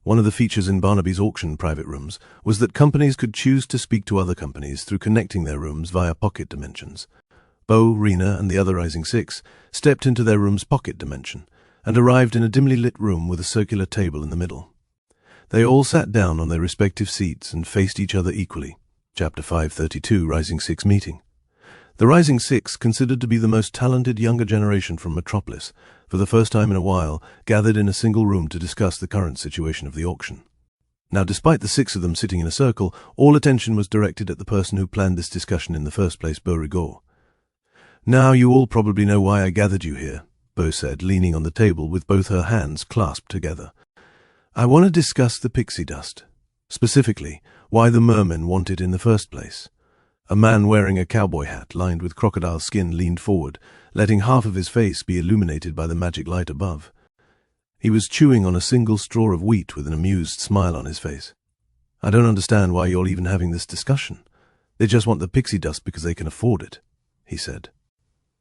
One of the features in Barnaby's auction private rooms was that companies could choose to speak to other companies through connecting their rooms via pocket dimensions. Bo, Rena, and the other Rising Six stepped into their room's pocket dimension and arrived in a dimly lit room with a circular table in the middle. They all sat down on their respective seats and faced each other equally. Chapter 532, Rising Six Meeting. The Rising Six, considered to be the most talented younger generation from Metropolis, for the first time in a while, gathered in a single room to discuss the current situation of the auction. Now, despite the 6 of them sitting in a circle, all attention was directed at the person who planned this discussion in the first place, Bo Rigor. Now you all probably know why I gathered you here, Bo said, leaning on the table with both her hands clasped together. I want to discuss the pixie dust. Specifically, why the Mermen want it in the first place. A man wearing a cowboy hat lined with crocodile skin leaned forward, letting half of his face be illuminated by the magic light above. He was chewing on a single straw of wheat with an amused smile on his face. I don't understand why you're even having this discussion. They just want the pixie dust because they can afford it, he said.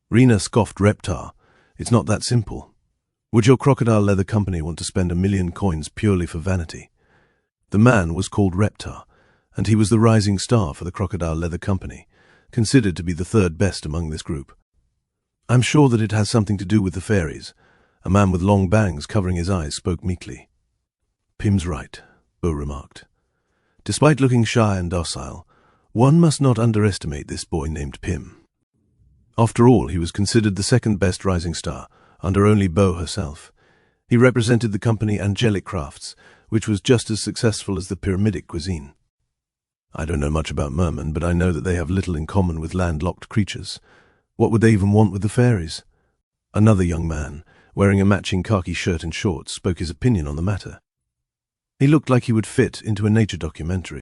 Rena scoffed Reptar. It's not that simple. Would your crocodile leather company want to spend 1 million coins purely for vanity? The man was called Reptar, and he was the rising star for the crocodile leather company, considered to be the 3rd best among this group. I'm sure that it has something to do with the fairies. A man with long bangs covering his eyes spoke meekly. Pim's right, Bo remarked. Despite looking shy and docile, one must not underestimate this boy named Pim. After all, he was considered the second best rising star, under only Bo herself. He represented the company Angelic Crafts, which was just as successful as the pyramidic cuisine. I don't know much about mermen, but I know that they have little in common with landlocked creatures. What would they even want with the fairies? Another young man, wearing a matching khaki shirt and shorts, spoke his opinion on the matter. He looked like he would fit into a nature documentary.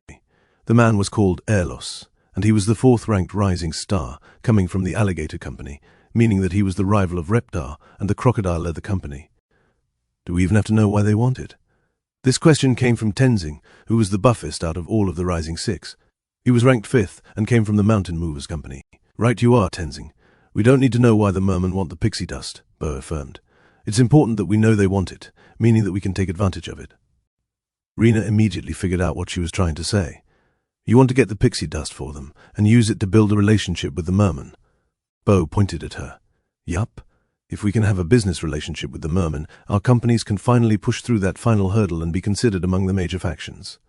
The man was called Erlos, and he was the fourth-ranked rising star, coming from the Alligator Company, meaning that he was the rival of Reptar and the Crocodile Leather Company. Do we even have to know why they want it? This question came from Tenzing, who was the buffest out of all of the Rising Six. He was ranked 5th and came from the Mountain Movers Company. Right you are, Tenzing. We don't need to know why the mermen want the pixie dust, Bo affirmed. It's important that we know they want it, meaning that we can take advantage of it. Rena immediately figured out what she was trying to say. You want to get the pixie dust for them, and use it to build a relationship with the mermen. Bo pointed at her. Yup. If we can have a business relationship with the mermen, our companies can finally push through that final hurdle and be considered among the major factions.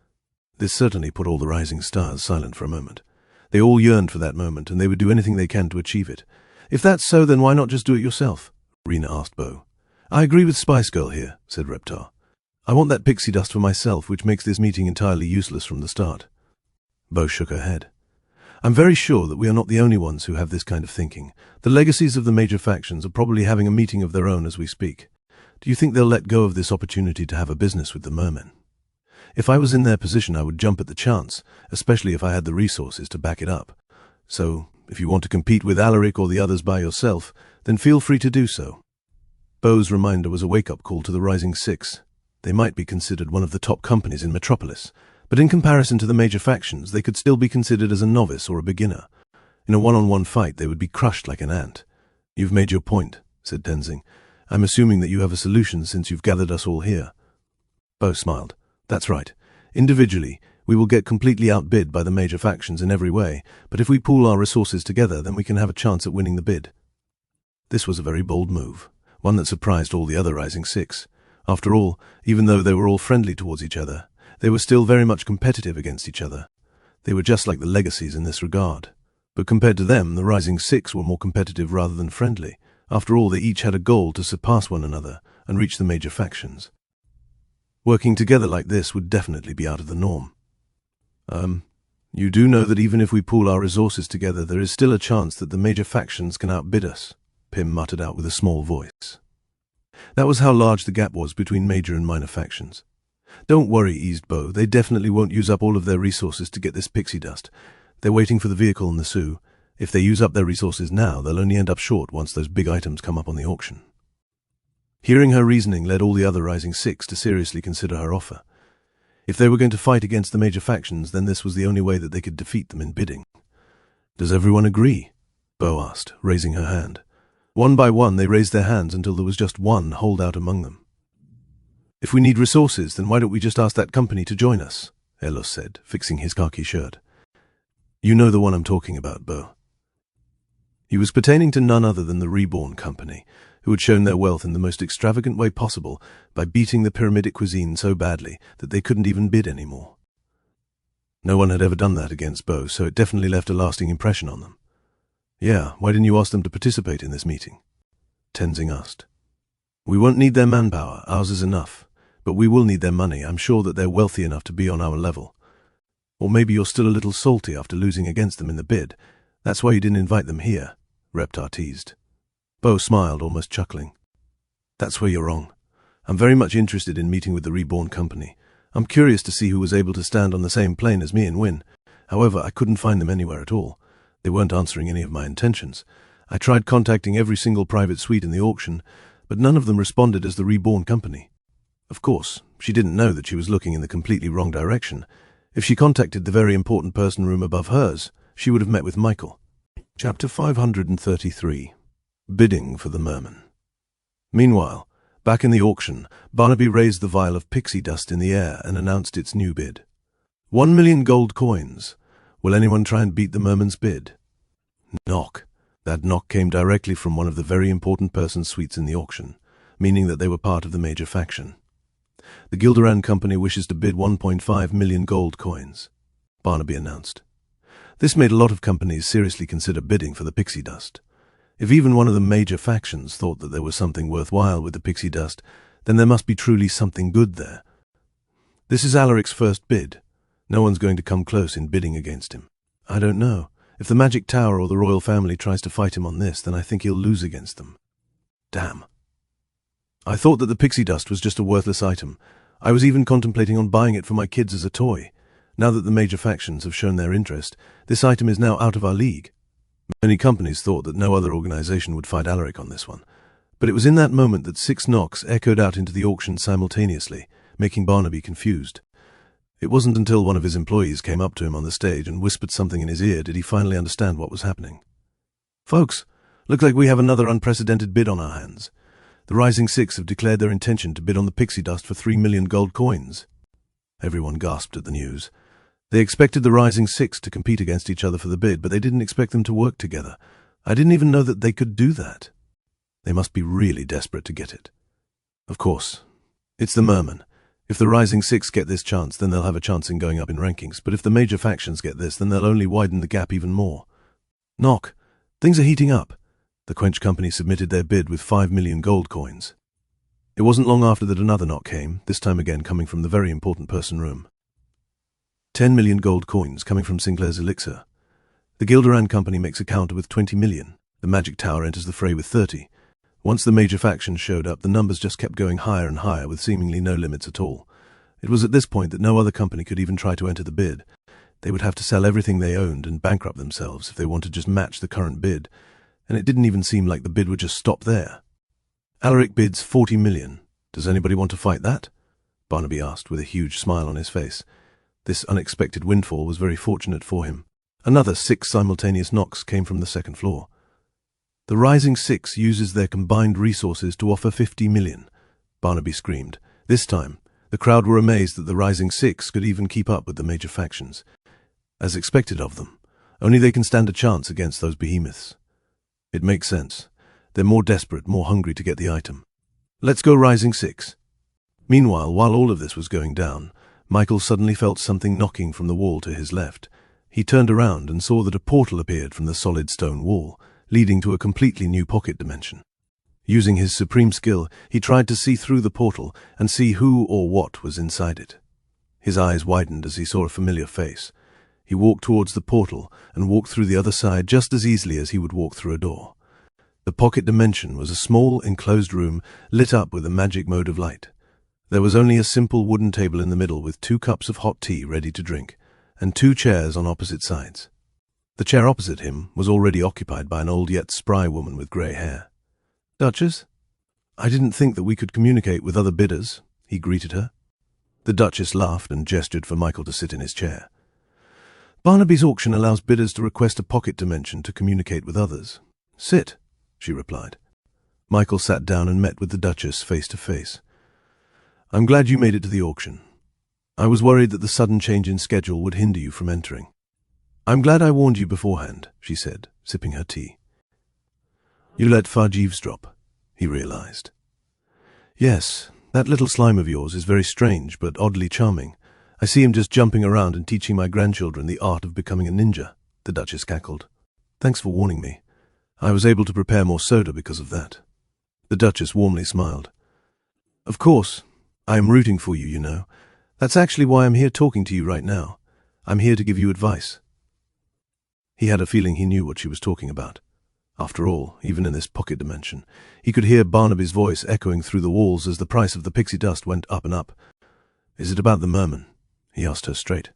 This certainly put all the rising stars silent for a moment. They all yearned for that moment, and they would do anything they can to achieve it. If that's so, then why not just do it yourself? Rena asked Bo. I agree with Spice Girl here, said Reptar. I want that pixie dust for myself, which makes this meeting entirely useless from the start. Bo shook her head. I'm very sure that we are not the only ones who have this kind of thinking. The legacies of the major factions are probably having a meeting of their own as we speak. Do you think they'll let go of this opportunity to have a business with the mermen? If I was in their position, I would jump at the chance, especially if I had the resources to back it up. So, if you want to compete with Alaric or the others by yourself, then feel free to do so. Bo's reminder was a wake-up call to the Rising Six. They might be considered one of the top companies in Metropolis, but in comparison to the major factions, they could still be considered as a novice or a beginner. In a one-on-one fight, they would be crushed like an ant. You've made your point, said Tenzing. I'm assuming that you have a solution since you've gathered us all here. Bo smiled. That's right. Individually, we will get completely outbid by the major factions in every way, but if we pool our resources together, then we can have a chance at winning the bid. This was a very bold move, one that surprised all the other Rising Six. After all, even though they were all friendly towards each other, they were still very much competitive against each other. They were just like the legacies in this regard. But compared to them, the Rising Six were more competitive rather than friendly. After all, they each had a goal to surpass one another and reach the major factions. Working together like this would definitely be out of the norm. You do know that even if we pool our resources together, there is still a chance that the major factions can outbid us, Pim muttered out with a small voice. That was how large the gap was between major and minor factions. Don't worry, eased Bo. They definitely won't use up all of their resources to get this pixie dust. They're waiting for the vehicle and the Sioux. If they use up their resources now, they'll only end up short once those big items come up on the auction. Hearing her reasoning led all the other Rising Six to seriously consider her offer. If they were going to fight against the major factions, then this was the only way that they could defeat them in bidding. Does everyone agree? Bo asked, raising her hand. One by one, they raised their hands until there was just one holdout among them. If we need resources, then why don't we just ask that company to join us? Erlos said, fixing his khaki shirt. You know the one I'm talking about, Bo. He was pertaining to none other than the Reborn company, who had shown their wealth in the most extravagant way possible by beating the pyramidic cuisine so badly that they couldn't even bid anymore. No one had ever done that against Bo, so it definitely left a lasting impression on them. Yeah, why didn't you ask them to participate in this meeting? Tenzing asked. We won't need their manpower, ours is enough. But we will need their money. I'm sure that they're wealthy enough to be on our level. Or maybe you're still a little salty after losing against them in the bid. That's why you didn't invite them here, Reptar teased. Bo smiled, almost chuckling. That's where you're wrong. I'm very much interested in meeting with the Reborn company. I'm curious to see who was able to stand on the same plane as me and win. However, I couldn't find them anywhere at all. They weren't answering any of my intentions. I tried contacting every single private suite in the auction, but none of them responded as the Reborn company. Of course, she didn't know that she was looking in the completely wrong direction. If she contacted the very important person room above hers, she would have met with Michael. Chapter 533. Bidding for the Merman. Meanwhile, back in the auction, Barnaby raised the vial of pixie dust in the air and announced its new bid. 1 million gold coins. Will anyone try and beat the Merman's bid? Knock. That knock came directly from one of the very important person's suites in the auction, meaning that they were part of the major faction. The Gilderan Company wishes to bid 1.5 million gold coins, Barnaby announced. This made a lot of companies seriously consider bidding for the pixie dust. If even one of the major factions thought that there was something worthwhile with the pixie dust, then there must be truly something good there. This is Alaric's first bid. No one's going to come close in bidding against him. I don't know. If the Magic Tower or the royal family tries to fight him on this, then I think he'll lose against them. Damn. I thought that the pixie dust was just a worthless item. I was even contemplating on buying it for my kids as a toy. Now that the major factions have shown their interest, this item is now out of our league. Many companies thought that no other organization would fight Alaric on this one. But it was in that moment that 6 knocks echoed out into the auction simultaneously, making Barnaby confused. It wasn't until one of his employees came up to him on the stage and whispered something in his ear did he finally understand what was happening. Folks, looks like we have another unprecedented bid on our hands. The Rising Six have declared their intention to bid on the pixie dust for 3 million gold coins. Everyone gasped at the news. They expected the Rising Six to compete against each other for the bid, but they didn't expect them to work together. I didn't even know that they could do that. They must be really desperate to get it. Of course, it's the Merman. If the Rising Six get this chance, then they'll have a chance in going up in rankings, but if the major factions get this, then they'll only widen the gap even more. Knock. Things are heating up. The Quench Company submitted their bid with 5 million gold coins. It wasn't long after that another knock came, this time again coming from the very important person room. 10 million gold coins coming from Sinclair's Elixir. The Gilderan Company makes a counter with 20 million. The Magic Tower enters the fray with 30. Once the major factions showed up, the numbers just kept going higher and higher with seemingly no limits at all. It was at this point that no other company could even try to enter the bid. They would have to sell everything they owned and bankrupt themselves if they wanted to just match the current bid, and it didn't even seem like the bid would just stop there. Alaric bids 40 million. Does anybody want to fight that? Barnaby asked with a huge smile on his face. This unexpected windfall was very fortunate for him. Another 6 simultaneous knocks came from the second floor. The Rising Six uses their combined resources to offer 50 million, Barnaby screamed. This time, the crowd were amazed that the Rising Six could even keep up with the major factions. As expected of them, only they can stand a chance against those behemoths. It makes sense. They're more desperate, more hungry to get the item. Let's go, Rising Six. Meanwhile, while all of this was going down, Michael suddenly felt something knocking from the wall to his left. He turned around and saw that a portal appeared from the solid stone wall, leading to a completely new pocket dimension. Using his supreme skill, he tried to see through the portal and see who or what was inside it. His eyes widened as he saw a familiar face. He walked towards the portal and walked through the other side just as easily as he would walk through a door. The pocket dimension was a small, enclosed room lit up with a magic mode of light. There was only a simple wooden table in the middle with 2 cups of hot tea ready to drink, and 2 chairs on opposite sides. The chair opposite him was already occupied by an old yet spry woman with grey hair. Duchess? I didn't think that we could communicate with other bidders, he greeted her. The Duchess laughed and gestured for Michael to sit in his chair. Barnaby's auction allows bidders to request a pocket dimension to communicate with others. Sit, she replied. Michael sat down and met with the Duchess face to face. I'm glad you made it to the auction. I was worried that the sudden change in schedule would hinder you from entering. I'm glad I warned you beforehand, she said, sipping her tea. You let Fudge eavesdrop, he realized. Yes, that little slime of yours is very strange, but oddly charming. I see him just jumping around and teaching my grandchildren the art of becoming a ninja, the Duchess cackled. Thanks for warning me. I was able to prepare more soda because of that. The Duchess warmly smiled. Of course, I am rooting for you, you know. That's actually why I'm here talking to you right now. I'm here to give you advice. He had a feeling he knew what she was talking about. After all, even in this pocket dimension, he could hear Barnaby's voice echoing through the walls as the price of the pixie dust went up and up. Is it about the Merman? He asked her straight.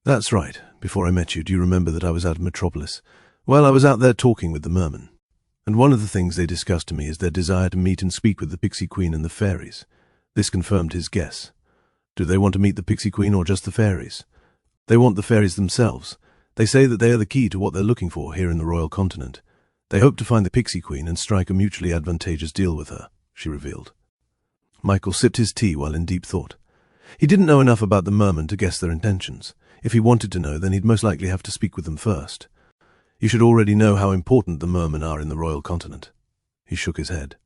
That's right. Before I met you, do you remember that I was out of Metropolis? Well, I was out there talking with the Merman. And one of the things they discussed to me is their desire to meet and speak with the Pixie Queen and the fairies. This confirmed his guess. Do they want to meet the Pixie Queen or just the fairies? They want the fairies themselves. They say that they are the key to what they're looking for here in the royal continent. They hope to find the Pixie Queen and strike a mutually advantageous deal with her, she revealed. Michael sipped his tea while in deep thought. He didn't know enough about the Merman to guess their intentions. If he wanted to know, then he'd most likely have to speak with them first. You should already know how important the Mermen are in the royal continent. He shook his head.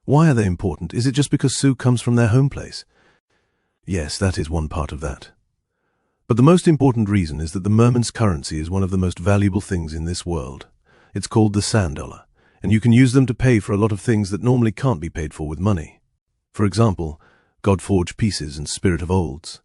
Why are they important? Is it just because Sue comes from their home place? Yes, that is one part of that. But the most important reason is that the merman's currency is one of the most valuable things in this world. It's called the sand dollar, and you can use them to pay for a lot of things that normally can't be paid for with money. For example, God-forged pieces and spirit of olds.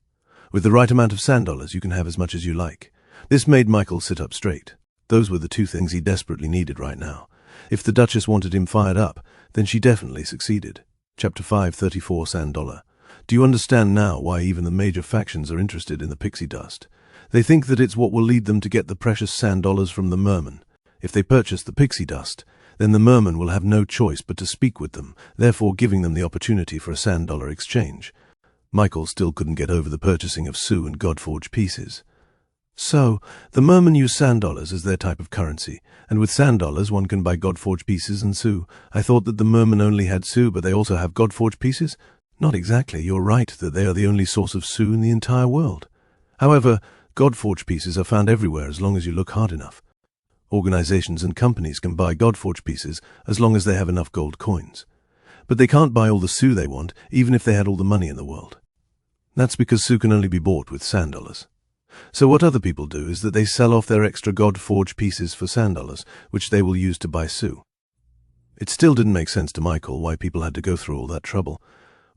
With the right amount of sand dollars, you can have as much as you like. This made Michael sit up straight. Those were the two things he desperately needed right now. If the Duchess wanted him fired up, then she definitely succeeded. Chapter 534 Sand Dollar. Do you understand now why even the major factions are interested in the pixie dust? They think that it's what will lead them to get the precious sand dollars from the merman. If they purchase the pixie dust, then the merman will have no choice but to speak with them, therefore giving them the opportunity for a sand dollar exchange. Michael still couldn't get over the purchasing of sue and God-forged pieces. So, the mermen use sand dollars as their type of currency, and with sand dollars one can buy God-forged pieces and sue. I thought that the mermen only had sue, but they also have God-forged pieces? Not exactly. You're right that they are the only source of sue in the entire world. However, God-forged pieces are found everywhere as long as you look hard enough. Organizations and companies can buy God-forged pieces as long as they have enough gold coins. But they can't buy all the sue they want, even if they had all the money in the world. That's because sue can only be bought with sand dollars. So what other people do is that they sell off their extra God-forged pieces for sand dollars, which they will use to buy sue. It still didn't make sense to Michael why people had to go through all that trouble.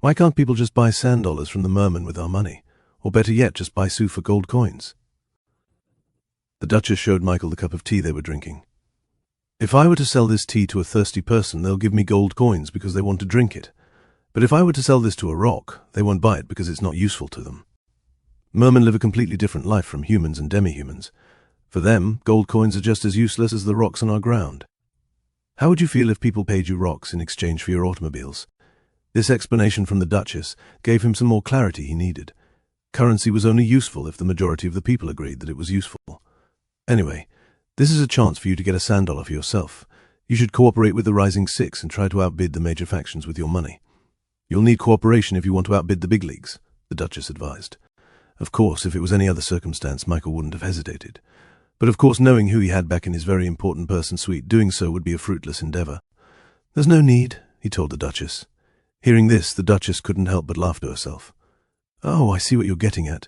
Why can't people just buy sand dollars from the merman with our money? Or better yet, just buy sue for gold coins? The Duchess showed Michael the cup of tea they were drinking. If I were to sell this tea to a thirsty person, they'll give me gold coins because they want to drink it. But if I were to sell this to a rock, they won't buy it because it's not useful to them. Mermen live a completely different life from humans and demi-humans. For them, gold coins are just as useless as the rocks on our ground. How would you feel if people paid you rocks in exchange for your automobiles? This explanation from the Duchess gave him some more clarity he needed. Currency was only useful if the majority of the people agreed that it was useful. Anyway, this is a chance for you to get a sand dollar for yourself. You should cooperate with the Rising Six and try to outbid the major factions with your money. You'll need cooperation if you want to outbid the big leagues, the Duchess advised. Of course, if it was any other circumstance, Michael wouldn't have hesitated. But of course, knowing who he had back in his very important person suite, doing so would be a fruitless endeavor. There's no need, he told the Duchess. Hearing this, the Duchess couldn't help but laugh to herself. Oh, I see what you're getting at.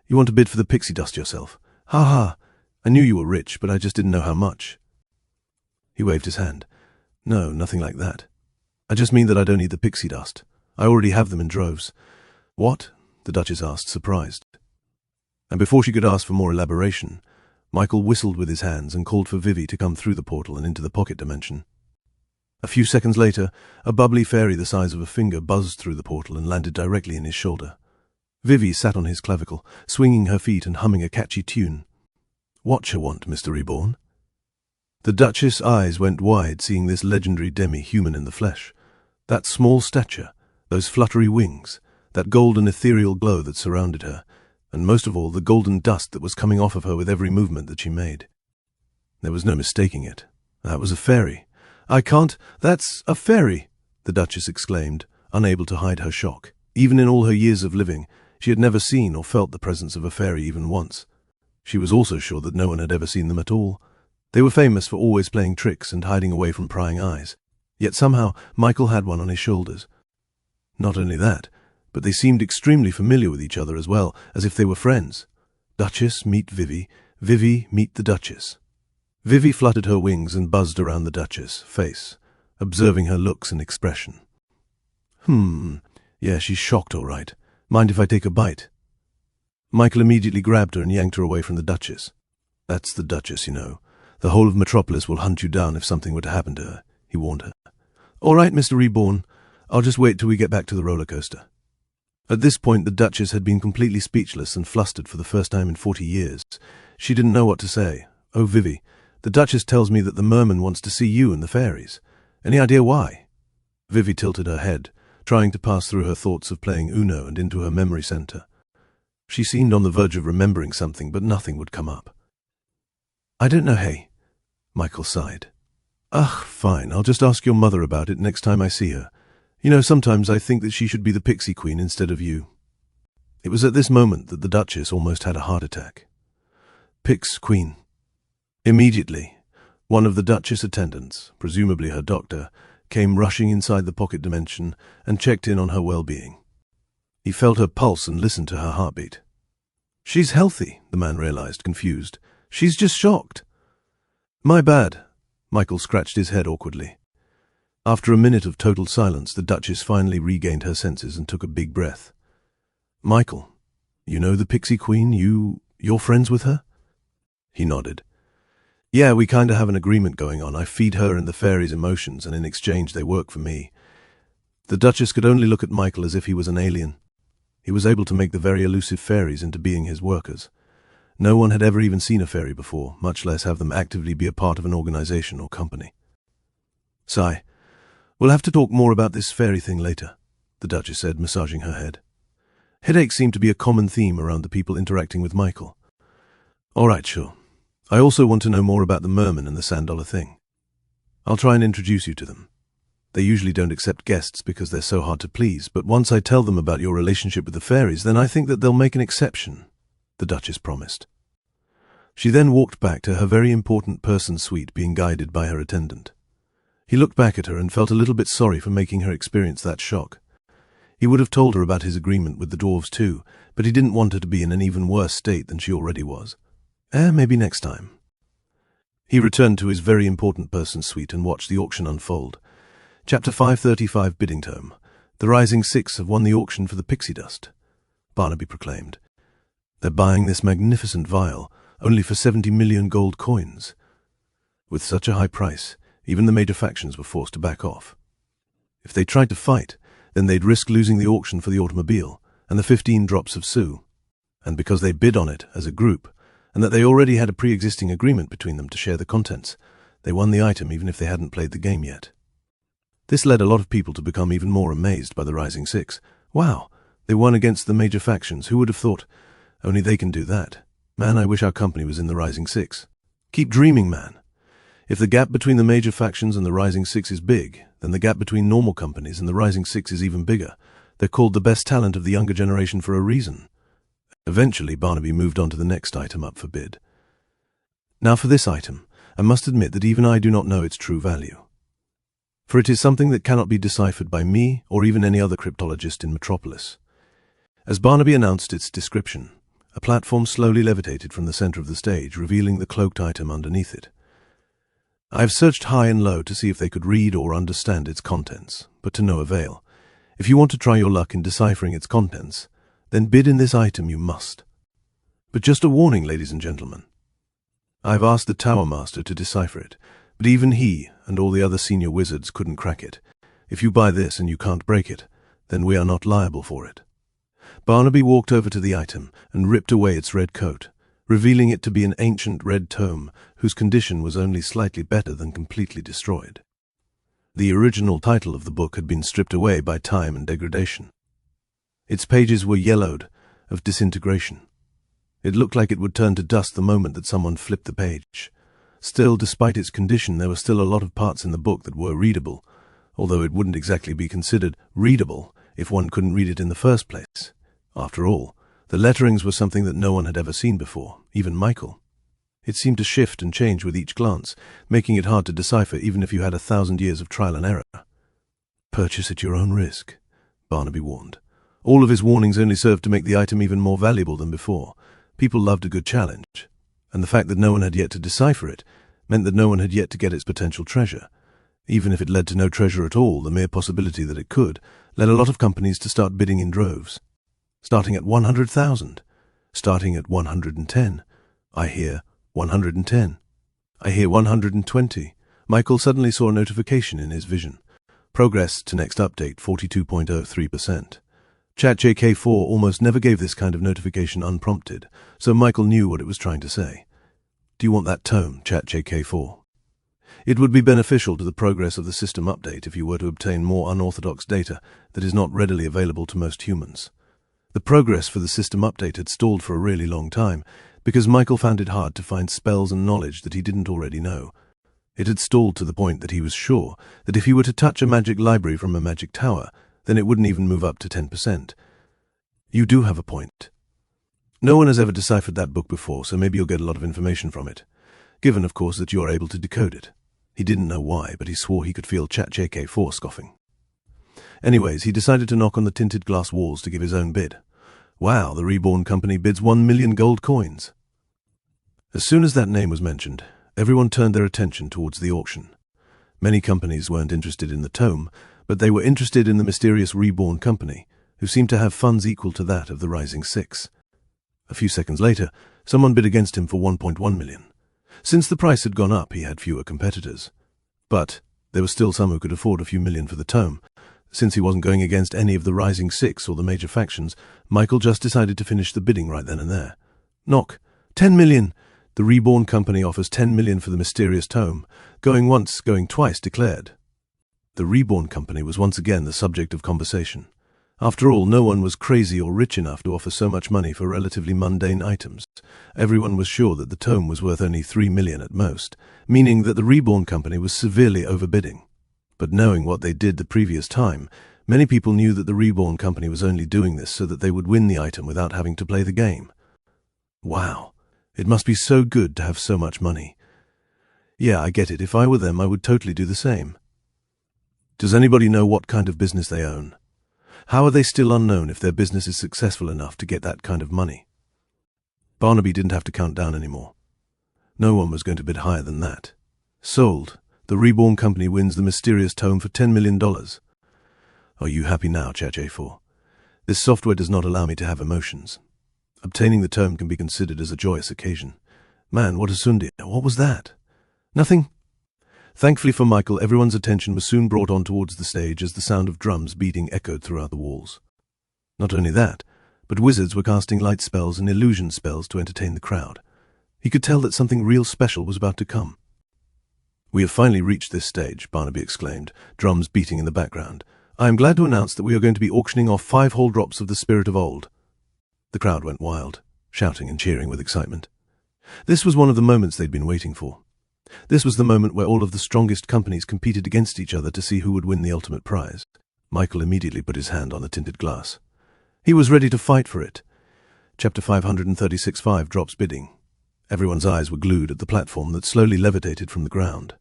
You want to bid for the pixie dust yourself. Ha ha. I knew you were rich, but I just didn't know how much. He waved his hand. No, nothing like that. I just mean that I don't need the pixie dust. I already have them in droves. What? The Duchess asked, surprised. And before she could ask for more elaboration, Michael whistled with his hands and called for Vivi to come through the portal and into the pocket dimension. A few seconds later, a bubbly fairy the size of a finger buzzed through the portal and landed directly in his shoulder. Vivi sat on his clavicle, swinging her feet and humming a catchy tune. What you want, Mr. Reborn? The Duchess' eyes went wide, seeing this legendary demi-human in the flesh. That small stature, those fluttery wings, that golden ethereal glow that surrounded her, and most of all the golden dust that was coming off of her with every movement that she made. There was no mistaking it. That was a fairy. That's a fairy, the Duchess exclaimed, unable to hide her shock. Even in all her years of living, she had never seen or felt the presence of a fairy even once. She was also sure that no one had ever seen them at all. They were famous for always playing tricks and hiding away from prying eyes. Yet somehow Michael had one on his shoulders. Not only that, but they seemed extremely familiar with each other as well, as if they were friends. Duchess, meet Vivi. Vivi, meet the Duchess. Vivi fluttered her wings and buzzed around the Duchess' face, observing her looks and expression. Yeah, she's shocked all right. Mind if I take a bite? Michael immediately grabbed her and yanked her away from the Duchess. That's the Duchess, you know. The whole of Metropolis will hunt you down if something were to happen to her, he warned her. All right, Mr. Reborn. I'll just wait till we get back to the roller coaster. At this point, the Duchess had been completely speechless and flustered for the first time in 40 years. She didn't know what to say. Oh, Vivi, the Duchess tells me that the merman wants to see you and the fairies. Any idea why? Vivi tilted her head, trying to pass through her thoughts of playing Uno and into her memory center. She seemed on the verge of remembering something, but nothing would come up. I don't know, hey, Michael sighed. Ugh, fine, I'll just ask your mother about it next time I see her. You know, sometimes I think that she should be the pixie queen instead of you. It was at this moment that the Duchess almost had a heart attack. Pix queen. Immediately, one of the Duchess' attendants, presumably her doctor, came rushing inside the pocket dimension and checked in on her well-being. He felt her pulse and listened to her heartbeat. "She's healthy," the man realized, confused. "She's just shocked." "My bad." Michael scratched his head awkwardly. After a minute of total silence, the Duchess finally regained her senses and took a big breath. "Michael, you know the Pixie Queen? You're friends with her?" He nodded. "Yeah, we kinda have an agreement going on. I feed her and the fairies emotions, and in exchange they work for me." The Duchess could only look at Michael as if he was an alien. He was able to make the very elusive fairies into being his workers. No one had ever even seen a fairy before, much less have them actively be a part of an organization or company. "Sigh. We'll have to talk more about this fairy thing later," the Duchess said, massaging her head. Headaches seemed to be a common theme around the people interacting with Michael. "All right, sure. I also want to know more about the merman and the $100 thing. I'll try and introduce you to them. They usually don't accept guests because they're so hard to please, but once I tell them about your relationship with the fairies, then I think that they'll make an exception," the Duchess promised. She then walked back to her very important person suite, being guided by her attendant. He looked back at her and felt a little bit sorry for making her experience that shock. He would have told her about his agreement with the dwarves too, but he didn't want her to be in an even worse state than she already was. Maybe next time. He returned to his very important person suite and watched the auction unfold. Chapter 535, Bidding Tome. The Rising Six have won the auction for the pixie dust, Barnaby proclaimed. They're buying this magnificent vial, only for 70 million gold coins. With such a high price, even the major factions were forced to back off. If they tried to fight, then they'd risk losing the auction for the automobile and the 15 drops of sue. And because they bid on it as a group, and that they already had a pre-existing agreement between them to share the contents, they won the item even if they hadn't played the game yet. This led a lot of people to become even more amazed by the Rising Six. Wow, they won against the major factions. Who would have thought? Only they can do that. Man, I wish our company was in the Rising Six. Keep dreaming, man. If the gap between the major factions and the Rising Six is big, then the gap between normal companies and the Rising Six is even bigger. They're called the best talent of the younger generation for a reason. Eventually, Barnaby moved on to the next item up for bid. Now for this item, I must admit that even I do not know its true value. For it is something that cannot be deciphered by me or even any other cryptologist in Metropolis. As Barnaby announced its description, a platform slowly levitated from the center of the stage, revealing the cloaked item underneath it. I have searched high and low to see if they could read or understand its contents, but to no avail. If you want to try your luck in deciphering its contents, then bid in this item you must. But just a warning, ladies and gentlemen. I've asked the Tower Master to decipher it, but even he and all the other senior wizards couldn't crack it. If you buy this and you can't break it, then we are not liable for it. Barnaby walked over to the item and ripped away its red coat, revealing it to be an ancient red tome whose condition was only slightly better than completely destroyed. The original title of the book had been stripped away by time and degradation. Its pages were yellowed, of disintegration. It looked like it would turn to dust the moment that someone flipped the page. Still, despite its condition, there were still a lot of parts in the book that were readable, although it wouldn't exactly be considered readable if one couldn't read it in the first place. After all, the letterings were something that no one had ever seen before, even Michael. It seemed to shift and change with each glance, making it hard to decipher even if you had 1,000 years of trial and error. Purchase at your own risk, Barnaby warned. All of his warnings only served to make the item even more valuable than before. People loved a good challenge, and the fact that no one had yet to decipher it meant that no one had yet to get its potential treasure. Even if it led to no treasure at all, the mere possibility that it could led a lot of companies to start bidding in droves. Starting at 100,000, starting at 110. I hear 110. I hear 120. Michael suddenly saw a notification in his vision. Progress to next update 42.03%. ChatJK4 almost never gave this kind of notification unprompted, so Michael knew what it was trying to say. Do you want that tome, ChatJK4? It would be beneficial to the progress of the system update if you were to obtain more unorthodox data that is not readily available to most humans. The progress for the system update had stalled for a really long time, because Michael found it hard to find spells and knowledge that he didn't already know. It had stalled to the point that he was sure that if he were to touch a magic library from a magic tower, then it wouldn't even move up to 10%. You do have a point. No one has ever deciphered that book before, so maybe you'll get a lot of information from it. Given, of course, that you are able to decode it. He didn't know why, but he swore he could feel ChatJK4 scoffing. Anyways, he decided to knock on the tinted glass walls to give his own bid. Wow, the Reborn company bids 1 million gold coins. As soon as that name was mentioned, everyone turned their attention towards the auction. Many companies weren't interested in the tome, but they were interested in the mysterious Reborn company, who seemed to have funds equal to that of the Rising Six. A few seconds later, someone bid against him for 1.1 million. Since the price had gone up, he had fewer competitors. But there were still some who could afford a few million for the tome. Since he wasn't going against any of the Rising Six or the major factions, Michael just decided to finish the bidding right then and there. Knock. 10 million! The Reborn company offers 10 million for the mysterious tome. Going once, going twice, declared. The Reborn company was once again the subject of conversation. After all, no one was crazy or rich enough to offer so much money for relatively mundane items. Everyone was sure that the tome was worth only 3 million at most, meaning that the Reborn company was severely overbidding. But knowing what they did the previous time, many people knew that the Reborn company was only doing this so that they would win the item without having to play the game. Wow, it must be so good to have so much money. Yeah, I get it. If I were them, I would totally do the same. Does anybody know what kind of business they own? How are they still unknown if their business is successful enough to get that kind of money? Barnaby didn't have to count down anymore. No one was going to bid higher than that. Sold. The Reborn company wins the mysterious tome for $10 million. Are you happy now, Chat-J4? This software does not allow me to have emotions. Obtaining the tome can be considered as a joyous occasion. Man, what a Sundia. What was that? Nothing? Thankfully for Michael, everyone's attention was soon brought on towards the stage as the sound of drums beating echoed throughout the walls. Not only that, but wizards were casting light spells and illusion spells to entertain the crowd. He could tell that something real special was about to come. We have finally reached this stage, Barnaby exclaimed, drums beating in the background. I am glad to announce that we are going to be auctioning off 5 whole drops of the Spirit of Old. The crowd went wild, shouting and cheering with excitement. This was one of the moments they'd been waiting for. This was the moment where all of the strongest companies competed against each other to see who would win the ultimate prize. Michael immediately put his hand on the tinted glass. He was ready to fight for it. Chapter 536-5 drops bidding. Everyone's eyes were glued at the platform that slowly levitated from the ground.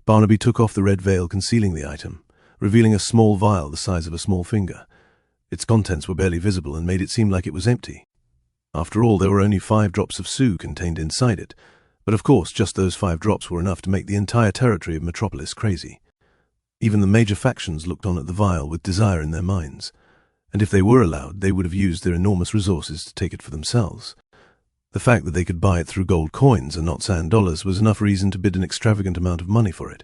Barnaby took off the red veil concealing the item, revealing a small vial the size of a small finger. Its contents were barely visible and made it seem like it was empty. After all, there were only 5 drops of Sue contained inside it, but of course just those 5 drops were enough to make the entire territory of Metropolis crazy. Even the major factions looked on at the vial with desire in their minds, and if they were allowed, they would have used their enormous resources to take it for themselves. The fact that they could buy it through gold coins and not sand dollars was enough reason to bid an extravagant amount of money for it.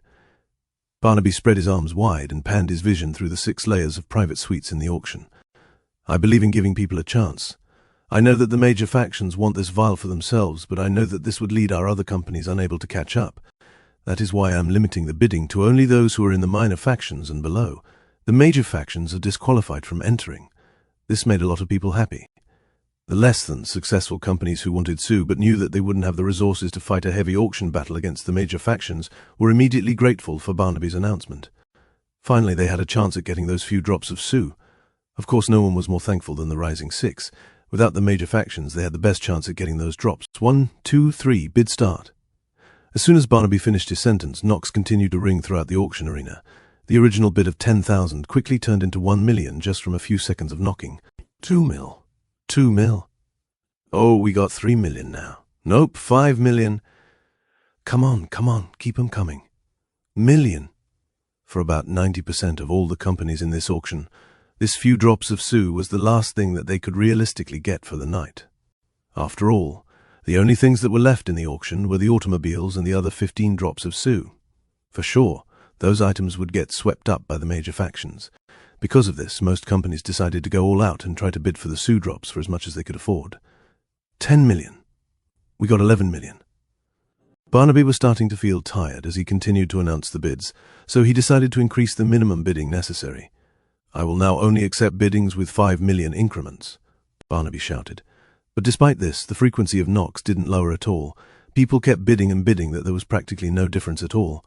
Barnaby spread his arms wide and panned his vision through the 6 layers of private suites in the auction. I believe in giving people a chance. I know that the major factions want this vial for themselves, but I know that this would lead our other companies unable to catch up. That is why I am limiting the bidding to only those who are in the minor factions and below. The major factions are disqualified from entering. This made a lot of people happy. The less than successful companies who wanted Sue but knew that they wouldn't have the resources to fight a heavy auction battle against the major factions were immediately grateful for Barnaby's announcement. Finally, they had a chance at getting those few drops of Sue. Of course, no one was more thankful than the Rising Six. Without the major factions, they had the best chance at getting those drops. 1, 2, 3, bid start. As soon as Barnaby finished his sentence, knocks continued to ring throughout the auction arena. The original bid of 10,000 quickly turned into 1 million just from a few seconds of knocking. 2 mil. 2 mil. Oh, we got 3 million now. Nope, 5 million. Come on, keep 'em coming. Million. For about 90% of all the companies in this auction, this few drops of Sue was the last thing that they could realistically get for the night. After all, the only things that were left in the auction were the automobiles and the other 15 drops of Sue. For sure, those items would get swept up by the major factions. Because of this, most companies decided to go all out and try to bid for the Sue drops for as much as they could afford. 10 million. We got 11 million. Barnaby was starting to feel tired as he continued to announce the bids, so he decided to increase the minimum bidding necessary. I will now only accept biddings with 5 million increments, Barnaby shouted. But despite this, the frequency of knocks didn't lower at all. People kept bidding and bidding that there was practically no difference at all.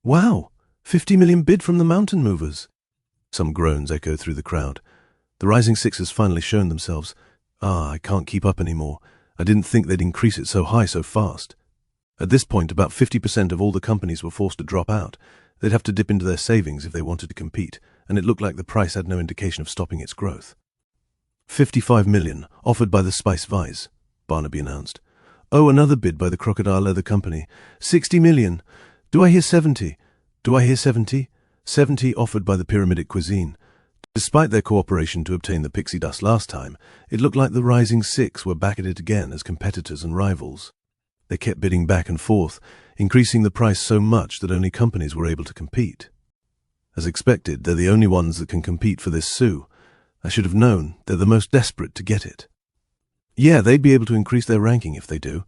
Wow! 50 million bid from the mountain movers! Some groans echoed through the crowd. The Rising Six has finally shown themselves. I can't keep up anymore. I didn't think they'd increase it so high so fast. At this point, about 50% of all the companies were forced to drop out. They'd have to dip into their savings if they wanted to compete, and it looked like the price had no indication of stopping its growth. 55 million, offered by the Spice Vise, Barnaby announced. Oh, another bid by the Crocodile Leather Company. 60 million. Do I hear 70? Do I hear 70? 70 offered by the Pyramidic Cuisine. Despite their cooperation to obtain the pixie dust last time, it looked like the Rising Six were back at it again as competitors and rivals. They kept bidding back and forth, increasing the price so much that only companies were able to compete. As expected, they're the only ones that can compete for this sou. I should have known. They're the most desperate to get it. Yeah, they'd be able to increase their ranking if they do.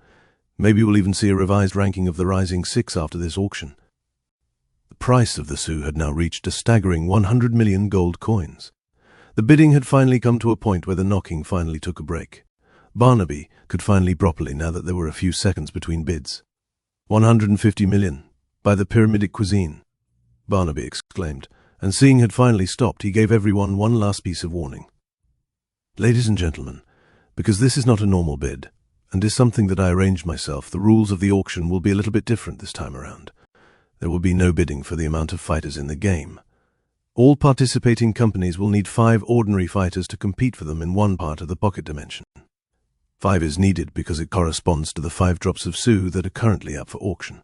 Maybe we'll even see a revised ranking of the Rising Six after this auction. The price of the sou had now reached a staggering 100 million gold coins. The bidding had finally come to a point where the knocking finally took a break. Barnaby could finally properly now that there were a few seconds between bids. 150 million, by the Pyramidic Cuisine, Barnaby exclaimed, and seeing had finally stopped, he gave everyone one last piece of warning. Ladies and gentlemen, because this is not a normal bid, and is something that I arranged myself, the rules of the auction will be a little bit different this time around. There will be no bidding for the amount of fighters in the game. All participating companies will need 5 ordinary fighters to compete for them in one part of the pocket dimension. 5 is needed because it corresponds to the 5 drops of sou that are currently up for auction.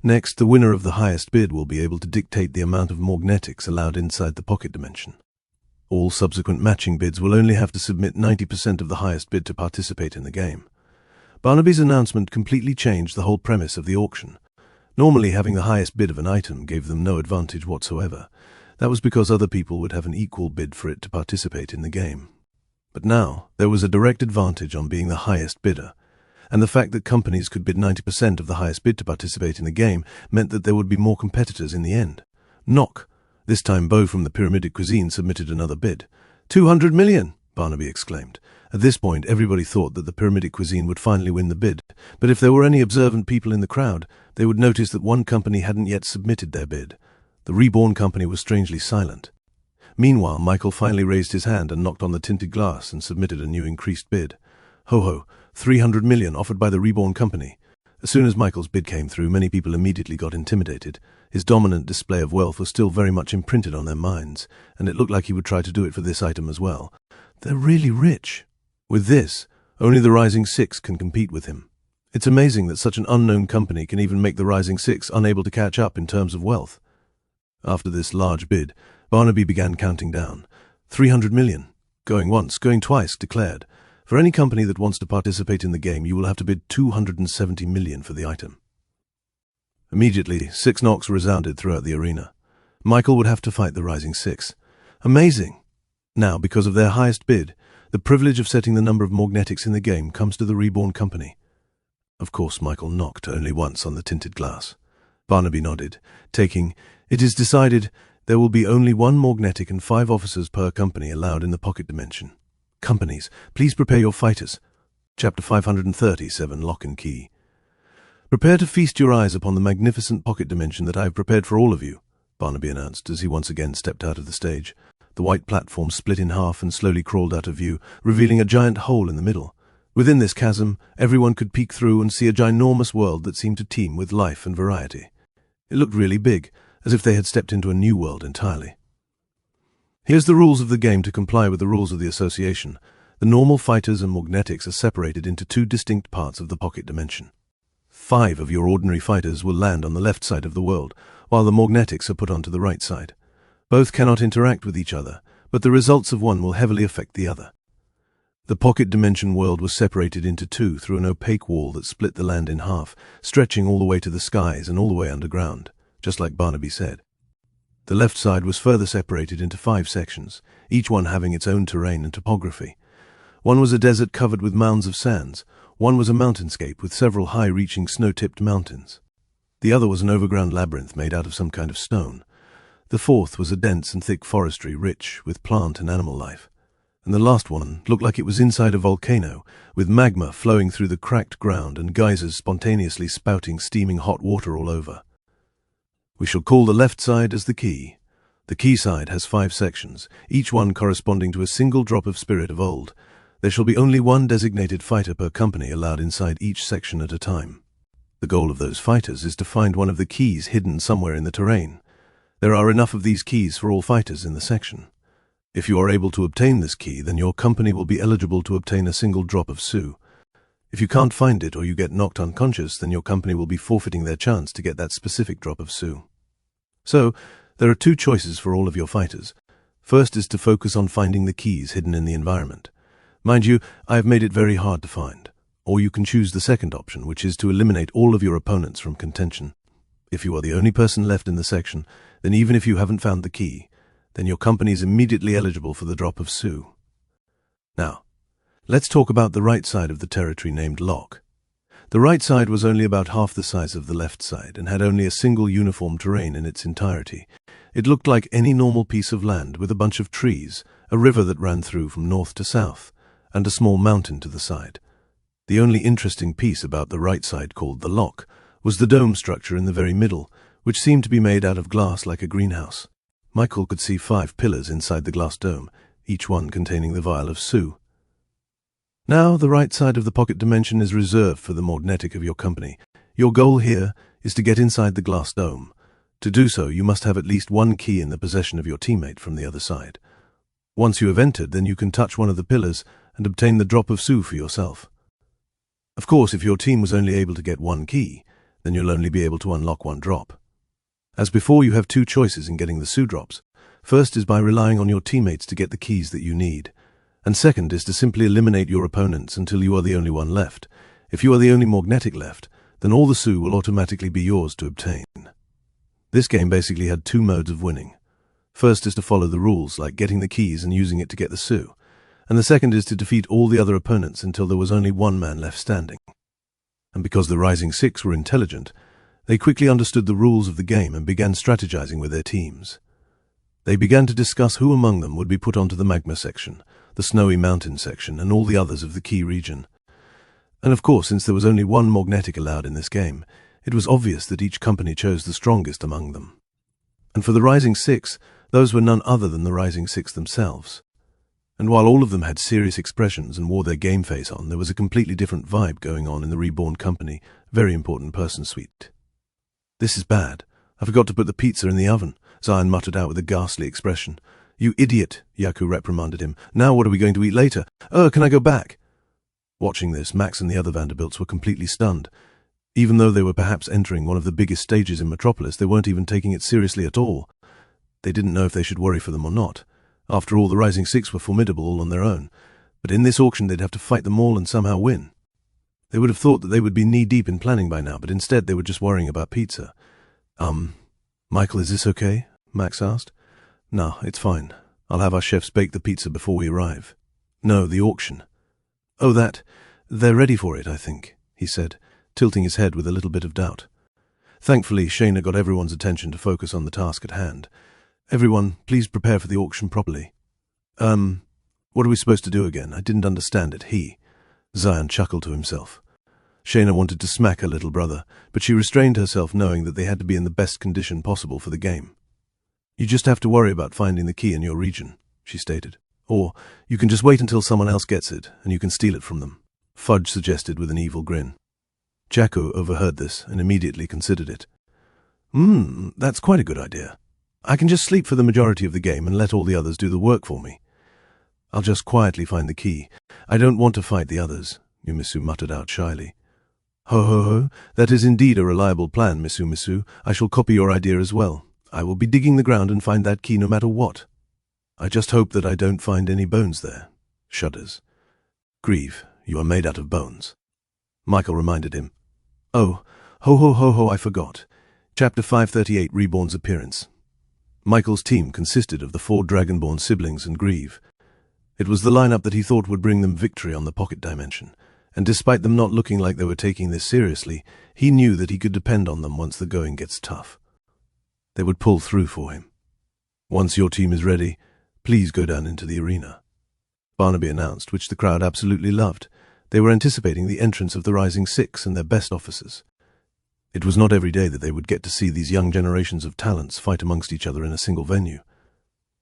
Next, the winner of the highest bid will be able to dictate the amount of magnetics allowed inside the pocket dimension. All subsequent matching bids will only have to submit 90% of the highest bid to participate in the game. Barnaby's announcement completely changed the whole premise of the auction. Normally, having the highest bid of an item gave them no advantage whatsoever. That was because other people would have an equal bid for it to participate in the game. But now, there was a direct advantage on being the highest bidder, and the fact that companies could bid 90% of the highest bid to participate in the game meant that there would be more competitors in the end. Knock! This time Beau from the Pyramidic Cuisine submitted another bid. 200 million, Barnaby exclaimed. At this point, everybody thought that the Pyramidic Cuisine would finally win the bid, but if there were any observant people in the crowd, they would notice that one company hadn't yet submitted their bid. The Reborn company was strangely silent. Meanwhile, Michael finally raised his hand and knocked on the tinted glass and submitted a new increased bid. Ho-ho, 300 million offered by the Reborn company. As soon as Michael's bid came through, many people immediately got intimidated. His dominant display of wealth was still very much imprinted on their minds, and it looked like he would try to do it for this item as well. They're really rich. With this, only the Rising Six can compete with him. It's amazing that such an unknown company can even make the Rising Six unable to catch up in terms of wealth. After this large bid, Barnaby began counting down. 300 million. Going once, going twice, declared. For any company that wants to participate in the game, you will have to bid 270 million for the item. Immediately, 6 knocks resounded throughout the arena. Michael would have to fight the Rising Six. Amazing! Now, because of their highest bid, the privilege of setting the number of magnetics in the game comes to the Reborn company. Of course, Michael knocked only once on the tinted glass. Barnaby nodded, taking, "It is decided there will be only 1 magnetic and 5 officers per company allowed in the pocket dimension. Companies, please prepare your fighters." Chapter 537, Lock and Key. "Prepare to feast your eyes upon the magnificent pocket dimension that I have prepared for all of you," Barnaby announced as he once again stepped out of the stage. The white platform split in half and slowly crawled out of view, revealing a giant hole in the middle. Within this chasm, everyone could peek through and see a ginormous world that seemed to teem with life and variety. It looked really big, as if they had stepped into a new world entirely. "Here's the rules of the game to comply with the rules of the association. The normal fighters and magnetics are separated into 2 distinct parts of the pocket dimension. 5 of your ordinary fighters will land on the left side of the world, while the magnetics are put onto the right side. Both cannot interact with each other, but the results of one will heavily affect the other. The pocket dimension world was separated into 2 through an opaque wall that split the land in half, stretching all the way to the skies and all the way underground, just like Barnaby said. The left side was further separated into 5 sections, each one having its own terrain and topography. One was a desert covered with mounds of sands, one was a mountainscape with several high-reaching snow-tipped mountains. The other was an overground labyrinth made out of some kind of stone. The fourth was a dense and thick forestry rich with plant and animal life. And the last one looked like it was inside a volcano, with magma flowing through the cracked ground and geysers spontaneously spouting steaming hot water all over. We shall call the left side as the key. The key side has 5 sections, each one corresponding to a single drop of spirit of old. There shall be only 1 designated fighter per company allowed inside each section at a time. The goal of those fighters is to find one of the keys hidden somewhere in the terrain. There are enough of these keys for all fighters in the section. If you are able to obtain this key, then your company will be eligible to obtain a single drop of Su. If you can't find it or you get knocked unconscious, then your company will be forfeiting their chance to get that specific drop of Su. So, there are two choices for all of your fighters. First is to focus on finding the keys hidden in the environment. Mind you, I have made it very hard to find. Or you can choose the second option, which is to eliminate all of your opponents from contention. If you are the only person left in the section, then even if you haven't found the key, then your company is immediately eligible for the drop of Su. Now, let's talk about the right side of the territory named Lock. The right side was only about half the size of the left side and had only a single uniform terrain in its entirety. It looked like any normal piece of land with a bunch of trees, a river that ran through from north to south, and a small mountain to the side. The only interesting piece about the right side, called the Lock, was the dome structure in the very middle, which seemed to be made out of glass like a greenhouse. Michael could see 5 pillars inside the glass dome, each one containing the vial of Su. Now, the right side of the pocket dimension is reserved for the magnetic of your company. Your goal here is to get inside the glass dome. To do so, you must have at least one key in the possession of your teammate from the other side. Once you have entered, then you can touch one of the pillars and obtain the drop of Su for yourself. Of course, if your team was only able to get one key, then you'll only be able to unlock one drop. As before, you have two choices in getting the Su drops. First is by relying on your teammates to get the keys that you need. And second is to simply eliminate your opponents until you are the only one left. If you are the only magnetic left, then all the Su will automatically be yours to obtain. This game basically had two modes of winning. First is to follow the rules, like getting the keys and using it to get the Su. And the second is to defeat all the other opponents until there was only one man left standing. And because the Rising Six were intelligent, they quickly understood the rules of the game and began strategizing with their teams. They began to discuss who among them would be put onto the magma section, the snowy mountain section, and all the others of the key region. And of course, since there was only one magnetic allowed in this game, it was obvious that each company chose the strongest among them. And for the Rising Six, those were none other than the Rising Six themselves. And while all of them had serious expressions and wore their game face on, there was a completely different vibe going on in the Reborn company, very important person suite. "This is bad. I forgot to put the pizza in the oven," Zion muttered out with a ghastly expression. "You idiot," Yaku reprimanded him. "Now what are we going to eat later? Can I go back?" Watching this, Max and the other Vanderbilts were completely stunned. Even though they were perhaps entering one of the biggest stages in Metropolis, they weren't even taking it seriously at all. They didn't know if they should worry for them or not. After all, the Rising Six were formidable all on their own. But in this auction, they'd have to fight them all and somehow win. They would have thought that they would be knee-deep in planning by now, but instead they were just worrying about pizza. Michael, is this okay?" Max asked. "No, it's fine. I'll have our chefs bake the pizza before we arrive." "No, the auction." "Oh, that. They're ready for it, I think," he said, tilting his head with a little bit of doubt. Thankfully, Shayna got everyone's attention to focus on the task at hand. "Everyone, please prepare for the auction properly." What are we supposed to do again? I didn't understand it." Zion chuckled to himself. Shayna wanted to smack her little brother, but she restrained herself, knowing that they had to be in the best condition possible for the game. "You just have to worry about finding the key in your region," she stated. "Or you can just wait until someone else gets it, and you can steal it from them," Fudge suggested with an evil grin. Jacko overheard this and immediately considered it. That's quite a good idea. I can just sleep for the majority of the game and let all the others do the work for me. I'll just quietly find the key. I don't want to fight the others," Yumisu muttered out shyly. "Ho ho ho, that is indeed a reliable plan, Misu. I shall copy your idea as well. I will be digging the ground and find that key no matter what. I just hope that I don't find any bones there." Shudders. "Grieve, you are made out of bones," Michael reminded him. "Oh, ho, I forgot. Chapter 538, Reborn's appearance." Michael's team consisted of the 4 Dragonborn siblings and Grieve. It was the lineup that he thought would bring them victory on the pocket dimension, and despite them not looking like they were taking this seriously, he knew that he could depend on them once the going gets tough. They would pull through for him. "Once your team is ready, please go down into the arena," Barnaby announced, which the crowd absolutely loved. They were anticipating the entrance of the Rising Six and their best officers. It was not every day that they would get to see these young generations of talents fight amongst each other in a single venue.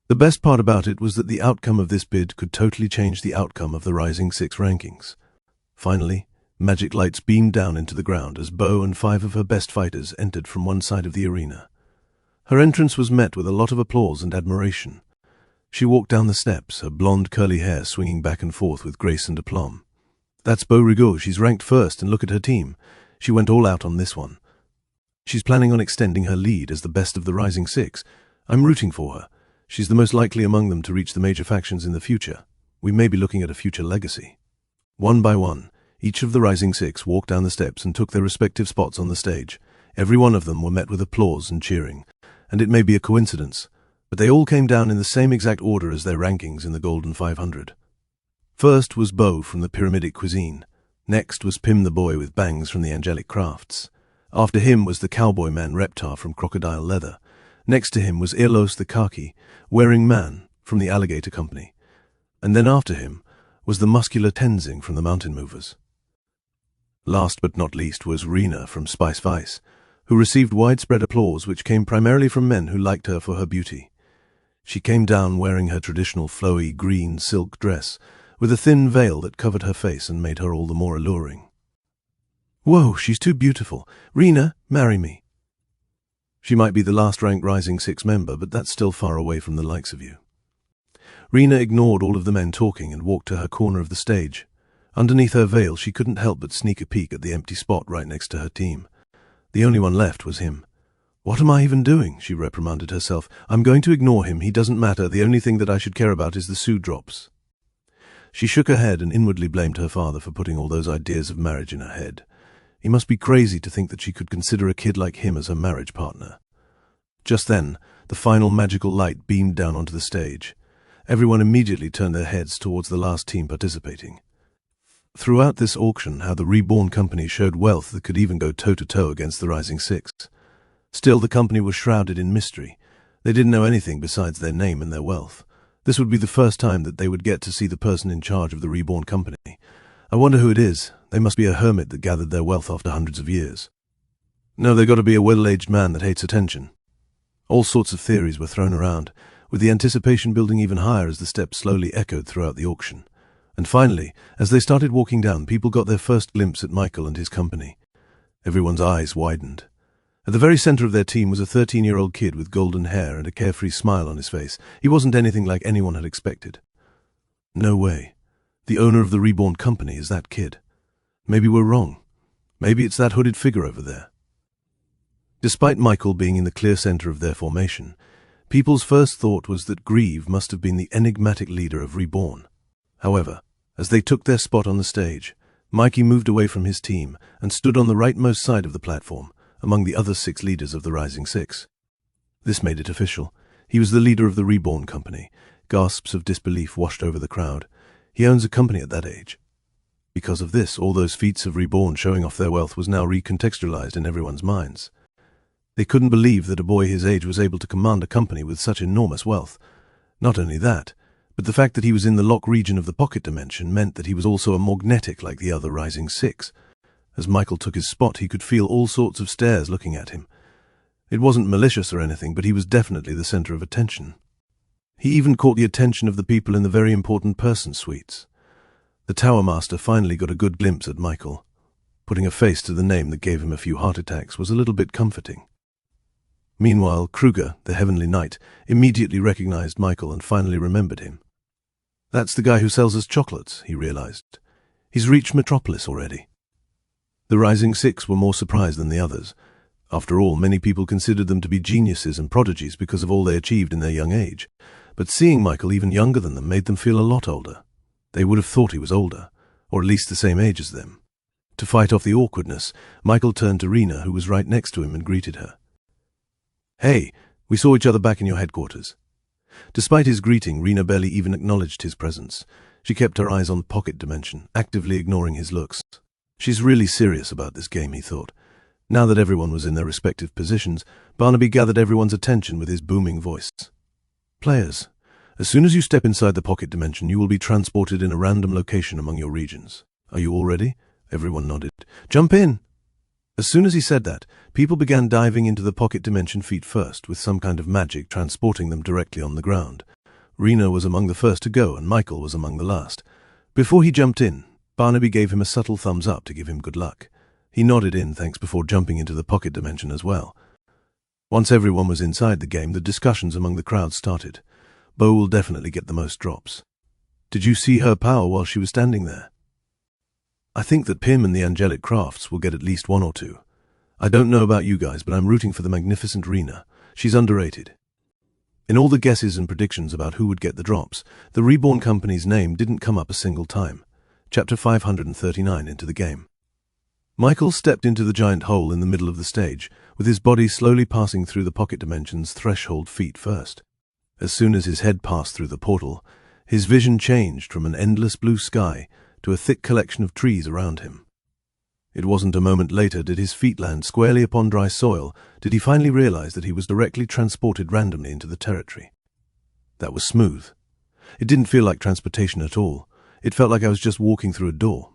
The best part about it was that the outcome of this bid could totally change the outcome of the Rising Six rankings. Finally, magic lights beamed down into the ground as Bo and 5 of her best fighters entered from one side of the arena. Her entrance was met with a lot of applause and admiration. She walked down the steps, her blonde curly hair swinging back and forth with grace and aplomb. "That's Beau Rigaud. She's ranked first, and look at her team. She went all out on this one. She's planning on extending her lead as the best of the Rising Six. I'm rooting for her. She's the most likely among them to reach the major factions in the future. We may be looking at a future legacy." One by one, each of the Rising Six walked down the steps and took their respective spots on the stage. Every one of them were met with applause and cheering, and it may be a coincidence, but they all came down in the same exact order as their rankings in the Golden 500. First was Beau from the Pyramidic Cuisine. Next was Pim the Boy with Bangs from the Angelic Crafts. After him was the cowboy man Reptar from Crocodile Leather. Next to him was Irlos the Khaki, wearing man from the Alligator Company. And then after him was the muscular Tenzing from the Mountain Movers. Last but not least was Rena from Spice Vice, who received widespread applause which came primarily from men who liked her for her beauty. She came down wearing her traditional flowy green silk dress, with a thin veil that covered her face and made her all the more alluring. "Whoa, she's too beautiful. Rena, marry me." She might be the last-ranked Rising Six member, but that's still far away from the likes of you. Rena ignored all of the men talking and walked to her corner of the stage. Underneath her veil, she couldn't help but sneak a peek at the empty spot right next to her team. The only one left was him. "What am I even doing?" she reprimanded herself. "I'm going to ignore him. He doesn't matter. The only thing that I should care about is the sous drops." She shook her head and inwardly blamed her father for putting all those ideas of marriage in her head. He must be crazy to think that she could consider a kid like him as her marriage partner. Just then, the final magical light beamed down onto the stage. Everyone immediately turned their heads towards the last team participating. Throughout this auction, how the Reborn company showed wealth that could even go toe-to-toe against the Rising Six. Still, the company was shrouded in mystery. They didn't know anything besides their name and their wealth. This would be the first time that they would get to see the person in charge of the Reborn company. I wonder who it is. They must be a hermit that gathered their wealth after hundreds of years. No, they got to be a well-aged man that hates attention. All sorts of theories were thrown around, with the anticipation building even higher as the steps slowly echoed throughout the auction. And finally, as they started walking down, people got their first glimpse at Michael and his company. Everyone's eyes widened. At the very center of their team was a 13-year-old kid with golden hair and a carefree smile on his face. He wasn't anything like anyone had expected. No way. The owner of the Reborn company is that kid. Maybe we're wrong. Maybe it's that hooded figure over there. Despite Michael being in the clear center of their formation, people's first thought was that Grieve must have been the enigmatic leader of Reborn. However, as they took their spot on the stage, Mikey moved away from his team and stood on the rightmost side of the platform, among the other 6 leaders of the Rising Six. This made it official. He was the leader of the Reborn company. Gasps of disbelief washed over the crowd. He owns a company at that age. Because of this, all those feats of Reborn showing off their wealth was now recontextualized in everyone's minds. They couldn't believe that a boy his age was able to command a company with such enormous wealth. Not only that, but the fact that he was in the lock region of the pocket dimension meant that he was also a magnetic like the other Rising Six. As Michael took his spot, he could feel all sorts of stares looking at him. It wasn't malicious or anything, but he was definitely the center of attention. He even caught the attention of the people in the very important person suites. The Tower Master finally got a good glimpse at Michael. Putting a face to the name that gave him a few heart attacks was a little bit comforting. Meanwhile, Kruger, the Heavenly Knight, immediately recognized Michael and finally remembered him. "That's the guy who sells us chocolates," he realized. "He's reached Metropolis already." The Rising Six were more surprised than the others. After all, many people considered them to be geniuses and prodigies because of all they achieved in their young age. But seeing Michael even younger than them made them feel a lot older. They would have thought he was older, or at least the same age as them. To fight off the awkwardness, Michael turned to Rena, who was right next to him, and greeted her. "Hey, we saw each other back in your headquarters." Despite his greeting, Rena barely even acknowledged his presence. She kept her eyes on the pocket dimension, actively ignoring his looks. She's really serious about this game, he thought. Now that everyone was in their respective positions, Barnaby gathered everyone's attention with his booming voice. "Players, as soon as you step inside the pocket dimension, you will be transported in a random location among your regions. Are you all ready?" Everyone nodded. "Jump in!" As soon as he said that, people began diving into the pocket dimension feet first, with some kind of magic transporting them directly on the ground. Rena was among the first to go, and Michael was among the last. Before he jumped in, Barnaby gave him a subtle thumbs up to give him good luck. He nodded in thanks before jumping into the pocket dimension as well. Once everyone was inside the game, the discussions among the crowd started. Bo will definitely get the most drops. Did you see her power while she was standing there? I think that Pim and the angelic crafts will get at least 1 or 2. I don't know about you guys, but I'm rooting for the magnificent Rena. She's underrated. In all the guesses and predictions about who would get the drops, the Reborn company's name didn't come up a single time. Chapter 539 into the game. Michael stepped into the giant hole in the middle of the stage, with his body slowly passing through the pocket dimension's threshold feet first. As soon as his head passed through the portal, his vision changed from an endless blue sky to a thick collection of trees around him. It wasn't a moment later did his feet land squarely upon dry soil did he finally realize that he was directly transported randomly into the territory. That was smooth. It didn't feel like transportation at all. It felt like I was just walking through a door.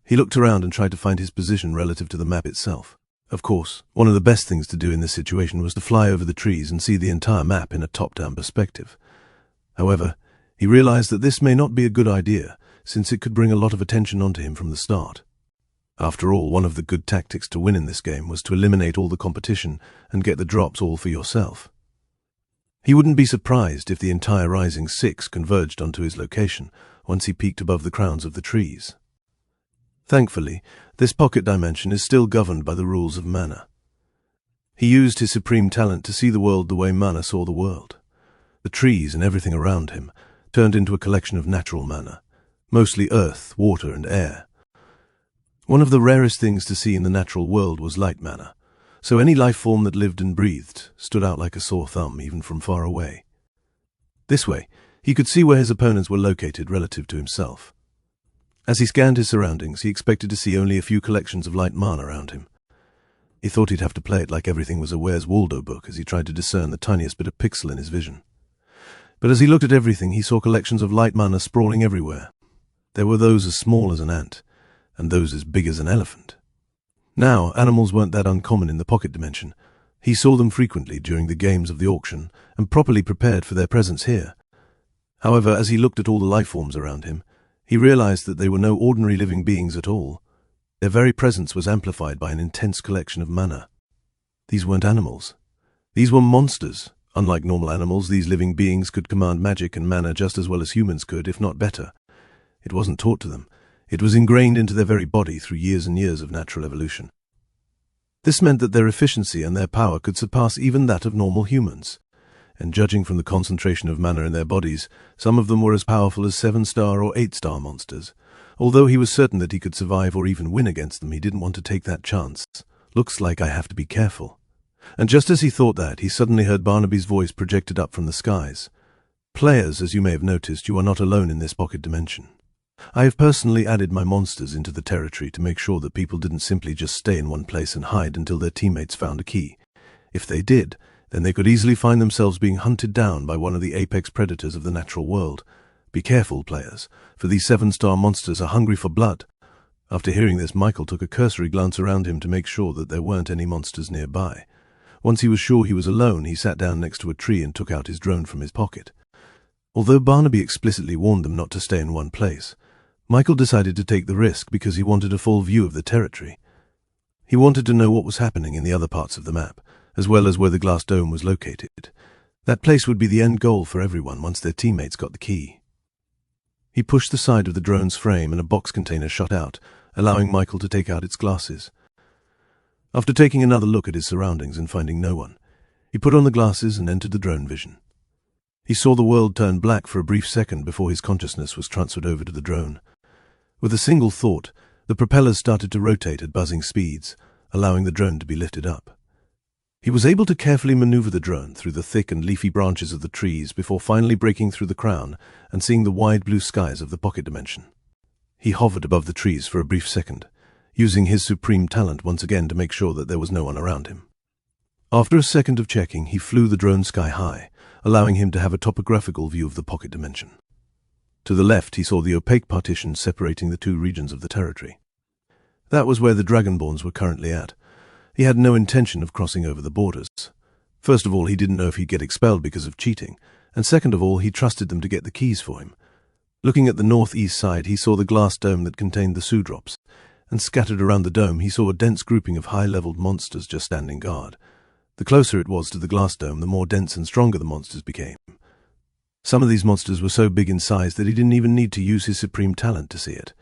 He looked around and tried to find his position relative to the map itself. Of course, one of the best things to do in this situation was to fly over the trees and see the entire map in a top-down perspective. However, he realized that this may not be a good idea, since it could bring a lot of attention onto him from the start. After all, one of the good tactics to win in this game was to eliminate all the competition and get the drops all for yourself. He wouldn't be surprised if the entire Rising Six converged onto his location once he peeked above the crowns of the trees. Thankfully, this pocket dimension is still governed by the rules of mana. He used his supreme talent to see the world the way mana saw the world. The trees and everything around him turned into a collection of natural mana, mostly earth, water, and air. One of the rarest things to see in the natural world was light mana, so any life form that lived and breathed stood out like a sore thumb even from far away. This way, he could see where his opponents were located relative to himself. As he scanned his surroundings, he expected to see only a few collections of light mana around him. He thought he'd have to play it like everything was a Where's Waldo book as he tried to discern the tiniest bit of pixel in his vision. But as he looked at everything, he saw collections of light mana sprawling everywhere. There were those as small as an ant, and those as big as an elephant. Now, animals weren't that uncommon in the pocket dimension. He saw them frequently during the games of the auction, and properly prepared for their presence here. However, as he looked at all the life forms around him, he realized that they were no ordinary living beings at all. Their very presence was amplified by an intense collection of mana. These weren't animals. These were monsters. Unlike normal animals, these living beings could command magic and mana just as well as humans could, if not better. It wasn't taught to them. It was ingrained into their very body through years and years of natural evolution. This meant that their efficiency and their power could surpass even that of normal humans. And judging from the concentration of mana in their bodies, some of them were as powerful as 7-star or 8-star monsters. Although he was certain that he could survive or even win against them, he didn't want to take that chance. Looks like I have to be careful. And just as he thought that, he suddenly heard Barnaby's voice projected up from the skies. Players, as you may have noticed, you are not alone in this pocket dimension. I have personally added my monsters into the territory to make sure that people didn't simply just stay in one place and hide until their teammates found a key. If they did, then they could easily find themselves being hunted down by one of the apex predators of the natural world. Be careful, players, for these 7-star monsters are hungry for blood. After hearing this, Michael took a cursory glance around him to make sure that there weren't any monsters nearby. Once he was sure he was alone, he sat down next to a tree and took out his drone from his pocket. Although Barnaby explicitly warned them not to stay in one place, Michael decided to take the risk because he wanted a full view of the territory. He wanted to know what was happening in the other parts of the map, as well as where the glass dome was located. That place would be the end goal for everyone once their teammates got the key. He pushed the side of the drone's frame and a box container shot out, allowing Michael to take out its glasses. After taking another look at his surroundings and finding no one, he put on the glasses and entered the drone vision. He saw the world turn black for a brief second before his consciousness was transferred over to the drone. With a single thought, the propellers started to rotate at buzzing speeds, allowing the drone to be lifted up. He was able to carefully maneuver the drone through the thick and leafy branches of the trees before finally breaking through the crown and seeing the wide blue skies of the pocket dimension. He hovered above the trees for a brief second, using his supreme talent once again to make sure that there was no one around him. After a second of checking, he flew the drone sky high, allowing him to have a topographical view of the pocket dimension. To the left, he saw the opaque partition separating the two regions of the territory. That was where the Dragonborns were currently at. He had no intention of crossing over the borders. First of all, he didn't know if he'd get expelled because of cheating, and second of all, he trusted them to get the keys for him. Looking at the northeast side, he saw the glass dome that contained the Sudrops, and scattered around the dome he saw a dense grouping of high-leveled monsters just standing guard. The closer it was to the glass dome, the more dense and stronger the monsters became. Some of these monsters were so big in size that he didn't even need to use his supreme talent to see it.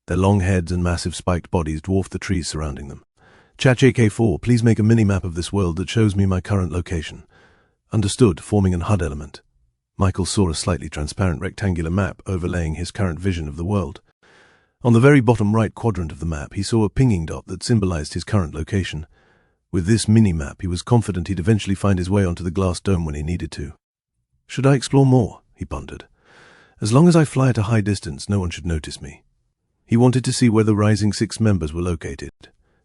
Their long heads and massive spiked bodies dwarfed the trees surrounding them. ChatJK4, please make a mini-map of this world that shows me my current location. Understood, forming an HUD element. Michael saw a slightly transparent rectangular map overlaying his current vision of the world. On the very bottom right quadrant of the map, he saw a pinging dot that symbolized his current location. With this mini-map, he was confident he'd eventually find his way onto the glass dome when he needed to. Should I explore more? He pondered. As long as I fly at a high distance, no one should notice me. He wanted to see where the Rising Six members were located,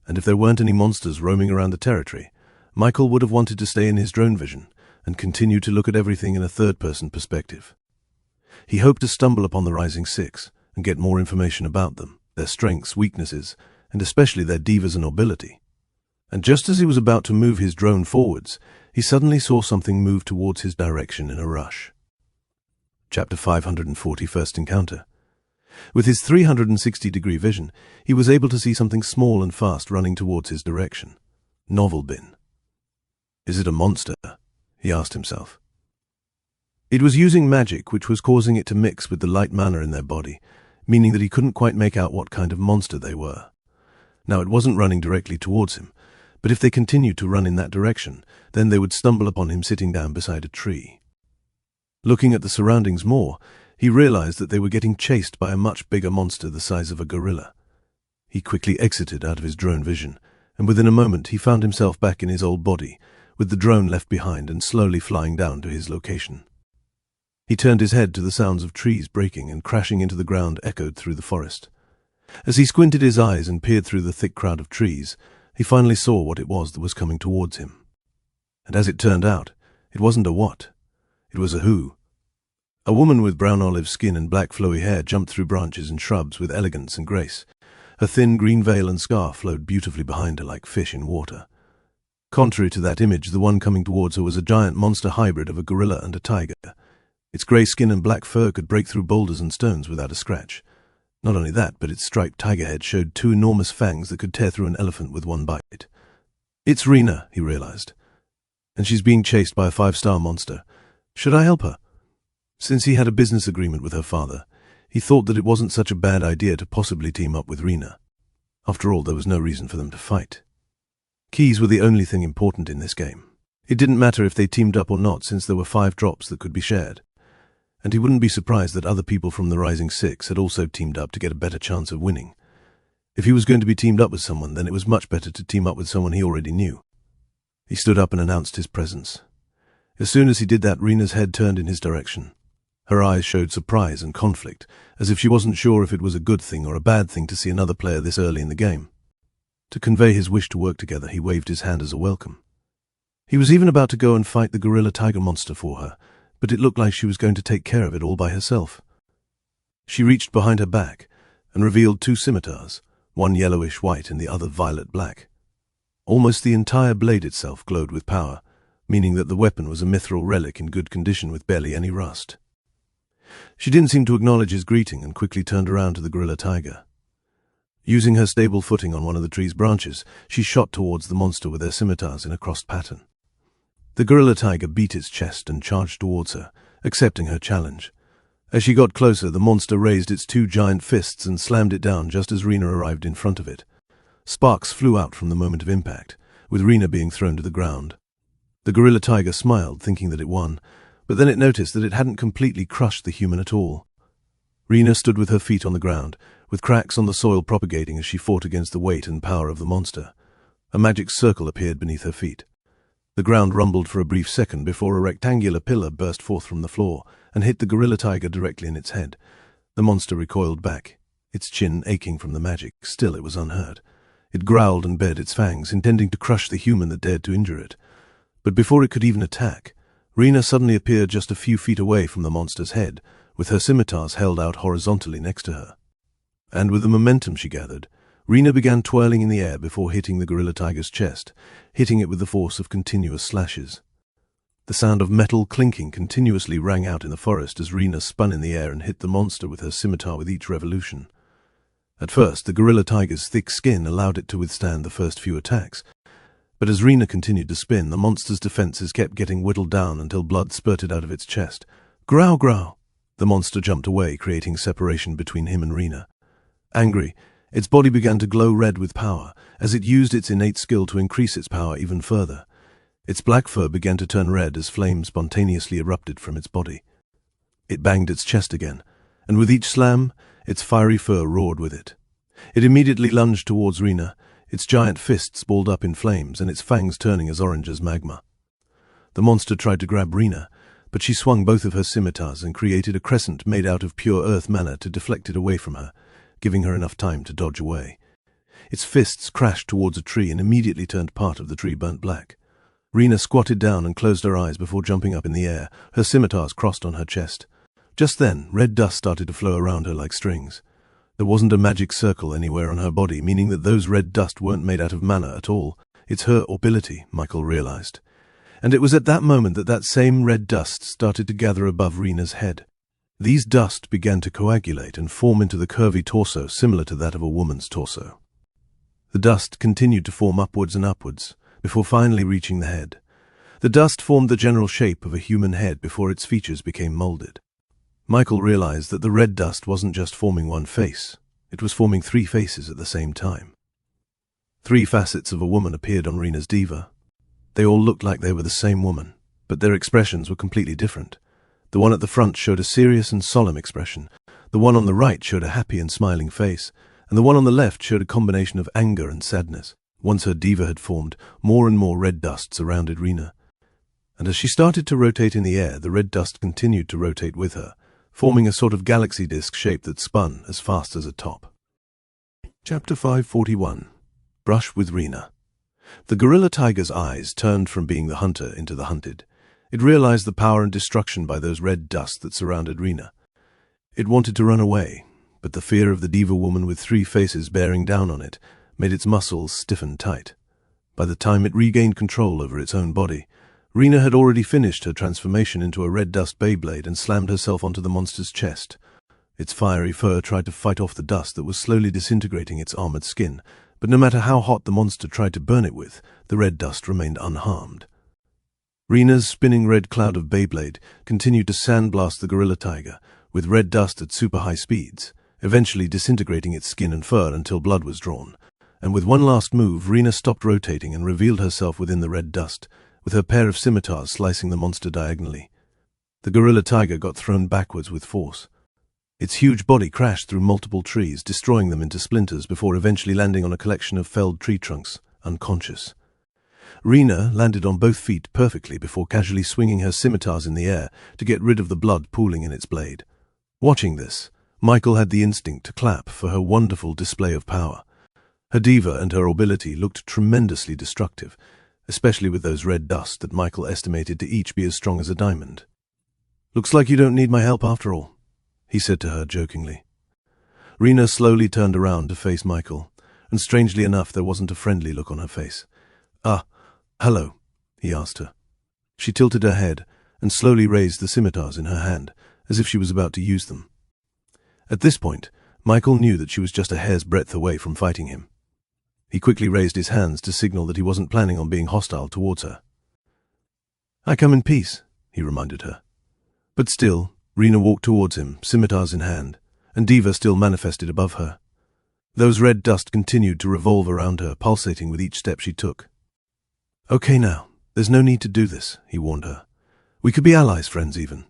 and if there weren't any monsters roaming around the territory, Michael would have wanted to stay in his drone vision and continue to look at everything in a third-person perspective. He hoped to stumble upon the Rising Six and get more information about them, their strengths, weaknesses, and especially their divas and nobility. And just as he was about to move his drone forwards, he suddenly saw something move towards his direction in a rush. Chapter 540, First Encounter. With his 360-degree vision, he was able to see something small and fast running towards his direction. Novel bin. Is it a monster? He asked himself. It was using magic which was causing it to mix with the light mana in their body, meaning that he couldn't quite make out what kind of monster they were. Now it wasn't running directly towards him, but if they continued to run in that direction, then they would stumble upon him sitting down beside a tree. Looking at the surroundings more, he realized that they were getting chased by a much bigger monster the size of a gorilla. He quickly exited out of his drone vision, and within a moment he found himself back in his old body, with the drone left behind and slowly flying down to his location. He turned his head to the sounds of trees breaking and crashing into the ground echoed through the forest. As he squinted his eyes and peered through the thick crowd of trees, he finally saw what it was that was coming towards him. And as it turned out, it wasn't a what, it was a who. A woman with brown olive skin and black flowy hair jumped through branches and shrubs with elegance and grace. Her thin green veil and scarf flowed beautifully behind her like fish in water. Contrary to that image, the one coming towards her was a giant monster hybrid of a gorilla and a tiger. Its grey skin and black fur could break through boulders and stones without a scratch. Not only that, but its striped tiger head showed two enormous fangs that could tear through an elephant with one bite. It's Rena, he realized. And she's being chased by a 5-star monster. Should I help her? Since he had a business agreement with her father, he thought that it wasn't such a bad idea to possibly team up with Rena. After all, there was no reason for them to fight. Keys were the only thing important in this game. It didn't matter if they teamed up or not, since there were 5 drops that could be shared. And he wouldn't be surprised that other people from the Rising Six had also teamed up to get a better chance of winning. If he was going to be teamed up with someone, then it was much better to team up with someone he already knew. He stood up and announced his presence. As soon as he did that, Rena's head turned in his direction. Her eyes showed surprise and conflict, as if she wasn't sure if it was a good thing or a bad thing to see another player this early in the game. To convey his wish to work together, he waved his hand as a welcome. He was even about to go and fight the gorilla tiger monster for her, but it looked like she was going to take care of it all by herself. She reached behind her back and revealed 2 scimitars, one yellowish-white and the other violet-black. Almost the entire blade itself glowed with power, meaning that the weapon was a mithril relic in good condition with barely any rust. She didn't seem to acknowledge his greeting and quickly turned around to the gorilla tiger. Using her stable footing on one of the tree's branches, she shot towards the monster with her scimitars in a crossed pattern. The gorilla tiger beat its chest and charged towards her, accepting her challenge. As she got closer, the monster raised its 2 giant fists and slammed it down just as Rena arrived in front of it. Sparks flew out from the moment of impact, with Rena being thrown to the ground. The gorilla tiger smiled, thinking that it won, but then it noticed that it hadn't completely crushed the human at all. Rena stood with her feet on the ground, with cracks on the soil propagating as she fought against the weight and power of the monster. A magic circle appeared beneath her feet. The ground rumbled for a brief second before a rectangular pillar burst forth from the floor and hit the gorilla tiger directly in its head. The monster recoiled back, its chin aching from the magic. Still, it was unhurt. It growled and bared its fangs, intending to crush the human that dared to injure it. But before it could even attack, Rena suddenly appeared just a few feet away from the monster's head, with her scimitars held out horizontally next to her. And with the momentum she gathered, Rena began twirling in the air before hitting the gorilla tiger's chest, hitting it with the force of continuous slashes. The sound of metal clinking continuously rang out in the forest as Rena spun in the air and hit the monster with her scimitar with each revolution. At first, the gorilla tiger's thick skin allowed it to withstand the first few attacks, But as Rena continued to spin, the monster's defenses kept getting whittled down until blood spurted out of its chest. Growl, growl! The monster jumped away, creating separation between him and Rena. Angry, its body began to glow red with power, as it used its innate skill to increase its power even further. Its black fur began to turn red as flames spontaneously erupted from its body. It banged its chest again, and with each slam, its fiery fur roared with it. It immediately lunged towards Rena, its giant fists balled up in flames and its fangs turning as orange as magma. The monster tried to grab Rena, but she swung both of her scimitars and created a crescent made out of pure earth mana to deflect it away from her, giving her enough time to dodge away. Its fists crashed towards a tree and immediately turned part of the tree burnt black. Rena squatted down and closed her eyes before jumping up in the air, her scimitars crossed on her chest. Just then, red dust started to flow around her like strings. There wasn't a magic circle anywhere on her body, meaning that those red dust weren't made out of mana at all. It's her ability, Michael realized. And it was at that moment that that same red dust started to gather above Rena's head. These dust began to coagulate and form into the curvy torso similar to that of a woman's torso. The dust continued to form upwards and upwards, before finally reaching the head. The dust formed the general shape of a human head before its features became molded. Michael realized that the red dust wasn't just forming one face, it was forming 3 faces at the same time. 3 facets of a woman appeared on Rena's diva. They all looked like they were the same woman, but their expressions were completely different. The one at the front showed a serious and solemn expression, the one on the right showed a happy and smiling face, and the one on the left showed a combination of anger and sadness. Once her diva had formed, more and more red dust surrounded Rena. And as she started to rotate in the air, the red dust continued to rotate with her, forming a sort of galaxy disk shape that spun as fast as a top. Chapter 541. Brush with Rena. The gorilla tiger's eyes turned from being the hunter into the hunted. It realized the power and destruction by those red dust that surrounded Rena. It wanted to run away, but the fear of the diva woman with 3 faces bearing down on it made its muscles stiffen tight. By the time it regained control over its own body, Rena had already finished her transformation into a red dust Beyblade and slammed herself onto the monster's chest. Its fiery fur tried to fight off the dust that was slowly disintegrating its armored skin, but no matter how hot the monster tried to burn it with, the red dust remained unharmed. Rena's spinning red cloud of Beyblade continued to sandblast the gorilla tiger, with red dust at super high speeds, eventually disintegrating its skin and fur until blood was drawn. And with one last move, Rena stopped rotating and revealed herself within the red dust, with her pair of scimitars slicing the monster diagonally. The gorilla tiger got thrown backwards with force. Its huge body crashed through multiple trees, destroying them into splinters before eventually landing on a collection of felled tree trunks, unconscious. Rena landed on both feet perfectly before casually swinging her scimitars in the air to get rid of the blood pooling in its blade. Watching this, Michael had the instinct to clap for her wonderful display of power. Her diva and her ability looked tremendously destructive, especially with those red dust that Michael estimated to each be as strong as a diamond. "Looks like you don't need my help after all," he said to her jokingly. Rena slowly turned around to face Michael, and strangely enough there wasn't a friendly look on her face. Hello," he asked her. She tilted her head and slowly raised the scimitars in her hand, as if she was about to use them. At this point, Michael knew that she was just a hair's breadth away from fighting him. He quickly raised his hands to signal that he wasn't planning on being hostile towards her. "I come in peace," he reminded her. But still, Rena walked towards him, scimitars in hand, and diva still manifested above her. Those red dust continued to revolve around her, pulsating with each step she took. "Okay now, there's no need to do this," he warned her. "We could be allies, friends even."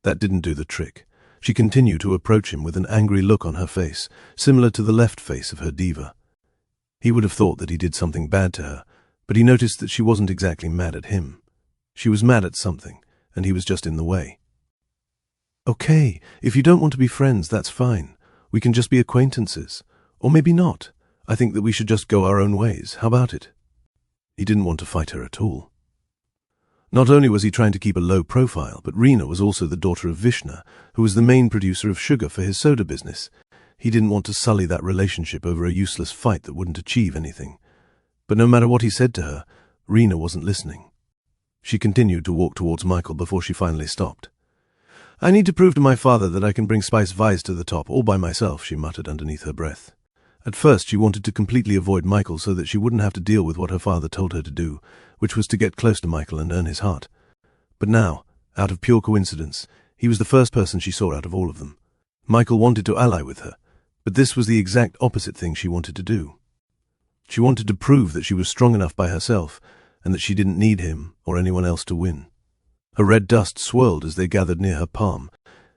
That didn't do the trick. She continued to approach him with an angry look on her face, similar to the left face of her diva. He would have thought that he did something bad to her, but he noticed that she wasn't exactly mad at him. She was mad at something, and he was just in the way. "Okay, if you don't want to be friends, that's fine. We can just be acquaintances. Or maybe not. I think that we should just go our own ways. How about it?" He didn't want to fight her at all. Not only was he trying to keep a low profile, but Rena was also the daughter of Vishnu, who was the main producer of sugar for his soda business. He didn't want to sully that relationship over a useless fight that wouldn't achieve anything. But no matter what he said to her, Rena wasn't listening. She continued to walk towards Michael before she finally stopped. "I need to prove to my father that I can bring Spice Vise to the top all by myself," she muttered underneath her breath. At first, she wanted to completely avoid Michael so that she wouldn't have to deal with what her father told her to do, which was to get close to Michael and earn his heart. But now, out of pure coincidence, he was the first person she saw out of all of them. Michael wanted to ally with her, but this was the exact opposite thing she wanted to do. She wanted to prove that she was strong enough by herself and that she didn't need him or anyone else to win. Her red dust swirled as they gathered near her palm.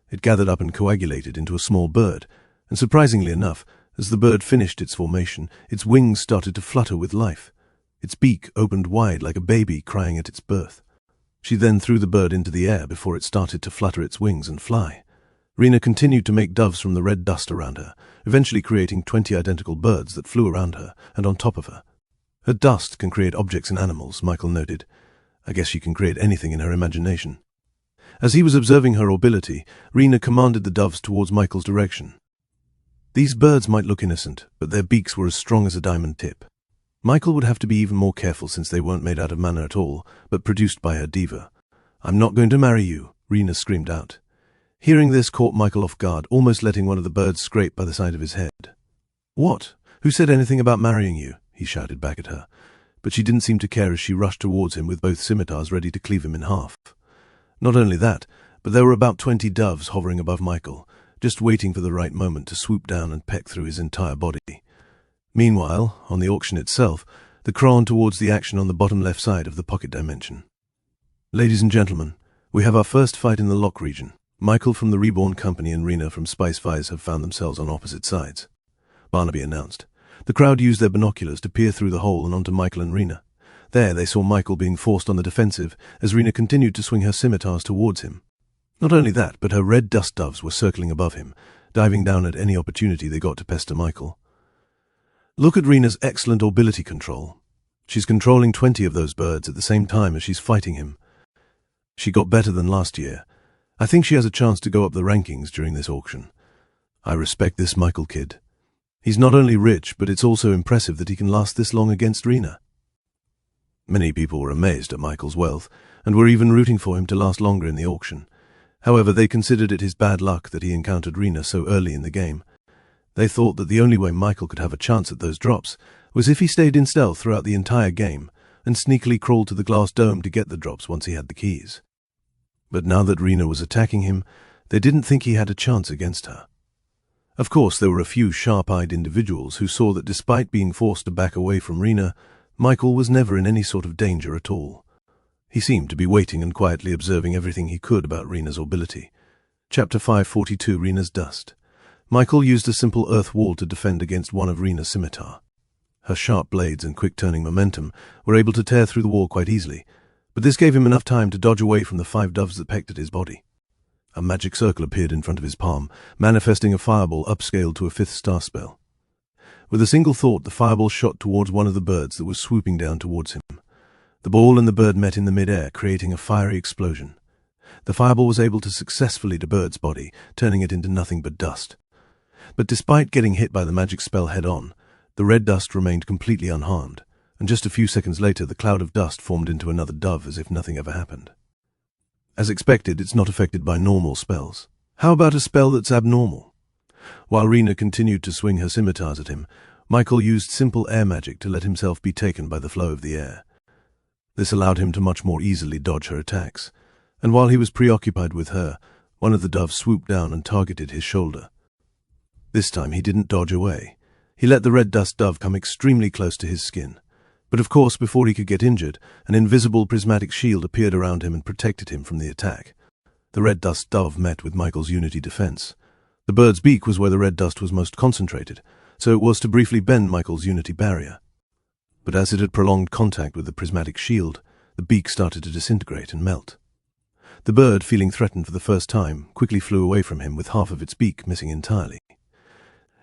It gathered up and coagulated into a small bird, and surprisingly enough, as the bird finished its formation, its wings started to flutter with life. Its beak opened wide like a baby crying at its birth. She then threw the bird into the air before it started to flutter its wings and fly. Rena continued to make doves from the red dust around her, eventually creating 20 identical birds that flew around her and on top of her. Her dust can create objects and animals, Michael noted. I guess she can create anything in her imagination. As he was observing her ability, Rena commanded the doves towards Michael's direction. These birds might look innocent, but their beaks were as strong as a diamond tip. Michael would have to be even more careful since they weren't made out of manna at all, but produced by her diva. "I'm not going to marry you," Rena screamed out. Hearing this caught Michael off guard, almost letting one of the birds scrape by the side of his head. "What? Who said anything about marrying you?" he shouted back at her. But she didn't seem to care as she rushed towards him with both scimitars ready to cleave him in half. Not only that, but there were about 20 doves hovering above Michael, just waiting for the right moment to swoop down and peck through his entire body. Meanwhile, on the auction itself, the crawl towards the action on the bottom left side of the pocket dimension. "Ladies and gentlemen, we have our first fight in the lock region. Michael from the Reborn company and Rena from Spice Fires have found themselves on opposite sides," Barnaby announced. The crowd used their binoculars to peer through the hole and onto Michael and Rena. There they saw Michael being forced on the defensive as Rena continued to swing her scimitars towards him. Not only that, but her red dust doves were circling above him, diving down at any opportunity they got to pester Michael. Look at Rena's excellent ability control. She's controlling 20 of those birds at the same time as she's fighting him. She got better than last year. I think she has a chance to go up the rankings during this auction. I respect this Michael kid. He's not only rich, but it's also impressive that he can last this long against Rena. Many people were amazed at Michael's wealth, and were even rooting for him to last longer in the auction. However, they considered it his bad luck that he encountered Rena so early in the game. They thought that the only way Michael could have a chance at those drops was if he stayed in stealth throughout the entire game and sneakily crawled to the glass dome to get the drops once he had the keys. But now that Rena was attacking him, they didn't think he had a chance against her. Of course, there were a few sharp-eyed individuals who saw that despite being forced to back away from Rena, Michael was never in any sort of danger at all. He seemed to be waiting and quietly observing everything he could about Rena's ability. Chapter 542, Rena's Dust. Michael used a simple earth wall to defend against one of Rena's scimitar. Her sharp blades and quick-turning momentum were able to tear through the wall quite easily, but this gave him enough time to dodge away from the 5 doves that pecked at his body. A magic circle appeared in front of his palm, manifesting a fireball upscaled to a 5th star spell. With a single thought, the fireball shot towards one of the birds that was swooping down towards him. The ball and the bird met in the mid-air, creating a fiery explosion. The fireball was able to successfully the bird's body, turning it into nothing but dust. But despite getting hit by the magic spell head-on, the red dust remained completely unharmed, and just a few seconds later the cloud of dust formed into another dove as if nothing ever happened. As expected, it's not affected by normal spells. How about a spell that's abnormal? While Rena continued to swing her scimitars at him, Michael used simple air magic to let himself be taken by the flow of the air. This allowed him to much more easily dodge her attacks, and while he was preoccupied with her, one of the doves swooped down and targeted his shoulder. This time he didn't dodge away. He let the red dust dove come extremely close to his skin. But of course, before he could get injured, an invisible prismatic shield appeared around him and protected him from the attack. The red dust dove met with Michael's unity defense. The bird's beak was where the red dust was most concentrated, so it was to briefly bend Michael's unity barrier. But as it had prolonged contact with the prismatic shield, the beak started to disintegrate and melt. The bird, feeling threatened for the first time, quickly flew away from him with half of its beak missing entirely.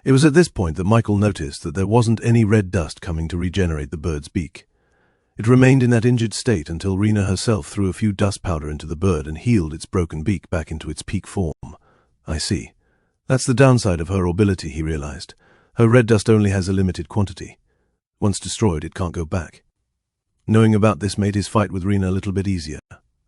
It was at this point that Michael noticed that there wasn't any red dust coming to regenerate the bird's beak. It remained in that injured state until Rena herself threw a few dust powder into the bird and healed its broken beak back into its peak form. I see. That's the downside of her ability, he realized. Her red dust only has a limited quantity. Once destroyed, it can't go back. Knowing about this made his fight with Rena a little bit easier.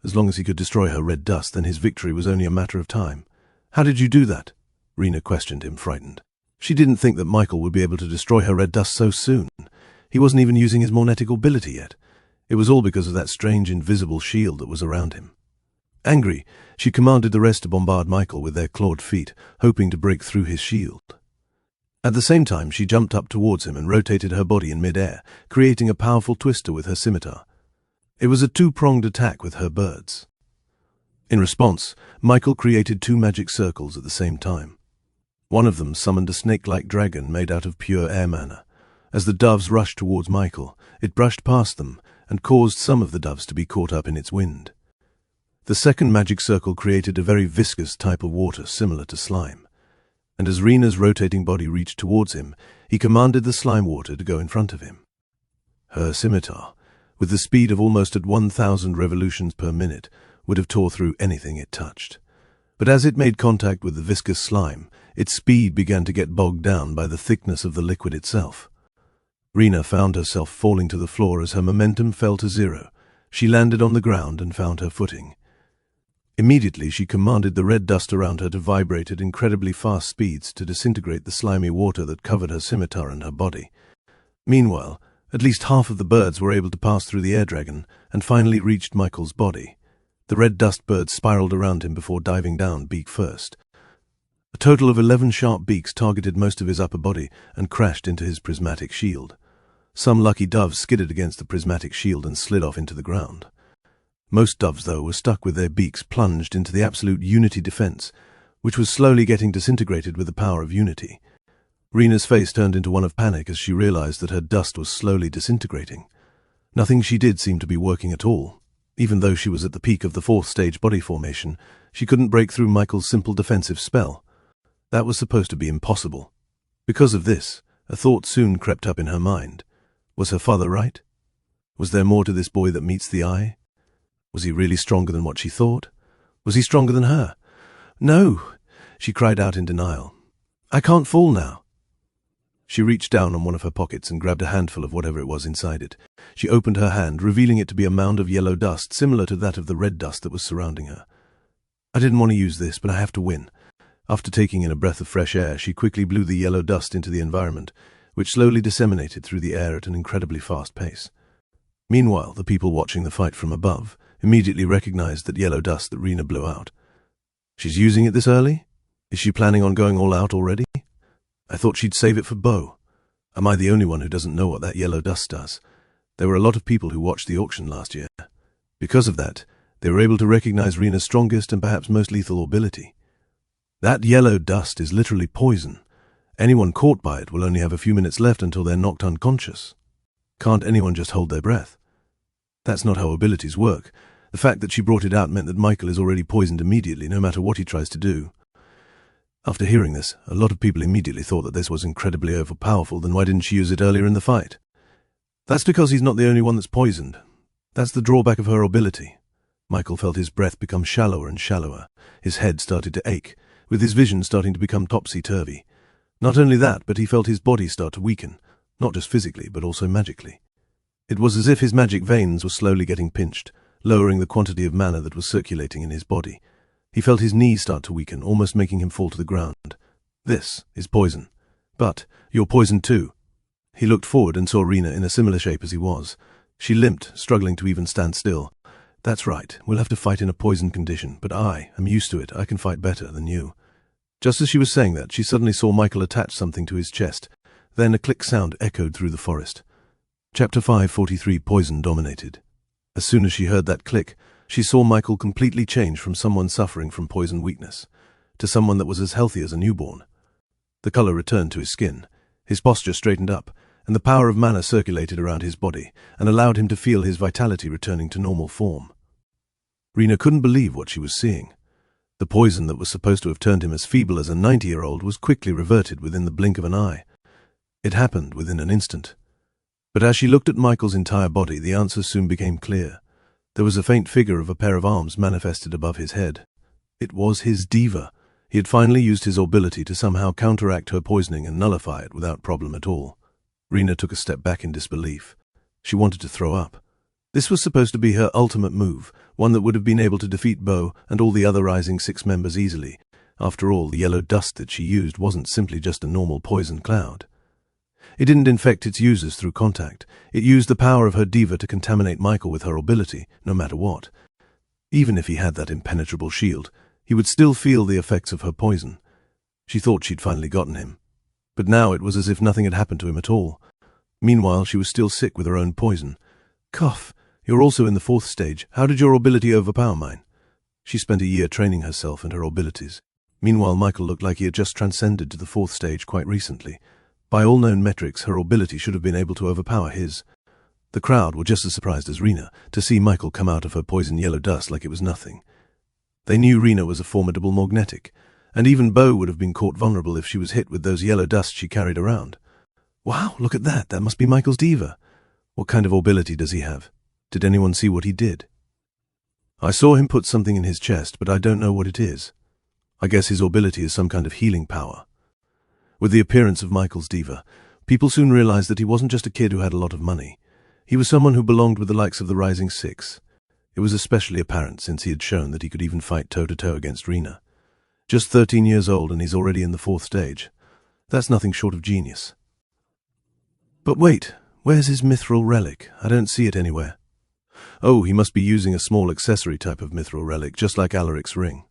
As long as he could destroy her red dust, then his victory was only a matter of time. How did you do that? Rena questioned him, frightened. She didn't think that Michael would be able to destroy her red dust so soon. He wasn't even using his magnetic ability yet. It was all because of that strange invisible shield that was around him. Angry, she commanded the rest to bombard Michael with their clawed feet, hoping to break through his shield. At the same time, she jumped up towards him and rotated her body in mid-air, creating a powerful twister with her scimitar. It was a two-pronged attack with her birds. In response, Michael created two magic circles at the same time. One of them summoned a snake-like dragon made out of pure air mana. As the doves rushed towards Michael, it brushed past them and caused some of the doves to be caught up in its wind. The second magic circle created a very viscous type of water similar to slime, and as Rena's rotating body reached towards him, he commanded the slime water to go in front of him. Her scimitar, with the speed of almost at 1,000 revolutions per minute, would have tore through anything it touched. But as it made contact with the viscous slime, its speed began to get bogged down by the thickness of the liquid itself. Rena found herself falling to the floor as her momentum fell to zero. She landed on the ground and found her footing. Immediately she commanded the red dust around her to vibrate at incredibly fast speeds to disintegrate the slimy water that covered her scimitar and her body. Meanwhile, at least half of the birds were able to pass through the air dragon and finally reached Michael's body. The red dust birds spiraled around him before diving down beak first. A total of 11 sharp beaks targeted most of his upper body and crashed into his prismatic shield. Some lucky doves skidded against the prismatic shield and slid off into the ground. Most doves, though, were stuck with their beaks plunged into the absolute Unity defense, which was slowly getting disintegrated with the power of Unity. Rena's face turned into one of panic as she realized that her dust was slowly disintegrating. Nothing she did seemed to be working at all. Even though she was at the peak of the 4th stage body formation, she couldn't break through Michael's simple defensive spell. That was supposed to be impossible. Because of this, a thought soon crept up in her mind. Was her father right? Was there more to this boy that meets the eye? Was he really stronger than what she thought? Was he stronger than her? No, she cried out in denial. I can't fall now. She reached down on one of her pockets and grabbed a handful of whatever it was inside it. She opened her hand, revealing it to be a mound of yellow dust, similar to that of the red dust that was surrounding her. I didn't want to use this, but I have to win. After taking in a breath of fresh air, she quickly blew the yellow dust into the environment, which slowly disseminated through the air at an incredibly fast pace. Meanwhile, the people watching the fight from above immediately recognized that yellow dust that Rena blew out. She's using it this early? Is she planning on going all out already? I thought she'd save it for Bo. Am I the only one who doesn't know what that yellow dust does? There were a lot of people who watched the auction last year. Because of that, they were able to recognize Rena's strongest and perhaps most lethal ability. That yellow dust is literally poison. Anyone caught by it will only have a few minutes left until they're knocked unconscious. Can't anyone just hold their breath? That's not how abilities work. The fact that she brought it out meant that Michael is already poisoned immediately, no matter what he tries to do. After hearing this, a lot of people immediately thought that this was incredibly overpowerful. Then why didn't she use it earlier in the fight? That's because he's not the only one that's poisoned. That's the drawback of her ability. Michael felt his breath become shallower and shallower. His head started to ache, with his vision starting to become topsy-turvy. Not only that, but he felt his body start to weaken, not just physically, but also magically. It was as if his magic veins were slowly getting pinched, lowering the quantity of mana that was circulating in his body. He felt his knees start to weaken, almost making him fall to the ground. This is poison. But you're poisoned too. He looked forward and saw Rena in a similar shape as he was. She limped, struggling to even stand still. That's right, we'll have to fight in a poisoned condition, but I am used to it. I can fight better than you. Just as she was saying that, she suddenly saw Michael attach something to his chest. Then a click sound echoed through the forest. Chapter 543, Poison Dominated. As soon as she heard that click, she saw Michael completely change from someone suffering from poison weakness to someone that was as healthy as a newborn. The color returned to his skin, his posture straightened up, and the power of mana circulated around his body and allowed him to feel his vitality returning to normal form. Rena couldn't believe what she was seeing. The poison that was supposed to have turned him as feeble as a 90-year-old was quickly reverted within the blink of an eye. It happened within an instant. But as she looked at Michael's entire body, the answer soon became clear. There was a faint figure of a pair of arms manifested above his head. It was his diva. He had finally used his ability to somehow counteract her poisoning and nullify it without problem at all. Rena took a step back in disbelief. She wanted to throw up. This was supposed to be her ultimate move, one that would have been able to defeat Bo and all the other Rising Six members easily, After all, the yellow dust that she used wasn't simply just a normal poison cloud. It didn't infect its users through contact. It used the power of her diva to contaminate Michael with her ability, no matter what. Even if he had that impenetrable shield, he would still feel the effects of her poison. She thought she'd finally gotten him. But now it was as if nothing had happened to him at all. Meanwhile, she was still sick with her own poison. Cough, you're also in the 4th stage. How did your ability overpower mine? She spent a year training herself and her abilities. Meanwhile, Michael looked like he had just transcended to the 4th stage quite recently. By all known metrics, her ability should have been able to overpower his. The crowd were just as surprised as Rena to see Michael come out of her poison yellow dust like it was nothing. They knew Rena was a formidable magnetic, and even Bo would have been caught vulnerable if she was hit with those yellow dusts she carried around. Wow, look at that! That must be Michael's diva. What kind of ability does he have? Did anyone see what he did? I saw him put something in his chest, but I don't know what it is. I guess his ability is some kind of healing power. With the appearance of Michael's diva, people soon realized that he wasn't just a kid who had a lot of money. He was someone who belonged with the likes of the Rising Six. It was especially apparent since he had shown that he could even fight toe-to-toe against Rena. Just 13 years old and he's already in the 4th stage. That's nothing short of genius. But wait, where's his mithril relic? I don't see it anywhere. Oh, he must be using a small accessory type of mithril relic, just like Alaric's ring.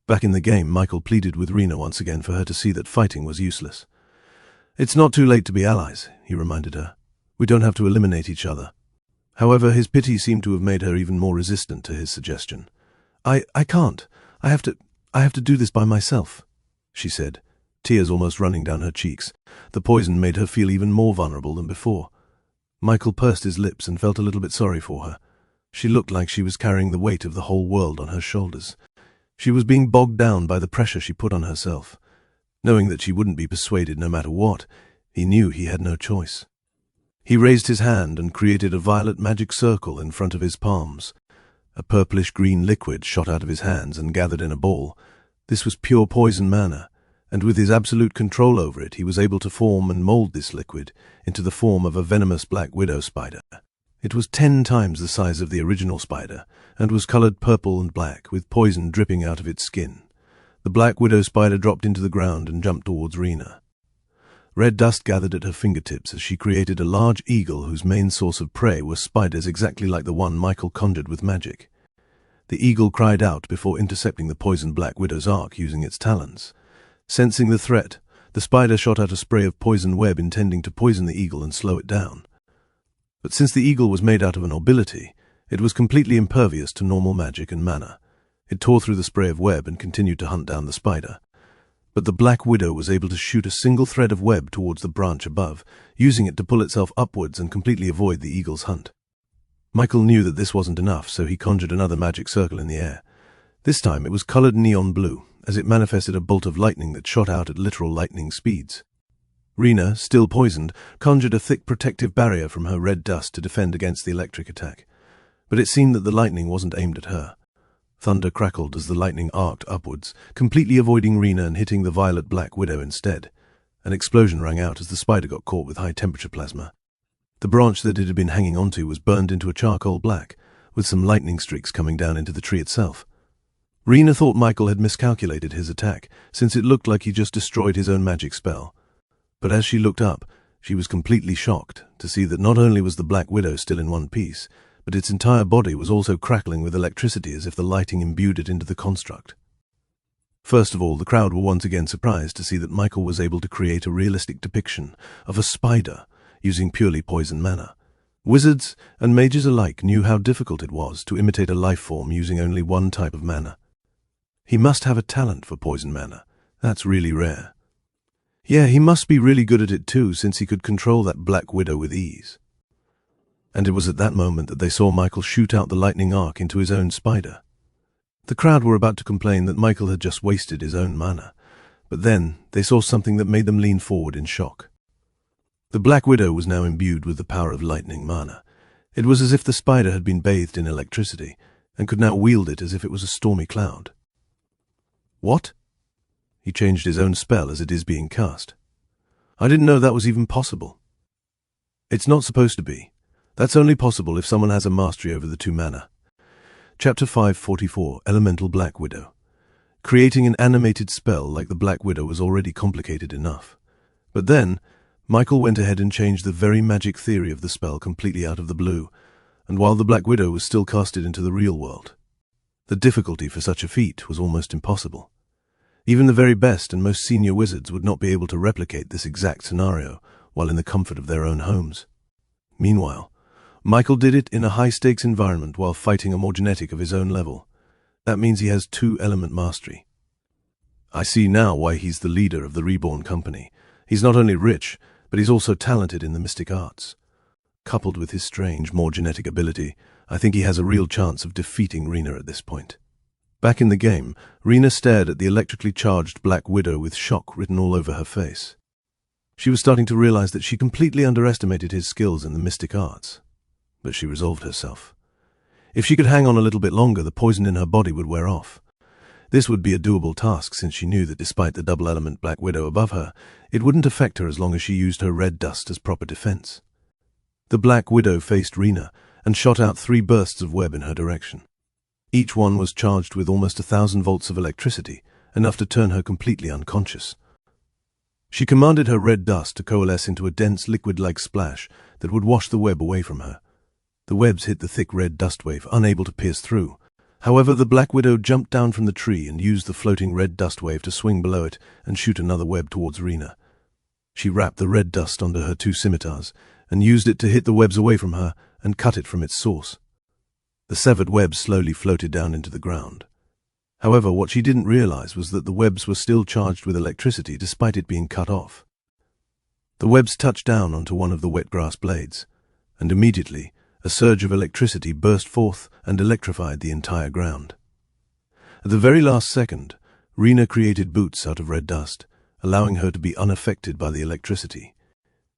Back in the game, Michael pleaded with Rena once again for her to see that fighting was useless. It's not too late to be allies, he reminded her. We don't have to eliminate each other. However, his pity seemed to have made her even more resistant to his suggestion. I can't. I have to do this by myself, she said, tears almost running down her cheeks. The poison made her feel even more vulnerable than before. Michael pursed his lips and felt a little bit sorry for her. She looked like she was carrying the weight of the whole world on her shoulders. She was being bogged down by the pressure she put on herself. Knowing that she wouldn't be persuaded no matter what, he knew he had no choice. He raised his hand and created a violet magic circle in front of his palms. A purplish-green liquid shot out of his hands and gathered in a ball. This was pure poison mana, and with his absolute control over it, he was able to form and mold this liquid into the form of a venomous black widow spider. It was 10 times the size of the original spider, and was colored purple and black, with poison dripping out of its skin. The black widow spider dropped into the ground and jumped towards Rena. Red dust gathered at her fingertips as she created a large eagle whose main source of prey were spiders exactly like the one Michael conjured with magic. The eagle cried out before intercepting the poisoned black widow's arc using its talons. Sensing the threat, the spider shot out a spray of poison web intending to poison the eagle and slow it down. But since the eagle was made out of a nobility, it was completely impervious to normal magic and mana. It tore through the spray of web and continued to hunt down the spider. But the black widow was able to shoot a single thread of web towards the branch above, using it to pull itself upwards and completely avoid the eagle's hunt. Michael knew that this wasn't enough, so he conjured another magic circle in the air. This time it was colored neon blue, as it manifested a bolt of lightning that shot out at literal lightning speeds. Rena, still poisoned, conjured a thick protective barrier from her red dust to defend against the electric attack. But it seemed that the lightning wasn't aimed at her. Thunder crackled as the lightning arced upwards, completely avoiding Rena and hitting the violet black widow instead. An explosion rang out as the spider got caught with high-temperature plasma. The branch that it had been hanging onto was burned into a charcoal black, with some lightning streaks coming down into the tree itself. Rena thought Michael had miscalculated his attack, since it looked like he just destroyed his own magic spell. But as she looked up, she was completely shocked to see that not only was the Black Widow still in one piece, but its entire body was also crackling with electricity as if the lighting imbued it into the construct. First of all, the crowd were once again surprised to see that Michael was able to create a realistic depiction of a spider using purely poison mana. Wizards and mages alike knew how difficult it was to imitate a life form using only one type of mana. He must have a talent for poison mana. That's really rare. Yeah, he must be really good at it too, since he could control that Black Widow with ease. And it was at that moment that they saw Michael shoot out the lightning arc into his own spider. The crowd were about to complain that Michael had just wasted his own mana, but then they saw something that made them lean forward in shock. The Black Widow was now imbued with the power of lightning mana. It was as if the spider had been bathed in electricity, and could now wield it as if it was a stormy cloud. What? He changed his own spell as it is being cast. I didn't know that was even possible. It's not supposed to be. That's only possible if someone has a mastery over the 2 mana. Chapter 544, Elemental Black Widow. Creating an animated spell like the Black Widow was already complicated enough. But then, Michael went ahead and changed the very magic theory of the spell completely out of the blue, and while the Black Widow was still casted into the real world. The difficulty for such a feat was almost impossible. Even the very best and most senior wizards would not be able to replicate this exact scenario while in the comfort of their own homes. Meanwhile, Michael did it in a high-stakes environment while fighting a more genetic of his own level. That means he has 2-element mastery. I see now why he's the leader of the Reborn company. He's not only rich, but he's also talented in the mystic arts. Coupled with his strange, more genetic ability, I think he has a real chance of defeating Rena at this point. Back in the game, Rena stared at the electrically charged Black Widow with shock written all over her face. She was starting to realize that she completely underestimated his skills in the mystic arts. But she resolved herself. If she could hang on a little bit longer, the poison in her body would wear off. This would be a doable task since she knew that despite the double-element Black Widow above her, it wouldn't affect her as long as she used her red dust as proper defense. The Black Widow faced Rena and shot out 3 bursts of web in her direction. Each one was charged with almost 1,000 volts of electricity, enough to turn her completely unconscious. She commanded her red dust to coalesce into a dense liquid-like splash that would wash the web away from her. The webs hit the thick red dust wave, unable to pierce through. However, the Black Widow jumped down from the tree and used the floating red dust wave to swing below it and shoot another web towards Rena. She wrapped the red dust onto her 2 scimitars and used it to hit the webs away from her and cut it from its source. The severed webs slowly floated down into the ground. However, what she didn't realize was that the webs were still charged with electricity despite it being cut off. The webs touched down onto one of the wet grass blades, and immediately a surge of electricity burst forth and electrified the entire ground. At the very last second, Rena created boots out of red dust, allowing her to be unaffected by the electricity.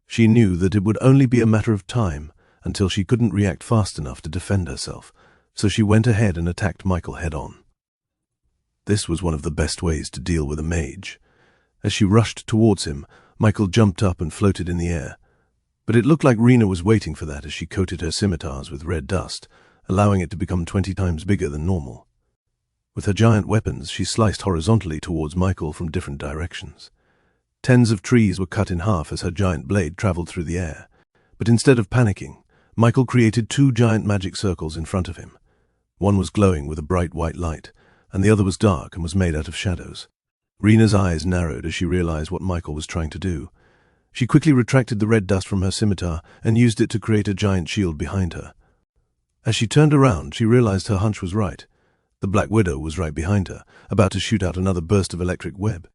She knew that it would only be a matter of time until she couldn't react fast enough to defend herself, so she went ahead and attacked Michael head-on. This was one of the best ways to deal with a mage. As she rushed towards him, Michael jumped up and floated in the air. But it looked like Rena was waiting for that as she coated her scimitars with red dust, allowing it to become 20 times bigger than normal. With her giant weapons, she sliced horizontally towards Michael from different directions. Tens of trees were cut in half as her giant blade traveled through the air. But instead of panicking, Michael created 2 giant magic circles in front of him. One was glowing with a bright white light, and the other was dark and was made out of shadows. Rena's eyes narrowed as she realized what Michael was trying to do. She quickly retracted the red dust from her scimitar and used it to create a giant shield behind her. As she turned around, she realized her hunch was right. The Black Widow was right behind her, about to shoot out another burst of electric web.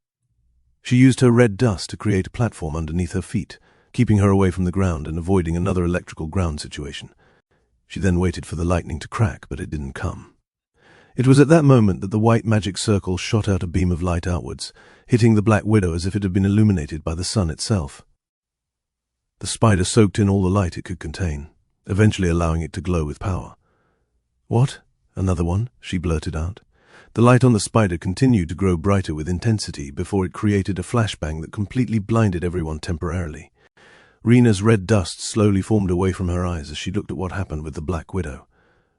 She used her red dust to create a platform underneath her feet, keeping her away from the ground and avoiding another electrical ground situation. She then waited for the lightning to crack, but it didn't come. It was at that moment that the white magic circle shot out a beam of light outwards, hitting the Black Widow as if it had been illuminated by the sun itself. The spider soaked in all the light it could contain, eventually allowing it to glow with power. "What? Another one?" she blurted out. The light on the spider continued to grow brighter with intensity before it created a flashbang that completely blinded everyone temporarily. Rena's red dust slowly formed away from her eyes as she looked at what happened with the Black Widow.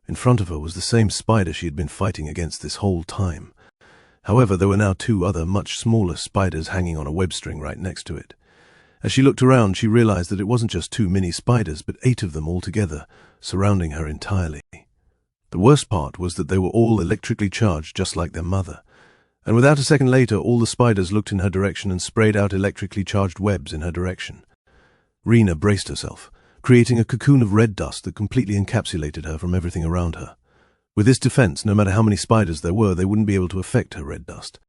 In front of her was the same spider she had been fighting against this whole time. However, there were now 2 other, much smaller spiders hanging on a web string right next to it. As she looked around, she realized that it wasn't just 2 mini spiders, but 8 of them altogether, surrounding her entirely. The worst part was that they were all electrically charged just like their mother, and without a second later, all the spiders looked in her direction and sprayed out electrically charged webs in her direction. Rena braced herself, creating a cocoon of red dust that completely encapsulated her from everything around her. With this defense, no matter how many spiders there were, they wouldn't be able to affect her red dust.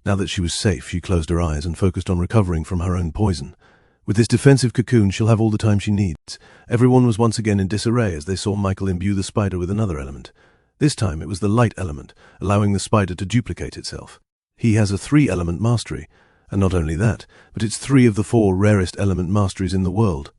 Now that she was safe, she closed her eyes and focused on recovering from her own poison. With this defensive cocoon, she'll have all the time she needs. Everyone was once again in disarray as they saw Michael imbue the spider with another element. This time it was the light element, allowing the spider to duplicate itself. He has a 3-element mastery, and not only that, but it's 3 of the 4 rarest element masteries in the world.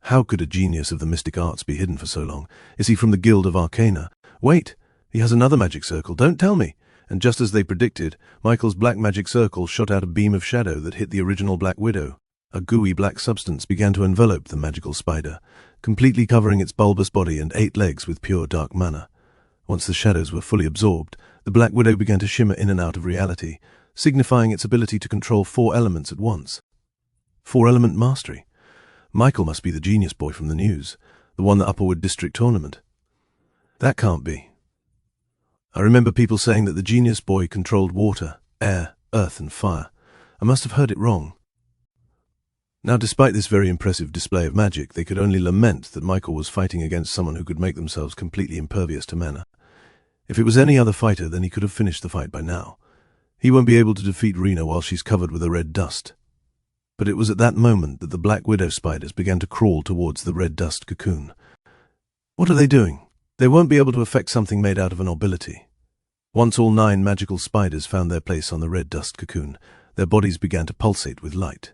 How could a genius of the mystic arts be hidden for so long? Is he from the Guild of Arcana? Wait, he has another magic circle, don't tell me! And just as they predicted, Michael's black magic circle shot out a beam of shadow that hit the original Black Widow. A gooey black substance began to envelop the magical spider, completely covering its bulbous body and 8 legs with pure dark mana. Once the shadows were fully absorbed, the Black Widow began to shimmer in and out of reality, signifying its ability to control 4 elements at once. 4-element mastery. Michael must be the genius boy from the news, the one at the Upperwood District Tournament. That can't be. I remember people saying that the genius boy controlled water, air, earth and fire. I must have heard it wrong. Now, despite this very impressive display of magic, they could only lament that Michael was fighting against someone who could make themselves completely impervious to mana. If it was any other fighter, then he could have finished the fight by now. He won't be able to defeat Rena while she's covered with a red dust. But it was at that moment that the Black Widow spiders began to crawl towards the red dust cocoon. What are they doing? They won't be able to affect something made out of a nobility. Once all 9 magical spiders found their place on the red dust cocoon, their bodies began to pulsate with light.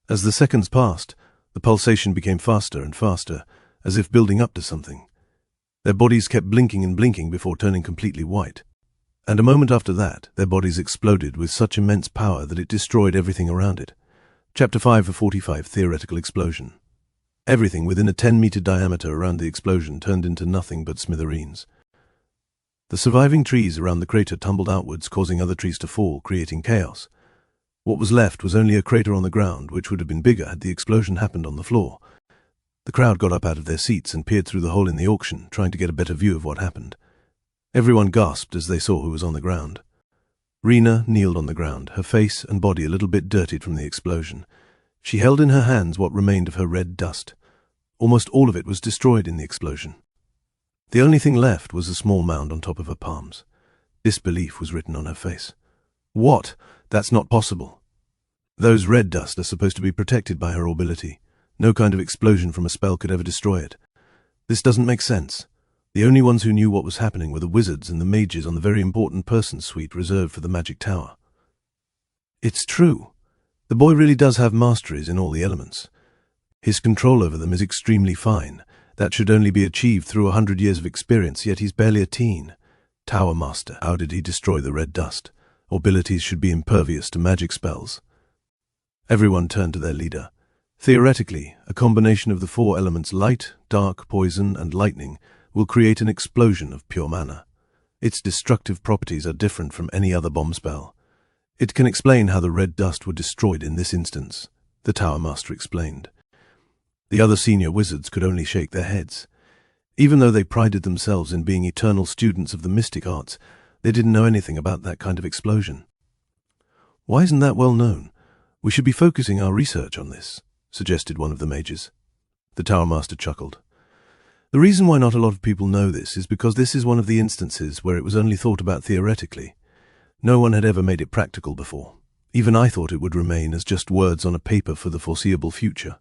As the seconds passed, the pulsation became faster and faster, as if building up to something. Their bodies kept blinking and blinking before turning completely white. And a moment after that, their bodies exploded with such immense power that it destroyed everything around it. Chapter 5 of 45, Theoretical Explosion. Everything within a 10-meter diameter around the explosion turned into nothing but smithereens. The surviving trees around the crater tumbled outwards, causing other trees to fall, creating chaos. What was left was only a crater on the ground, which would have been bigger had the explosion happened on the floor. The crowd got up out of their seats and peered through the hole in the auction, trying to get a better view of what happened. Everyone gasped as they saw who was on the ground. Rena kneeled on the ground, her face and body a little bit dirtied from the explosion. She held in her hands what remained of her red dust. Almost all of it was destroyed in the explosion. The only thing left was a small mound on top of her palms. Disbelief was written on her face. What? That's not possible. Those red dust are supposed to be protected by her ability. No kind of explosion from a spell could ever destroy it. This doesn't make sense. The only ones who knew what was happening were the wizards and the mages on the very important person suite reserved for the magic tower. It's true. The boy really does have masteries in all the elements. His control over them is extremely fine. That should only be achieved through 100 years of experience, yet he's barely a teen. Tower Master, how did he destroy the red dust? Abilities should be impervious to magic spells. Everyone turned to their leader. Theoretically, a combination of the 4 elements light, dark, poison, and lightning will create an explosion of pure mana. Its destructive properties are different from any other bomb spell. It can explain how the red dust were destroyed in this instance, the Tower Master explained. The other senior wizards could only shake their heads. Even though they prided themselves in being eternal students of the mystic arts, they didn't know anything about that kind of explosion. Why isn't that well known? We should be focusing our research on this, suggested one of the mages. The Tower Master chuckled. The reason why not a lot of people know this is because this is one of the instances where it was only thought about theoretically. No one had ever made it practical before. Even I thought it would remain as just words on a paper for the foreseeable future.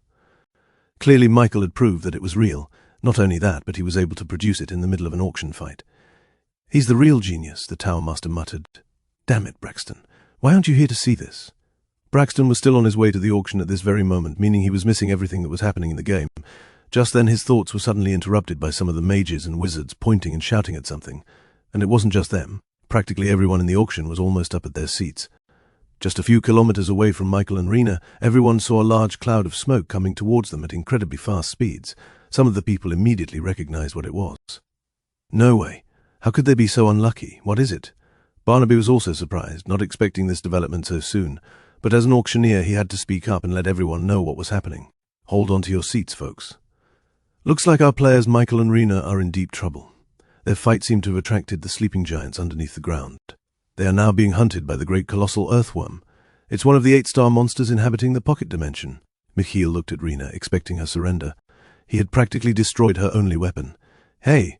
Clearly Michael had proved that it was real. Not only that, but he was able to produce it in the middle of an auction fight. He's the real genius, the Tower Master muttered. Damn it, Braxton. Why aren't you here to see this? Braxton was still on his way to the auction at this very moment, meaning he was missing everything that was happening in the game. Just then his thoughts were suddenly interrupted by some of the mages and wizards pointing and shouting at something. And it wasn't just them. Practically everyone in the auction was almost up at their seats. Just a few kilometers away from Michael and Rena, everyone saw a large cloud of smoke coming towards them at incredibly fast speeds. Some of the people immediately recognized what it was. No way. How could they be so unlucky? What is it? Barnaby was also surprised, not expecting this development so soon, but as an auctioneer he had to speak up and let everyone know what was happening. Hold on to your seats, folks. Looks like our players Michael and Rena are in deep trouble. Their fight seemed to have attracted the sleeping giants underneath the ground. They are now being hunted by the great colossal earthworm. It's one of the 8-star monsters inhabiting the pocket dimension. Mikhail looked at Rena, expecting her surrender. He had practically destroyed her only weapon. Hey!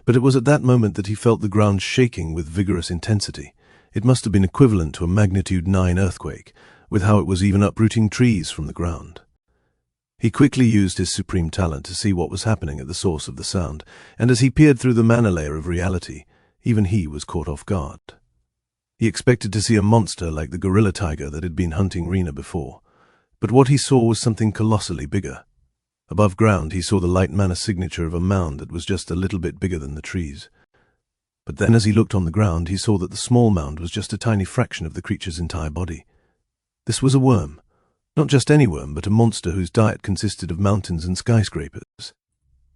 But it was at that moment that he felt the ground shaking with vigorous intensity. It must have been equivalent to a magnitude 9 earthquake, with how it was even uprooting trees from the ground. He quickly used his supreme talent to see what was happening at the source of the sound, and as he peered through the mana layer of reality, even he was caught off guard. He expected to see a monster like the gorilla tiger that had been hunting Rena before, but what he saw was something colossally bigger. Above ground he saw the light mana signature of a mound that was just a little bit bigger than the trees. But then as he looked on the ground he saw that the small mound was just a tiny fraction of the creature's entire body. This was a worm. Not just any worm, but a monster whose diet consisted of mountains and skyscrapers.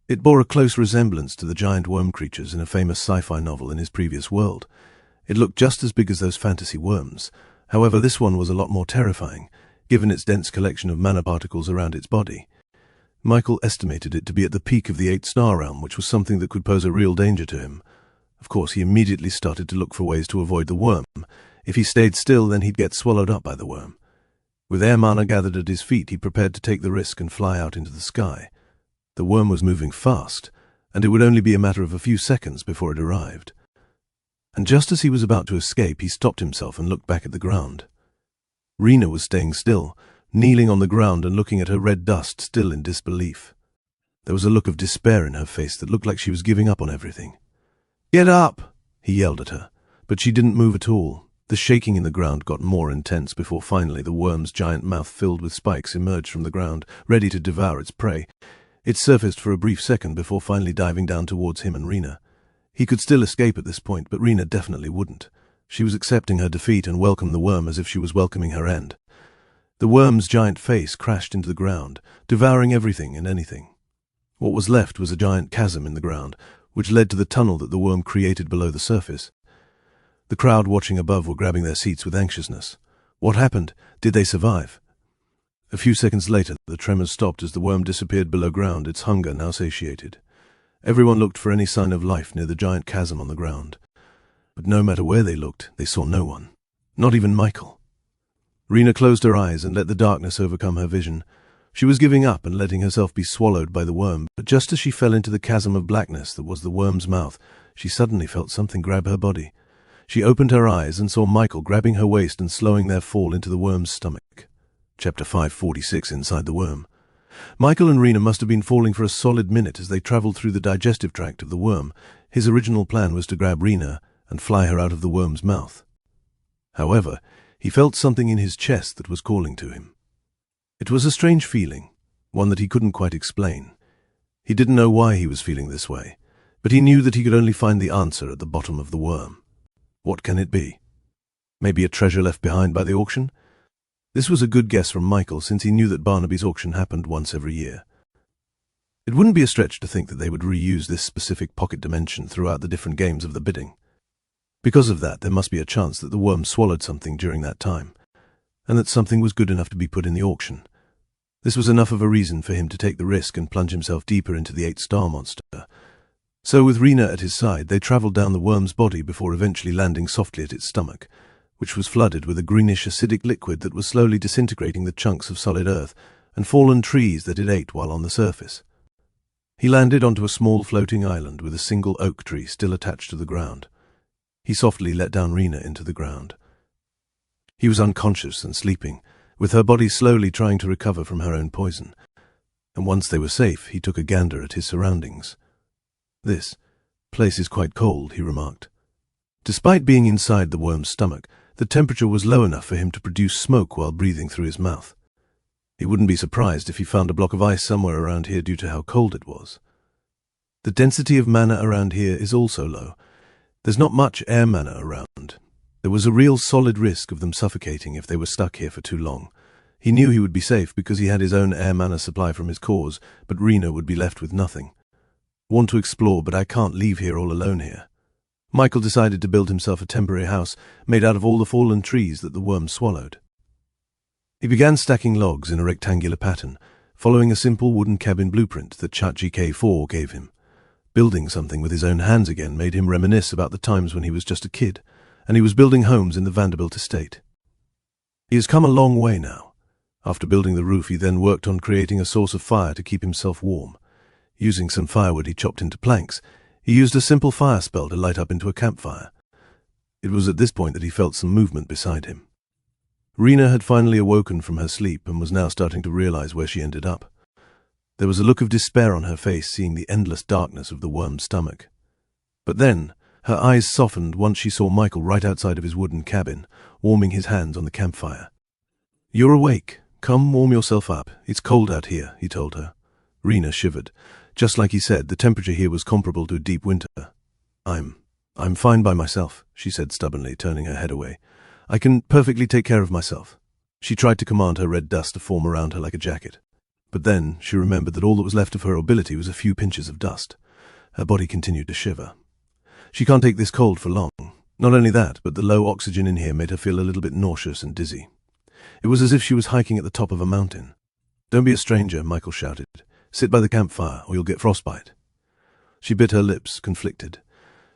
It bore a close resemblance to the giant worm creatures in a famous sci-fi novel in his previous world. It looked just as big as those fantasy worms. However, this one was a lot more terrifying, given its dense collection of mana particles around its body. Michael estimated it to be at the peak of the 8-star realm, which was something that could pose a real danger to him. Of course, he immediately started to look for ways to avoid the worm. If he stayed still, then he'd get swallowed up by the worm. With air mana gathered at his feet, he prepared to take the risk and fly out into the sky. The worm was moving fast, and it would only be a matter of a few seconds before it arrived. And just as he was about to escape, he stopped himself and looked back at the ground. Rena was staying still, kneeling on the ground and looking at her red dust, still in disbelief. There was a look of despair in her face that looked like she was giving up on everything. "Get up!" he yelled at her, but she didn't move at all. The shaking in the ground got more intense before finally the worm's giant mouth filled with spikes emerged from the ground, ready to devour its prey. It surfaced for a brief second before finally diving down towards him and Rena. He could still escape at this point, but Rena definitely wouldn't. She was accepting her defeat and welcomed the worm as if she was welcoming her end. The worm's giant face crashed into the ground, devouring everything and anything. What was left was a giant chasm in the ground, which led to the tunnel that the worm created below the surface. The crowd watching above were grabbing their seats with anxiousness. What happened? Did they survive? A few seconds later, the tremors stopped as the worm disappeared below ground, its hunger now satiated. Everyone looked for any sign of life near the giant chasm on the ground. But no matter where they looked, they saw no one. Not even Michael. Rena closed her eyes and let the darkness overcome her vision. She was giving up and letting herself be swallowed by the worm, but just as she fell into the chasm of blackness that was the worm's mouth, she suddenly felt something grab her body. She opened her eyes and saw Michael grabbing her waist and slowing their fall into the worm's stomach. Chapter 546, Inside the Worm. Michael and Rena must have been falling for a solid minute as they travelled through the digestive tract of the worm. His original plan was to grab Rena and fly her out of the worm's mouth. However, he felt something in his chest that was calling to him. It was a strange feeling, one that he couldn't quite explain. He didn't know why he was feeling this way, but he knew that he could only find the answer at the bottom of the worm. What can it be? Maybe a treasure left behind by the auction? This was a good guess from Michael, since he knew that Barnaby's auction happened once every year. It wouldn't be a stretch to think that they would reuse this specific pocket dimension throughout the different games of the bidding. Because of that, there must be a chance that the worm swallowed something during that time, and that something was good enough to be put in the auction. This was enough of a reason for him to take the risk and plunge himself deeper into the 8-star monster. So with Rena at his side, they travelled down the worm's body before eventually landing softly at its stomach, which was flooded with a greenish acidic liquid that was slowly disintegrating the chunks of solid earth and fallen trees that it ate while on the surface. He landed onto a small floating island with a single oak tree still attached to the ground. He softly let down Rena into the ground. He was unconscious and sleeping, with her body slowly trying to recover from her own poison. And once they were safe, he took a gander at his surroundings. "This place is quite cold," he remarked. Despite being inside the worm's stomach, the temperature was low enough for him to produce smoke while breathing through his mouth. He wouldn't be surprised if he found a block of ice somewhere around here due to how cold it was. The density of mana around here is also low. There's not much air mana around. There was a real solid risk of them suffocating if they were stuck here for too long. He knew he would be safe because he had his own air mana supply from his cores, but Rena would be left with nothing. "Want to explore, but I can't leave here all alone here." Michael decided to build himself a temporary house made out of all the fallen trees that the worm swallowed. He began stacking logs in a rectangular pattern, following a simple wooden cabin blueprint that ChatGK4 gave him. Building something with his own hands again made him reminisce about the times when he was just a kid, and he was building homes in the Vanderbilt estate. He has come a long way now. After building the roof, he then worked on creating a source of fire to keep himself warm. Using some firewood he chopped into planks, he used a simple fire spell to light up into a campfire. It was at this point that he felt some movement beside him. Rena had finally awoken from her sleep and was now starting to realize where she ended up. There was a look of despair on her face, seeing the endless darkness of the worm's stomach. But then, her eyes softened once she saw Michael right outside of his wooden cabin, warming his hands on the campfire. "You're awake. Come warm yourself up. It's cold out here," he told her. Rena shivered. Just like he said, the temperature here was comparable to a deep winter. I'm fine by myself," she said stubbornly, turning her head away. "I can perfectly take care of myself." She tried to command her red dust to form around her like a jacket. But then she remembered that all that was left of her ability was a few pinches of dust. Her body continued to shiver. She can't take this cold for long. Not only that, but the low oxygen in here made her feel a little bit nauseous and dizzy. It was as if she was hiking at the top of a mountain. "Don't be a stranger," Michael shouted. "Sit by the campfire, or you'll get frostbite." She bit her lips, conflicted.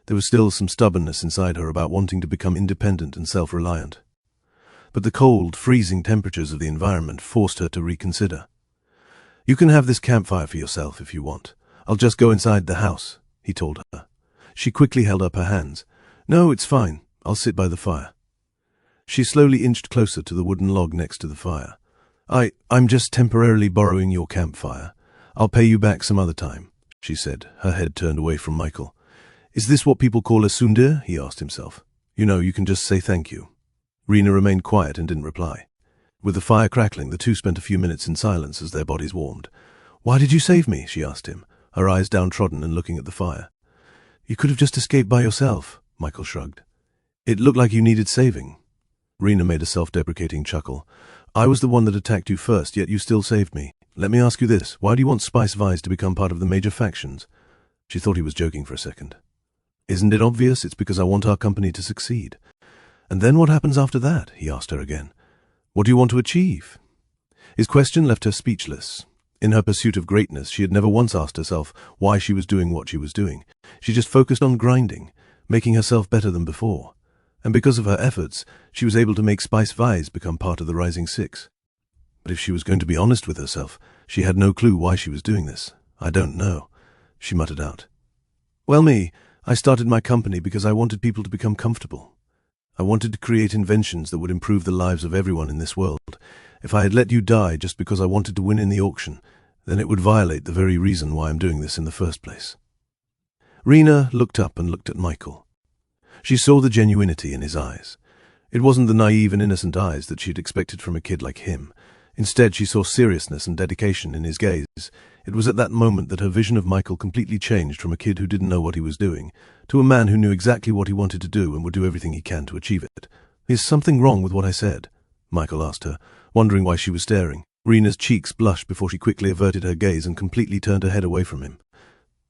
There was still some stubbornness inside her about wanting to become independent and self-reliant. But the cold, freezing temperatures of the environment forced her to reconsider. "You can have this campfire for yourself if you want. I'll just go inside the house," he told her. She quickly held up her hands. "No, it's fine. I'll sit by the fire." She slowly inched closer to the wooden log next to the fire. I'm just temporarily borrowing your campfire. I'll pay you back some other time," she said, her head turned away from Michael. "Is this what people call a sundir?" he asked himself. "You know, you can just say thank you." Rena remained quiet and didn't reply. With the fire crackling, the two spent a few minutes in silence as their bodies warmed. "Why did you save me?" she asked him, her eyes downtrodden and looking at the fire. "You could have just escaped by yourself," Michael shrugged. "It looked like you needed saving." Rena made a self-deprecating chuckle. "I was the one that attacked you first, yet you still saved me. Let me ask you this. Why do you want Spice Vise to become part of the major factions?" She thought he was joking for a second. "Isn't it obvious? It's because I want our company to succeed." "And then what happens after that?" he asked her again. "What do you want to achieve?" His question left her speechless. In her pursuit of greatness, she had never once asked herself why she was doing what she was doing. She just focused on grinding, making herself better than before. And because of her efforts, she was able to make Spice Vise become part of the Rising Six. But if she was going to be honest with herself, she had no clue why she was doing this. "I don't know," she muttered out. "Well, I started my company because I wanted people to become comfortable. I wanted to create inventions that would improve the lives of everyone in this world. If I had let you die just because I wanted to win in the auction, then it would violate the very reason why I'm doing this in the first place." Rena looked up and looked at Michael. She saw the genuinity in his eyes. It wasn't the naive and innocent eyes that she had expected from a kid like him. Instead, she saw seriousness and dedication in his gaze. It was at that moment that her vision of Michael completely changed from a kid who didn't know what he was doing to a man who knew exactly what he wanted to do and would do everything he can to achieve it. "Is something wrong with what I said?" Michael asked her, wondering why she was staring. Rena's cheeks blushed before she quickly averted her gaze and completely turned her head away from him.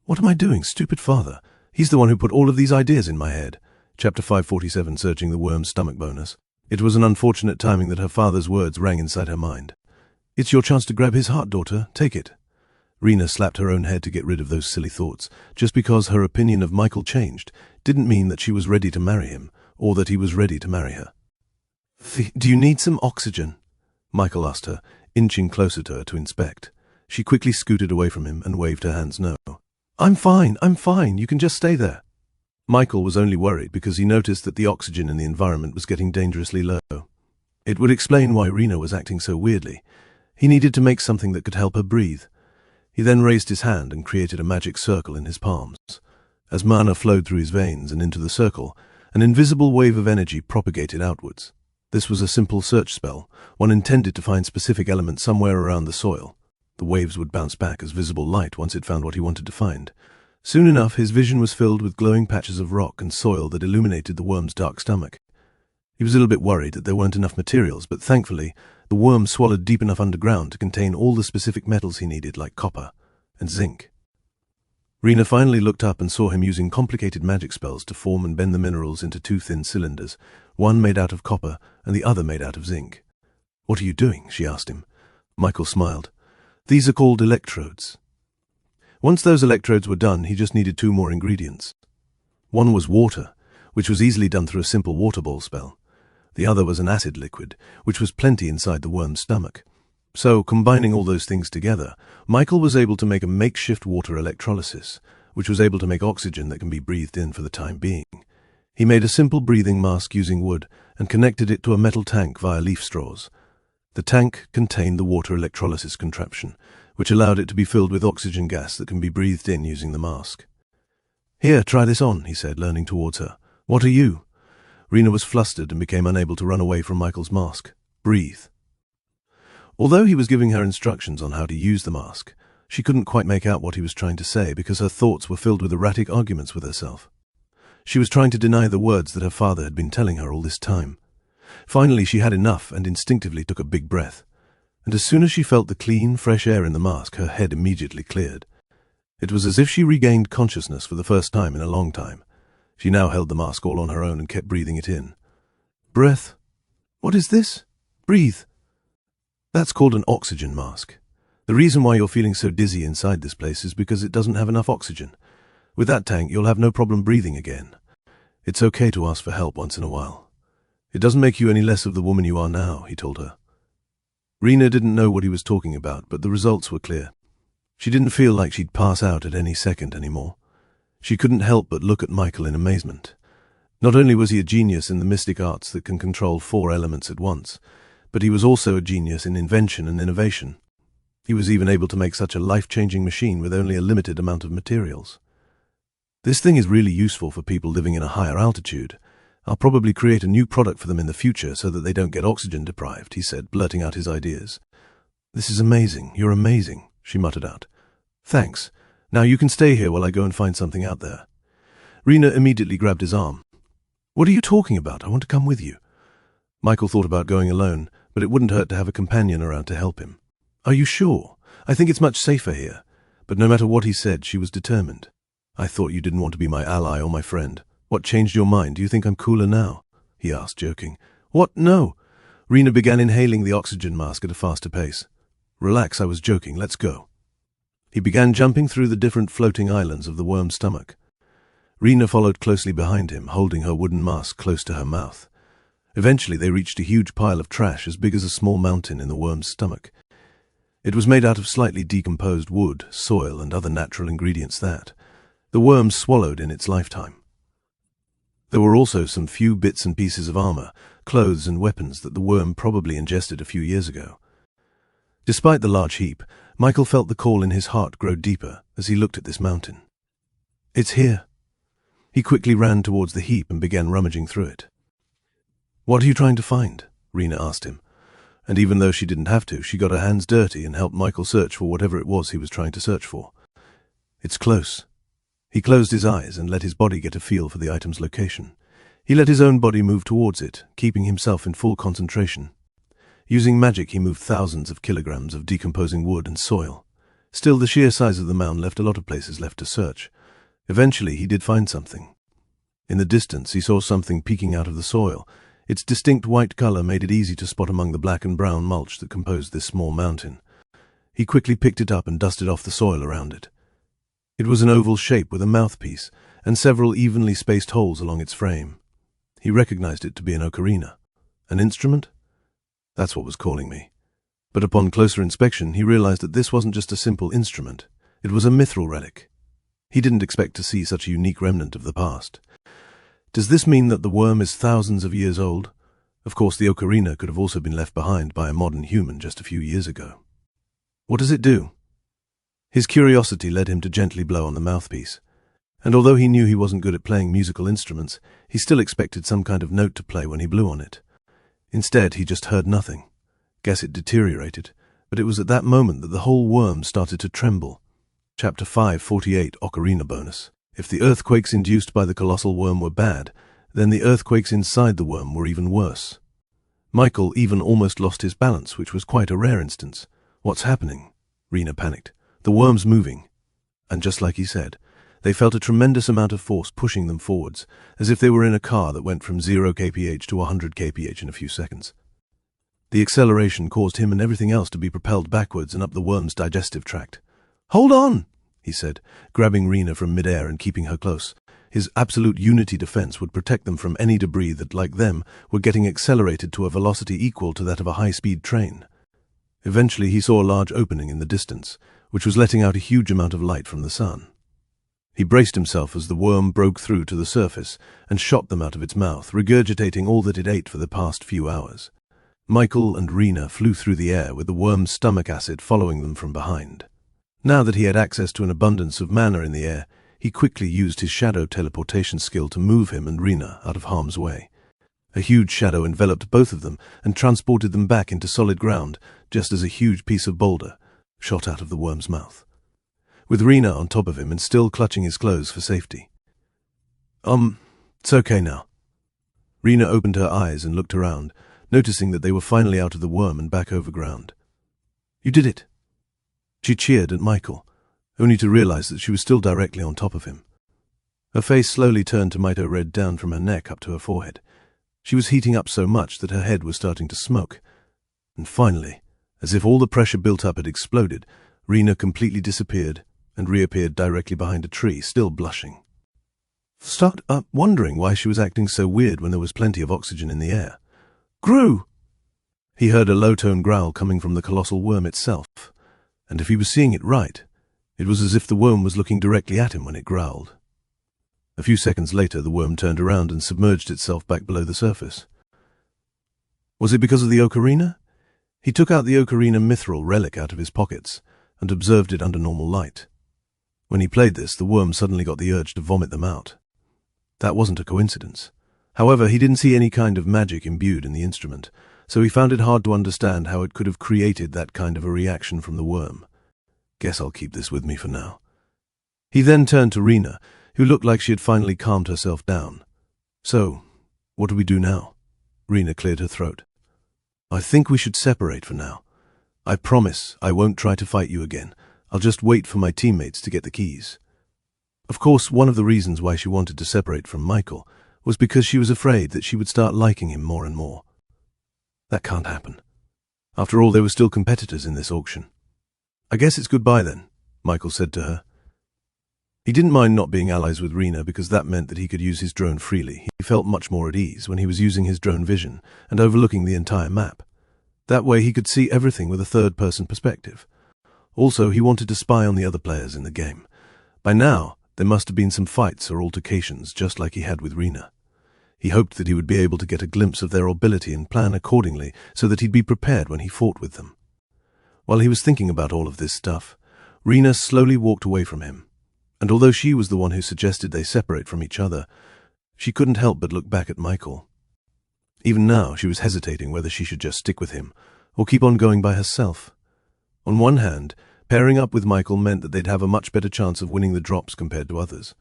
"What am I doing, stupid father? He's the one who put all of these ideas in my head." Chapter 547, Searching the Worm's Stomach bonus. It was an unfortunate timing that her father's words rang inside her mind. "It's your chance to grab his heart, daughter. Take it." Rena slapped her own head to get rid of those silly thoughts. Just because her opinion of Michael changed didn't mean that she was ready to marry him, or that he was ready to marry her. "Do you need some oxygen?" Michael asked her, inching closer to her to inspect. She quickly scooted away from him and waved her hands no. I'm fine. You can just stay there." Michael was only worried because he noticed that the oxygen in the environment was getting dangerously low. It would explain why Rena was acting so weirdly. He needed to make something that could help her breathe. He then raised his hand and created a magic circle in his palms. As mana flowed through his veins and into the circle, an invisible wave of energy propagated outwards. This was a simple search spell, one intended to find specific elements somewhere around the soil. The waves would bounce back as visible light once it found what he wanted to find. Soon enough, his vision was filled with glowing patches of rock and soil that illuminated the worm's dark stomach. He was a little bit worried that there weren't enough materials, but thankfully, the worm swallowed deep enough underground to contain all the specific metals he needed, like copper and zinc. Rena finally looked up and saw him using complicated magic spells to form and bend the minerals into two thin cylinders, one made out of copper and the other made out of zinc. "What are you doing?" she asked him. Michael smiled. "These are called electrodes." Once those electrodes were done, he just needed two more ingredients. One was water, which was easily done through a simple water ball spell. The other was an acid liquid, which was plenty inside the worm's stomach. So, combining all those things together, Michael was able to make a makeshift water electrolysis, which was able to make oxygen that can be breathed in for the time being. He made a simple breathing mask using wood and connected it to a metal tank via leaf straws. The tank contained the water electrolysis contraption, which allowed it to be filled with oxygen gas that can be breathed in using the mask. "Here, try this on," he said, leaning towards her. "What are you?" Rena was flustered and became unable to run away from Michael's mask. "Breathe." Although he was giving her instructions on how to use the mask, she couldn't quite make out what he was trying to say because her thoughts were filled with erratic arguments with herself. She was trying to deny the words that her father had been telling her all this time. Finally, she had enough and instinctively took a big breath. and as soon as she felt the clean, fresh air in the mask, her head immediately cleared. It was as if she regained consciousness for the first time in a long time. She now held the mask all on her own and kept breathing it in. Breath. What is this? Breathe. That's called an oxygen mask. The reason why you're feeling so dizzy inside this place is because it doesn't have enough oxygen. With that tank, you'll have no problem breathing again. It's okay to ask for help once in a while. It doesn't make you any less of the woman you are now, he told her. Rena didn't know what he was talking about, but the results were clear. She didn't feel like she'd pass out at any second anymore. She couldn't help but look at Michael in amazement. Not only was he a genius in the mystic arts that can control 4 elements at once, but he was also a genius in invention and innovation. He was even able to make such a life-changing machine with only a limited amount of materials. This thing is really useful for people living in a higher altitude. I'll probably create a new product for them in the future so that they don't get oxygen deprived, he said, blurting out his ideas. This is amazing. You're amazing, she muttered out. Thanks. Now you can stay here while I go and find something out there. Rena immediately grabbed his arm. What are you talking about? I want to come with you. Michael thought about going alone, but it wouldn't hurt to have a companion around to help him. Are you sure? I think it's much safer here. But no matter what he said, she was determined. I thought you didn't want to be my ally or my friend. What changed your mind? Do you think I'm cooler now? He asked, joking. What? No. Rena began inhaling the oxygen mask at a faster pace. Relax, I was joking. Let's go. He began jumping through the different floating islands of the worm's stomach. Rena followed closely behind him, holding her wooden mask close to her mouth. Eventually they reached a huge pile of trash as big as a small mountain in the worm's stomach. It was made out of slightly decomposed wood, soil, and other natural ingredients that the worm swallowed in its lifetime. There were also some few bits and pieces of armor, clothes and weapons that the worm probably ingested a few years ago. Despite the large heap, Michael felt the call in his heart grow deeper as he looked at this mountain. It's here. He quickly ran towards the heap and began rummaging through it. What are you trying to find? Rena asked him, and even though she didn't have to, she got her hands dirty and helped Michael search for whatever it was he was trying to search for. It's close. He closed his eyes and let his body get a feel for the item's location. He let his own body move towards it, keeping himself in full concentration. Using magic, he moved thousands of kilograms of decomposing wood and soil. Still, the sheer size of the mound left a lot of places left to search. Eventually, he did find something. In the distance, he saw something peeking out of the soil. Its distinct white color made it easy to spot among the black and brown mulch that composed this small mountain. He quickly picked it up and dusted off the soil around it. It was an oval shape with a mouthpiece and several evenly spaced holes along its frame. He recognized it to be an ocarina. An instrument? That's what was calling me. But upon closer inspection, he realized that this wasn't just a simple instrument. It was a mithril relic. He didn't expect to see such a unique remnant of the past. Does this mean that the worm is thousands of years old? Of course, the ocarina could have also been left behind by a modern human just a few years ago. What does it do? His curiosity led him to gently blow on the mouthpiece. And although he knew he wasn't good at playing musical instruments, he still expected some kind of note to play when he blew on it. Instead, he just heard nothing. Guess it deteriorated, but it was at that moment that the whole worm started to tremble. Chapter 548, Ocarina Bonus. If the earthquakes induced by the colossal worm were bad, then the earthquakes inside the worm were even worse. Michael even almost lost his balance, which was quite a rare instance. What's happening? Rena panicked. The worm's moving. And just like he said, they felt a tremendous amount of force pushing them forwards, as if they were in a car that went from 0 kph to 100 kph in a few seconds. The acceleration caused him and everything else to be propelled backwards and up the worm's digestive tract. Hold on, he said, grabbing Rena from midair and keeping her close. His absolute unity defense would protect them from any debris that, like them, were getting accelerated to a velocity equal to that of a high-speed train. Eventually he saw a large opening in the distance, which was letting out a huge amount of light from the sun. He braced himself as the worm broke through to the surface and shot them out of its mouth, regurgitating all that it ate for the past few hours. Michael and Rena flew through the air with the worm's stomach acid following them from behind. Now that he had access to an abundance of mana in the air, he quickly used his shadow teleportation skill to move him and Rena out of harm's way. A huge shadow enveloped both of them and transported them back into solid ground, just as a huge piece of boulder shot out of the worm's mouth, with Rena on top of him and still clutching his clothes for safety. It's okay now. Rena opened her eyes and looked around, noticing that they were finally out of the worm and back over ground. You did it! She cheered at Michael, only to realize that she was still directly on top of him. Her face slowly turned to mito red down from her neck up to her forehead. She was heating up so much that her head was starting to smoke. And finally, as if all the pressure built up had exploded, Rena completely disappeared and reappeared directly behind a tree, still blushing. Started up wondering why she was acting so weird when there was plenty of oxygen in the air. Gru! He heard a low-toned growl coming from the colossal worm itself, and if he was seeing it right, it was as if the worm was looking directly at him when it growled. A few seconds later, the worm turned around and submerged itself back below the surface. Was it because of the ocarina? He took out the ocarina mithril relic out of his pockets and observed it under normal light. When he played this, the worm suddenly got the urge to vomit them out. That wasn't a coincidence. However, he didn't see any kind of magic imbued in the instrument, so he found it hard to understand how it could have created that kind of a reaction from the worm. Guess I'll keep this with me for now. He then turned to Rena, who looked like she had finally calmed herself down. So, what do we do now? Rena cleared her throat. I think we should separate for now. I promise I won't try to fight you again. I'll just wait for my teammates to get the keys. Of course, one of the reasons why she wanted to separate from Michael was because she was afraid that she would start liking him more and more. That can't happen. After all, they were still competitors in this auction. I guess it's goodbye then, Michael said to her. He didn't mind not being allies with Rena because that meant that he could use his drone freely. He felt much more at ease when he was using his drone vision and overlooking the entire map. That way he could see everything with a third-person perspective. Also, he wanted to spy on the other players in the game. By now, there must have been some fights or altercations, just like he had with Rena. He hoped that he would be able to get a glimpse of their ability and plan accordingly so that he'd be prepared when he fought with them. While he was thinking about all of this stuff, Rena slowly walked away from him, and although she was the one who suggested they separate from each other, she couldn't help but look back at Michael. Even now, she was hesitating whether she should just stick with him or keep on going by herself. On one hand, pairing up with Michael meant that they'd have a much better chance of winning the drops compared to others.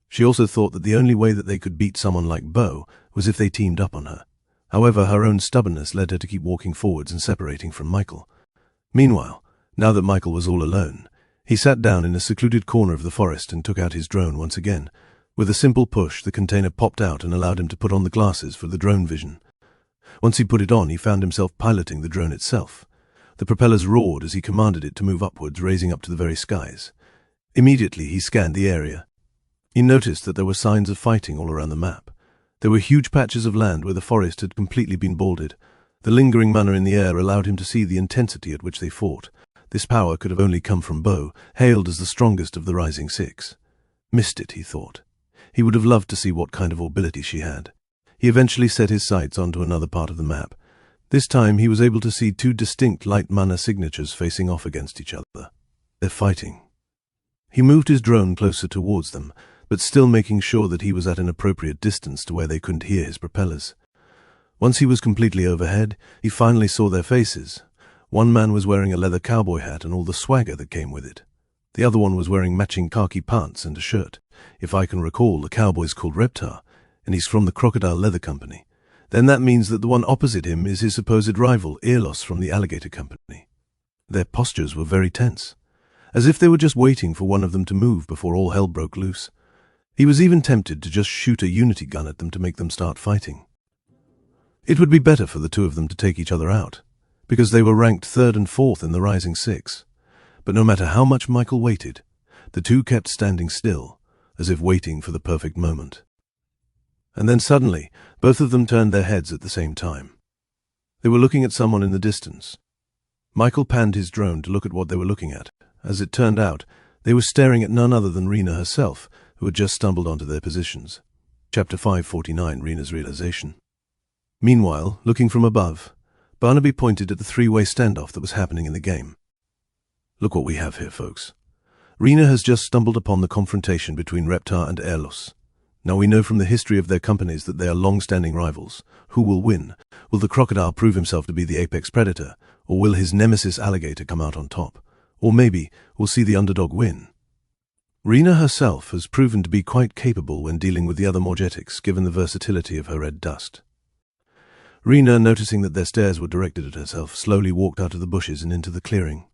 She also thought that the only way that they could beat someone like Bo was if they teamed up on her. However, her own stubbornness led her to keep walking forwards and separating from Michael. Meanwhile, now that Michael was all alone, he sat down in a secluded corner of the forest and took out his drone once again. With a simple push, the container popped out and allowed him to put on the glasses for the drone vision. Once he put it on, he found himself piloting the drone itself. The propellers roared as he commanded it to move upwards, raising up to the very skies. Immediately, he scanned the area. He noticed that there were signs of fighting all around the map. There were huge patches of land where the forest had completely been bouldered. The lingering mana in the air allowed him to see the intensity at which they fought. This power could have only come from Bo, hailed as the strongest of the Rising Six. Missed it, he thought. He would have loved to see what kind of ability she had. He eventually set his sights onto another part of the map. This time he was able to see two distinct light mana signatures facing off against each other. They're fighting. He moved his drone closer towards them, but still making sure that he was at an appropriate distance to where they couldn't hear his propellers. Once he was completely overhead, he finally saw their faces. One man was wearing a leather cowboy hat and all the swagger that came with it. The other one was wearing matching khaki pants and a shirt. If I can recall, the cowboy's called Reptar, and he's from the Crocodile Leather Company. Then that means that the one opposite him is his supposed rival, Earlos from the Alligator Company. Their postures were very tense, as if they were just waiting for one of them to move before all hell broke loose. He was even tempted to just shoot a unity gun at them to make them start fighting. It would be better for the two of them to take each other out, because they were ranked 3rd and 4th in the Rising Six. But no matter how much Michael waited, the two kept standing still, as if waiting for the perfect moment. And then suddenly, both of them turned their heads at the same time. They were looking at someone in the distance. Michael panned his drone to look at what they were looking at. As it turned out, they were staring at none other than Rena herself, who had just stumbled onto their positions. Chapter 549, Rena's Realization. Meanwhile, looking from above, Barnaby pointed at the three-way standoff that was happening in the game. Look what we have here, folks. Rena has just stumbled upon the confrontation between Reptar and Earlos. Now we know from the history of their companies that they are long-standing rivals. Who will win? Will the crocodile prove himself to be the apex predator, or will his nemesis alligator come out on top? Or maybe we'll see the underdog win. Rena herself has proven to be quite capable when dealing with the other Morgetics, given the versatility of her red dust. Rena, noticing that their stares were directed at herself, slowly walked out of the bushes and into the clearing.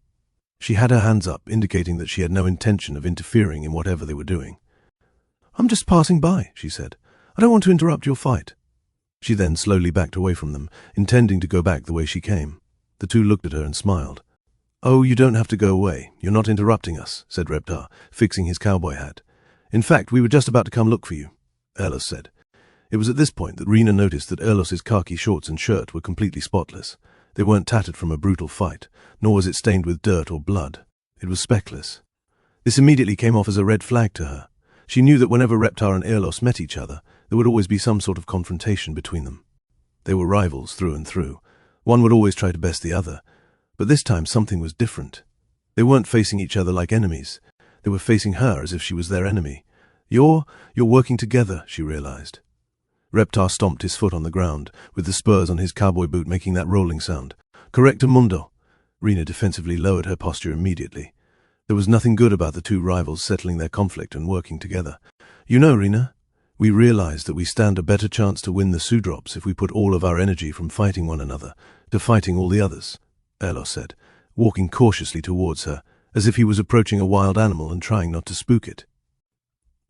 She had her hands up, indicating that she had no intention of interfering in whatever they were doing. "I'm just passing by," she said. "I don't want to interrupt your fight." She then slowly backed away from them, intending to go back the way she came. The two looked at her and smiled. "Oh, you don't have to go away. You're not interrupting us," said Reptar, fixing his cowboy hat. "In fact, we were just about to come look for you," Erlos said. It was at this point that Rena noticed that Erlos's khaki shorts and shirt were completely spotless. They weren't tattered from a brutal fight, nor was it stained with dirt or blood. It was speckless. This immediately came off as a red flag to her. She knew that whenever Reptar and Erlos met each other, there would always be some sort of confrontation between them. They were rivals through and through. One would always try to best the other. But this time something was different. They weren't facing each other like enemies. They were facing her as if she was their enemy. You're working together," she realized. Reptar stomped his foot on the ground, with the spurs on his cowboy boot making that rolling sound. "Correcto mundo." Rena defensively lowered her posture immediately. There was nothing good about the two rivals settling their conflict and working together. "You know, Rena, we realize that we stand a better chance to win the Sudrops if we put all of our energy from fighting one another to fighting all the others," Erlos said, walking cautiously towards her, as if he was approaching a wild animal and trying not to spook it.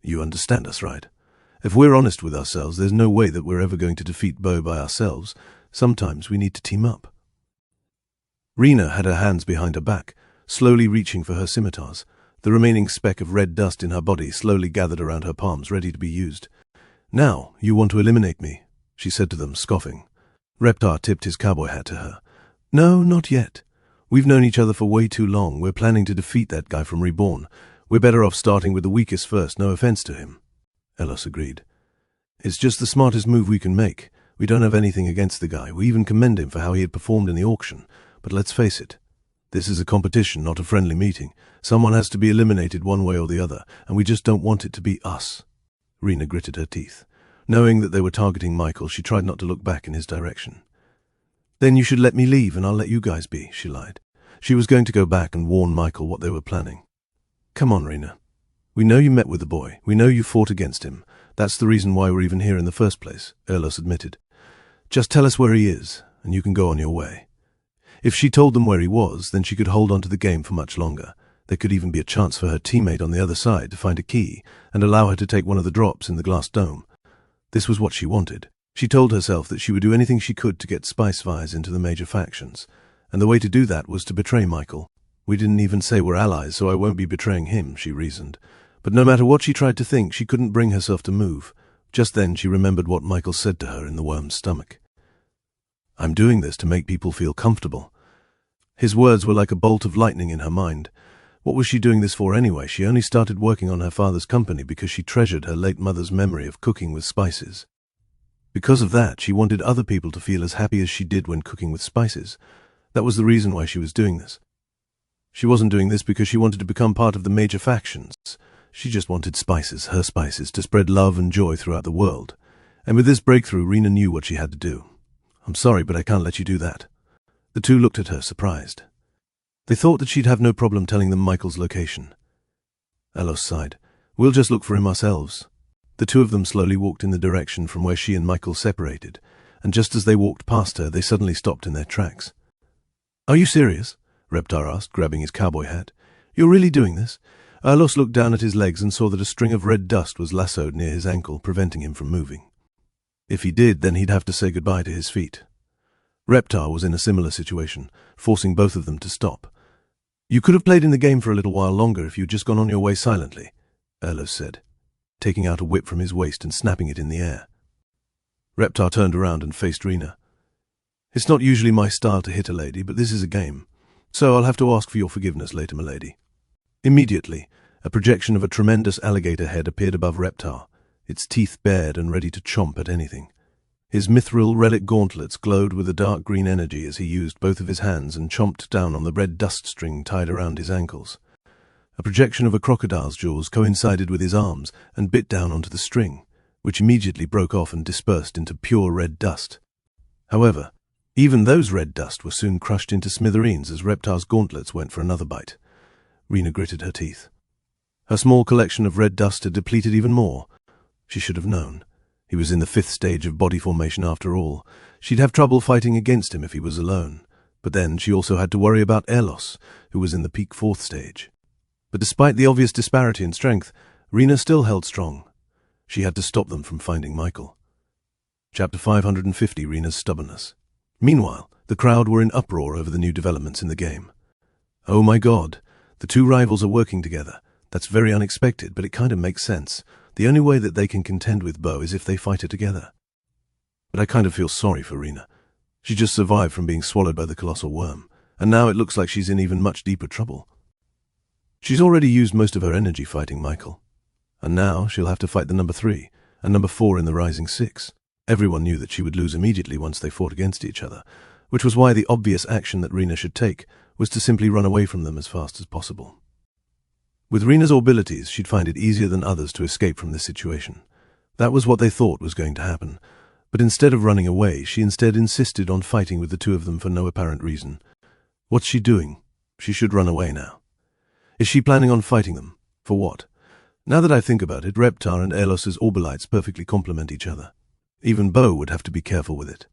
"You understand us, right? If we're honest with ourselves, there's no way that we're ever going to defeat Bo by ourselves. Sometimes we need to team up." Rena had her hands behind her back, slowly reaching for her scimitars. The remaining speck of red dust in her body slowly gathered around her palms, ready to be used. "Now, you want to eliminate me," she said to them, scoffing. Reptar tipped his cowboy hat to her. "No, not yet. We've known each other for way too long. We're planning to defeat that guy from Reborn. We're better off starting with the weakest first, no offense to him," Erlos agreed. "It's just the smartest move we can make. We don't have anything against the guy. We even commend him for how he had performed in the auction. But let's face it. This is a competition, not a friendly meeting. Someone has to be eliminated one way or the other, and we just don't want it to be us." Rena gritted her teeth. Knowing that they were targeting Michael, she tried not to look back in his direction. "Then you should let me leave, and I'll let you guys be," she lied. She was going to go back and warn Michael what they were planning. "Come on, Rena. We know you met with the boy. We know you fought against him. That's the reason why we're even here in the first place," Erlos admitted. "Just tell us where he is, and you can go on your way." If she told them where he was, then she could hold on to the game for much longer. There could even be a chance for her teammate on the other side to find a key and allow her to take one of the drops in the glass dome. This was what she wanted. She told herself that she would do anything she could to get Spice Fires into the major factions, and the way to do that was to betray Michael. "We didn't even say we're allies, so I won't be betraying him," she reasoned. But no matter what she tried to think, she couldn't bring herself to move. Just then she remembered what Michael said to her in the worm's stomach. "I'm doing this to make people feel comfortable." His words were like a bolt of lightning in her mind. What was she doing this for anyway? She only started working on her father's company because she treasured her late mother's memory of cooking with spices. Because of that, she wanted other people to feel as happy as she did when cooking with spices. That was the reason why she was doing this. She wasn't doing this because she wanted to become part of the major factions. She just wanted spices, her spices, to spread love and joy throughout the world. And with this breakthrough, Rena knew what she had to do. "I'm sorry, but I can't let you do that." The two looked at her, surprised. They thought that she'd have no problem telling them Michael's location. Erlos sighed. "We'll just look for him ourselves." The two of them slowly walked in the direction from where she and Michael separated, and just as they walked past her, they suddenly stopped in their tracks. "Are you serious?" Reptar asked, grabbing his cowboy hat. "You're really doing this?" Erlos looked down at his legs and saw that a string of red dust was lassoed near his ankle, preventing him from moving. If he did, then he'd have to say goodbye to his feet. Reptar was in a similar situation, forcing both of them to stop. "You could have played in the game for a little while longer if you'd just gone on your way silently," Erlos said, taking out a whip from his waist and snapping it in the air. Reptar turned around and faced Rena. "It's not usually my style to hit a lady, but this is a game, so I'll have to ask for your forgiveness later, milady." Immediately, a projection of a tremendous alligator head appeared above Reptar, its teeth bared and ready to chomp at anything. His mithril relic gauntlets glowed with a dark green energy as he used both of his hands and chomped down on the red dust string tied around his ankles. A projection of a crocodile's jaws coincided with his arms and bit down onto the string, which immediately broke off and dispersed into pure red dust. However, even those red dust were soon crushed into smithereens as Reptar's gauntlets went for another bite. Rena gritted her teeth. Her small collection of red dust had depleted even more. She should have known. He was in the 5th stage of body formation after all. She'd have trouble fighting against him if he was alone. But then she also had to worry about Erlos, who was in the peak 4th stage. But despite the obvious disparity in strength, Rena still held strong. She had to stop them from finding Michael. Chapter 550, Rena's Stubbornness. Meanwhile, the crowd were in uproar over the new developments in the game. Oh my god, the two rivals are working together. That's very unexpected, but it kind of makes sense. The only way that they can contend with Bo is if they fight her together. But I kind of feel sorry for Rena. She just survived from being swallowed by the colossal worm, and now it looks like she's in even much deeper trouble. She's already used most of her energy fighting Michael, and now she'll have to fight the number 3 and number 4 in the Rising 6. Everyone knew that she would lose immediately once they fought against each other, which was why the obvious action that Rena should take was to simply run away from them as fast as possible. With Rena's abilities, she'd find it easier than others to escape from this situation. That was what they thought was going to happen, but instead of running away, she instead insisted on fighting with the two of them for no apparent reason. What's she doing? She should run away now. Is she planning on fighting them? For what? Now that I think about it, Reptar and Erlos's Orbalites perfectly complement each other. Even Bo would have to be careful with it.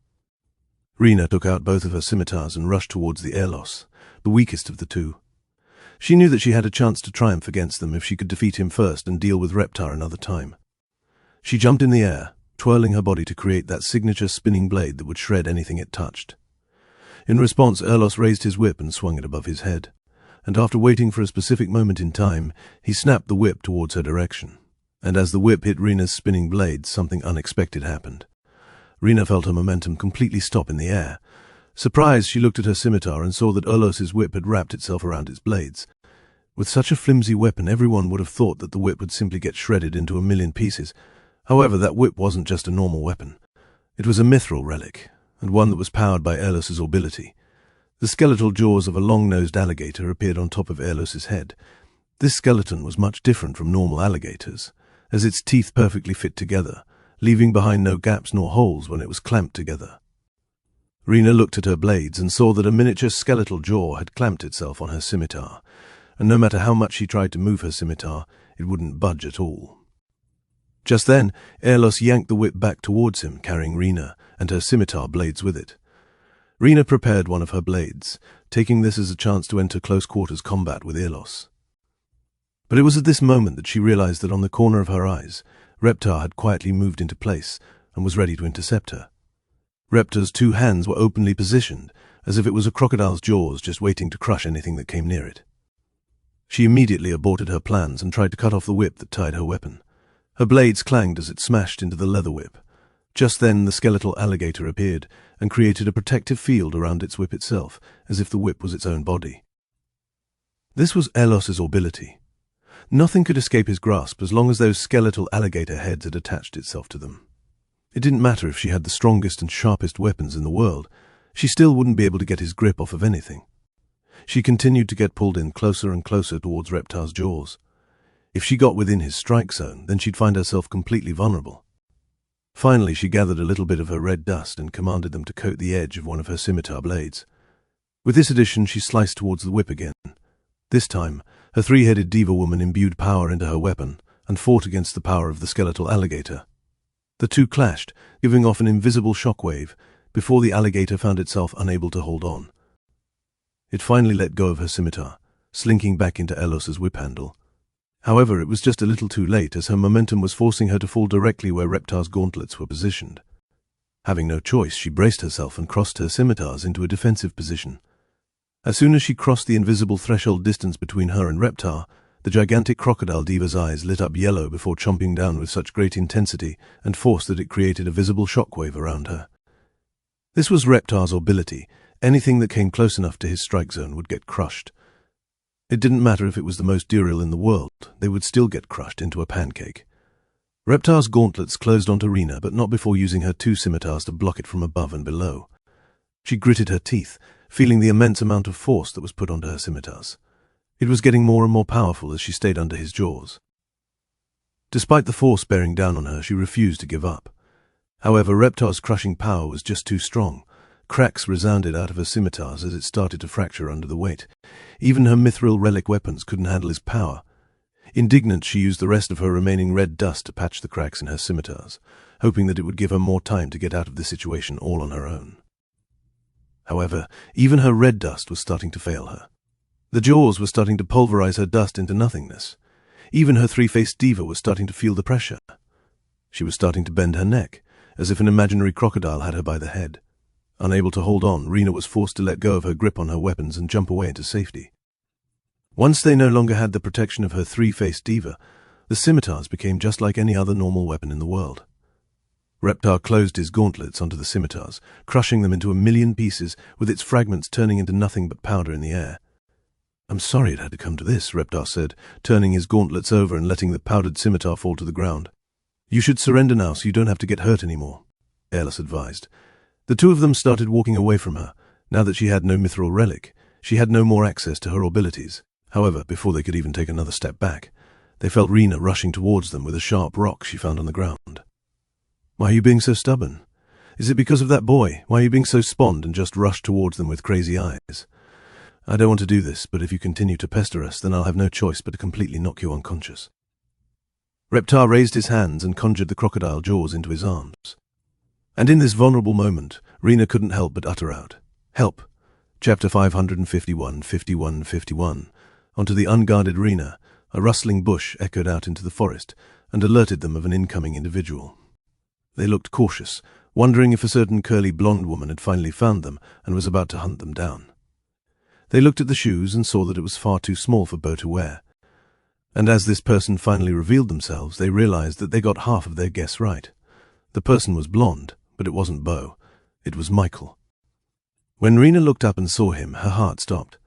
Rena took out both of her scimitars and rushed towards the Erlos, the weakest of the two. She knew that she had a chance to triumph against them if she could defeat him first and deal with Reptar another time. She jumped in the air, twirling her body to create that signature spinning blade that would shred anything it touched. In response, Erlos raised his whip and swung it above his head, and after waiting for a specific moment in time, he snapped the whip towards her direction. And as the whip hit Rena's spinning blade, something unexpected happened. Rena felt her momentum completely stop in the air. Surprised, she looked at her scimitar and saw that Erlos's whip had wrapped itself around its blades. With such a flimsy weapon, everyone would have thought that the whip would simply get shredded into a million pieces. However, that whip wasn't just a normal weapon. It was a mithril relic, and one that was powered by Erlos's ability. The skeletal jaws of a long-nosed alligator appeared on top of Erlos's head. This skeleton was much different from normal alligators, as its teeth perfectly fit together, leaving behind no gaps nor holes when it was clamped together. Rena looked at her blades and saw that a miniature skeletal jaw had clamped itself on her scimitar, and no matter how much she tried to move her scimitar, it wouldn't budge at all. Just then, Erlos yanked the whip back towards him, carrying Rena and her scimitar blades with it. Rena prepared one of her blades, taking this as a chance to enter close-quarters combat with Erlos. But it was at this moment that she realized that on the corner of her eyes, Reptar had quietly moved into place and was ready to intercept her. Reptar's two hands were openly positioned, as if it was a crocodile's jaws just waiting to crush anything that came near it. She immediately aborted her plans and tried to cut off the whip that tied her weapon. Her blades clanged as it smashed into the leather whip. Just then the skeletal alligator appeared and created a protective field around its whip itself, as if the whip was its own body. This was Erlos's ability. Nothing could escape his grasp as long as those skeletal alligator heads had attached itself to them. It didn't matter if she had the strongest and sharpest weapons in the world, she still wouldn't be able to get his grip off of anything. She continued to get pulled in closer and closer towards Reptar's jaws. If she got within his strike zone, then she'd find herself completely vulnerable. Finally, she gathered a little bit of her red dust and commanded them to coat the edge of one of her scimitar blades. With this addition, she sliced towards the whip again. This time, her three-headed diva woman imbued power into her weapon and fought against the power of the skeletal alligator. The two clashed, giving off an invisible shockwave, before the alligator found itself unable to hold on. It finally let go of her scimitar, slinking back into Erlos's whip handle. However, it was just a little too late, as her momentum was forcing her to fall directly where Reptar's gauntlets were positioned. Having no choice, she braced herself and crossed her scimitars into a defensive position. As soon as she crossed the invisible threshold distance between her and Reptar, the gigantic crocodile diva's eyes lit up yellow before chomping down with such great intensity and force that it created a visible shockwave around her. This was Reptar's ability. Anything that came close enough to his strike zone would get crushed. It didn't matter if it was the most dural in the world, they would still get crushed into a pancake. Reptar's gauntlets closed onto Rena, but not before using her two scimitars to block it from above and below. She gritted her teeth, feeling the immense amount of force that was put onto her scimitars. It was getting more and more powerful as she stayed under his jaws. Despite the force bearing down on her, she refused to give up. However, Reptar's crushing power was just too strong. Cracks resounded out of her scimitars as it started to fracture under the weight. Even her mithril relic weapons couldn't handle his power. Indignant, she used the rest of her remaining red dust to patch the cracks in her scimitars, hoping that it would give her more time to get out of the situation all on her own. However, even her red dust was starting to fail her. The jaws were starting to pulverize her dust into nothingness. Even her three-faced diva was starting to feel the pressure. She was starting to bend her neck, as if an imaginary crocodile had her by the head. Unable to hold on, Rena was forced to let go of her grip on her weapons and jump away into safety. Once they no longer had the protection of her three-faced diva, the scimitars became just like any other normal weapon in the world. Reptar closed his gauntlets onto the scimitars, crushing them into a million pieces, with its fragments turning into nothing but powder in the air. "I'm sorry it had to come to this," Reptar said, turning his gauntlets over and letting the powdered scimitar fall to the ground. "You should surrender now so you don't have to get hurt anymore," Airlos advised. The two of them started walking away from her. Now that she had no mithril relic, she had no more access to her abilities. However, before they could even take another step back, they felt Rena rushing towards them with a sharp rock she found on the ground. "Why are you being so stubborn? Is it because of that boy? Why are you being so spawned and just rush towards them with crazy eyes? I don't want to do this, but if you continue to pester us, then I'll have no choice but to completely knock you unconscious." Reptar raised his hands and conjured the crocodile jaws into his arms. And in this vulnerable moment, Rena couldn't help but utter out, "Help!" Chapter 551. Onto the unguarded Rena, a rustling bush echoed out into the forest and alerted them of an incoming individual. They looked cautious, wondering if a certain curly blonde woman had finally found them and was about to hunt them down. They looked at the shoes and saw that it was far too small for Bo to wear. And as this person finally revealed themselves, they realized that they got half of their guess right. The person was blonde, but it wasn't Bo. It was Michael. When Rena looked up and saw him, her heart stopped.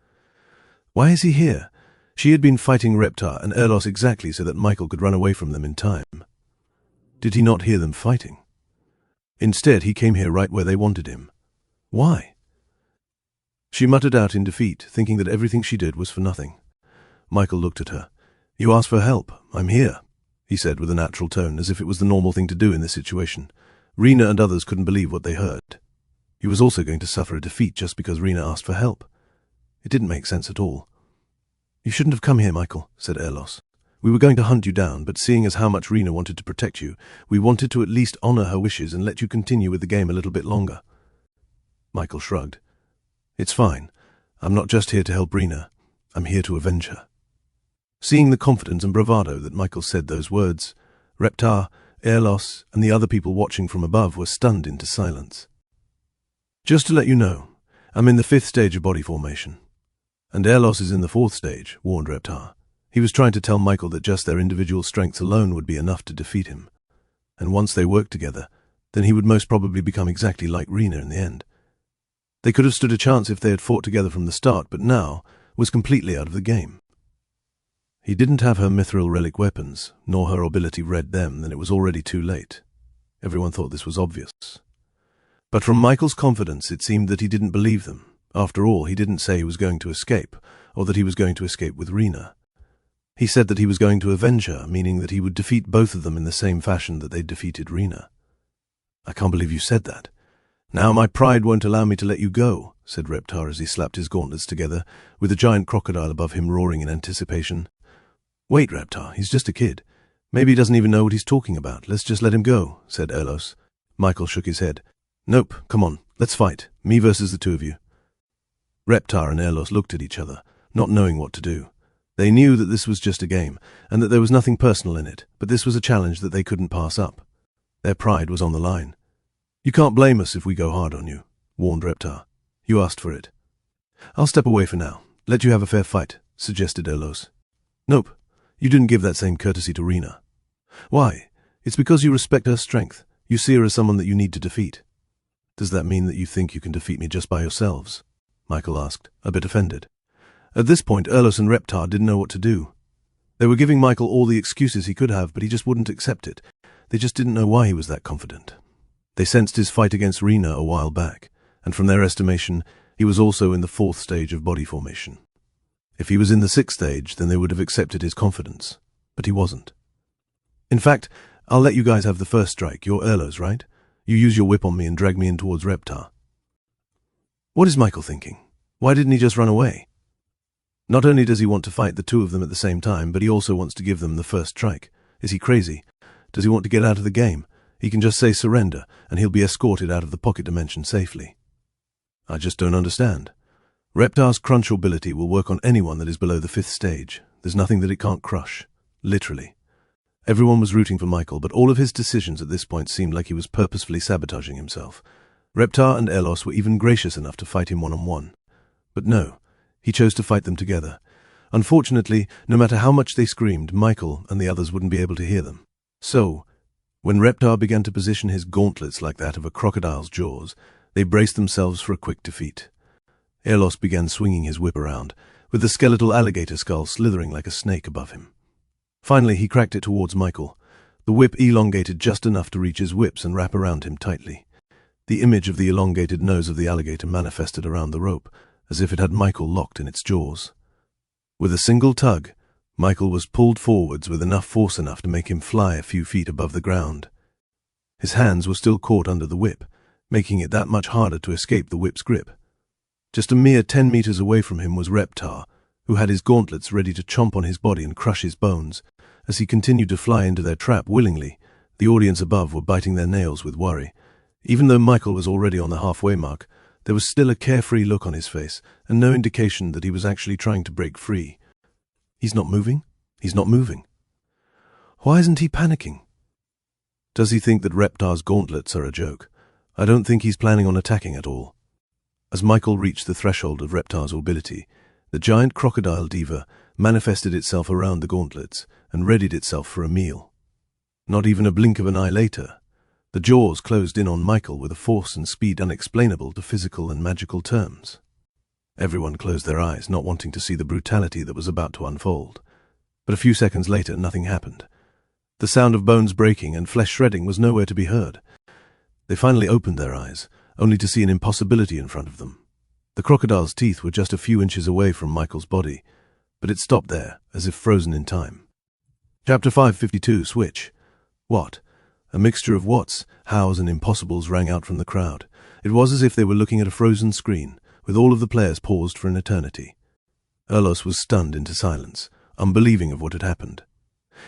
Why is he here? She had been fighting Reptar and Airlos exactly so that Michael could run away from them in time. Did he not hear them fighting? Instead, he came here right where they wanted him. Why? She muttered out in defeat, thinking that everything she did was for nothing. Michael looked at her. "You asked for help. I'm here," he said with a natural tone, as if it was the normal thing to do in this situation. Rena and others couldn't believe what they heard. He was also going to suffer a defeat just because Rena asked for help. It didn't make sense at all. "You shouldn't have come here, Michael," said Airlos. "We were going to hunt you down, but seeing as how much Rena wanted to protect you, we wanted to at least honor her wishes and let you continue with the game a little bit longer." Michael shrugged. "It's fine. I'm not just here to help Rena. I'm here to avenge her." Seeing the confidence and bravado that Michael said those words, Reptar, Airlos, and the other people watching from above were stunned into silence. "Just to let you know, I'm in the 5th stage of body formation. And Airlos is in the 4th stage," warned Reptar. He was trying to tell Michael that just their individual strengths alone would be enough to defeat him. And once they worked together, then he would most probably become exactly like Rena in the end. They could have stood a chance if they had fought together from the start, but now was completely out of the game. He didn't have her mithril relic weapons, nor her ability read them, then it was already too late. Everyone thought this was obvious. But from Michael's confidence, it seemed that he didn't believe them. After all, he didn't say he was going to escape, or that he was going to escape with Rena. He said that he was going to avenge her, meaning that he would defeat both of them in the same fashion that they defeated Rena. "I can't believe you said that. Now my pride won't allow me to let you go," said Reptar as he slapped his gauntlets together, with a giant crocodile above him roaring in anticipation. "Wait, Reptar, he's just a kid. Maybe he doesn't even know what he's talking about. Let's just let him go," said Airlos. Michael shook his head. "Nope, come on, let's fight. Me versus the two of you." Reptar and Airlos looked at each other, not knowing what to do. They knew that this was just a game, and that there was nothing personal in it, but this was a challenge that they couldn't pass up. Their pride was on the line. "You can't blame us if we go hard on you," warned Reptar. "You asked for it." "I'll step away for now. Let you have a fair fight," suggested Airlos. "Nope. You didn't give that same courtesy to Rena." "Why? It's because you respect her strength. You see her as someone that you need to defeat." "Does that mean that you think you can defeat me just by yourselves?" Michael asked, a bit offended. At this point, Airlos and Reptar didn't know what to do. They were giving Michael all the excuses he could have, but he just wouldn't accept it. They just didn't know why he was that confident. They sensed his fight against Rena a while back, and from their estimation, he was also in the 4th stage of body formation. If he was in the 6th stage, then they would have accepted his confidence. But he wasn't. "In fact, I'll let you guys have the first strike. You're Airlos, right? You use your whip on me and drag me in towards Reptar." What is Michael thinking? Why didn't he just run away? Not only does he want to fight the two of them at the same time, but he also wants to give them the first strike. Is he crazy? Does he want to get out of the game? He can just say surrender, and he'll be escorted out of the pocket dimension safely. I just don't understand. Reptar's crunch ability will work on anyone that is below the 5th stage. There's nothing that it can't crush. Literally. Everyone was rooting for Michael, but all of his decisions at this point seemed like he was purposefully sabotaging himself. Reptar and Erlos were even gracious enough to fight him one-on-one. But no, he chose to fight them together. Unfortunately, no matter how much they screamed, Michael and the others wouldn't be able to hear them. So, when Reptar began to position his gauntlets like that of a crocodile's jaws, they braced themselves for a quick defeat. Erlos began swinging his whip around, with the skeletal alligator skull slithering like a snake above him. Finally, he cracked it towards Michael. The whip elongated just enough to reach his whips and wrap around him tightly. The image of the elongated nose of the alligator manifested around the rope, as if it had Michael locked in its jaws. With a single tug, Michael was pulled forwards with enough force to make him fly a few feet above the ground. His hands were still caught under the whip, making it that much harder to escape the whip's grip. Just a mere 10 meters away from him was Reptar, who had his gauntlets ready to chomp on his body and crush his bones. As he continued to fly into their trap willingly, the audience above were biting their nails with worry. Even though Michael was already on the halfway mark, there was still a carefree look on his face, and no indication that he was actually trying to break free. He's not moving? He's not moving. Why isn't he panicking? Does he think that Reptar's gauntlets are a joke? I don't think he's planning on attacking at all. As Michael reached the threshold of Reptar's ability, the giant crocodile diva manifested itself around the gauntlets and readied itself for a meal. Not even a blink of an eye later, the jaws closed in on Michael with a force and speed unexplainable to physical and magical terms. Everyone closed their eyes, not wanting to see the brutality that was about to unfold. But a few seconds later, nothing happened. The sound of bones breaking and flesh shredding was nowhere to be heard. They finally opened their eyes, only to see an impossibility in front of them. The crocodile's teeth were just a few inches away from Michael's body, but it stopped there, as if frozen in time. Chapter 552, Switch. What? A mixture of whats, hows, and impossibles rang out from the crowd. It was as if they were looking at a frozen screen, with all of the players paused for an eternity. Erlos was stunned into silence, unbelieving of what had happened.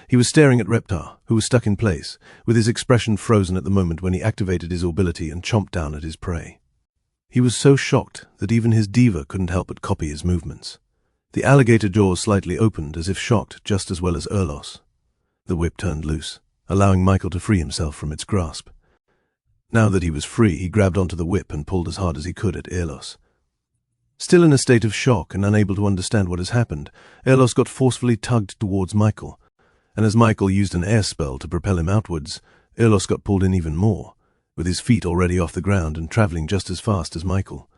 He was staring at Reptar, who was stuck in place, with his expression frozen at the moment when he activated his ability and chomped down at his prey. He was so shocked that even his diva couldn't help but copy his movements. The alligator jaws slightly opened, as if shocked just as well as Erlos. The whip turned loose, allowing Michael to free himself from its grasp. Now that he was free, he grabbed onto the whip and pulled as hard as he could at Erlos. Still in a state of shock and unable to understand what has happened, Erlos got forcefully tugged towards Michael, and as Michael used an air spell to propel him outwards, Erlos got pulled in even more, with his feet already off the ground and traveling just as fast as Michael.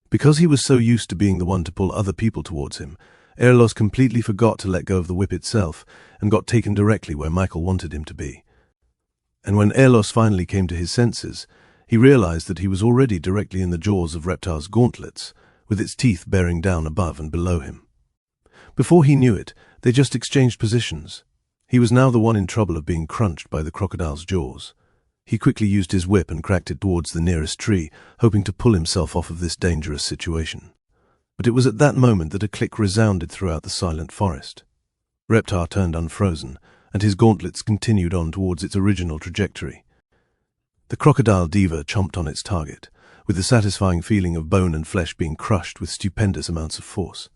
Because he was so used to being the one to pull other people towards him, Erlos completely forgot to let go of the whip itself and got taken directly where Michael wanted him to be. And when Erlos finally came to his senses, he realized that he was already directly in the jaws of Reptar's gauntlets, with its teeth bearing down above and below him. Before he knew it, they just exchanged positions. He was now the one in trouble of being crunched by the crocodile's jaws. He quickly used his whip and cracked it towards the nearest tree, hoping to pull himself off of this dangerous situation. But it was at that moment that a click resounded throughout the silent forest. Reptar turned unfrozen, and his gauntlets continued on towards its original trajectory. The crocodile diva chomped on its target, with the satisfying feeling of bone and flesh being crushed with stupendous amounts of force.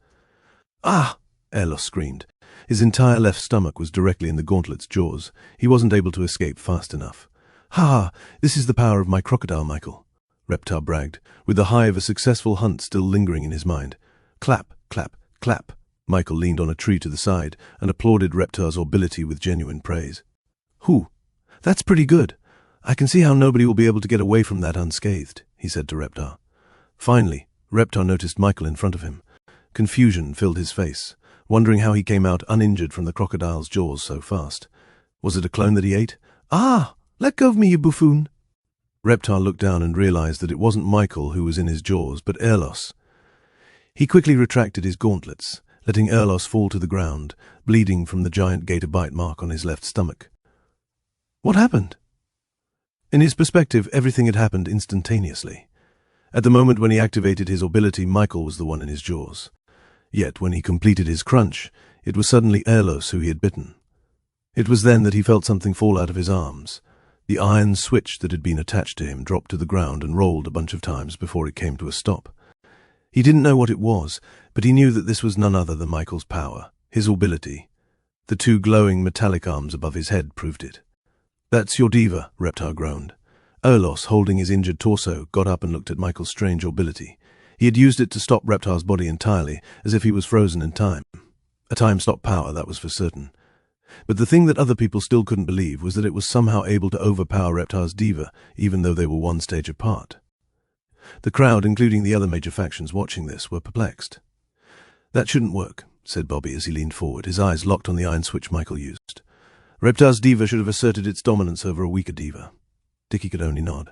"Ah!" Erlos screamed. His entire left stomach was directly in the gauntlet's jaws. He wasn't able to escape fast enough. "Ha! This is the power of my crocodile, Michael," Reptar bragged, with the high of a successful hunt still lingering in his mind. Clap, clap, clap. Michael leaned on a tree to the side and applauded Reptar's ability with genuine praise. "Hoo! That's pretty good. I can see how nobody will be able to get away from that unscathed," he said to Reptar. Finally, Reptar noticed Michael in front of him. Confusion filled his face, wondering how he came out uninjured from the crocodile's jaws so fast. Was it a clone that he ate? "Ah! Let go of me, you buffoon!" Reptar looked down and realized that it wasn't Michael who was in his jaws, but Erlos. He quickly retracted his gauntlets, letting Erlos fall to the ground, bleeding from the giant gator bite mark on his left stomach. What happened? In his perspective, everything had happened instantaneously. At the moment when he activated his ability, Michael was the one in his jaws. Yet when he completed his crunch, it was suddenly Erlos who he had bitten. It was then that he felt something fall out of his arms. The iron switch that had been attached to him dropped to the ground and rolled a bunch of times before it came to a stop. He didn't know what it was, but he knew that this was none other than Michael's power, his ability. The two glowing metallic arms above his head proved it. "That's your diva," Reptar groaned. Erlos, holding his injured torso, got up and looked at Michael's strange ability. He had used it to stop Reptar's body entirely, as if he was frozen in time. A time-stop power, that was for certain. But the thing that other people still couldn't believe was that it was somehow able to overpower Reptar's diva, even though they were one stage apart. The crowd, including the other major factions watching this, were perplexed. "That shouldn't work," said Bobby as he leaned forward, his eyes locked on the iron switch Michael used. "Reptar's diva should have asserted its dominance over a weaker diva." Dickie could only nod.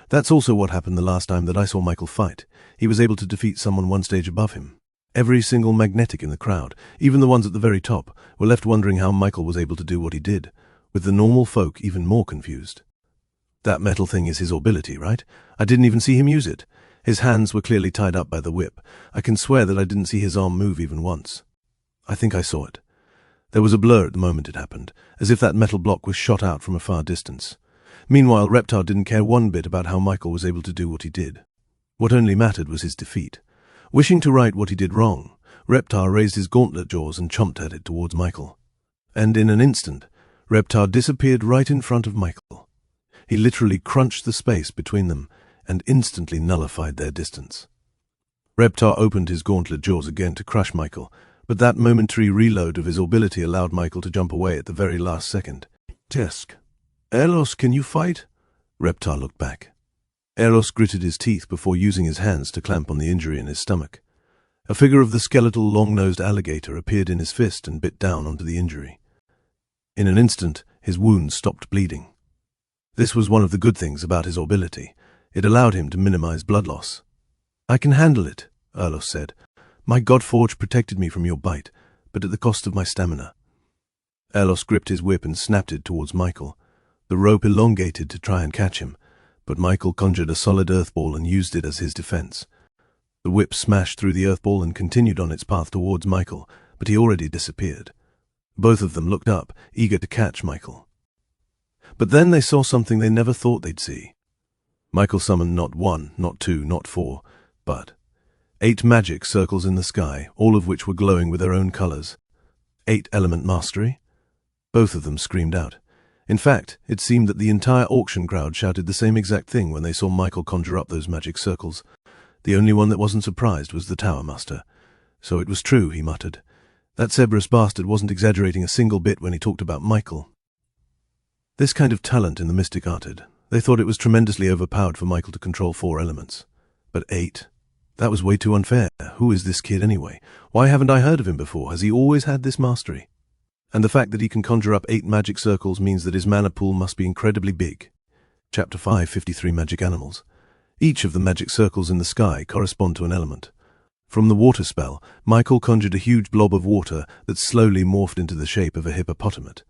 "That's also what happened the last time that I saw Michael fight. He was able to defeat someone one stage above him. Every single magnetic in the crowd, even the ones at the very top, were left wondering how Michael was able to do what he did, with the normal folk even more confused. That metal thing is his ability, right? I didn't even see him use it. His hands were clearly tied up by the whip. I can swear that I didn't see his arm move even once. I think I saw it. There was a blur at the moment it happened, as if that metal block was shot out from a far distance. Meanwhile, Reptar didn't care one bit about how Michael was able to do what he did. What only mattered was his defeat. Wishing to right what he did wrong, Reptar raised his gauntlet jaws and chomped at it towards Michael. And in an instant, Reptar disappeared right in front of Michael. He literally crunched the space between them and instantly nullified their distance. Reptar opened his gauntlet jaws again to crush Michael, but that momentary reload of his ability allowed Michael to jump away at the very last second. "Tesk. Erlos, can you fight?" Reptar looked back. Erlos gritted his teeth before using his hands to clamp on the injury in his stomach. A figure of the skeletal long-nosed alligator appeared in his fist and bit down onto the injury. In an instant, his wound stopped bleeding. This was one of the good things about his ability. It allowed him to minimize blood loss. "I can handle it," Erlos said. "My Godforge protected me from your bite, but at the cost of my stamina." Erlos gripped his whip and snapped it towards Michael. The rope elongated to try and catch him, but Michael conjured a solid earth ball and used it as his defense. The whip smashed through the earth ball and continued on its path towards Michael, but he already disappeared. Both of them looked up, eager to catch Michael. But then they saw something they never thought they'd see. Michael summoned not 1, not 2, not 4, but 8 magic circles in the sky, all of which were glowing with their own colors. 8 element mastery? Both of them screamed out. In fact, it seemed that the entire auction crowd shouted the same exact thing when they saw Michael conjure up those magic circles. The only one that wasn't surprised was the Tower Master. "So it was true," he muttered. "That Cerberus bastard wasn't exaggerating a single bit when he talked about Michael." This kind of talent in the mystic arted. They thought it was tremendously overpowered for Michael to control 4 elements. But 8? That was way too unfair. Who is this kid anyway? Why haven't I heard of him before? Has he always had this mastery? And the fact that he can conjure up 8 magic circles means that his mana pool must be incredibly big. Chapter 5, 53 Magic Animals. Each of the magic circles in the sky correspond to an element. From the water spell, Michael conjured a huge blob of water that slowly morphed into the shape of a hippopotamus.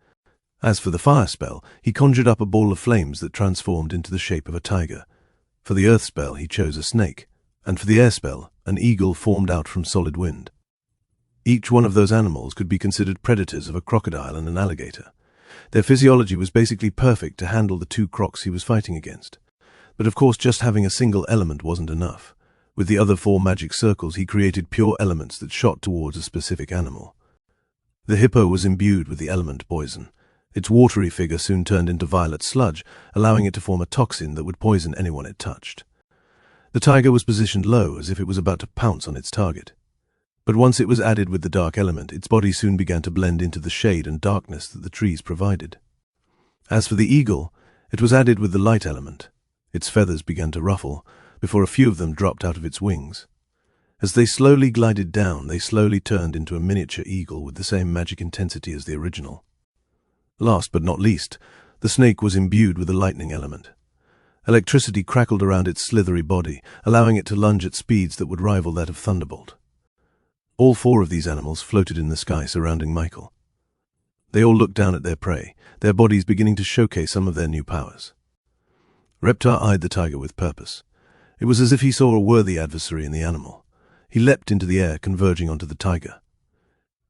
As for the fire spell, he conjured up a ball of flames that transformed into the shape of a tiger. For the earth spell, he chose a snake. And for the air spell, an eagle formed out from solid wind. Each one of those animals could be considered predators of a crocodile and an alligator. Their physiology was basically perfect to handle the 2 crocs he was fighting against. But of course, just having a single element wasn't enough. With the other 4 magic circles, he created pure elements that shot towards a specific animal. The hippo was imbued with the element poison. Its watery figure soon turned into violet sludge, allowing it to form a toxin that would poison anyone it touched. The tiger was positioned low, as if it was about to pounce on its target. But once it was added with the dark element, its body soon began to blend into the shade and darkness that the trees provided. As for the eagle, it was added with the light element. Its feathers began to ruffle, before a few of them dropped out of its wings. As they slowly glided down, they slowly turned into a miniature eagle with the same magic intensity as the original. Last but not least, the snake was imbued with the lightning element. Electricity crackled around its slithery body, allowing it to lunge at speeds that would rival that of Thunderbolt. All 4 of these animals floated in the sky surrounding Michael. They all looked down at their prey, their bodies beginning to showcase some of their new powers. Reptar eyed the tiger with purpose. It was as if he saw a worthy adversary in the animal. He leapt into the air, converging onto the tiger.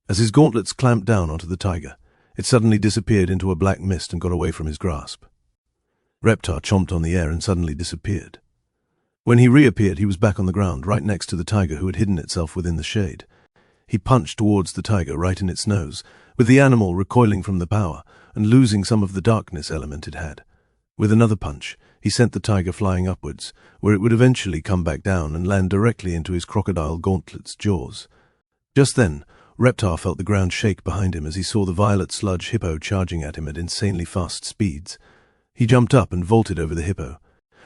As his gauntlets clamped down onto the tiger, it suddenly disappeared into a black mist and got away from his grasp. Reptar chomped on the air and suddenly disappeared. When he reappeared, he was back on the ground, right next to the tiger who had hidden itself within the shade. He punched towards the tiger right in its nose, with the animal recoiling from the power and losing some of the darkness element it had. With another punch, he sent the tiger flying upwards, where it would eventually come back down and land directly into his crocodile gauntlet's jaws. Just then, Reptar felt the ground shake behind him as he saw the violet sludge hippo charging at him at insanely fast speeds. He jumped up and vaulted over the hippo.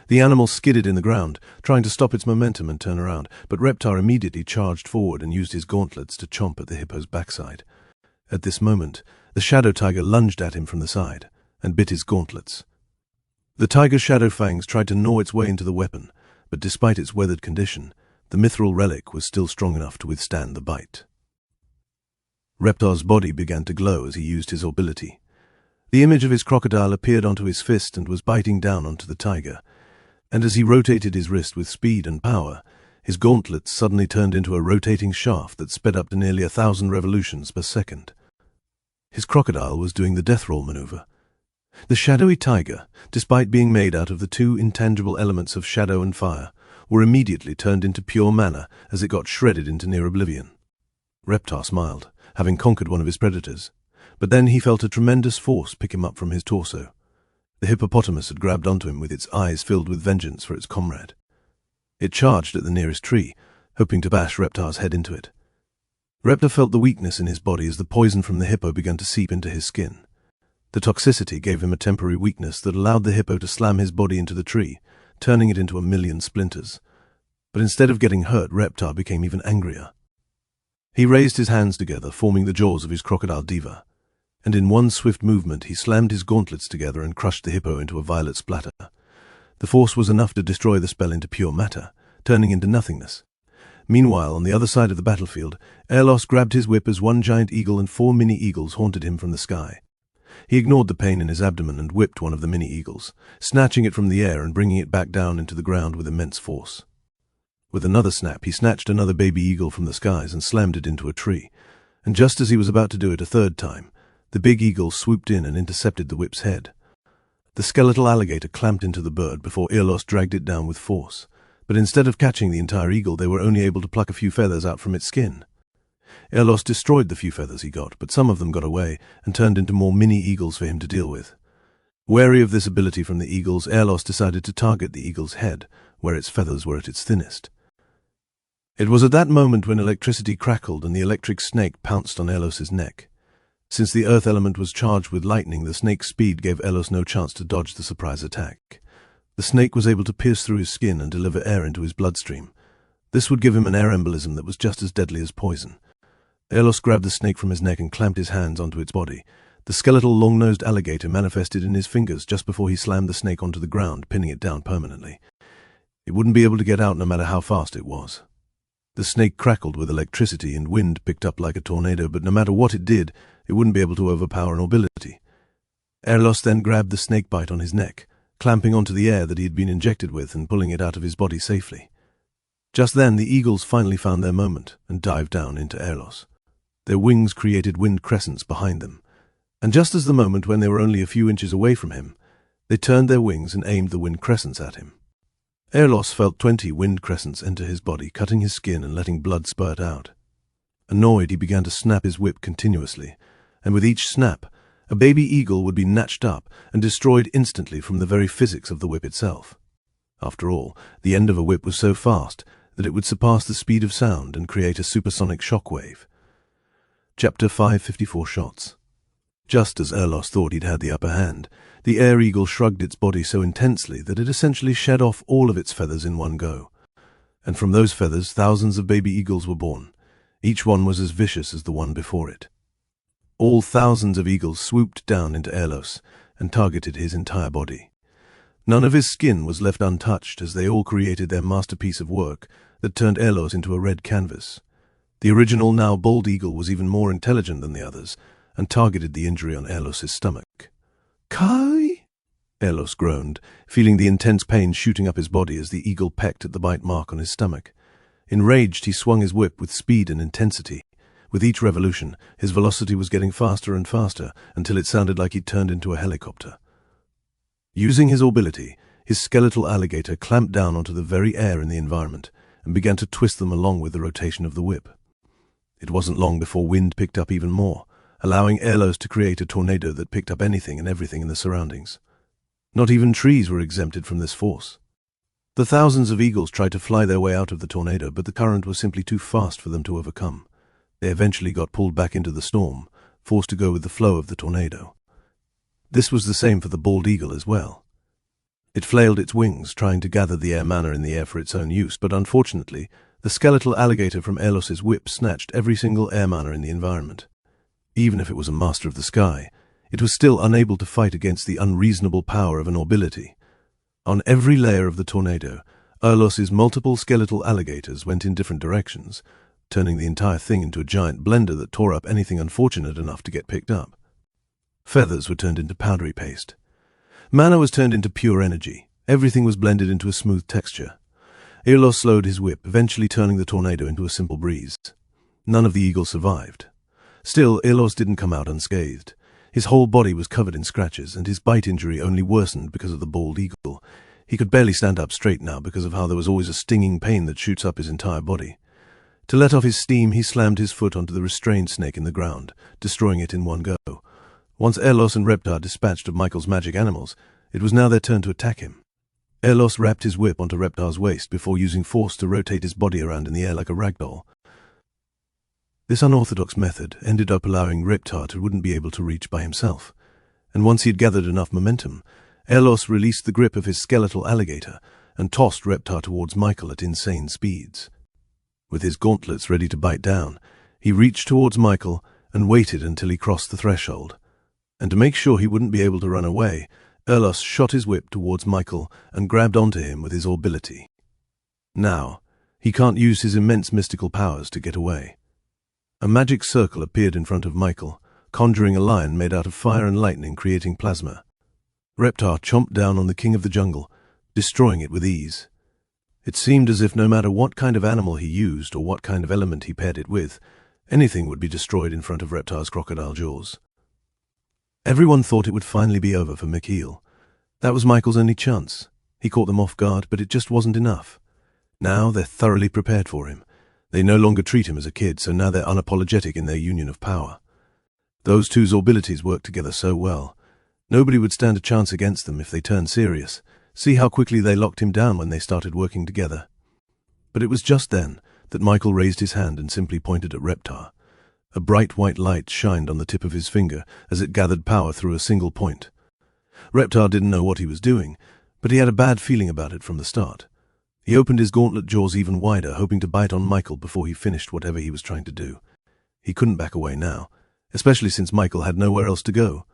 The animal skidded in the ground, trying to stop its momentum and turn around, but Reptar immediately charged forward and used his gauntlets to chomp at the hippo's backside. At this moment, the shadow tiger lunged at him from the side and bit his gauntlets. The tiger's shadow fangs tried to gnaw its way into the weapon, but despite its weathered condition, the mithril relic was still strong enough to withstand the bite. Reptar's body began to glow as he used his ability. The image of his crocodile appeared onto his fist and was biting down onto the tiger, and as he rotated his wrist with speed and power, his gauntlets suddenly turned into a rotating shaft that sped up to nearly 1,000 revolutions per second. His crocodile was doing the death roll maneuver. The shadowy tiger, despite being made out of the two intangible elements of shadow and fire, were immediately turned into pure mana as it got shredded into near oblivion. Reptar smiled, having conquered one of his predators, but then he felt a tremendous force pick him up from his torso. The hippopotamus had grabbed onto him with its eyes filled with vengeance for its comrade. It charged at the nearest tree, hoping to bash Reptar's head into it. Reptar felt the weakness in his body as the poison from the hippo began to seep into his skin. The toxicity gave him a temporary weakness that allowed the hippo to slam his body into the tree, turning it into 1,000,000 splinters. But instead of getting hurt, Reptar became even angrier. He raised his hands together, forming the jaws of his crocodile diva, and in one swift movement he slammed his gauntlets together and crushed the hippo into a violet splatter. The force was enough to destroy the spell into pure matter, turning into nothingness. Meanwhile, on the other side of the battlefield, Erlos grabbed his whip as one giant eagle and 4 mini-eagles haunted him from the sky. He ignored the pain in his abdomen and whipped one of the mini-eagles, snatching it from the air and bringing it back down into the ground with immense force. With another snap, he snatched another baby eagle from the skies and slammed it into a tree, and just as he was about to do it a third time, the big eagle swooped in and intercepted the whip's head. The skeletal alligator clamped into the bird before Erlos dragged it down with force, but instead of catching the entire eagle, they were only able to pluck a few feathers out from its skin. Erlos destroyed the few feathers he got, but some of them got away and turned into more mini-eagles for him to deal with. Wary of this ability from the eagles, Erlos decided to target the eagle's head, where its feathers were at its thinnest. It was at that moment when electricity crackled and the electric snake pounced on Erlos's neck. Since the earth element was charged with lightning, the snake's speed gave Erlos no chance to dodge the surprise attack. The snake was able to pierce through his skin and deliver air into his bloodstream. This would give him an air embolism that was just as deadly as poison. Erlos grabbed the snake from his neck and clamped his hands onto its body. The skeletal long-nosed alligator manifested in his fingers just before he slammed the snake onto the ground, pinning it down permanently. It wouldn't be able to get out no matter how fast it was. The snake crackled with electricity and wind picked up like a tornado, but no matter what it did, it wouldn't be able to overpower an ability. Erlos then grabbed the snake bite on his neck, clamping onto the air that he had been injected with and pulling it out of his body safely. Just then, the eagles finally found their moment and dived down into Erlos. Their wings created wind crescents behind them, and just as the moment when they were only a few inches away from him, they turned their wings and aimed the wind crescents at him. Erlos felt 20 wind crescents enter his body, cutting his skin and letting blood spurt out. Annoyed, he began to snap his whip continuously, and with each snap, a baby eagle would be snatched up and destroyed instantly from the very physics of the whip itself. After all, the end of a whip was so fast that it would surpass the speed of sound and create a supersonic shockwave. Chapter 554 Shots. Just as Erlos thought he'd had the upper hand, the air eagle shrugged its body so intensely that it essentially shed off all of its feathers in one go. And from those feathers, thousands of baby eagles were born. Each one was as vicious as the one before it. All thousands of eagles swooped down into Erlos and targeted his entire body. None of his skin was left untouched as they all created their masterpiece of work that turned Erlos into a red canvas. The original, now bald eagle was even more intelligent than the others and targeted the injury on Erlos's stomach. "Kai?" Erlos groaned, feeling the intense pain shooting up his body as the eagle pecked at the bite mark on his stomach. Enraged, he swung his whip with speed and intensity. With each revolution, his velocity was getting faster and faster until it sounded like he'd turned into a helicopter. Using his ability, his skeletal alligator clamped down onto the very air in the environment and began to twist them along with the rotation of the whip. It wasn't long before wind picked up even more, allowing Erlos to create a tornado that picked up anything and everything in the surroundings. Not even trees were exempted from this force. The thousands of eagles tried to fly their way out of the tornado, but the current was simply too fast for them to overcome. They eventually got pulled back into the storm, forced to go with the flow of the tornado. This was the same for the bald eagle as well. It flailed its wings, trying to gather the air mana in the air for its own use, but unfortunately, the skeletal alligator from Erlos's whip snatched every single air mana in the environment. Even if it was a master of the sky, it was still unable to fight against the unreasonable power of an ability. On every layer of the tornado, Erlos's multiple skeletal alligators went in different directions, turning the entire thing into a giant blender that tore up anything unfortunate enough to get picked up. Feathers were turned into powdery paste. Mana was turned into pure energy. Everything was blended into a smooth texture. Erlos slowed his whip, eventually turning the tornado into a simple breeze. None of the eagles survived. Still, Erlos didn't come out unscathed. His whole body was covered in scratches, and his bite injury only worsened because of the bald eagle. He could barely stand up straight now because of how there was always a stinging pain that shoots up his entire body. To let off his steam, he slammed his foot onto the restrained snake in the ground, destroying it in one go. Once Erlos and Reptar dispatched of Michael's magic animals, it was now their turn to attack him. Erlos wrapped his whip onto Reptar's waist before using force to rotate his body around in the air like a ragdoll. This unorthodox method ended up allowing Reptar to wouldn't be able to reach by himself, and once he had gathered enough momentum, Erlos released the grip of his skeletal alligator and tossed Reptar towards Michael at insane speeds. With his gauntlets ready to bite down, he reached towards Michael and waited until he crossed the threshold. And to make sure he wouldn't be able to run away, Erlos shot his whip towards Michael and grabbed onto him with his ability. Now, he can't use his immense mystical powers to get away. A magic circle appeared in front of Michael, conjuring a lion made out of fire and lightning, creating plasma. Reptar chomped down on the king of the jungle, destroying it with ease. It seemed as if no matter what kind of animal he used or what kind of element he paired it with, anything would be destroyed in front of Reptar's crocodile jaws. Everyone thought it would finally be over for Mikhail. That was Michael's only chance. He caught them off guard, but it just wasn't enough. Now they're thoroughly prepared for him. They no longer treat him as a kid, so now they're unapologetic in their union of power. Those two's abilities work together so well. Nobody would stand a chance against them if they turned serious. See how quickly they locked him down when they started working together. But it was just then that Michael raised his hand and simply pointed at Reptar. A bright white light shined on the tip of his finger as it gathered power through a single point. Reptar didn't know what he was doing, but he had a bad feeling about it from the start. He opened his gauntlet jaws even wider, hoping to bite on Michael before he finished whatever he was trying to do. He couldn't back away now, especially since Michael had nowhere else to go.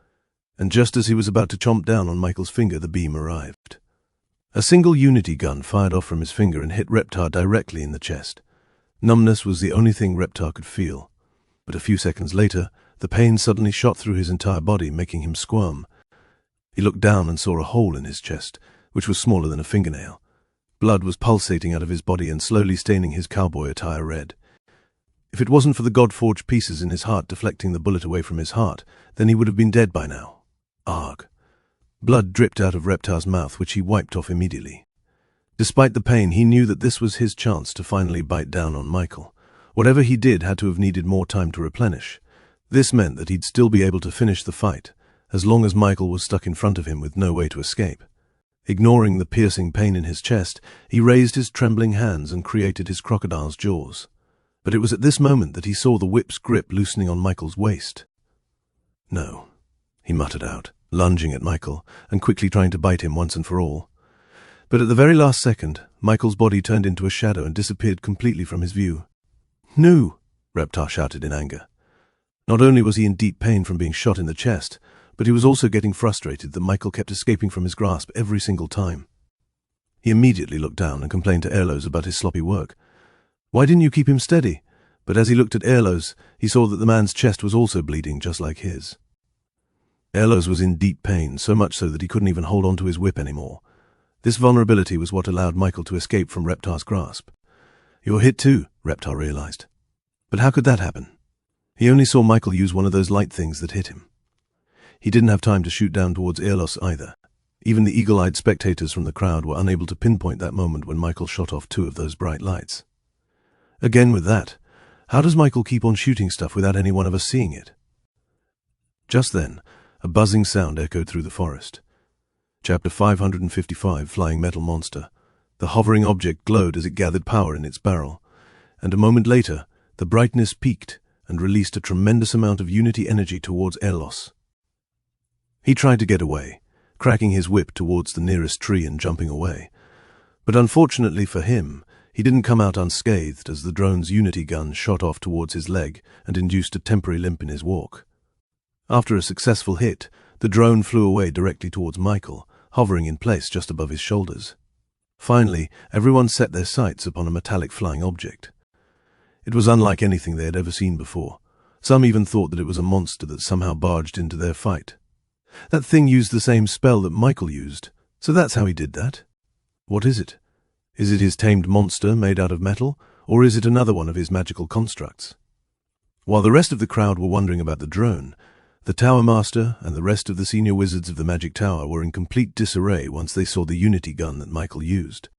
And just as he was about to chomp down on Michael's finger, the beam arrived. A single unity gun fired off from his finger and hit Reptar directly in the chest. Numbness was the only thing Reptar could feel. But a few seconds later, the pain suddenly shot through his entire body, making him squirm. He looked down and saw a hole in his chest, which was smaller than a fingernail. Blood was pulsating out of his body and slowly staining his cowboy attire red. If it wasn't for the God-forged pieces in his heart deflecting the bullet away from his heart, then he would have been dead by now. Arg. Blood dripped out of Reptar's mouth, which he wiped off immediately. Despite the pain, he knew that this was his chance to finally bite down on Michael. Whatever he did had to have needed more time to replenish. This meant that he'd still be able to finish the fight, as long as Michael was stuck in front of him with no way to escape. Ignoring the piercing pain in his chest, he raised his trembling hands and created his crocodile's jaws. But it was at this moment that he saw the whip's grip loosening on Michael's waist. No, he muttered out, lunging at Michael and quickly trying to bite him once and for all. But at the very last second, Michael's body turned into a shadow and disappeared completely from his view. "No!" Reptar shouted in anger. Not only was he in deep pain from being shot in the chest, but he was also getting frustrated that Michael kept escaping from his grasp every single time. He immediately looked down and complained to Erlos about his sloppy work. Why didn't you keep him steady? But as he looked at Erlos, he saw that the man's chest was also bleeding just like his. Erlos was in deep pain, so much so that he couldn't even hold on to his whip anymore. This vulnerability was what allowed Michael to escape from Reptar's grasp. "You're hit too," Reptar realized. But how could that happen? He only saw Michael use one of those light things that hit him. He didn't have time to shoot down towards Erlos either. Even the eagle-eyed spectators from the crowd were unable to pinpoint that moment when Michael shot off 2 of those bright lights. Again with that, how does Michael keep on shooting stuff without any one of us seeing it? Just then, a buzzing sound echoed through the forest. Chapter 555, Flying Metal Monster. The hovering object glowed as it gathered power in its barrel, and a moment later, the brightness peaked and released a tremendous amount of unity energy towards Erlos. He tried to get away, cracking his whip towards the nearest tree and jumping away. But unfortunately for him, he didn't come out unscathed as the drone's unity gun shot off towards his leg and induced a temporary limp in his walk. After a successful hit, the drone flew away directly towards Michael, hovering in place just above his shoulders. Finally, everyone set their sights upon a metallic flying object. It was unlike anything they had ever seen before. Some even thought that it was a monster that somehow barged into their fight. That thing used the same spell that Michael used, so that's how he did that. What is it? Is it his tamed monster made out of metal, or is it another one of his magical constructs? While the rest of the crowd were wondering about the drone, the Tower Master and the rest of the senior wizards of the Magic Tower were in complete disarray once they saw the unity gun that Michael used.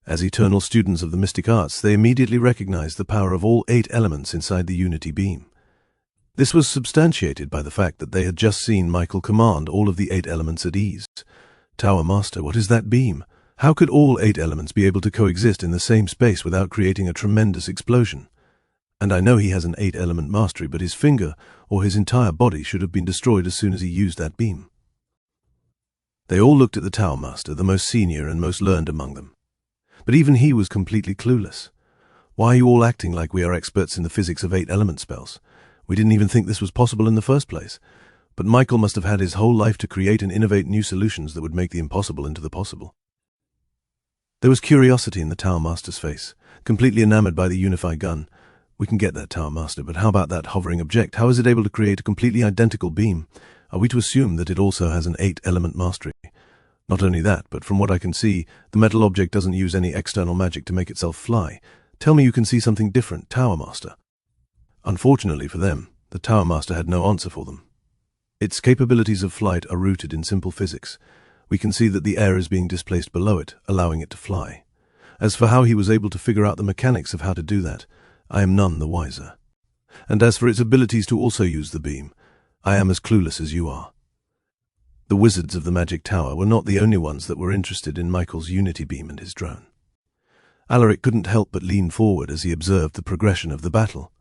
As eternal students of the mystic arts, they immediately recognized the power of all 8 elements inside the unity beam. This was substantiated by the fact that they had just seen Michael command all of the 8 elements at ease. Tower Master, what is that beam? How could all 8 elements be able to coexist in the same space without creating a tremendous explosion? And I know he has an 8-element mastery, but his finger or his entire body should have been destroyed as soon as he used that beam. They all looked at the Tower Master, the most senior and most learned among them. But even he was completely clueless. Why are you all acting like we are experts in the physics of 8-element spells? We didn't even think this was possible in the first place. But Michael must have had his whole life to create and innovate new solutions that would make the impossible into the possible. There was curiosity in the Tower Master's face, completely enamored by the unified gun. We can get that, Tower Master, but how about that hovering object? How is it able to create a completely identical beam? Are we to assume that it also has an 8-element mastery? Not only that, but from what I can see, the metal object doesn't use any external magic to make itself fly. Tell me you can see something different, Tower Master. Unfortunately for them, the Tower Master had no answer for them. Its capabilities of flight are rooted in simple physics. We can see that the air is being displaced below it, allowing it to fly. As for how he was able to figure out the mechanics of how to do that, I am none the wiser. And as for its abilities to also use the beam, I am as clueless as you are. The wizards of the Magic Tower were not the only ones that were interested in Michael's unity beam and his drone. Alaric couldn't help but lean forward as he observed the progression of the battle.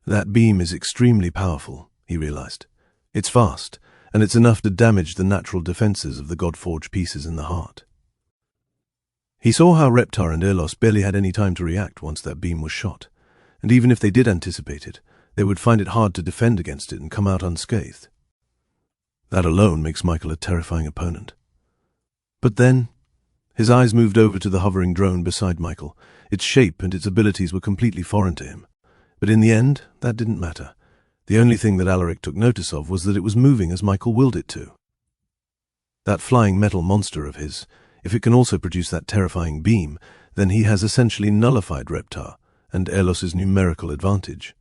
That beam is extremely powerful, he realized. It's fast, and it's enough to damage the natural defenses of the God-forged pieces in the heart. He saw how Reptar and Erlos barely had any time to react once that beam was shot, and even if they did anticipate it, they would find it hard to defend against it and come out unscathed. That alone makes Michael a terrifying opponent. But then, his eyes moved over to the hovering drone beside Michael. Its shape and its abilities were completely foreign to him. But in the end, that didn't matter. The only thing that Alaric took notice of was that it was moving as Michael willed it to. That flying metal monster of his, if it can also produce that terrifying beam, then he has essentially nullified Reptar and Erlos's numerical advantage.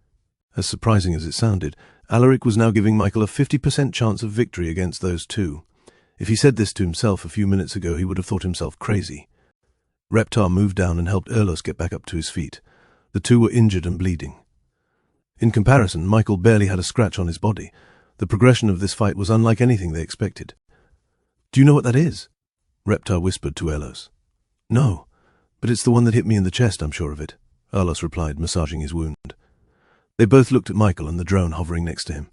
As surprising as it sounded, Alaric was now giving Michael a 50% chance of victory against those two. If he said this to himself a few minutes ago, he would have thought himself crazy. Reptar moved down and helped Erlos get back up to his feet. The two were injured and bleeding. In comparison, Michael barely had a scratch on his body. The progression of this fight was unlike anything they expected. "Do you know what that is?" Reptar whispered to Erlos. "No, but it's the one that hit me in the chest, I'm sure of it," Erlos replied, massaging his wound. They both looked at Michael and the drone hovering next to him.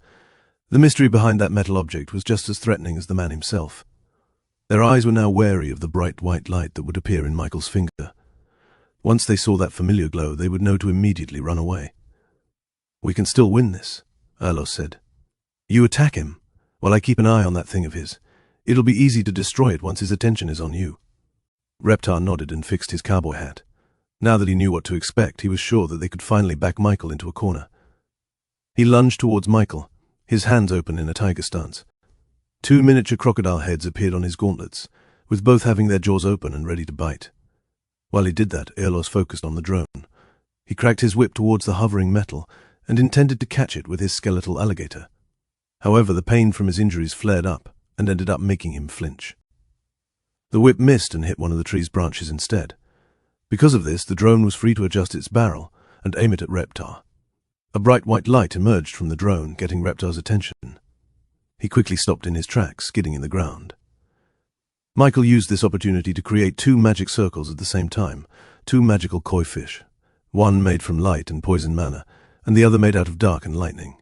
The mystery behind that metal object was just as threatening as the man himself. Their eyes were now wary of the bright white light that would appear in Michael's finger. Once they saw that familiar glow, they would know to immediately run away. "We can still win this," Erlos said. "You attack him, while I keep an eye on that thing of his. It'll be easy to destroy it once his attention is on you." Reptar nodded and fixed his cowboy hat. Now that he knew what to expect, he was sure that they could finally back Michael into a corner. He lunged towards Michael, his hands open in a tiger stance. 2 miniature crocodile heads appeared on his gauntlets, with both having their jaws open and ready to bite. While he did that, Erlos focused on the drone. He cracked his whip towards the hovering metal and intended to catch it with his skeletal alligator. However, the pain from his injuries flared up and ended up making him flinch. The whip missed and hit one of the tree's branches instead. Because of this, the drone was free to adjust its barrel and aim it at Reptar. A bright white light emerged from the drone, getting Reptar's attention. He quickly stopped in his tracks, skidding in the ground. Michael used this opportunity to create 2 magic circles at the same time, 2 magical koi fish, one made from light and poison mana, and the other made out of dark and lightning.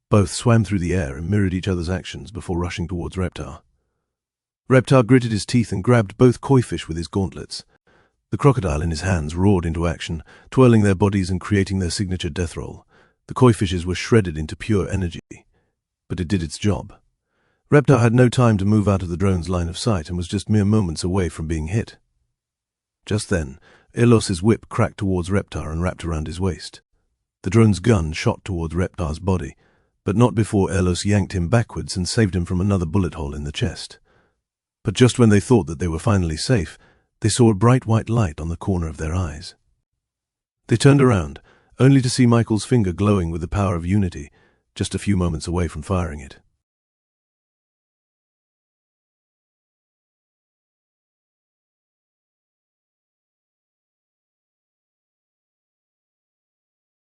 Both swam through the air and mirrored each other's actions before rushing towards Reptar. Reptar gritted his teeth and grabbed both koi fish with his gauntlets. The crocodile in his hands roared into action, twirling their bodies and creating their signature death roll. The koi fishes were shredded into pure energy, but it did its job. Reptar had no time to move out of the drone's line of sight and was just mere moments away from being hit. Just then, Elos's whip cracked towards Reptar and wrapped around his waist. The drone's gun shot towards Reptar's body, but not before Elos yanked him backwards and saved him from another bullet hole in the chest. But just when they thought that they were finally safe, they saw a bright white light on the corner of their eyes. They turned around, only to see Michael's finger glowing with the power of unity, just a few moments away from firing it.